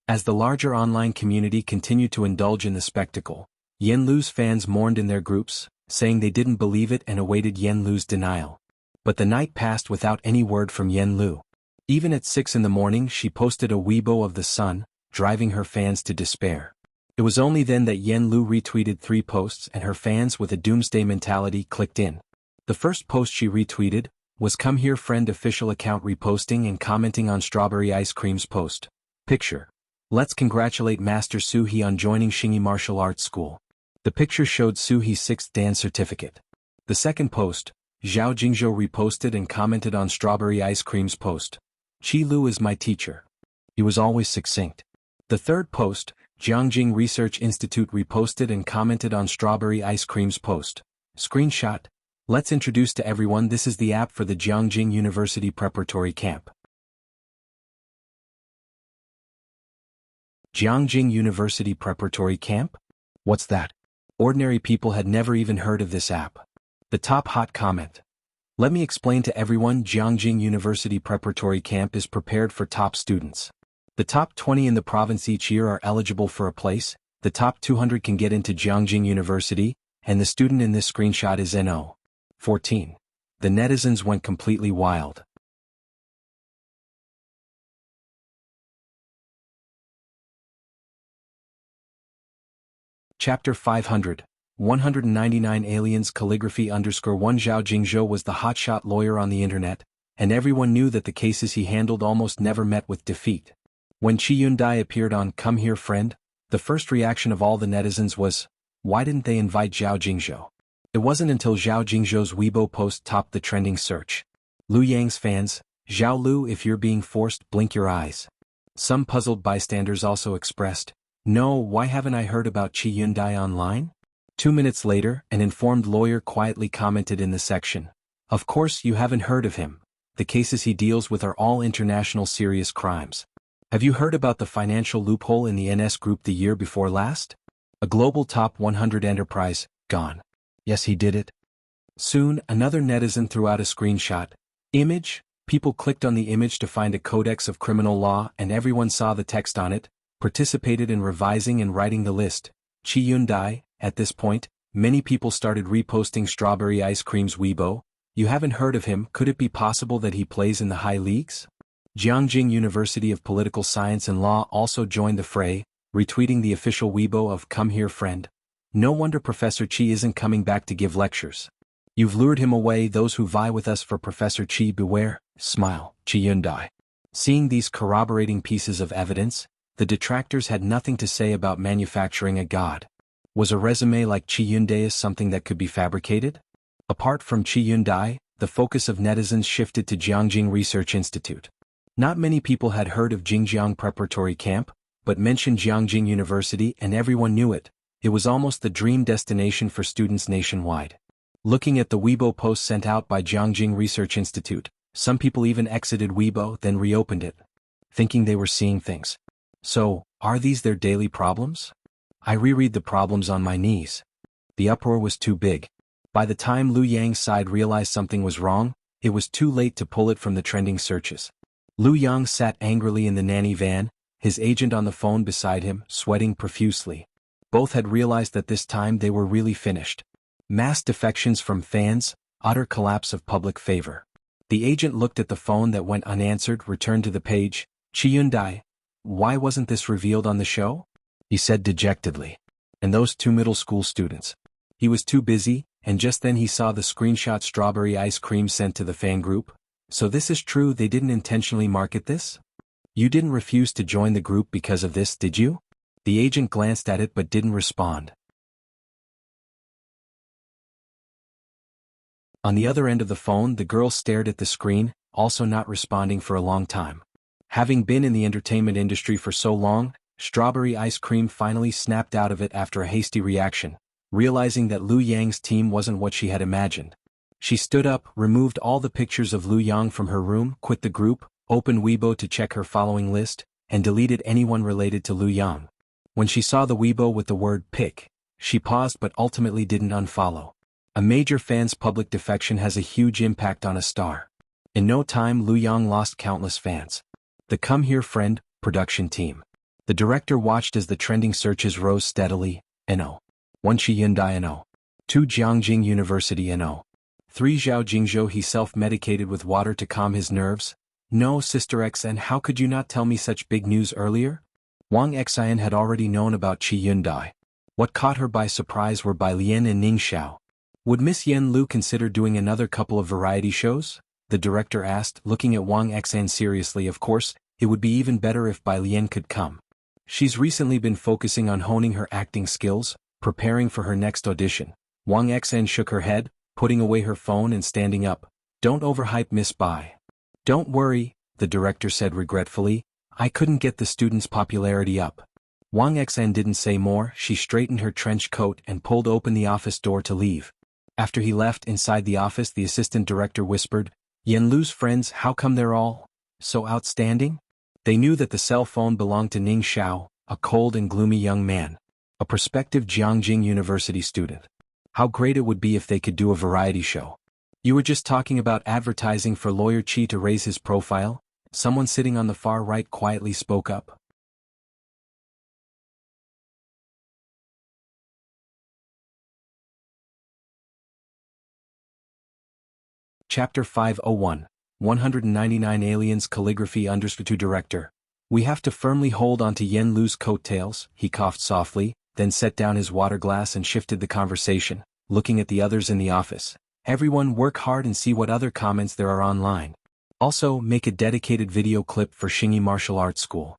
As the larger online community continued to indulge in the spectacle, Yen Lu's fans mourned in their groups, saying they didn't believe it and awaited Yen Lu's denial. But the night passed without any word from Yen Lu. Even at 6 in the morning she posted a Weibo of the sun, driving her fans to despair. It was only then that Yen Lu retweeted 3 posts and her fans with a doomsday mentality clicked in. The first post she retweeted was "Come Here Friend" official account reposting and commenting on Strawberry Ice Cream's post. Picture. "Let's congratulate Master Su He on joining Xingyi Martial Arts School." The picture showed Su He's 6th Dan certificate. The second post, Zhao Jingzhou reposted and commented on Strawberry Ice Cream's post. "Qi Lu is my teacher. He was always succinct." The third post, Jiangjing Research Institute reposted and commented on Strawberry Ice Cream's post. Screenshot. "Let's introduce to everyone, this is the app for the Jiangjing University Preparatory Camp." Jiangjing University Preparatory Camp? What's that? Ordinary people had never even heard of this app. The top hot comment. "Let me explain to everyone, Jiangjing University Preparatory Camp is prepared for top students. The top 20 in the province each year are eligible for a place, the top 200 can get into Jiangjing University, and the student in this screenshot is NO. 14. The netizens went completely wild. Chapter 500. 199 Aliens Calligraphy _1 Zhao Jingzhou was the hotshot lawyer on the internet. and everyone knew that the cases he handled almost never met with defeat. When Qi Yundai appeared on Come Here Friend, the first reaction of all the netizens was, why didn't they invite Zhao Jingzhou? It wasn't until Zhao Jingzhou's Weibo post topped the trending search. Lu Yang's fans, Zhao Lu, if you're being forced, blink your eyes. Some puzzled bystanders also expressed, no, why haven't I heard about Qi Yundai online? 2 minutes later, an informed lawyer quietly commented in the section, of course you haven't heard of him. The cases he deals with are all international serious crimes. Have you heard about the financial loophole in the NS Group the year before last? A global top 100 enterprise, gone. Yes, he did it. Soon, another netizen threw out a screenshot. Image? People clicked on the image to find a codex of criminal law and everyone saw the text on it, participated in revising and writing the list. Qi Yundai. At this point, many people started reposting Strawberry Ice Cream's Weibo. You haven't heard of him, could it be possible that he plays in the high leagues? Jianghu University of Political Science and Law also joined the fray, retweeting the official Weibo of Come Here Friend. No wonder Professor Qi isn't coming back to give lectures. You've lured him away, those who vie with us for Professor Qi beware, smile, Qi Yundai. Seeing these corroborating pieces of evidence, the detractors had nothing to say about manufacturing a god. Was a resume like Qi Yundai's something that could be fabricated? Apart from Qi Yundai, the focus of netizens shifted to Jianghu Research Institute. Not many people had heard of Jingjiang Preparatory Camp, but mentioned Jianghu University and everyone knew it. It was almost the dream destination for students nationwide. Looking at the Weibo post sent out by Jianghu Research Institute, some people even exited Weibo then reopened it, thinking they were seeing things. So, are these their daily problems? I reread the problems on my knees. The uproar was too big. By the time Lu Yang's side realized something was wrong, it was too late to pull it from the trending searches. Lu Yang sat angrily in the nanny van, his agent on the phone beside him, sweating profusely. Both had realized that this time they were really finished. Mass defections from fans, utter collapse of public favor. The agent looked at the phone that went unanswered, returned to the page. Qi Yundai, why wasn't this revealed on the show? He said dejectedly. And those 2 middle school students. He was too busy, and just then he saw the screenshot Strawberry Ice Cream sent to the fan group. So this is true, they didn't intentionally market this? You didn't refuse to join the group because of this, did you? The agent glanced at it but didn't respond. On the other end of the phone, the girl stared at the screen, also not responding for a long time. Having been in the entertainment industry for so long, Strawberry Ice Cream finally snapped out of it after a hasty reaction, realizing that Lu Yang's team wasn't what she had imagined. She stood up, removed all the pictures of Lu Yang from her room, quit the group, opened Weibo to check her following list, and deleted anyone related to Lu Yang. When she saw the Weibo with the word pick, she paused but ultimately didn't unfollow. A major fan's public defection has a huge impact on a star. In no time, Lu Yang lost countless fans. The Come Here Friend production team. The director watched as the trending searches rose steadily. No. 1 Qi Yundai No. 2 Jianghu University No. 3 Zhao Jingzhou, he self-medicated with water to calm his nerves. No, Sister XN, how could you not tell me such big news earlier? Wang Xian had already known about Qi Yundai. What caught her by surprise were Bai Lian and Ning Xiao. Would Miss Yen Lu consider doing another couple of variety shows? The director asked, looking at Wang Xian seriously. Of course, it would be even better if Bai Lian could come. She's recently been focusing on honing her acting skills, preparing for her next audition. Wang Xian shook her head, putting away her phone and standing up. Don't overhype Miss Bai. Don't worry, the director said regretfully, I couldn't get the students' popularity up. Wang Xian didn't say more. She straightened her trench coat and pulled open the office door to leave. After he left inside the office, the assistant director whispered, Yen Lu's friends, how come they're all so outstanding? They knew that the cell phone belonged to Ning Xiao, a cold and gloomy young man, a prospective Jianghu University student. How great it would be if they could do a variety show. You were just talking about advertising for Lawyer Qi to raise his profile? Someone sitting on the far right quietly spoke up. Chapter 501, 199 Aliens Calligraphy Understood Director. We have to firmly hold onto Yen Lu's coattails, he coughed softly, then set down his water glass and shifted the conversation, looking at the others in the office. Everyone work hard and see what other comments there are online. Also, make a dedicated video clip for Xingyi Martial Arts School.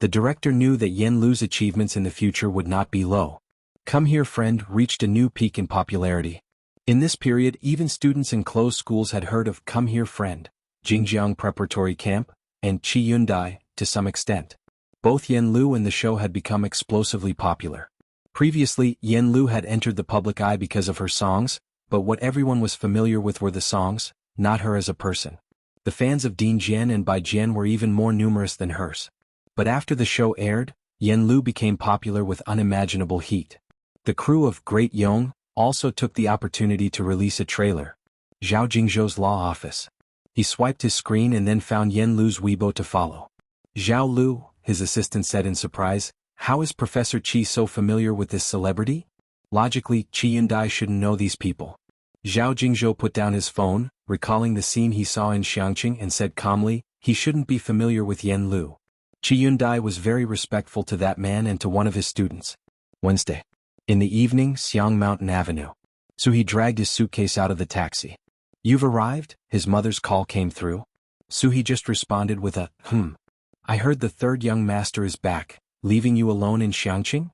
The director knew that Yen Lu's achievements in the future would not be low. Come Here Friend reached a new peak in popularity. In this period, even students in closed schools had heard of Come Here Friend, Jingjiang Preparatory Camp, and Qi Yundai, to some extent. Both Yen Lu and the show had become explosively popular. Previously, Yen Lu had entered the public eye because of her songs, but what everyone was familiar with were the songs, not her as a person. The fans of Ding Jian and Bai Jian were even more numerous than hers. But after the show aired, Yen Lu became popular with unimaginable heat. The crew of Great Yong also took the opportunity to release a trailer. Zhao Jingzhou's law office. He swiped his screen and then found Yen Lu's Weibo to follow. Zhao Lu, his assistant said in surprise, how is Professor Qi so familiar with this celebrity? Logically, Qi Yundai shouldn't know these people. Zhao Jingzhou put down his phone, recalling the scene he saw in Xiangqing, and said calmly, he shouldn't be familiar with Yen Lu. Qi Yundai was very respectful to that man and to one of his students. Wednesday. In the evening, Xiang Mountain Avenue. So he dragged his suitcase out of the taxi. You've arrived? His mother's call came through. Suhi just responded with a, I heard the third young master is back, leaving you alone in Xiangqing?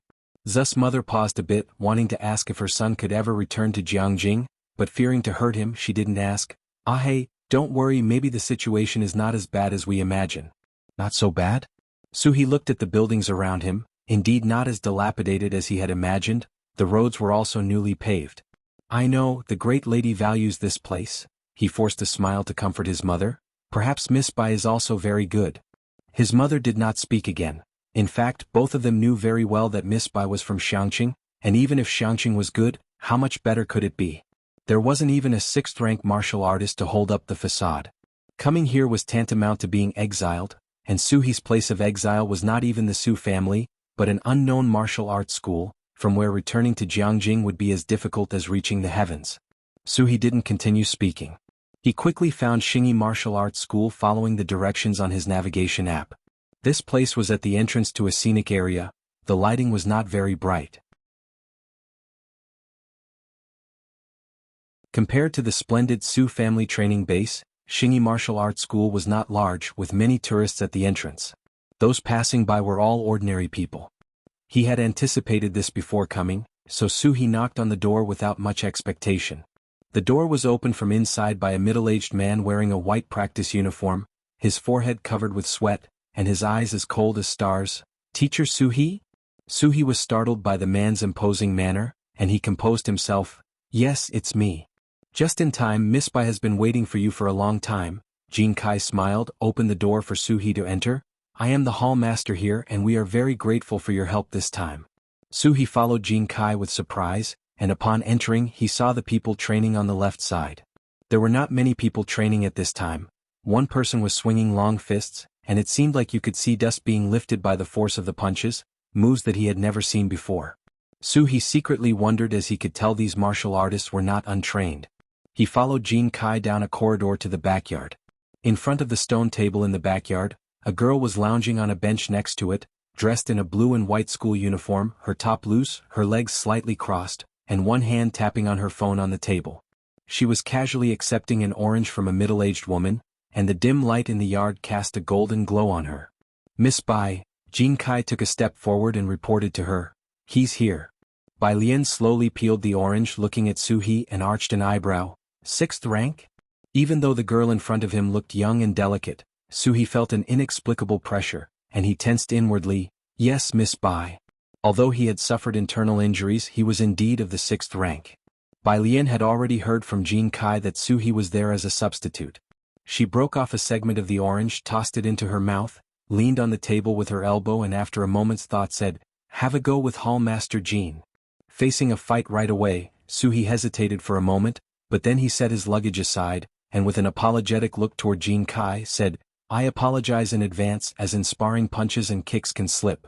Zu's mother paused a bit, wanting to ask if her son could ever return to Jiangjing, but fearing to hurt him, she didn't ask. Hey, don't worry, maybe the situation is not as bad as we imagine. Not so bad? Suhi looked at the buildings around him, indeed not as dilapidated as he had imagined, the roads were also newly paved. I know, the great lady values this place. He forced a smile to comfort his mother. Perhaps Miss Bai is also very good. His mother did not speak again. In fact, both of them knew very well that Miss Bai was from Xiangqing, and even if Xiangqing was good, how much better could it be? There wasn't even a 6th-rank martial artist to hold up the facade. Coming here was tantamount to being exiled, and Suhi's place of exile was not even the Su family, but an unknown martial arts school, from where returning to Jiangjing would be as difficult as reaching the heavens. Suhi didn't continue speaking. He quickly found Xingyi Martial Arts School following the directions on his navigation app. This place was at the entrance to a scenic area. The lighting was not very bright. Compared to the splendid Su family training base, Xingyi Martial Arts School was not large, with many tourists at the entrance. Those passing by were all ordinary people. He had anticipated this before coming, so Suhi knocked on the door without much expectation. The door was opened from inside by a middle-aged man wearing a white practice uniform, his forehead covered with sweat, and his eyes as cold as stars. Teacher Suhi? Suhi was startled by the man's imposing manner, and he composed himself. Yes, it's me. Just in time, Miss Bai has been waiting for you for a long time. Jin Kai smiled, opened the door for Suhi to enter. I am the hall master here and we are very grateful for your help this time. Suhi followed Jin Kai with surprise, and upon entering he saw the people training on the left side. There were not many people training at this time. One person was swinging long fists, and it seemed like you could see dust being lifted by the force of the punches, moves that he had never seen before. Suhi secretly wondered as he could tell these martial artists were not untrained. He followed Jin Kai down a corridor to the backyard. In front of the stone table in the backyard, a girl was lounging on a bench next to it, dressed in a blue and white school uniform, her top loose, her legs slightly crossed, and one hand tapping on her phone on the table. She was casually accepting an orange from a middle-aged woman, and the dim light in the yard cast a golden glow on her. Miss Bai, Jin Kai took a step forward and reported to her. He's here. Bai Lian slowly peeled the orange, looking at Suhi and arched an eyebrow. 6th rank? Even though the girl in front of him looked young and delicate, Suhi felt an inexplicable pressure, and he tensed inwardly. Yes, Miss Bai. Although he had suffered internal injuries, he was indeed of the 6th rank. Bai Lian had already heard from Jin Kai that Suhi was there as a substitute. She broke off a segment of the orange, tossed it into her mouth, leaned on the table with her elbow and after a moment's thought said, Have a go with Hall Master Jin. Facing a fight right away, Suhi hesitated for a moment, but then he set his luggage aside, and with an apologetic look toward Jin Kai said, I apologize in advance as in sparring punches and kicks can slip.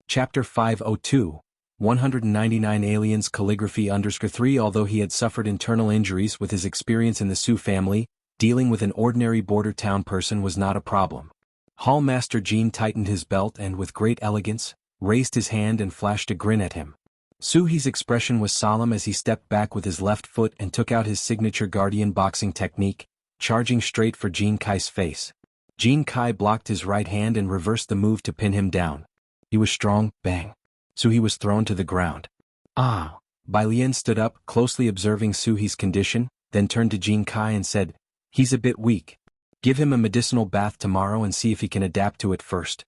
Chapter 502, 199 Aliens Calligraphy _3 Although he had suffered internal injuries with his experience in the Su family, dealing with an ordinary border town person was not a problem. Hall Master Jin tightened his belt and with great elegance, raised his hand and flashed a grin at him. Su He's expression was solemn as he stepped back with his left foot and took out his signature guardian boxing technique, charging straight for Jin Kai's face. Jin Kai blocked his right hand and reversed the move to pin him down. He was strong, bang. Su He was thrown to the ground. Ah! Bai Lian stood up, closely observing Su He's condition, then turned to Jin Kai and said, "He's a bit weak. Give him a medicinal bath tomorrow and see if he can adapt to it first."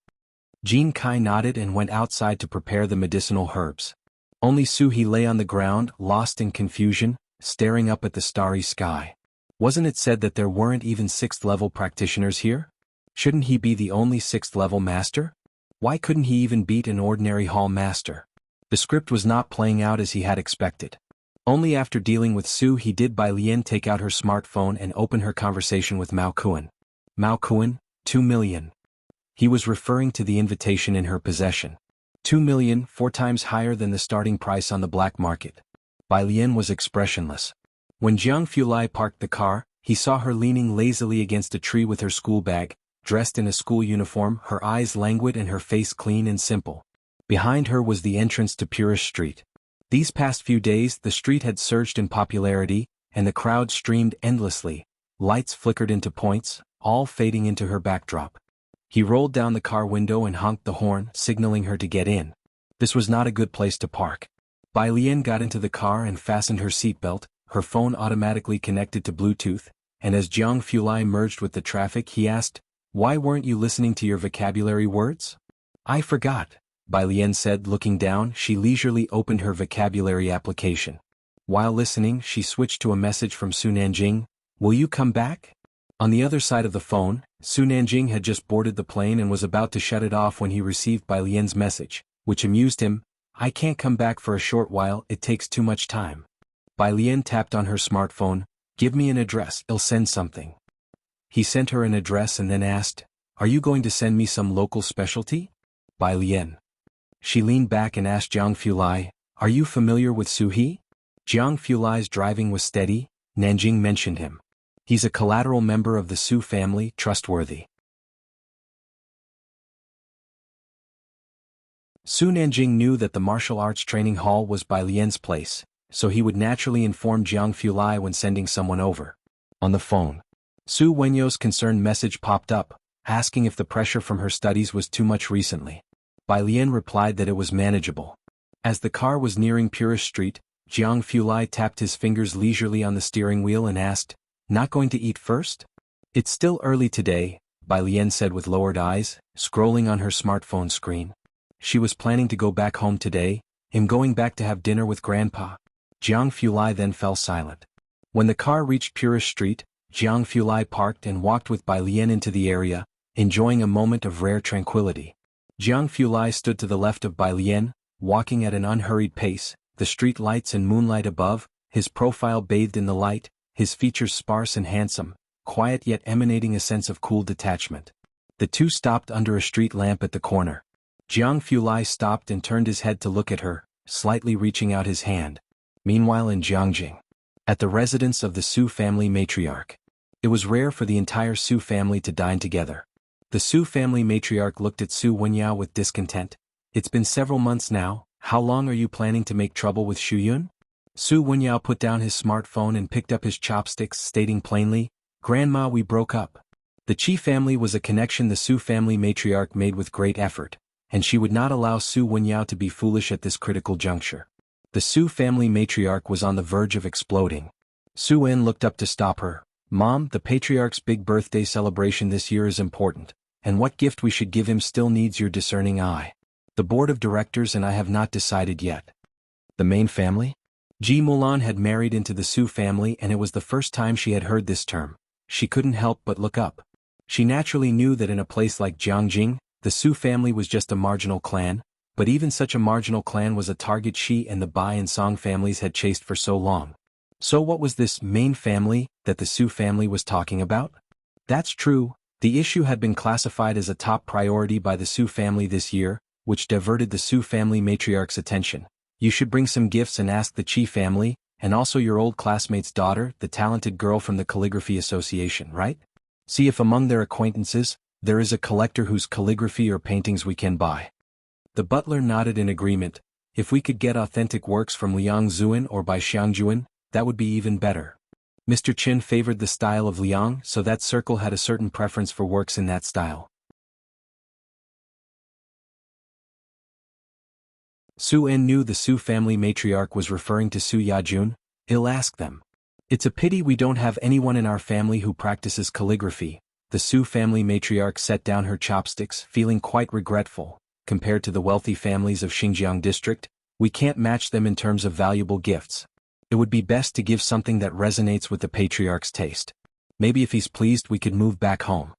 Jin Kai nodded and went outside to prepare the medicinal herbs. Only Su He lay on the ground, lost in confusion, staring up at the starry sky. Wasn't it said that there weren't even 6th-level practitioners here? Shouldn't he be the only 6th-level master? Why couldn't he even beat an ordinary hall master? The script was not playing out as he had expected. Only after dealing with Su He did Bai Lian take out her smartphone and open her conversation with Mao Kuan. Mao Kuan, 2 million. He was referring to the invitation in her possession. 2 million, 4 times higher than the starting price on the black market. Bai Lian was expressionless. When Jiang Fulai parked the car, he saw her leaning lazily against a tree with her school bag, dressed in a school uniform, her eyes languid and her face clean and simple. Behind her was the entrance to Purist Street. These past few days the street had surged in popularity, and the crowd streamed endlessly. Lights flickered into points, all fading into her backdrop. He rolled down the car window and honked the horn, signaling her to get in. This was not a good place to park. Bai Lian got into the car and fastened her seatbelt, her phone automatically connected to Bluetooth, and as Jiang Fulai merged with the traffic he asked, "Why weren't you listening to your vocabulary words?" "I forgot," Bai Lian said, looking down. She leisurely opened her vocabulary application. While listening, she switched to a message from Su Nanjing, "Will you come back?" On the other side of the phone, Su Nanjing had just boarded the plane and was about to shut it off when he received Bai Lian's message, which amused him. "I can't come back for a short while, it takes too much time." Bai Lian tapped on her smartphone, "Give me an address, I'll send something." He sent her an address and then asked, "Are you going to send me some local specialty?" Bai Lian. She leaned back and asked Jiang Fulai, "Are you familiar with Su He?" Jiang Fulai's driving was steady. Nanjing mentioned him. "He's a collateral member of the Su family, trustworthy." Su Nanjing knew that the martial arts training hall was Bai Lian's place, so he would naturally inform Jiang Fulai when sending someone over. On the phone, Su Wenyo's concerned message popped up, asking if the pressure from her studies was too much recently. Bai Lian replied that it was manageable. As the car was nearing Purist Street, Jiang Fulai tapped his fingers leisurely on the steering wheel and asked, "Not going to eat first?" "It's still early today," Bai Lian said with lowered eyes, scrolling on her smartphone screen. She was planning to go back home today. "I'm going back to have dinner with Grandpa." Jiang Fulai then fell silent. When the car reached Purist Street, Jiang Fulai parked and walked with Bai Lian into the area, enjoying a moment of rare tranquility. Jiang Fulai stood to the left of Bai Lian, walking at an unhurried pace, the street lights and moonlight above, his profile bathed in the light, his features sparse and handsome, quiet yet emanating a sense of cool detachment. The two stopped under a street lamp at the corner. Jiang Fulai stopped and turned his head to look at her, slightly reaching out his hand. Meanwhile in Jiangjing, at the residence of the Su family matriarch, it was rare for the entire Su family to dine together. The Su family matriarch looked at Su Wenyao with discontent. "It's been several months now, how long are you planning to make trouble with Shuyun?" Su Wenyao put down his smartphone and picked up his chopsticks, stating plainly, "Grandma, we broke up." The Qi family was a connection the Su family matriarch made with great effort, and she would not allow Su Wenyao to be foolish at this critical juncture. The Su family matriarch was on the verge of exploding. Su Wen looked up to stop her. "Mom, the patriarch's big birthday celebration this year is important, and what gift we should give him still needs your discerning eye. The board of directors and I have not decided yet." The main family? Ji Mulan had married into the Su family and it was the first time she had heard this term. She couldn't help but look up. She naturally knew that in a place like Jiangjing, the Su family was just a marginal clan, but even such a marginal clan was a target she and the Bai and Song families had chased for so long. So what was this main family that the Su family was talking about? That's true, the issue had been classified as a top priority by the Su family this year, which diverted the Su family matriarch's attention. "You should bring some gifts and ask the Qi family, and also your old classmate's daughter, the talented girl from the Calligraphy Association, right? See if among their acquaintances, there is a collector whose calligraphy or paintings we can buy." The butler nodded in agreement. If we could get authentic works from Liang Zuan or by Xiangjuan, that would be even better. Mr. Qin favored the style of Liang, so that circle had a certain preference for works in that style. Su En knew the Su family matriarch was referring to Su Yajun. He'll ask them. It's a pity we don't have anyone in our family who practices calligraphy. The Su family matriarch set down her chopsticks, feeling quite regretful. Compared to the wealthy families of Xinjiang district, we can't match them in terms of valuable gifts. It would be best to give something that resonates with the patriarch's taste. Maybe if he's pleased we could move back home.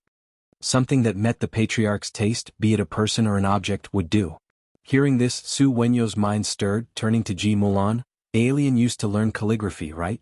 Something that met the patriarch's taste, be it a person or an object, would do. Hearing this, Su Wenyo's mind stirred, turning to Ji Mulan. Alien used to learn calligraphy, right?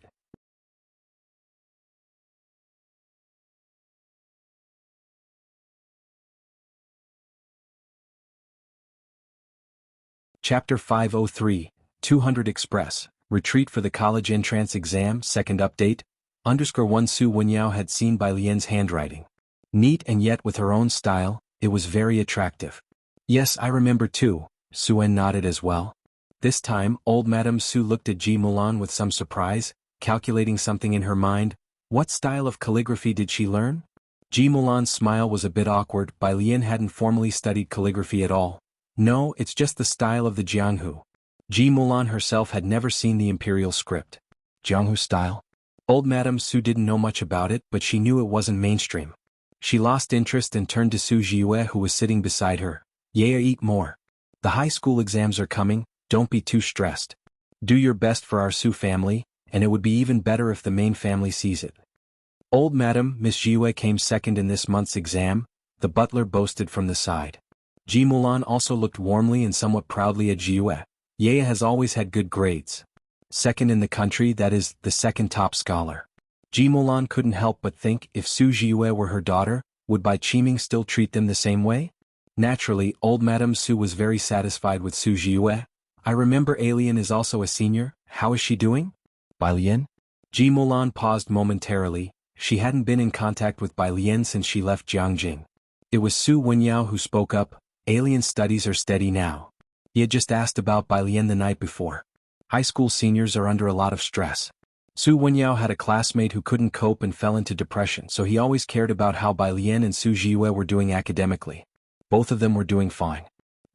Chapter 503, 200 Express, Retreat for the College Entrance Exam, Second Update, _1 Su Wenyao had seen Bai Lian's handwriting. Neat and yet with her own style, it was very attractive. Yes, I remember too, Su En nodded as well. This time, old Madame Su looked at Ji Mulan with some surprise, calculating something in her mind. What style of calligraphy did she learn? Ji Mulan's smile was a bit awkward. Bai Lian hadn't formally studied calligraphy at all. No, it's just the style of the Jianghu. Ji Mulan herself had never seen the imperial script. Jianghu style? Old Madame Su didn't know much about it, but she knew it wasn't mainstream. She lost interest and turned to Su Jiue, who was sitting beside her. Yeah, eat more. The high school exams are coming, don't be too stressed. Do your best for our Su family, and it would be even better if the main family sees it. Old Madame Miss Jiue came second in this month's exam, the butler boasted from the side. Ji Mulan also looked warmly and somewhat proudly at Jiue. Yaya has always had good grades. Second in the country, that is, the second top scholar. Ji Mulan couldn't help but think, if Su Jiue were her daughter, would Bai Qiming still treat them the same way? Naturally, old Madame Su was very satisfied with Su Jiue. I remember Alien is also a senior, how is she doing? Bai Lian? Ji Mulan paused momentarily. She hadn't been in contact with Bai Lian since she left Jiangjing. It was Su Wenyao who spoke up. Alien studies are steady now. He had just asked about Bai Lian the night before. High school seniors are under a lot of stress. Su Wenyao had a classmate who couldn't cope and fell into depression, so he always cared about how Bai Lian and Su Jiue were doing academically. Both of them were doing fine.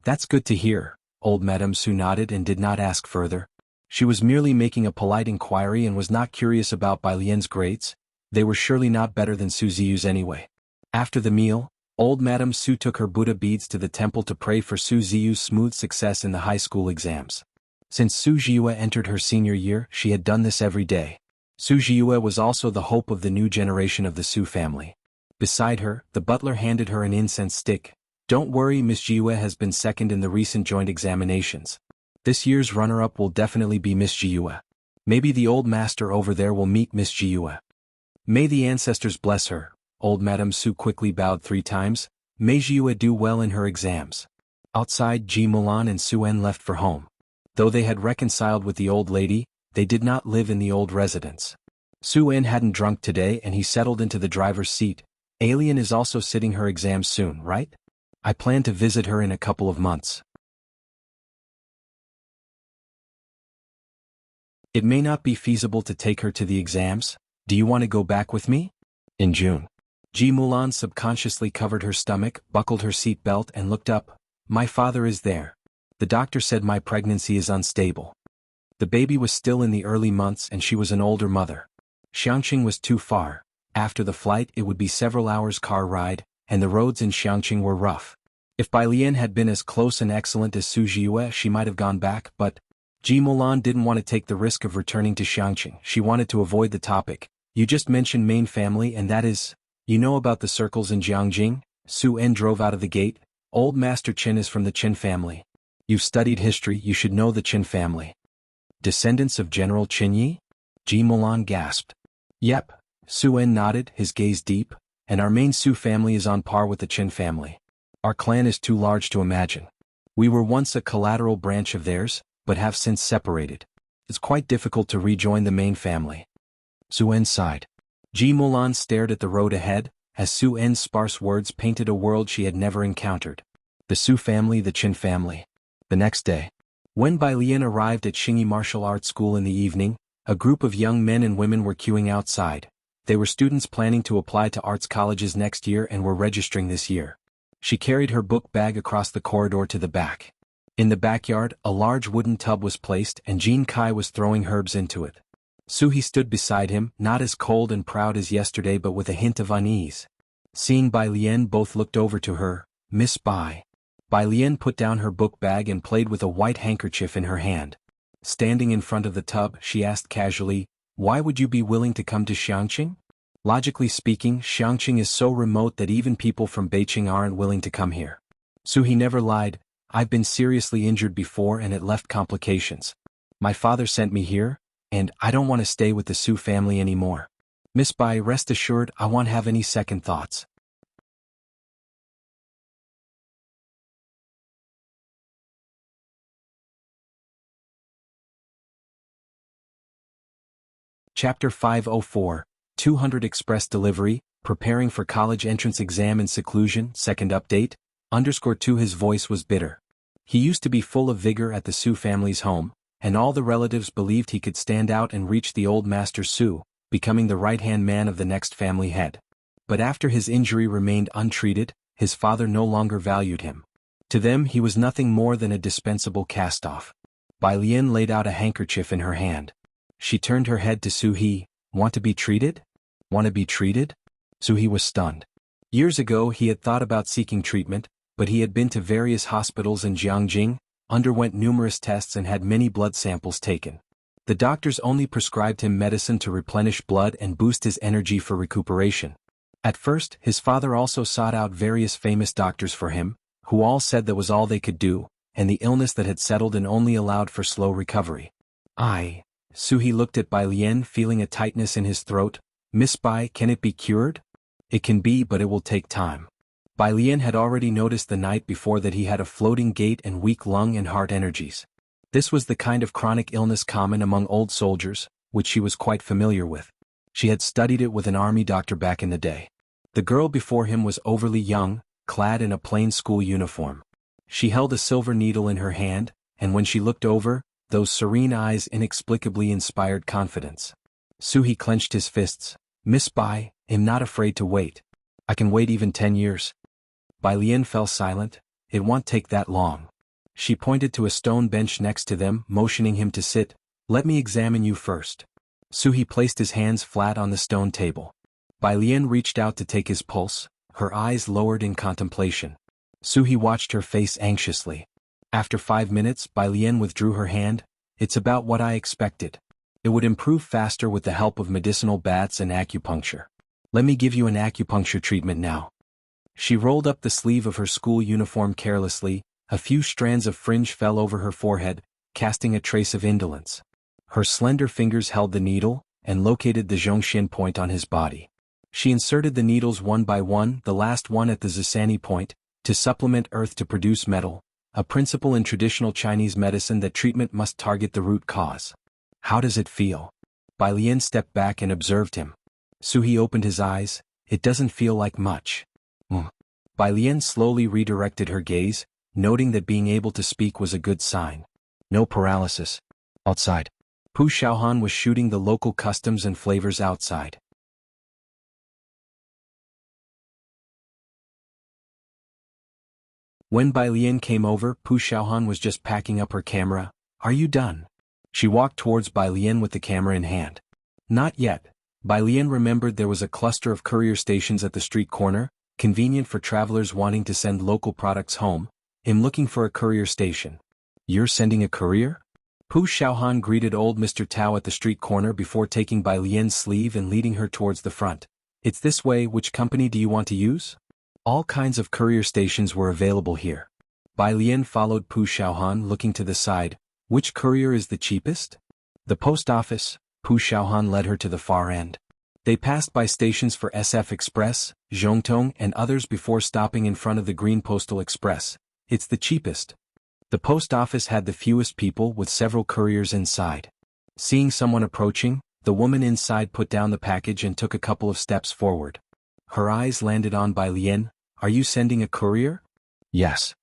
That's good to hear, old Madame Su nodded and did not ask further. She was merely making a polite inquiry and was not curious about Bai Lian's grades. They were surely not better than Su Ziyu's anyway. After the meal, old Madame Su took her Buddha beads to the temple to pray for Su Ziyu's smooth success in the high school exams. Since Su Jiue entered her senior year, she had done this every day. Su Jiue was also the hope of the new generation of the Su family. Beside her, the butler handed her an incense stick. Don't worry, Miss Jiue has been second in the recent joint examinations. This year's runner-up will definitely be Miss Jiue. Maybe the old master over there will meet Miss Jiue. May the ancestors bless her. Old Madame Su quickly bowed 3 times. May Jiue do well in her exams. Outside, Ji Mulan and Su En left for home. Though they had reconciled with the old lady, they did not live in the old residence. Su En hadn't drunk today and he settled into the driver's seat. Alien is also sitting her exams soon, right? I plan to visit her in a couple of months. It may not be feasible to take her to the exams. Do you want to go back with me? In June. Ji Mulan subconsciously covered her stomach, buckled her seat belt and looked up. My father is there. The doctor said my pregnancy is unstable. The baby was still in the early months and she was an older mother. Xiangqing was too far. After the flight it would be several hours car ride, and the roads in Xiangqing were rough. If Bai Lian had been as close and excellent as Su Jiue, she might have gone back, but Ji Mulan didn't want to take the risk of returning to Xiangqing. She wanted to avoid the topic. You just mentioned main family and that is... You know about the circles in Jiangjing? Su En drove out of the gate. Old Master Qin is from the Qin family. You've studied history, you should know the Qin family. Descendants of General Qin Yi? Ji Mulan gasped. Yep. Su En nodded, his gaze deep. And our main Su family is on par with the Qin family. Our clan is too large to imagine. We were once a collateral branch of theirs, but have since separated. It's quite difficult to rejoin the main family. Su En sighed. Ji Mulan stared at the road ahead, as Su En's sparse words painted a world she had never encountered. The Su family, the Qin family. The next day. When Bai Lian arrived at Xingyi Martial Arts School in the evening, a group of young men and women were queuing outside. They were students planning to apply to arts colleges next year and were registering this year. She carried her book bag across the corridor to the back. In the backyard, a large wooden tub was placed and Jean Kai was throwing herbs into it. Suhi stood beside him, not as cold and proud as yesterday but with a hint of unease. Seeing Bai Lian, both looked over to her. Miss Bai. Bai Lian put down her book bag and played with a white handkerchief in her hand. Standing in front of the tub, she asked casually, "Why would you be willing to come to Xiangqing?" Logically speaking, Xiangqing is so remote that even people from Beijing aren't willing to come here. Suhi never lied. "I've been seriously injured before and it left complications. My father sent me here, and I don't want to stay with the Su family anymore. Miss Bai, rest assured I won't have any second thoughts." Chapter 504, 200 Express Delivery, Preparing for College Entrance Exam in Seclusion, Second Update, _2 His voice was bitter. He used to be full of vigor at the Su family's home, and all the relatives believed he could stand out and reach the old Master Su, becoming the right-hand man of the next family head. But after his injury remained untreated, his father no longer valued him. To them he was nothing more than a dispensable cast-off. Bai Lian laid out a handkerchief in her hand. She turned her head to Suhi. "Want to be treated? Want to be treated?" Suhi was stunned. Years ago he had thought about seeking treatment, but he had been to various hospitals in Jianghu, underwent numerous tests and had many blood samples taken. The doctors only prescribed him medicine to replenish blood and boost his energy for recuperation. At first, his father also sought out various famous doctors for him, who all said that was all they could do, and the illness that had settled in only allowed for slow recovery. Suhi looked at Bai Lian, feeling a tightness in his throat. "Miss Bai, can it be cured?" "It can be, but it will take time." Bai Lian had already noticed the night before that he had a floating gait and weak lung and heart energies. This was the kind of chronic illness common among old soldiers, which she was quite familiar with. She had studied it with an army doctor back in the day. The girl before him was overly young, clad in a plain school uniform. She held a silver needle in her hand, and when she looked over, those serene eyes inexplicably inspired confidence. Suhi clenched his fists. "Miss Bai, I'm not afraid to wait. I can wait even 10 years. Bai Lian fell silent. "It won't take that long." She pointed to a stone bench next to them, motioning him to sit. "Let me examine you first." Suhi placed his hands flat on the stone table. Bai Lian reached out to take his pulse, her eyes lowered in contemplation. Suhi watched her face anxiously. After 5 minutes, Bai Lian withdrew her hand. "It's about what I expected. It would improve faster with the help of medicinal baths and acupuncture. Let me give you an acupuncture treatment now." She rolled up the sleeve of her school uniform carelessly. A few strands of fringe fell over her forehead, casting a trace of indolence. Her slender fingers held the needle, and located the Zhongshin point on his body. She inserted the needles one by one, the last one at the Zisani point, to supplement earth to produce metal, a principle in traditional Chinese medicine that treatment must target the root cause. "How does it feel?" Bai Lian stepped back and observed him. Suhi opened his eyes. "It doesn't feel like much." Bai Lian slowly redirected her gaze, noting that being able to speak was a good sign. "No paralysis." Outside. Pu Xiaohan was shooting the local customs and flavors outside. When Bai Lian came over, Pu Xiaohan was just packing up her camera. "Are you done?" She walked towards Bai Lian with the camera in hand. "Not yet." Bai Lian remembered there was a cluster of courier stations at the street corner, convenient for travelers wanting to send local products home. "I'm looking for a courier station." "You're sending a courier?" Pu Xiaohan greeted old Mr. Tao at the street corner before taking Bai Lian's sleeve and leading her towards the front. "It's this way. Which company do you want to use?" All kinds of courier stations were available here. Bai Lian followed Pu Xiaohan, looking to the side. "Which courier is the cheapest?" "The post office." Pu Xiaohan led her to the far end. They passed by stations for SF Express, Zhongtong and others before stopping in front of the Green Postal Express. "It's the cheapest." The post office had the fewest people, with several couriers inside. Seeing someone approaching, the woman inside put down the package and took a couple of steps forward. Her eyes landed on Bai Lian. "Are you sending a courier?" "Yes."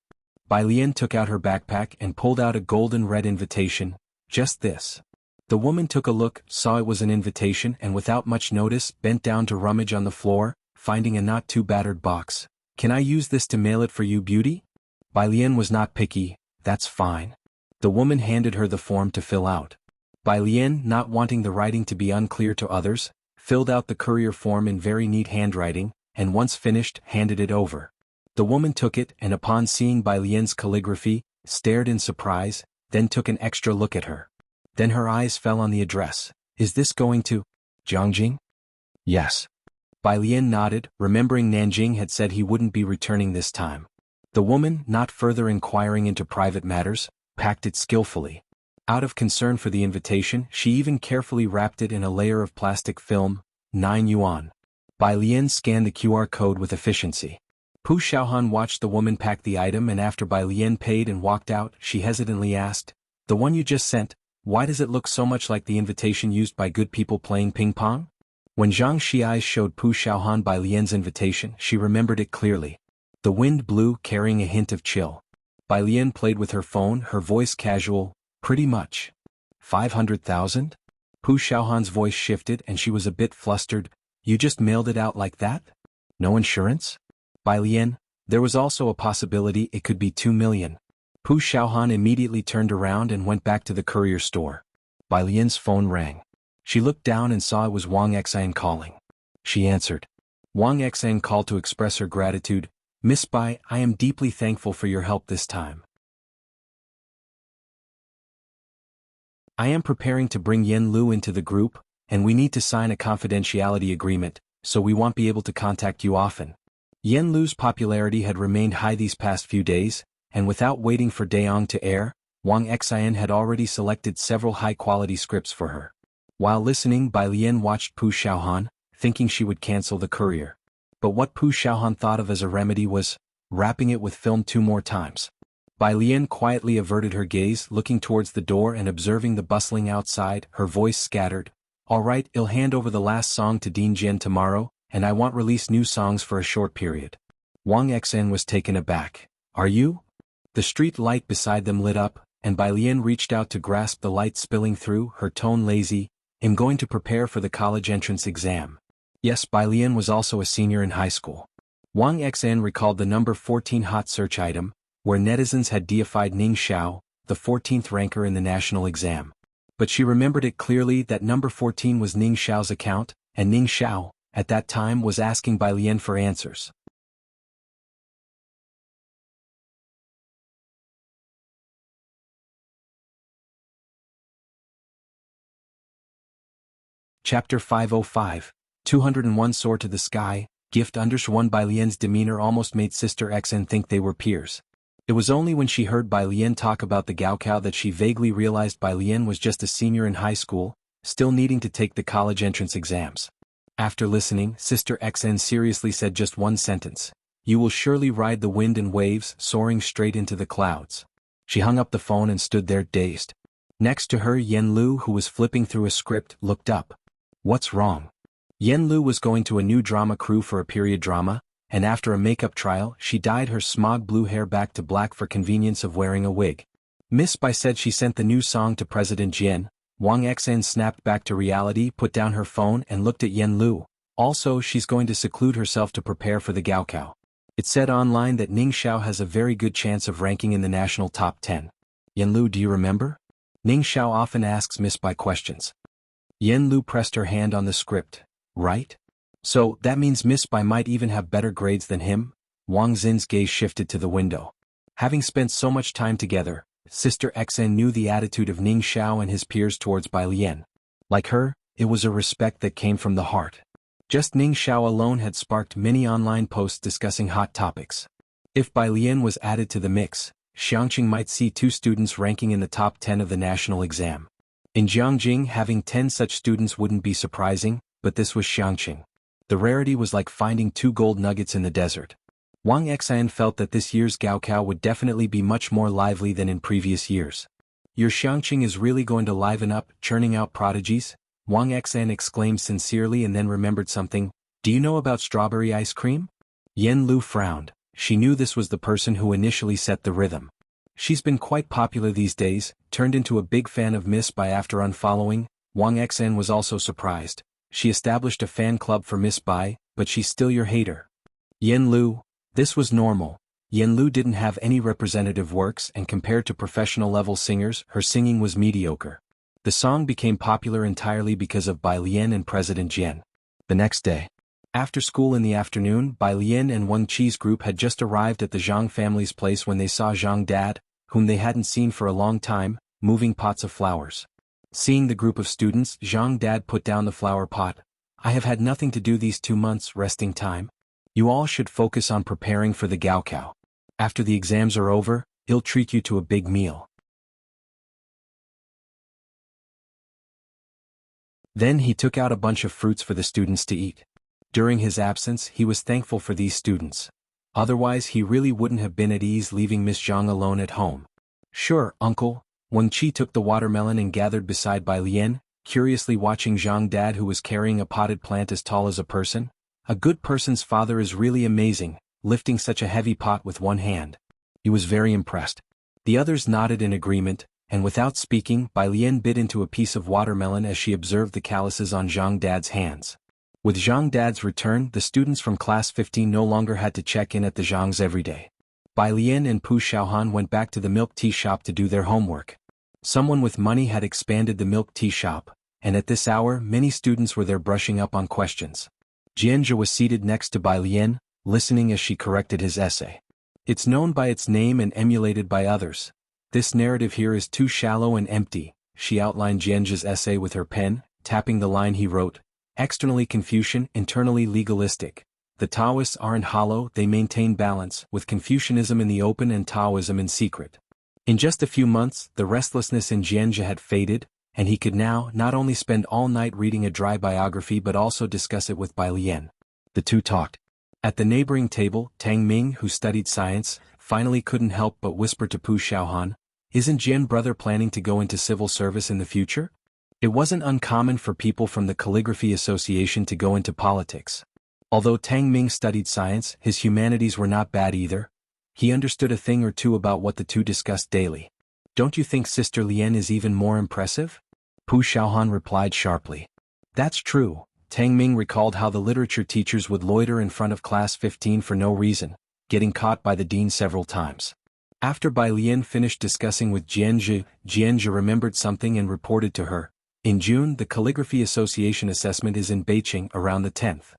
Bai Lian took out her backpack and pulled out a golden red invitation. Just this. The woman took a look, saw it was an invitation and without much notice bent down to rummage on the floor, finding a not too battered box. Can I use this to mail it for you, beauty? Bai Lian was not picky. That's fine. The woman handed her the form to fill out. Bai Lian, not wanting the writing to be unclear to others, filled out the courier form in very neat handwriting, and once finished, handed it over. The woman took it and upon seeing Bai Lian's calligraphy, stared in surprise, then took an extra look at her. Then her eyes fell on the address. Is this going to Jianghu? Yes. Bai Lian nodded, remembering Nanjing had said he wouldn't be returning this time. The woman, not further inquiring into private matters, packed it skillfully. Out of concern for the invitation, she even carefully wrapped it in a layer of plastic film, 9 yuan. Bai Lian scanned the QR code with efficiency. Pu Xiaohan watched the woman pack the item and after Bai Lian paid and walked out, she hesitantly asked, "The one you just sent, why does it look so much like the invitation used by good people playing ping pong?" When Zhang Xiai showed Pu Xiaohan Bai Lian's invitation, she remembered it clearly. The wind blew, carrying a hint of chill. Bai Lian played with her phone, her voice casual, "Pretty much." 500,000? Pu Xiaohan's voice shifted and she was a bit flustered. "You just mailed it out like that? No insurance?" Bai Lian, there was also a possibility it could be 2 million. Pu Xiaohan immediately turned around and went back to the courier store. Bai Lian's phone rang. She looked down and saw it was Wang Xian calling. She answered. Wang Xian called to express her gratitude. "Miss Bai, I am deeply thankful for your help this time. I am preparing to bring Yen Lu into the group, and we need to sign a confidentiality agreement, so we won't be able to contact you often." Yen Lu's popularity had remained high these past few days, and without waiting for Daong to air, Wang Xian had already selected several high-quality scripts for her. While listening, Bai Lian watched Pu Xiaohan, thinking she would cancel the courier. But what Pu Xiaohan thought of as a remedy was wrapping it with film 2 more times. Bai Lian quietly averted her gaze, looking towards the door and observing the bustling outside, her voice scattered. "All right, I'll hand over the last song to Dean Jian tomorrow, and I won't release new songs for a short period." Wang Xian was taken aback. "Are you?" The street light beside them lit up, and Bai Lian reached out to grasp the light spilling through, her tone lazy. "I'm going to prepare for the college entrance exam." Yes, Bai Lian was also a senior in high school. Wang Xian recalled the number 14 hot search item, where netizens had deified Ning Xiao, the 14th ranker in the national exam. But she remembered it clearly that number 14 was Ning Xiao's account, and Ning Xiao, at that time, was asking Bai Lian for answers. Chapter 505, 201 Soar to the Sky, Gift _1 Bai Lian's demeanor almost made Sister Xn think they were peers. It was only when she heard Bai Lian talk about the Gaokao that she vaguely realized Bai Lian was just a senior in high school, still needing to take the college entrance exams. After listening, Sister Xn seriously said just one sentence. "You will surely ride the wind and waves, soaring straight into the clouds." She hung up the phone and stood there dazed. Next to her, Yen Lu, who was flipping through a script, looked up. "What's wrong?" Yen Lu was going to a new drama crew for a period drama, and after a makeup trial, she dyed her smog blue hair back to black for convenience of wearing a wig. Miss Bai said she sent the new song to President Jian. Wang Xian snapped back to reality, put down her phone and looked at Yen Lu. Also, she's going to seclude herself to prepare for the Gaokao. It said online that Ning Xiao has a very good chance of ranking in the national top 10. Yen Lu, do you remember? Ning Xiao often asks Miss Bai questions. Yen Lu pressed her hand on the script. Right? So, that means Miss Bai might even have better grades than him? Wang Xin's gaze shifted to the window. Having spent so much time together, Sister Xn knew the attitude of Ning Xiao and his peers towards Bai Lian. Like her, it was a respect that came from the heart. Just Ning Xiao alone had sparked many online posts discussing hot topics. If Bai Lian was added to the mix, Xiangqing might see 2 students ranking in the top 10 of the national exam. In Jianghu, having 10 such students wouldn't be surprising, but this was Xiangqing. The rarity was like finding 2 gold nuggets in the desert. Wang Xian felt that this year's Gaokao would definitely be much more lively than in previous years. Your Xiangqing is really going to liven up, churning out prodigies? Wang Xian exclaimed sincerely and then remembered something. Do you know about strawberry ice cream? Yen Lu frowned. She knew this was the person who initially set the rhythm. She's been quite popular these days, turned into a big fan of Miss Bai after unfollowing. Wang Xen was also surprised. She established a fan club for Miss Bai, but she's still your hater. Yen Lu. This was normal. Yen Lu didn't have any representative works, and compared to professional-level singers, her singing was mediocre. The song became popular entirely because of Bai Lian and President Jian. The next day, after school in the afternoon, Bai Lian and Wang Qi's group had just arrived at the Zhang family's place when they saw Zhang Dad, whom they hadn't seen for a long time, moving pots of flowers. Seeing the group of students, Zhang Dad put down the flower pot. I have had nothing to do these 2 months, resting time. You all should focus on preparing for the Gaokao. After the exams are over, he'll treat you to a big meal. Then he took out a bunch of fruits for the students to eat. During his absence, he was thankful for these students. Otherwise he really wouldn't have been at ease leaving Miss Zhang alone at home. Sure, uncle. Wang Qi took the watermelon and gathered beside Bai Lian, curiously watching Zhang Dad, who was carrying a potted plant as tall as a person. A good person's father is really amazing, lifting such a heavy pot with one hand. He was very impressed. The others nodded in agreement, and without speaking, Bai Lian bit into a piece of watermelon as she observed the calluses on Zhang Dad's hands. With Zhang Dad's return, the students from class 15 no longer had to check in at the Zhangs every day. Bai Lian and Pu Xiaohan went back to the milk tea shop to do their homework. Someone with money had expanded the milk tea shop, and at this hour many students were there brushing up on questions. Jianzhe was seated next to Bai Lian, listening as she corrected his essay. It's known by its name and emulated by others. This narrative here is too shallow and empty. She outlined Jianzhe's essay with her pen, tapping the line he wrote. Externally Confucian, internally legalistic. The Taoists aren't hollow, they maintain balance, with Confucianism in the open and Taoism in secret. In just a few months, the restlessness in Jianzhe had faded, and he could now not only spend all night reading a dry biography but also discuss it with Bai Lian. The two talked. At the neighboring table, Tang Ming, who studied science, finally couldn't help but whisper to Pu Xiaohan, "Isn't Jian brother planning to go into civil service in the future?" It wasn't uncommon for people from the Calligraphy Association to go into politics. Although Tang Ming studied science, his humanities were not bad either. He understood a thing or two about what the two discussed daily. "Don't you think Sister Lian is even more impressive?" Pu Xiaohan replied sharply. "That's true." Tang Ming recalled how the literature teachers would loiter in front of class 15 for no reason, getting caught by the dean several times. After Bai Lian finished discussing with Jianzhe, Jianzhe remembered something and reported to her. In June, the Calligraphy Association assessment is in Beijing around the 10th.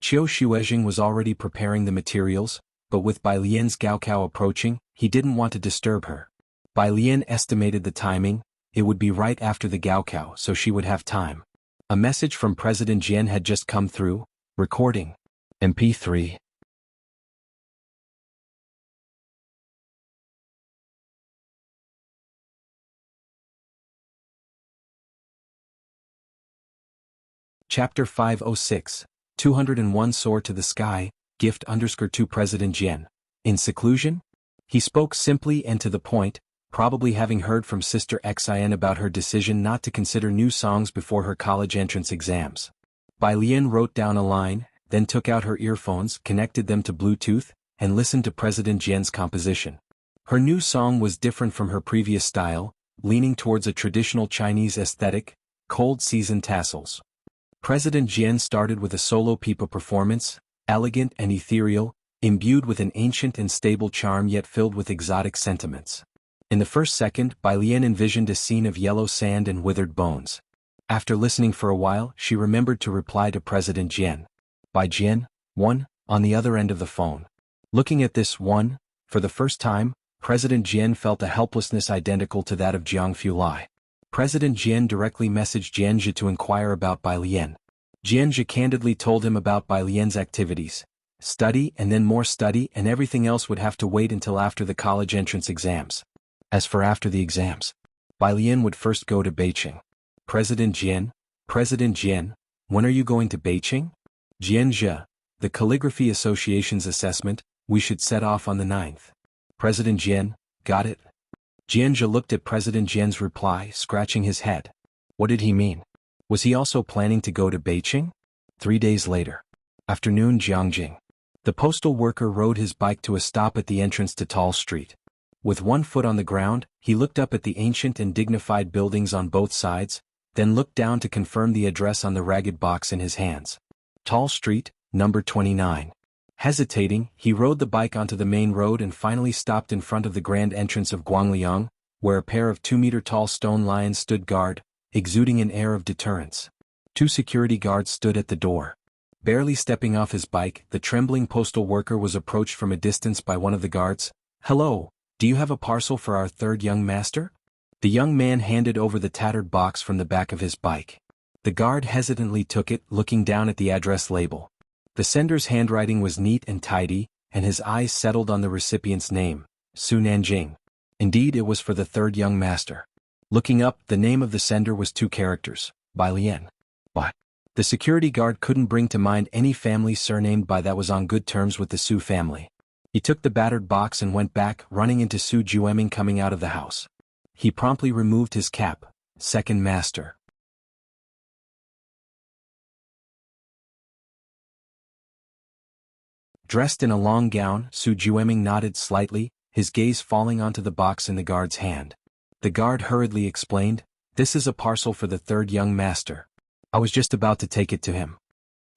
Qiu Shuezhing was already preparing the materials, but with Bai Lian's Gaokao approaching, he didn't want to disturb her. Bai Lian estimated the timing. It would be right after the Gaokao, so she would have time. A message from President Jian had just come through. Recording. MP3. Chapter 506, 201 Soar to the Sky, Gift _to President Jian. In seclusion? He spoke simply and to the point, probably having heard from Sister Xin about her decision not to consider new songs before her college entrance exams. Bai Lian wrote down a line, then took out her earphones, connected them to Bluetooth, and listened to President Jian's composition. Her new song was different from her previous style, leaning towards a traditional Chinese aesthetic, cold season tassels. President Jian started with a solo pipa performance, elegant and ethereal, imbued with an ancient and stable charm yet filled with exotic sentiments. In the first second, Bai Lian envisioned a scene of yellow sand and withered bones. After listening for a while, she remembered to reply to President Jian. Bai Jian, one, on the other end of the phone. Looking at this one, for the first time, President Jian felt a helplessness identical to that of Jianghu Lai. President Jian directly messaged Jianzhe to inquire about Bai Lian. Jianzhe candidly told him about Bai Lian's activities. Study and then more study, and everything else would have to wait until after the college entrance exams. As for after the exams, Bai Lian would first go to Beijing. President Jian, when are you going to Beijing? Jianzhe, the Calligraphy Association's assessment, we should set off on the 9th. President Jian, got it? Jianzhe looked at President Jian's reply, scratching his head. What did he mean? Was he also planning to go to Beijing? 3 days later. Afternoon, Jiangjing. The postal worker rode his bike to a stop at the entrance to Tall Street. With one foot on the ground, he looked up at the ancient and dignified buildings on both sides, then looked down to confirm the address on the ragged box in his hands. Tall Street, number 29. Hesitating, he rode the bike onto the main road and finally stopped in front of the grand entrance of Guangliang, where a pair of 2-meter-tall stone lions stood guard, exuding an air of deterrence. 2 security guards stood at the door. Barely stepping off his bike, the trembling postal worker was approached from a distance by one of the guards. "Hello, do you have a parcel for our third young master?" The young man handed over the tattered box from the back of his bike. The guard hesitantly took it, looking down at the address label. The sender's handwriting was neat and tidy, and his eyes settled on the recipient's name, Su Nanjing. Indeed, it was for the third young master. Looking up, the name of the sender was 2 characters, Bai Lian. But the security guard couldn't bring to mind any family surnamed Bai that was on good terms with the Su family. He took the battered box and went back, running into Su Jueming coming out of the house. He promptly removed his cap. Second master. Dressed in a long gown, Su Jueming nodded slightly, his gaze falling onto the box in the guard's hand. The guard hurriedly explained, "This is a parcel for the third young master. I was just about to take it to him."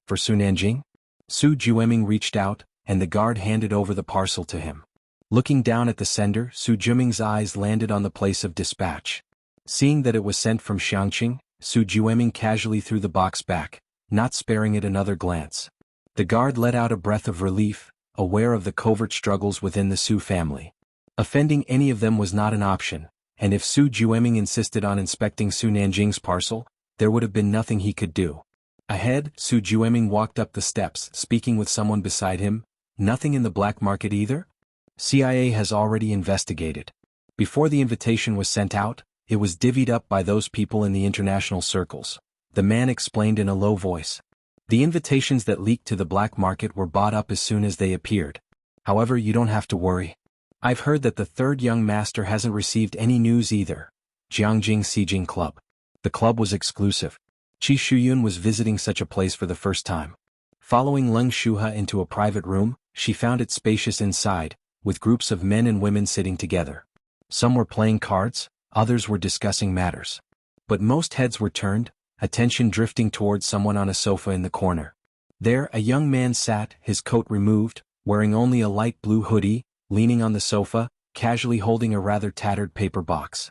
"For Su Nanjing?" Su Jueming reached out, and the guard handed over the parcel to him. Looking down at the sender, Su Jueming's eyes landed on the place of dispatch. Seeing that it was sent from Xiangqing, Su Jueming casually threw the box back, not sparing it another glance. The guard let out a breath of relief, aware of the covert struggles within the Su family. Offending any of them was not an option, and if Su Jueming insisted on inspecting Su Nanjing's parcel, there would have been nothing he could do. Ahead, Su Jueming walked up the steps, speaking with someone beside him. "Nothing in the black market either?" "CIA has already investigated. Before the invitation was sent out, it was divvied up by those people in the international circles," the man explained in a low voice. "The invitations that leaked to the black market were bought up as soon as they appeared. However, you don't have to worry. I've heard that the third young master hasn't received any news either." Jiangjing Sijing Club. The club was exclusive. Qi Shuyun was visiting such a place for the first time. Following Leng Shuha into a private room, she found it spacious inside, with groups of men and women sitting together. Some were playing cards, others were discussing matters. But most heads were turned, attention drifting towards someone on a sofa in the corner. There a young man sat, his coat removed, wearing only a light blue hoodie, leaning on the sofa, casually holding a rather tattered paper box.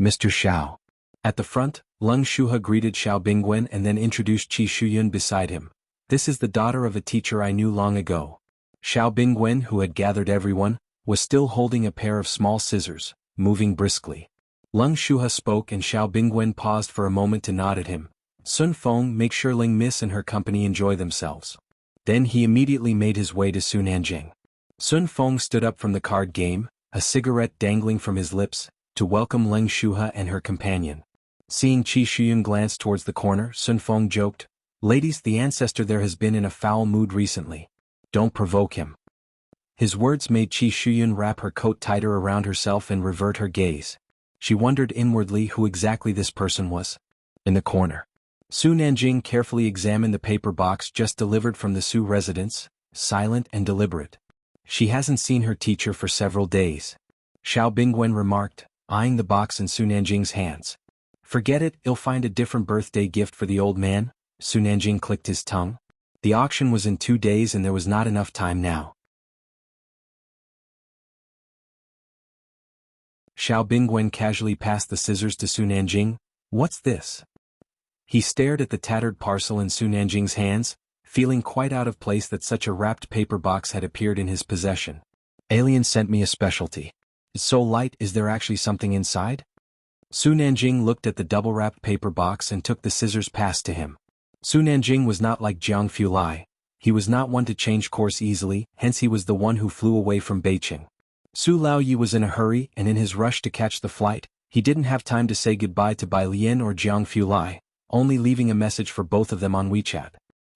"Mr. Xiao." At the front, Leng Shuha greeted Xiao Bingwen and then introduced Qi Shuyun beside him. "This is the daughter of a teacher I knew long ago." Xiao Bingwen, who had gathered everyone, was still holding a pair of small scissors, moving briskly. Leng Shuha spoke and Xiao Bingwen paused for a moment to nod at him. "Sun Feng, make sure Ling Miss and her company enjoy themselves." Then he immediately made his way to Su Nanjing. Sun Feng stood up from the card game, a cigarette dangling from his lips, to welcome Leng Shuha and her companion. Seeing Qi Shuyun glance towards the corner, Sun Feng joked, "Ladies, the ancestor there has been in a foul mood recently. Don't provoke him." His words made Qi Shuyun wrap her coat tighter around herself and revert her gaze. She wondered inwardly who exactly this person was. In the corner, Su Nanjing carefully examined the paper box just delivered from the Su residence, silent and deliberate. She hasn't seen her teacher for several days. Xiao Bingwen remarked, eyeing the box in Su Nanjing's hands. "Forget it, he'll find a different birthday gift for the old man." Su Nanjing clicked his tongue. The auction was in 2 days and there was not enough time now. Xiao Bingwen casually passed the scissors to Su Nanjing. "What's this?" He stared at the tattered parcel in Su Nanjing's hands, feeling quite out of place that such a wrapped paper box had appeared in his possession. "Alien sent me a specialty. It's so light, is there actually something inside?" Su Nanjing looked at the double-wrapped paper box and took the scissors passed to him. Su Nanjing was not like Jianghu Lai. He was not one to change course easily, hence he was the one who flew away from Beijing. Su Laoyi was in a hurry and in his rush to catch the flight, he didn't have time to say goodbye to Bai Lian or Jianghu Lai, only leaving a message for both of them on WeChat.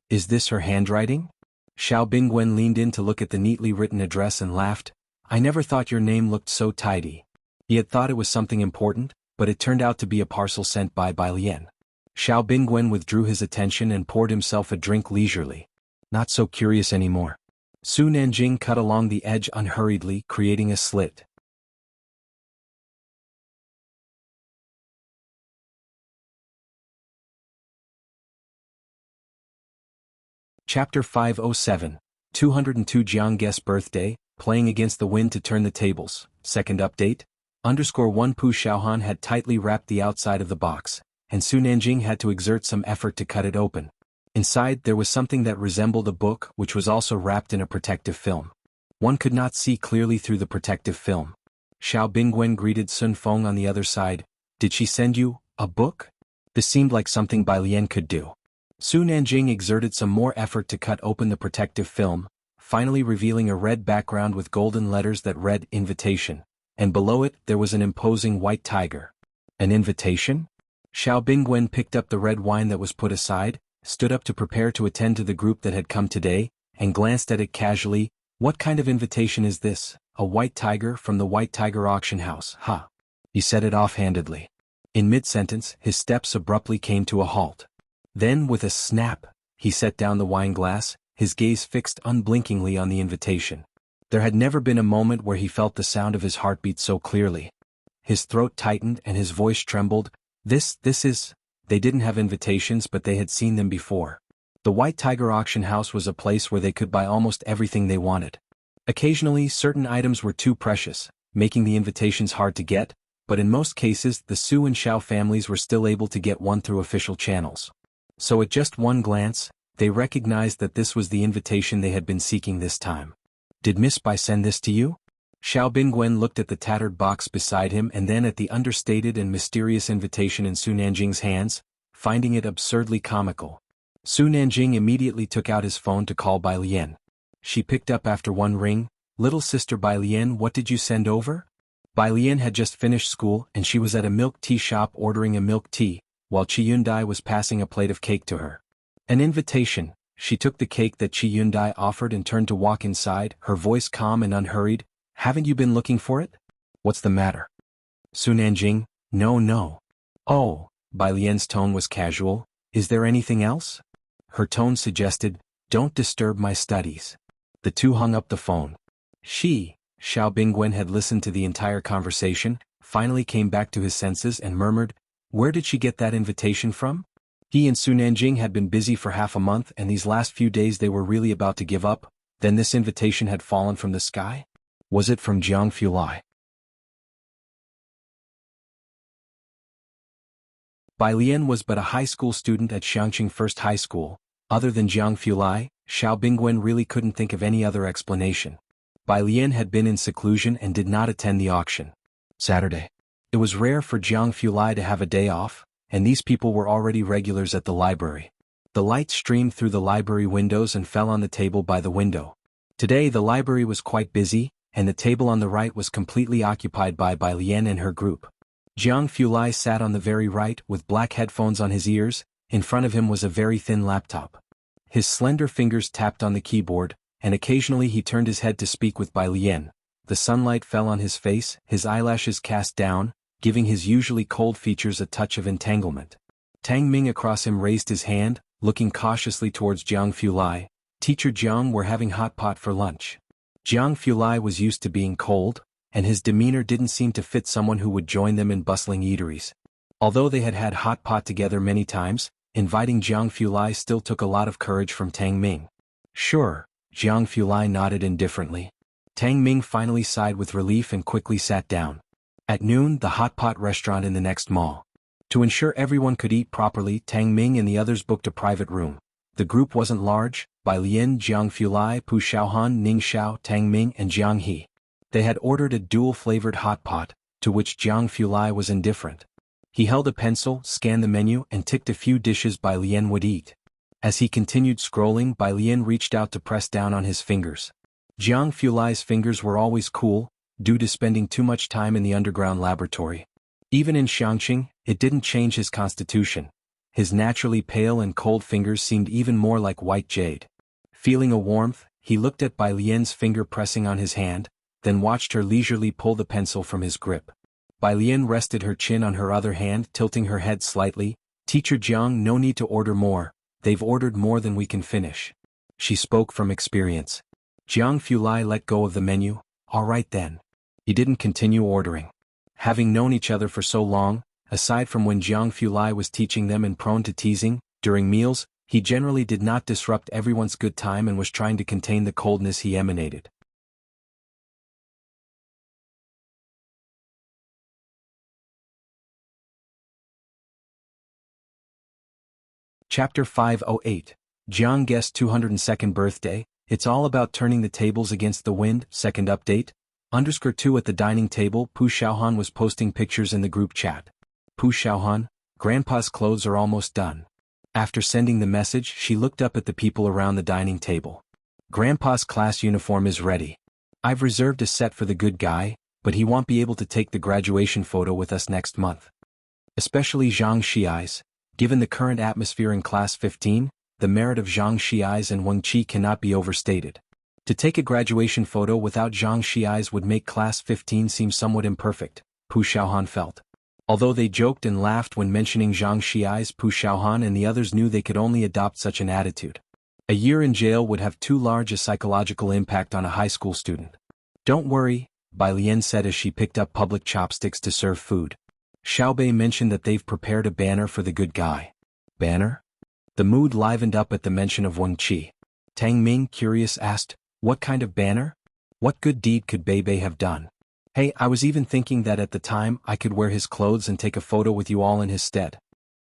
"Is this her handwriting?" Xiao Bingwen leaned in to look at the neatly written address and laughed. "I never thought your name looked so tidy." He had thought it was something important, but it turned out to be a parcel sent by Bai Lian. Xiao Bingwen withdrew his attention and poured himself a drink leisurely. "Not so curious anymore." Su Nanjing cut along the edge unhurriedly, creating a slit. Chapter 507, 202 Jiang Guest's birthday, playing against the wind to turn the tables. Second update. _1 Pu Xiaohan had tightly wrapped the outside of the box, and Su Nanjing had to exert some effort to cut it open. Inside there was something that resembled a book which was also wrapped in a protective film. One could not see clearly through the protective film. Xiao Bingwen greeted Sun Feng on the other side. Did she send you a book? This seemed like something Bai Lian could do. Su Nanjing exerted some more effort to cut open the protective film, finally revealing a red background with golden letters that read Invitation, and below it there was an imposing white tiger. An invitation? Xiao Bingwen picked up the red wine that was put aside, stood up to prepare to attend to the group that had come today, and glanced at it casually. What kind of invitation is this? A white tiger from the White Tiger Auction House, huh? He said it offhandedly. In mid-sentence, his steps abruptly came to a halt. Then, with a snap, he set down the wine glass, his gaze fixed unblinkingly on the invitation. There had never been a moment where he felt the sound of his heartbeat so clearly. His throat tightened and his voice trembled. This is... They didn't have invitations, but they had seen them before. The White Tiger Auction House was a place where they could buy almost everything they wanted. Occasionally, certain items were too precious, making the invitations hard to get, but in most cases the Su and Xiao families were still able to get one through official channels. So at just one glance, they recognized that this was the invitation they had been seeking this time. Did Miss Bai send this to you? Xiao Bingwen looked at the tattered box beside him and then at the understated and mysterious invitation in Su Nanjing's hands, finding it absurdly comical. Su Nanjing immediately took out his phone to call Bai Lian. She picked up after one ring. Little sister Bai Lian, what did you send over? Bai Lian had just finished school and she was at a milk tea shop ordering a milk tea, while Qi Yundai was passing a plate of cake to her. An invitation. She took the cake that Qi Yundai offered and turned to walk inside, her voice calm and unhurried. Haven't you been looking for it? What's the matter? Su Nanjing, no. Oh, Bai Lian's tone was casual. Is there anything else? Her tone suggested, don't disturb my studies. The two hung up the phone. Xiao Bingwen had listened to the entire conversation, finally came back to his senses and murmured, where did she get that invitation from? He and Su Nanjing had been busy for half a month and these last few days they were really about to give up, then this invitation had fallen from the sky? Was it from Jianghu Lai? Bai Lian was but a high school student at Xiangqing First High School. Other than Jianghu Lai, Xiao Bingwen really couldn't think of any other explanation. Bai Lian had been in seclusion and did not attend the auction. Saturday. It was rare for Jianghu Lai to have a day off, and these people were already regulars at the library. The light streamed through the library windows and fell on the table by the window. Today the library was quite busy, and the table on the right was completely occupied by Bai Lian and her group. Jianghu Lai sat on the very right with black headphones on his ears. In front of him was a very thin laptop. His slender fingers tapped on the keyboard, and occasionally he turned his head to speak with Bai Lian. The sunlight fell on his face, his eyelashes cast down, giving his usually cold features a touch of entanglement. Tang Ming across him raised his hand, looking cautiously towards Jianghu Lai. Teacher Jiang, we're having hot pot for lunch. Jianghu Lai was used to being cold, and his demeanor didn't seem to fit someone who would join them in bustling eateries. Although they had had hot pot together many times, inviting Jianghu Lai still took a lot of courage from Tang Ming. Sure, Jianghu Lai nodded indifferently. Tang Ming finally sighed with relief and quickly sat down. At noon, the hot pot restaurant in the next mall. To ensure everyone could eat properly, Tang Ming and the others booked a private room. The group wasn't large: Bai Lian, Jianghu Lai, Pu Xiaohan, Ning Xiao, Tang Ming and Jiang He. They had ordered a dual-flavored hot pot, to which Jianghu Lai was indifferent. He held a pencil, scanned the menu and ticked a few dishes Bai Lian would eat. As he continued scrolling, Bai Lian reached out to press down on his fingers. Jianghu Lai's fingers were always cool, due to spending too much time in the underground laboratory. Even in Xiangqing, it didn't change his constitution. His naturally pale and cold fingers seemed even more like white jade. Feeling a warmth, he looked at Bai Lian's finger pressing on his hand, then watched her leisurely pull the pencil from his grip. Bai Lian rested her chin on her other hand, tilting her head slightly. Teacher Jiang, no need to order more, they've ordered more than we can finish. She spoke from experience. Jianghu let go of the menu. All right then. He didn't continue ordering. Having known each other for so long, aside from when Jianghu was teaching them and prone to teasing, during meals, he generally did not disrupt everyone's good time and was trying to contain the coldness he emanated. Chapter 508. Jiang Guest's 202nd birthday. It's all about turning the tables against the wind. Second update. _2 At the dining table, Pu Xiaohan was posting pictures in the group chat. Pu Xiaohan, Grandpa's clothes are almost done. After sending the message, she looked up at the people around the dining table. Grandpa's class uniform is ready. I've reserved a set for the good guy, but he won't be able to take the graduation photo with us next month. Especially Zhang Xiai's. Given the current atmosphere in Class 15, the merit of Zhang Xiai's and Wang Qi cannot be overstated. To take a graduation photo without Zhang Xiai's would make Class 15 seem somewhat imperfect, Pu Xiaohan felt. Although they joked and laughed when mentioning Zhang Xiai's, Pu Xiaohan and the others knew they could only adopt such an attitude. A year in jail would have too large a psychological impact on a high school student. Don't worry, Bai Lian said as she picked up public chopsticks to serve food. Xiaobei mentioned that they've prepared a banner for the good guy. Banner? The mood livened up at the mention of Wang Qi. Tang Ming, curious, asked, what kind of banner? What good deed could Bei have done? Hey, I was even thinking that at the time I could wear his clothes and take a photo with you all in his stead.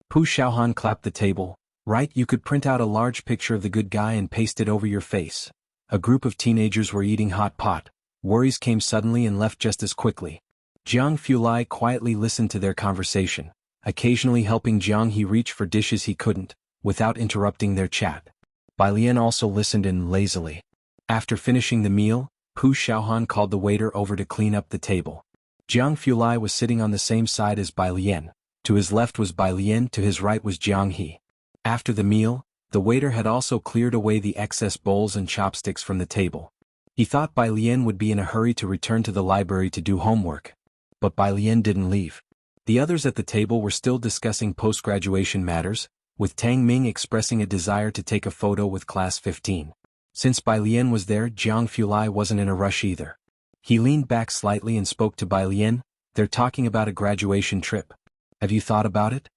Pu Xiaohan clapped the table. Right, you could print out a large picture of the good guy and paste it over your face. A group of teenagers were eating hot pot. Worries came suddenly and left just as quickly. Jianghu quietly listened to their conversation, occasionally helping Jianghe reach for dishes he couldn't, without interrupting their chat. Bai Lian also listened in lazily. After finishing the meal, Pu Xiaohan called the waiter over to clean up the table. Jianghu was sitting on the same side as Bai Lian. To his left was Bai Lian, to his right was Jianghe. After the meal, the waiter had also cleared away the excess bowls and chopsticks from the table. He thought Bai Lian would be in a hurry to return to the library to do homework. But Bai Lian didn't leave. The others at the table were still discussing post-graduation matters, with Tang Ming expressing a desire to take a photo with Class 15. Since Bai Lian was there, Jianghu wasn't in a rush either. He leaned back slightly and spoke to Bai Lian. They're talking about a graduation trip. Have you thought about it?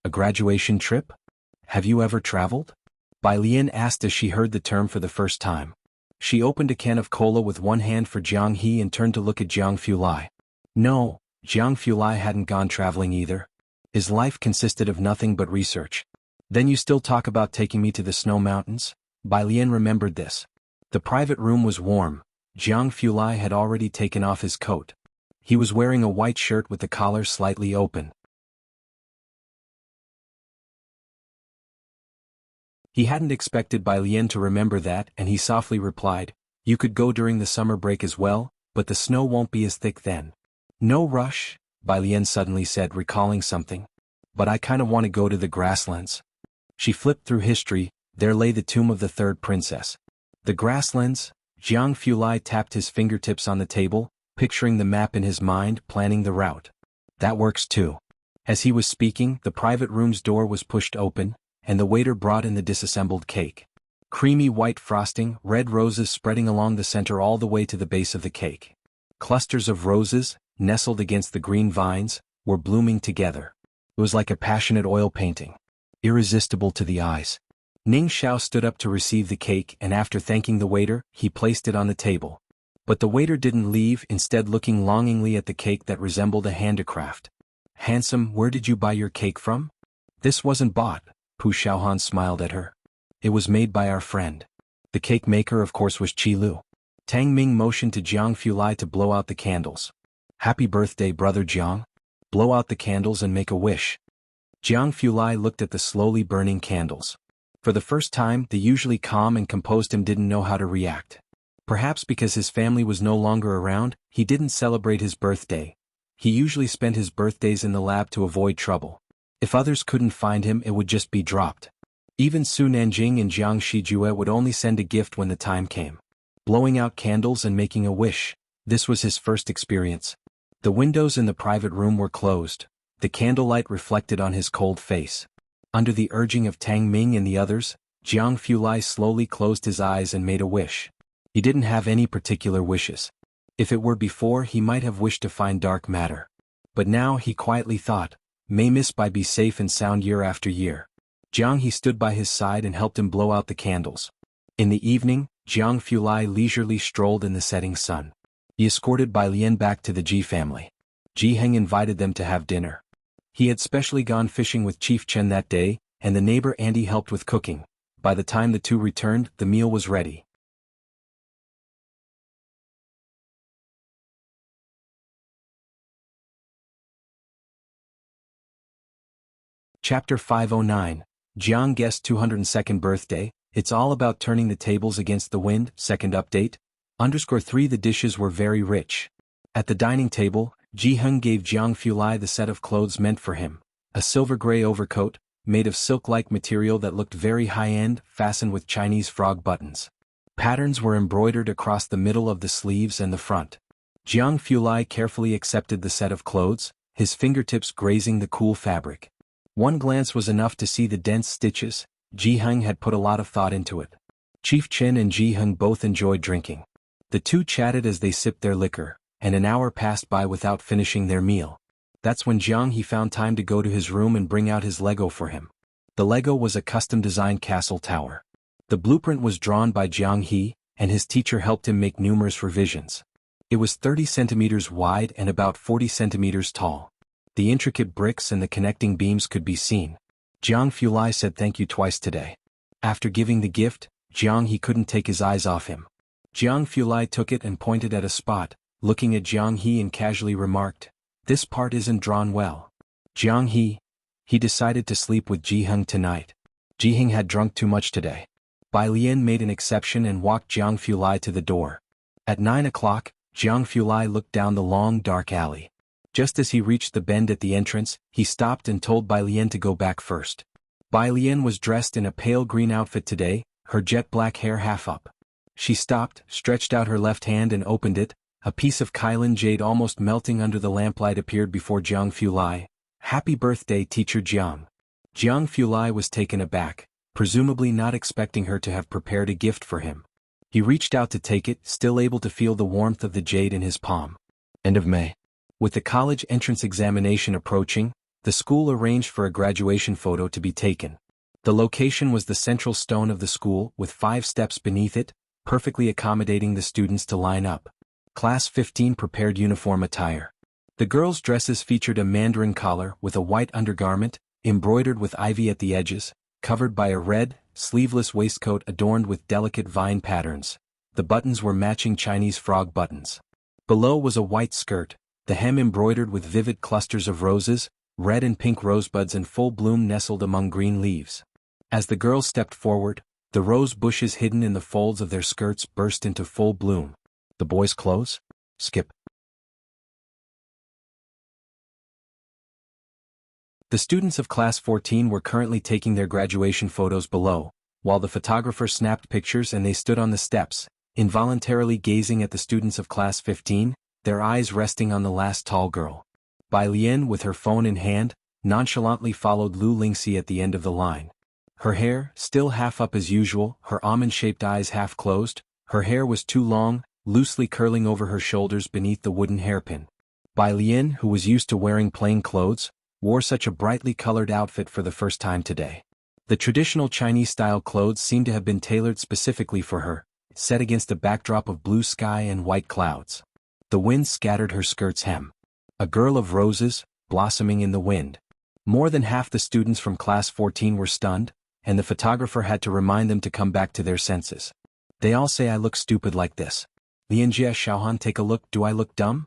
A graduation trip? Have you ever traveled? Bai Lian asked as she heard the term for the first time. She opened a can of cola with one hand for Jianghe and turned to look at Jianghu. No, Jianghu hadn't gone traveling either. His life consisted of nothing but research. Then you still talk about taking me to the snow mountains? Bai Lian remembered this. The private room was warm. Jianghu had already taken off his coat. He was wearing a white shirt with the collar slightly open. He hadn't expected Bai Lian to remember that, and he softly replied, you could go during the summer break as well, but the snow won't be as thick then. No rush, Bai Lian suddenly said, recalling something. But I kinda want to go to the grasslands. She flipped through history. There lay the tomb of the third princess. The grasslands? Jianghu tapped his fingertips on the table, picturing the map in his mind, planning the route. That works too. As he was speaking, the private room's door was pushed open, and the waiter brought in the disassembled cake. Creamy white frosting, red roses spreading along the center all the way to the base of the cake. Clusters of roses, nestled against the green vines, were blooming together. It was like a passionate oil painting. Irresistible to the eyes. Ning Xiao stood up to receive the cake, and after thanking the waiter, he placed it on the table. But the waiter didn't leave, instead looking longingly at the cake that resembled a handicraft. Handsome, where did you buy your cake from? This wasn't bought. Pu Xiaohan smiled at her. It was made by our friend. The cake maker of course was Qi Lu. Tang Ming motioned to Jianghu to blow out the candles. Happy birthday, brother Jiang. Blow out the candles and make a wish. Jianghu looked at the slowly burning candles. For the first time, the usually calm and composed him didn't know how to react. Perhaps because his family was no longer around, he didn't celebrate his birthday. He usually spent his birthdays in the lab to avoid trouble. If others couldn't find him, it would just be dropped. Even Su Nanjing and Jiang Shijue would only send a gift when the time came. Blowing out candles and making a wish. This was his first experience. The windows in the private room were closed. The candlelight reflected on his cold face. Under the urging of Tang Ming and the others, Jianghu slowly closed his eyes and made a wish. He didn't have any particular wishes. If it were before, he might have wished to find dark matter. But now, he quietly thought, may Miss Bai be safe and sound year after year. Jianghu stood by his side and helped him blow out the candles. In the evening, Jianghu leisurely strolled in the setting sun. He escorted Bai Lian back to the Ji family. Jiheng invited them to have dinner. He had specially gone fishing with Chief Chen that day, and the neighbor Andy helped with cooking. By the time the two returned, the meal was ready. Chapter 509, Jiang Guest's 202nd birthday. It's all about turning the tables against the wind. Second update. _3 The dishes were very rich. At the dining table, Jiheng gave Jianghu the set of clothes meant for him. A silver-gray overcoat, made of silk-like material that looked very high-end, fastened with Chinese frog buttons. Patterns were embroidered across the middle of the sleeves and the front. Jianghu carefully accepted the set of clothes, his fingertips grazing the cool fabric. One glance was enough to see the dense stitches. Jiheng had put a lot of thought into it. Chief Chen and Jiheng both enjoyed drinking. The two chatted as they sipped their liquor, and an hour passed by without finishing their meal. That's when Jianghu found time to go to his room and bring out his Lego for him. The Lego was a custom-designed castle tower. The blueprint was drawn by Jianghu, and his teacher helped him make numerous revisions. It was 30 centimeters wide and about 40 centimeters tall. The intricate bricks and the connecting beams could be seen. Jianghu said thank you twice today. After giving the gift, Jianghu couldn't take his eyes off him. Jianghu took it and pointed at a spot, looking at Jianghu and casually remarked, "This part isn't drawn well." Jianghu. He decided to sleep with Jiheng tonight. Jiheng had drunk too much today. Bai Lian made an exception and walked Jianghu to the door. At 9 o'clock, Jianghu looked down the long dark alley. Just as he reached the bend at the entrance, he stopped and told Bai Lian to go back first. Bai Lian was dressed in a pale green outfit today, her jet black hair half up. She stopped, stretched out her left hand and opened it. A piece of Kylin jade almost melting under the lamplight appeared before Jianghu. "Happy birthday, Teacher Jiang." Jianghu was taken aback, presumably not expecting her to have prepared a gift for him. He reached out to take it, still able to feel the warmth of the jade in his palm. End of May. With the college entrance examination approaching, the school arranged for a graduation photo to be taken. The location was the central stone of the school, with 5 steps beneath it, perfectly accommodating the students to line up. Class 15 prepared uniform attire. The girls' dresses featured a mandarin collar with a white undergarment, embroidered with ivy at the edges, covered by a red, sleeveless waistcoat adorned with delicate vine patterns. The buttons were matching Chinese frog buttons. Below was a white skirt, the hem embroidered with vivid clusters of roses, red and pink rosebuds in full bloom nestled among green leaves. As the girls stepped forward, the rose bushes hidden in the folds of their skirts burst into full bloom. The boys' clothes? Skip. The students of Class 14 were currently taking their graduation photos below, while the photographer snapped pictures and they stood on the steps, involuntarily gazing at the students of Class 15, their eyes resting on the last tall girl. Bai Lian, with her phone in hand, nonchalantly followed Lu Lingxi at the end of the line. Her hair, still half up as usual, her almond-shaped eyes half closed, her hair was too long, loosely curling over her shoulders beneath the wooden hairpin. Bai Lian, who was used to wearing plain clothes, wore such a brightly colored outfit for the first time today. The traditional Chinese-style clothes seemed to have been tailored specifically for her, set against a backdrop of blue sky and white clouds. The wind scattered her skirt's hem. A girl of roses, blossoming in the wind. More than half the students from Class 14 were stunned, and the photographer had to remind them to come back to their senses. They all say I look stupid like this. Lianjie Xiaohan, take a look, do I look dumb?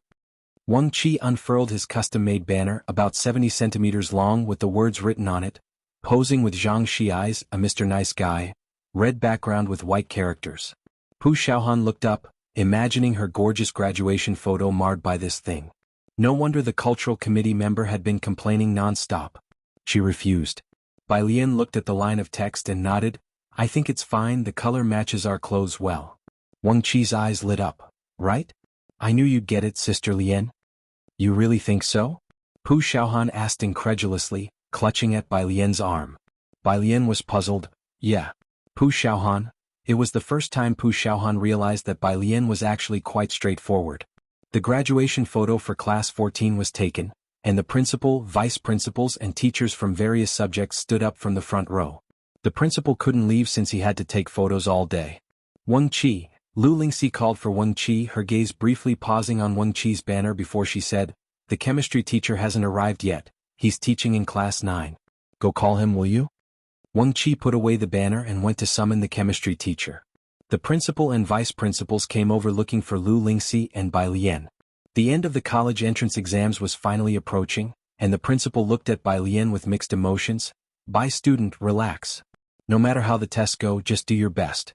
Wang Qi unfurled his custom-made banner, about 70 centimeters long with the words written on it, posing with Zhang Xi's, a Mr. Nice Guy, red background with white characters. Pu Xiaohan looked up, imagining her gorgeous graduation photo marred by this thing. No wonder the cultural committee member had been complaining non-stop. She refused. Bai Lian looked at the line of text and nodded, I think it's fine, the color matches our clothes well. Wang Qi's eyes lit up. Right? I knew you'd get it, Sister Lian. You really think so? Pu Xiaohan asked incredulously, clutching at Bai Lian's arm. Bai Lian was puzzled. Yeah. Pu Xiaohan, It was the first time Pu Xiaohan realized that Bai Lian was actually quite straightforward. The graduation photo for Class 14 was taken, and the principal, vice principals and teachers from various subjects stood up from the front row. The principal couldn't leave since he had to take photos all day. Wang Qi, Lu Lingxi called for Wang Qi, her gaze briefly pausing on Wang Qi's banner before she said, "The chemistry teacher hasn't arrived yet, he's teaching in Class 9. Go call him, will you?" Wang Qi put away the banner and went to summon the chemistry teacher. The principal and vice principals came over looking for Lu Lingxi and Bai Lian. The end of the college entrance exams was finally approaching, and the principal looked at Bai Lian with mixed emotions. "Bai student, relax. No matter how the tests go, just do your best."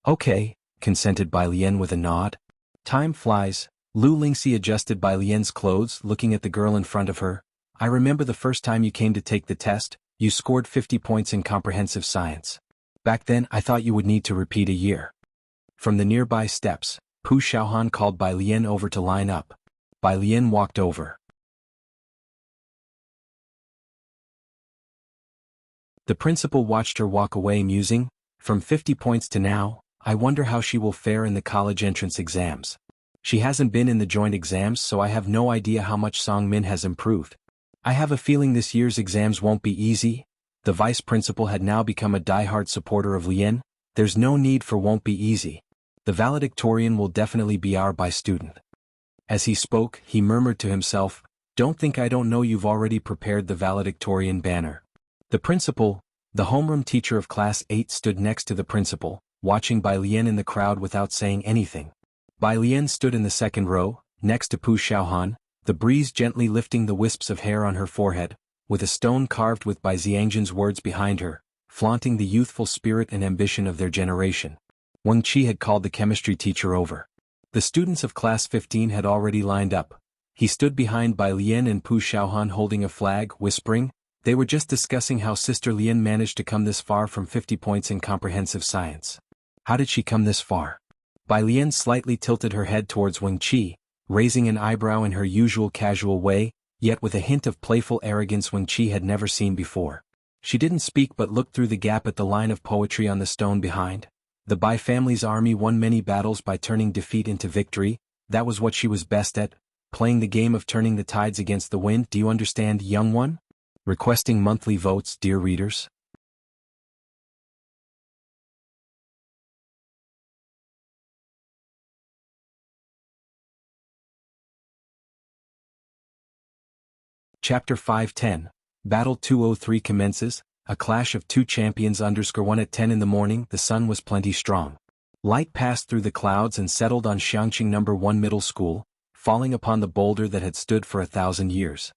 "Okay," consented Bai Lian with a nod. "Time flies." Lu Lingxi adjusted Bai Lian's clothes, looking at the girl in front of her. "I remember the first time you came to take the test, you scored 50 points in comprehensive science. Back then I thought you would need to repeat a year." From the nearby steps, Pu Xiaohan called Bai Lian over to line up. Bai Lian walked over. The principal watched her walk away musing, "From 50 points to now, I wonder how she will fare in the college entrance exams. She hasn't been in the joint exams, so I have no idea how much Song Min has improved. I have a feeling this year's exams won't be easy." The vice principal had now become a die-hard supporter of Lian. "There's no need for won't be easy. The valedictorian will definitely be our Bai student." As he spoke, he murmured to himself, "Don't think I don't know you've already prepared the valedictorian banner." The principal, the homeroom teacher of Class 8, stood next to the principal, watching Bai Lian in the crowd without saying anything. Bai Lian stood in the second row, next to Pu Xiaohan, the breeze gently lifting the wisps of hair on her forehead, with a stone carved with Bai Xiangjin's words behind her, flaunting the youthful spirit and ambition of their generation. Wang Qi had called the chemistry teacher over. The students of Class 15 had already lined up. He stood behind Bai Lian and Pu Xiaohan holding a flag, whispering. They were just discussing how Sister Lian managed to come this far from 50 points in comprehensive science. How did she come this far? Bai Lian slightly tilted her head towards Wang Qi, raising an eyebrow in her usual casual way, yet with a hint of playful arrogance Wang Qi had never seen before. She didn't speak but looked through the gap at the line of poetry on the stone behind. The Bai family's army won many battles by turning defeat into victory. That was what she was best at, playing the game of turning the tides against the wind. Do you understand, young one? Requesting monthly votes, dear readers. Chapter 510. Battle 203 commences. A clash of two champions. 1 at 10 in the morning. The sun was plenty strong. Light passed through the clouds and settled on Xiangqing No. 1 Middle School, falling upon the boulder that had stood for 1,000 years.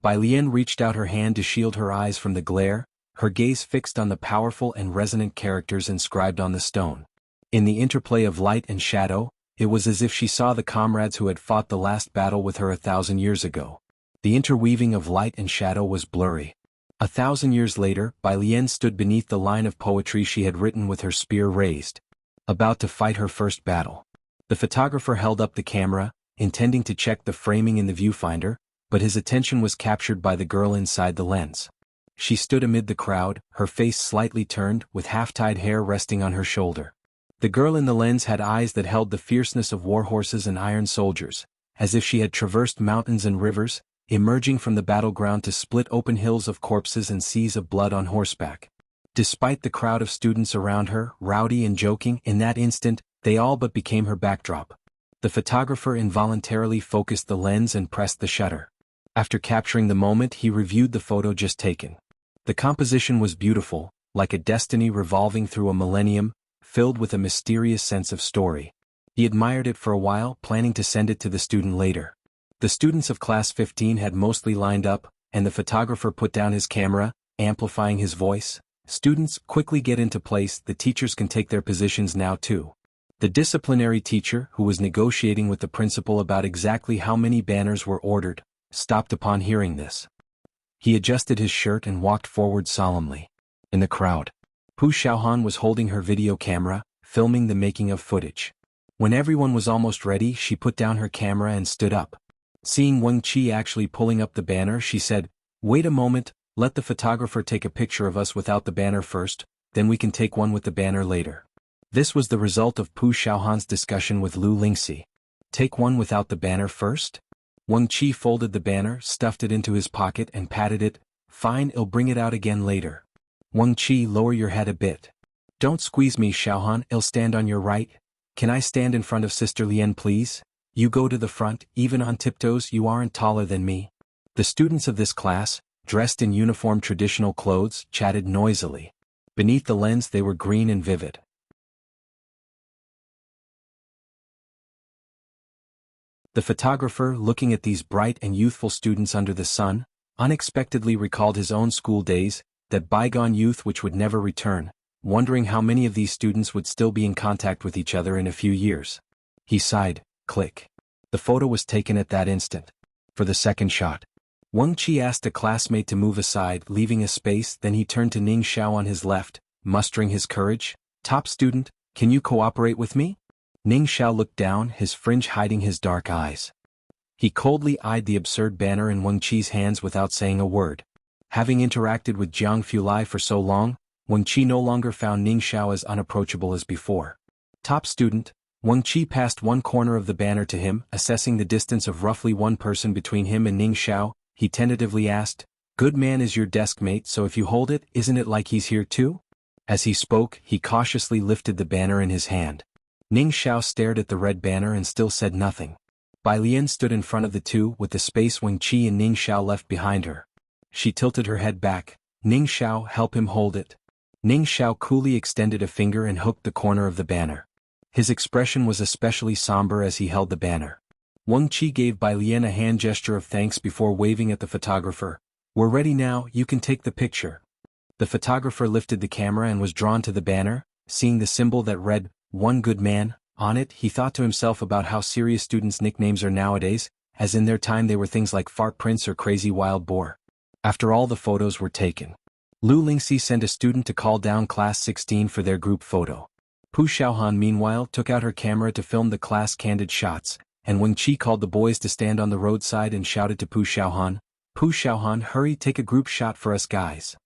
Bai Lian reached out her hand to shield her eyes from the glare, her gaze fixed on the powerful and resonant characters inscribed on the stone. In the interplay of light and shadow, it was as if she saw the comrades who had fought the last battle with her 1,000 years ago. The interweaving of light and shadow was blurry. 1,000 years later, Bai Lian stood beneath the line of poetry she had written with her spear raised, about to fight her first battle. The photographer held up the camera, intending to check the framing in the viewfinder, but his attention was captured by the girl inside the lens. She stood amid the crowd, her face slightly turned, with half-tied hair resting on her shoulder. The girl in the lens had eyes that held the fierceness of war horses and iron soldiers, as if she had traversed mountains and rivers, emerging from the battleground to split open hills of corpses and seas of blood on horseback. Despite the crowd of students around her, rowdy and joking, in that instant, they all but became her backdrop. The photographer involuntarily focused the lens and pressed the shutter. After capturing the moment, he reviewed the photo just taken. The composition was beautiful, like a destiny revolving through a millennium, filled with a mysterious sense of story. He admired it for a while, planning to send it to the student later. The students of Class 15 had mostly lined up, and the photographer put down his camera, amplifying his voice. "Students, quickly get into place, the teachers can take their positions now too." The disciplinary teacher, who was negotiating with the principal about exactly how many banners were ordered, stopped upon hearing this. He adjusted his shirt and walked forward solemnly. In the crowd, Pu Xiaohan was holding her video camera, filming the making of footage. When everyone was almost ready, she put down her camera and stood up. Seeing Wang Qi actually pulling up the banner, she said, "Wait a moment, let the photographer take a picture of us without the banner first, then we can take one with the banner later." This was the result of Pu Xiaohan's discussion with Lu Lingxi. Take one without the banner first? Wang Qi folded the banner, stuffed it into his pocket and patted it. Fine, I'll bring it out again later. Wang Qi, lower your head a bit. Don't squeeze me, Xiaohan, I'll stand on your right. Can I stand in front of Sister Lian, please? You go to the front, even on tiptoes, you aren't taller than me. The students of this class, dressed in uniform traditional clothes, chatted noisily. Beneath the lens they were green and vivid. The photographer, looking at these bright and youthful students under the sun, unexpectedly recalled his own school days, that bygone youth which would never return, wondering how many of these students would still be in contact with each other in a few years. He sighed. Click. The photo was taken at that instant. For the second shot, Wang Qi asked a classmate to move aside, leaving a space, then he turned to Ning Xiao on his left, mustering his courage. Top student, can you cooperate with me? Ning Xiao looked down, his fringe hiding his dark eyes. He coldly eyed the absurd banner in Wang Qi's hands without saying a word. Having interacted with Jianghu Lai for so long, Wang Qi no longer found Ning Xiao as unapproachable as before. Top student, Wang Qi passed one corner of the banner to him, assessing the distance of roughly one person between him and Ning Xiao. He tentatively asked, "Good man is your desk mate, so if you hold it, isn't it like he's here too?" As he spoke, he cautiously lifted the banner in his hand. Ning Xiao stared at the red banner and still said nothing. Bai Lian stood in front of the two, with the space Wang Qi and Ning Xiao left behind her. She tilted her head back. Ning Xiao, help him hold it. Ning Xiao coolly extended a finger and hooked the corner of the banner. His expression was especially somber as he held the banner. Wang Qi gave Bai Lian a hand gesture of thanks before waving at the photographer. "We're ready now, you can take the picture." The photographer lifted the camera and was drawn to the banner. Seeing the symbol that read, "One Good Man," on it, he thought to himself about how serious students' nicknames are nowadays, as in their time they were things like Fart Prince or Crazy Wild Boar. After all the photos were taken, Lu Lingxi sent a student to call down Class 16 for their group photo. Pu Xiaohan meanwhile took out her camera to film the class candid shots, and Wang Qi called the boys to stand on the roadside and shouted to Pu Xiaohan, hurry, take a group shot for us guys.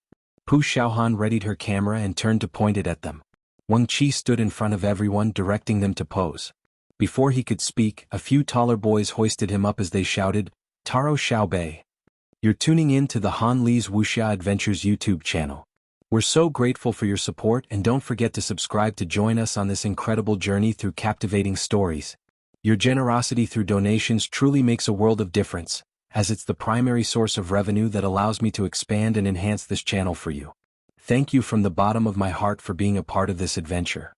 Pu Xiaohan readied her camera and turned to point it at them. Wang Qi stood in front of everyone, directing them to pose. Before he could speak, a few taller boys hoisted him up as they shouted, "Taro Xiaobei. You're tuning in to the Han Li's Wuxia Adventures YouTube channel. We're so grateful for your support, and don't forget to subscribe to join us on this incredible journey through captivating stories. Your generosity through donations truly makes a world of difference, as it's the primary source of revenue that allows me to expand and enhance this channel for you. Thank you from the bottom of my heart for being a part of this adventure."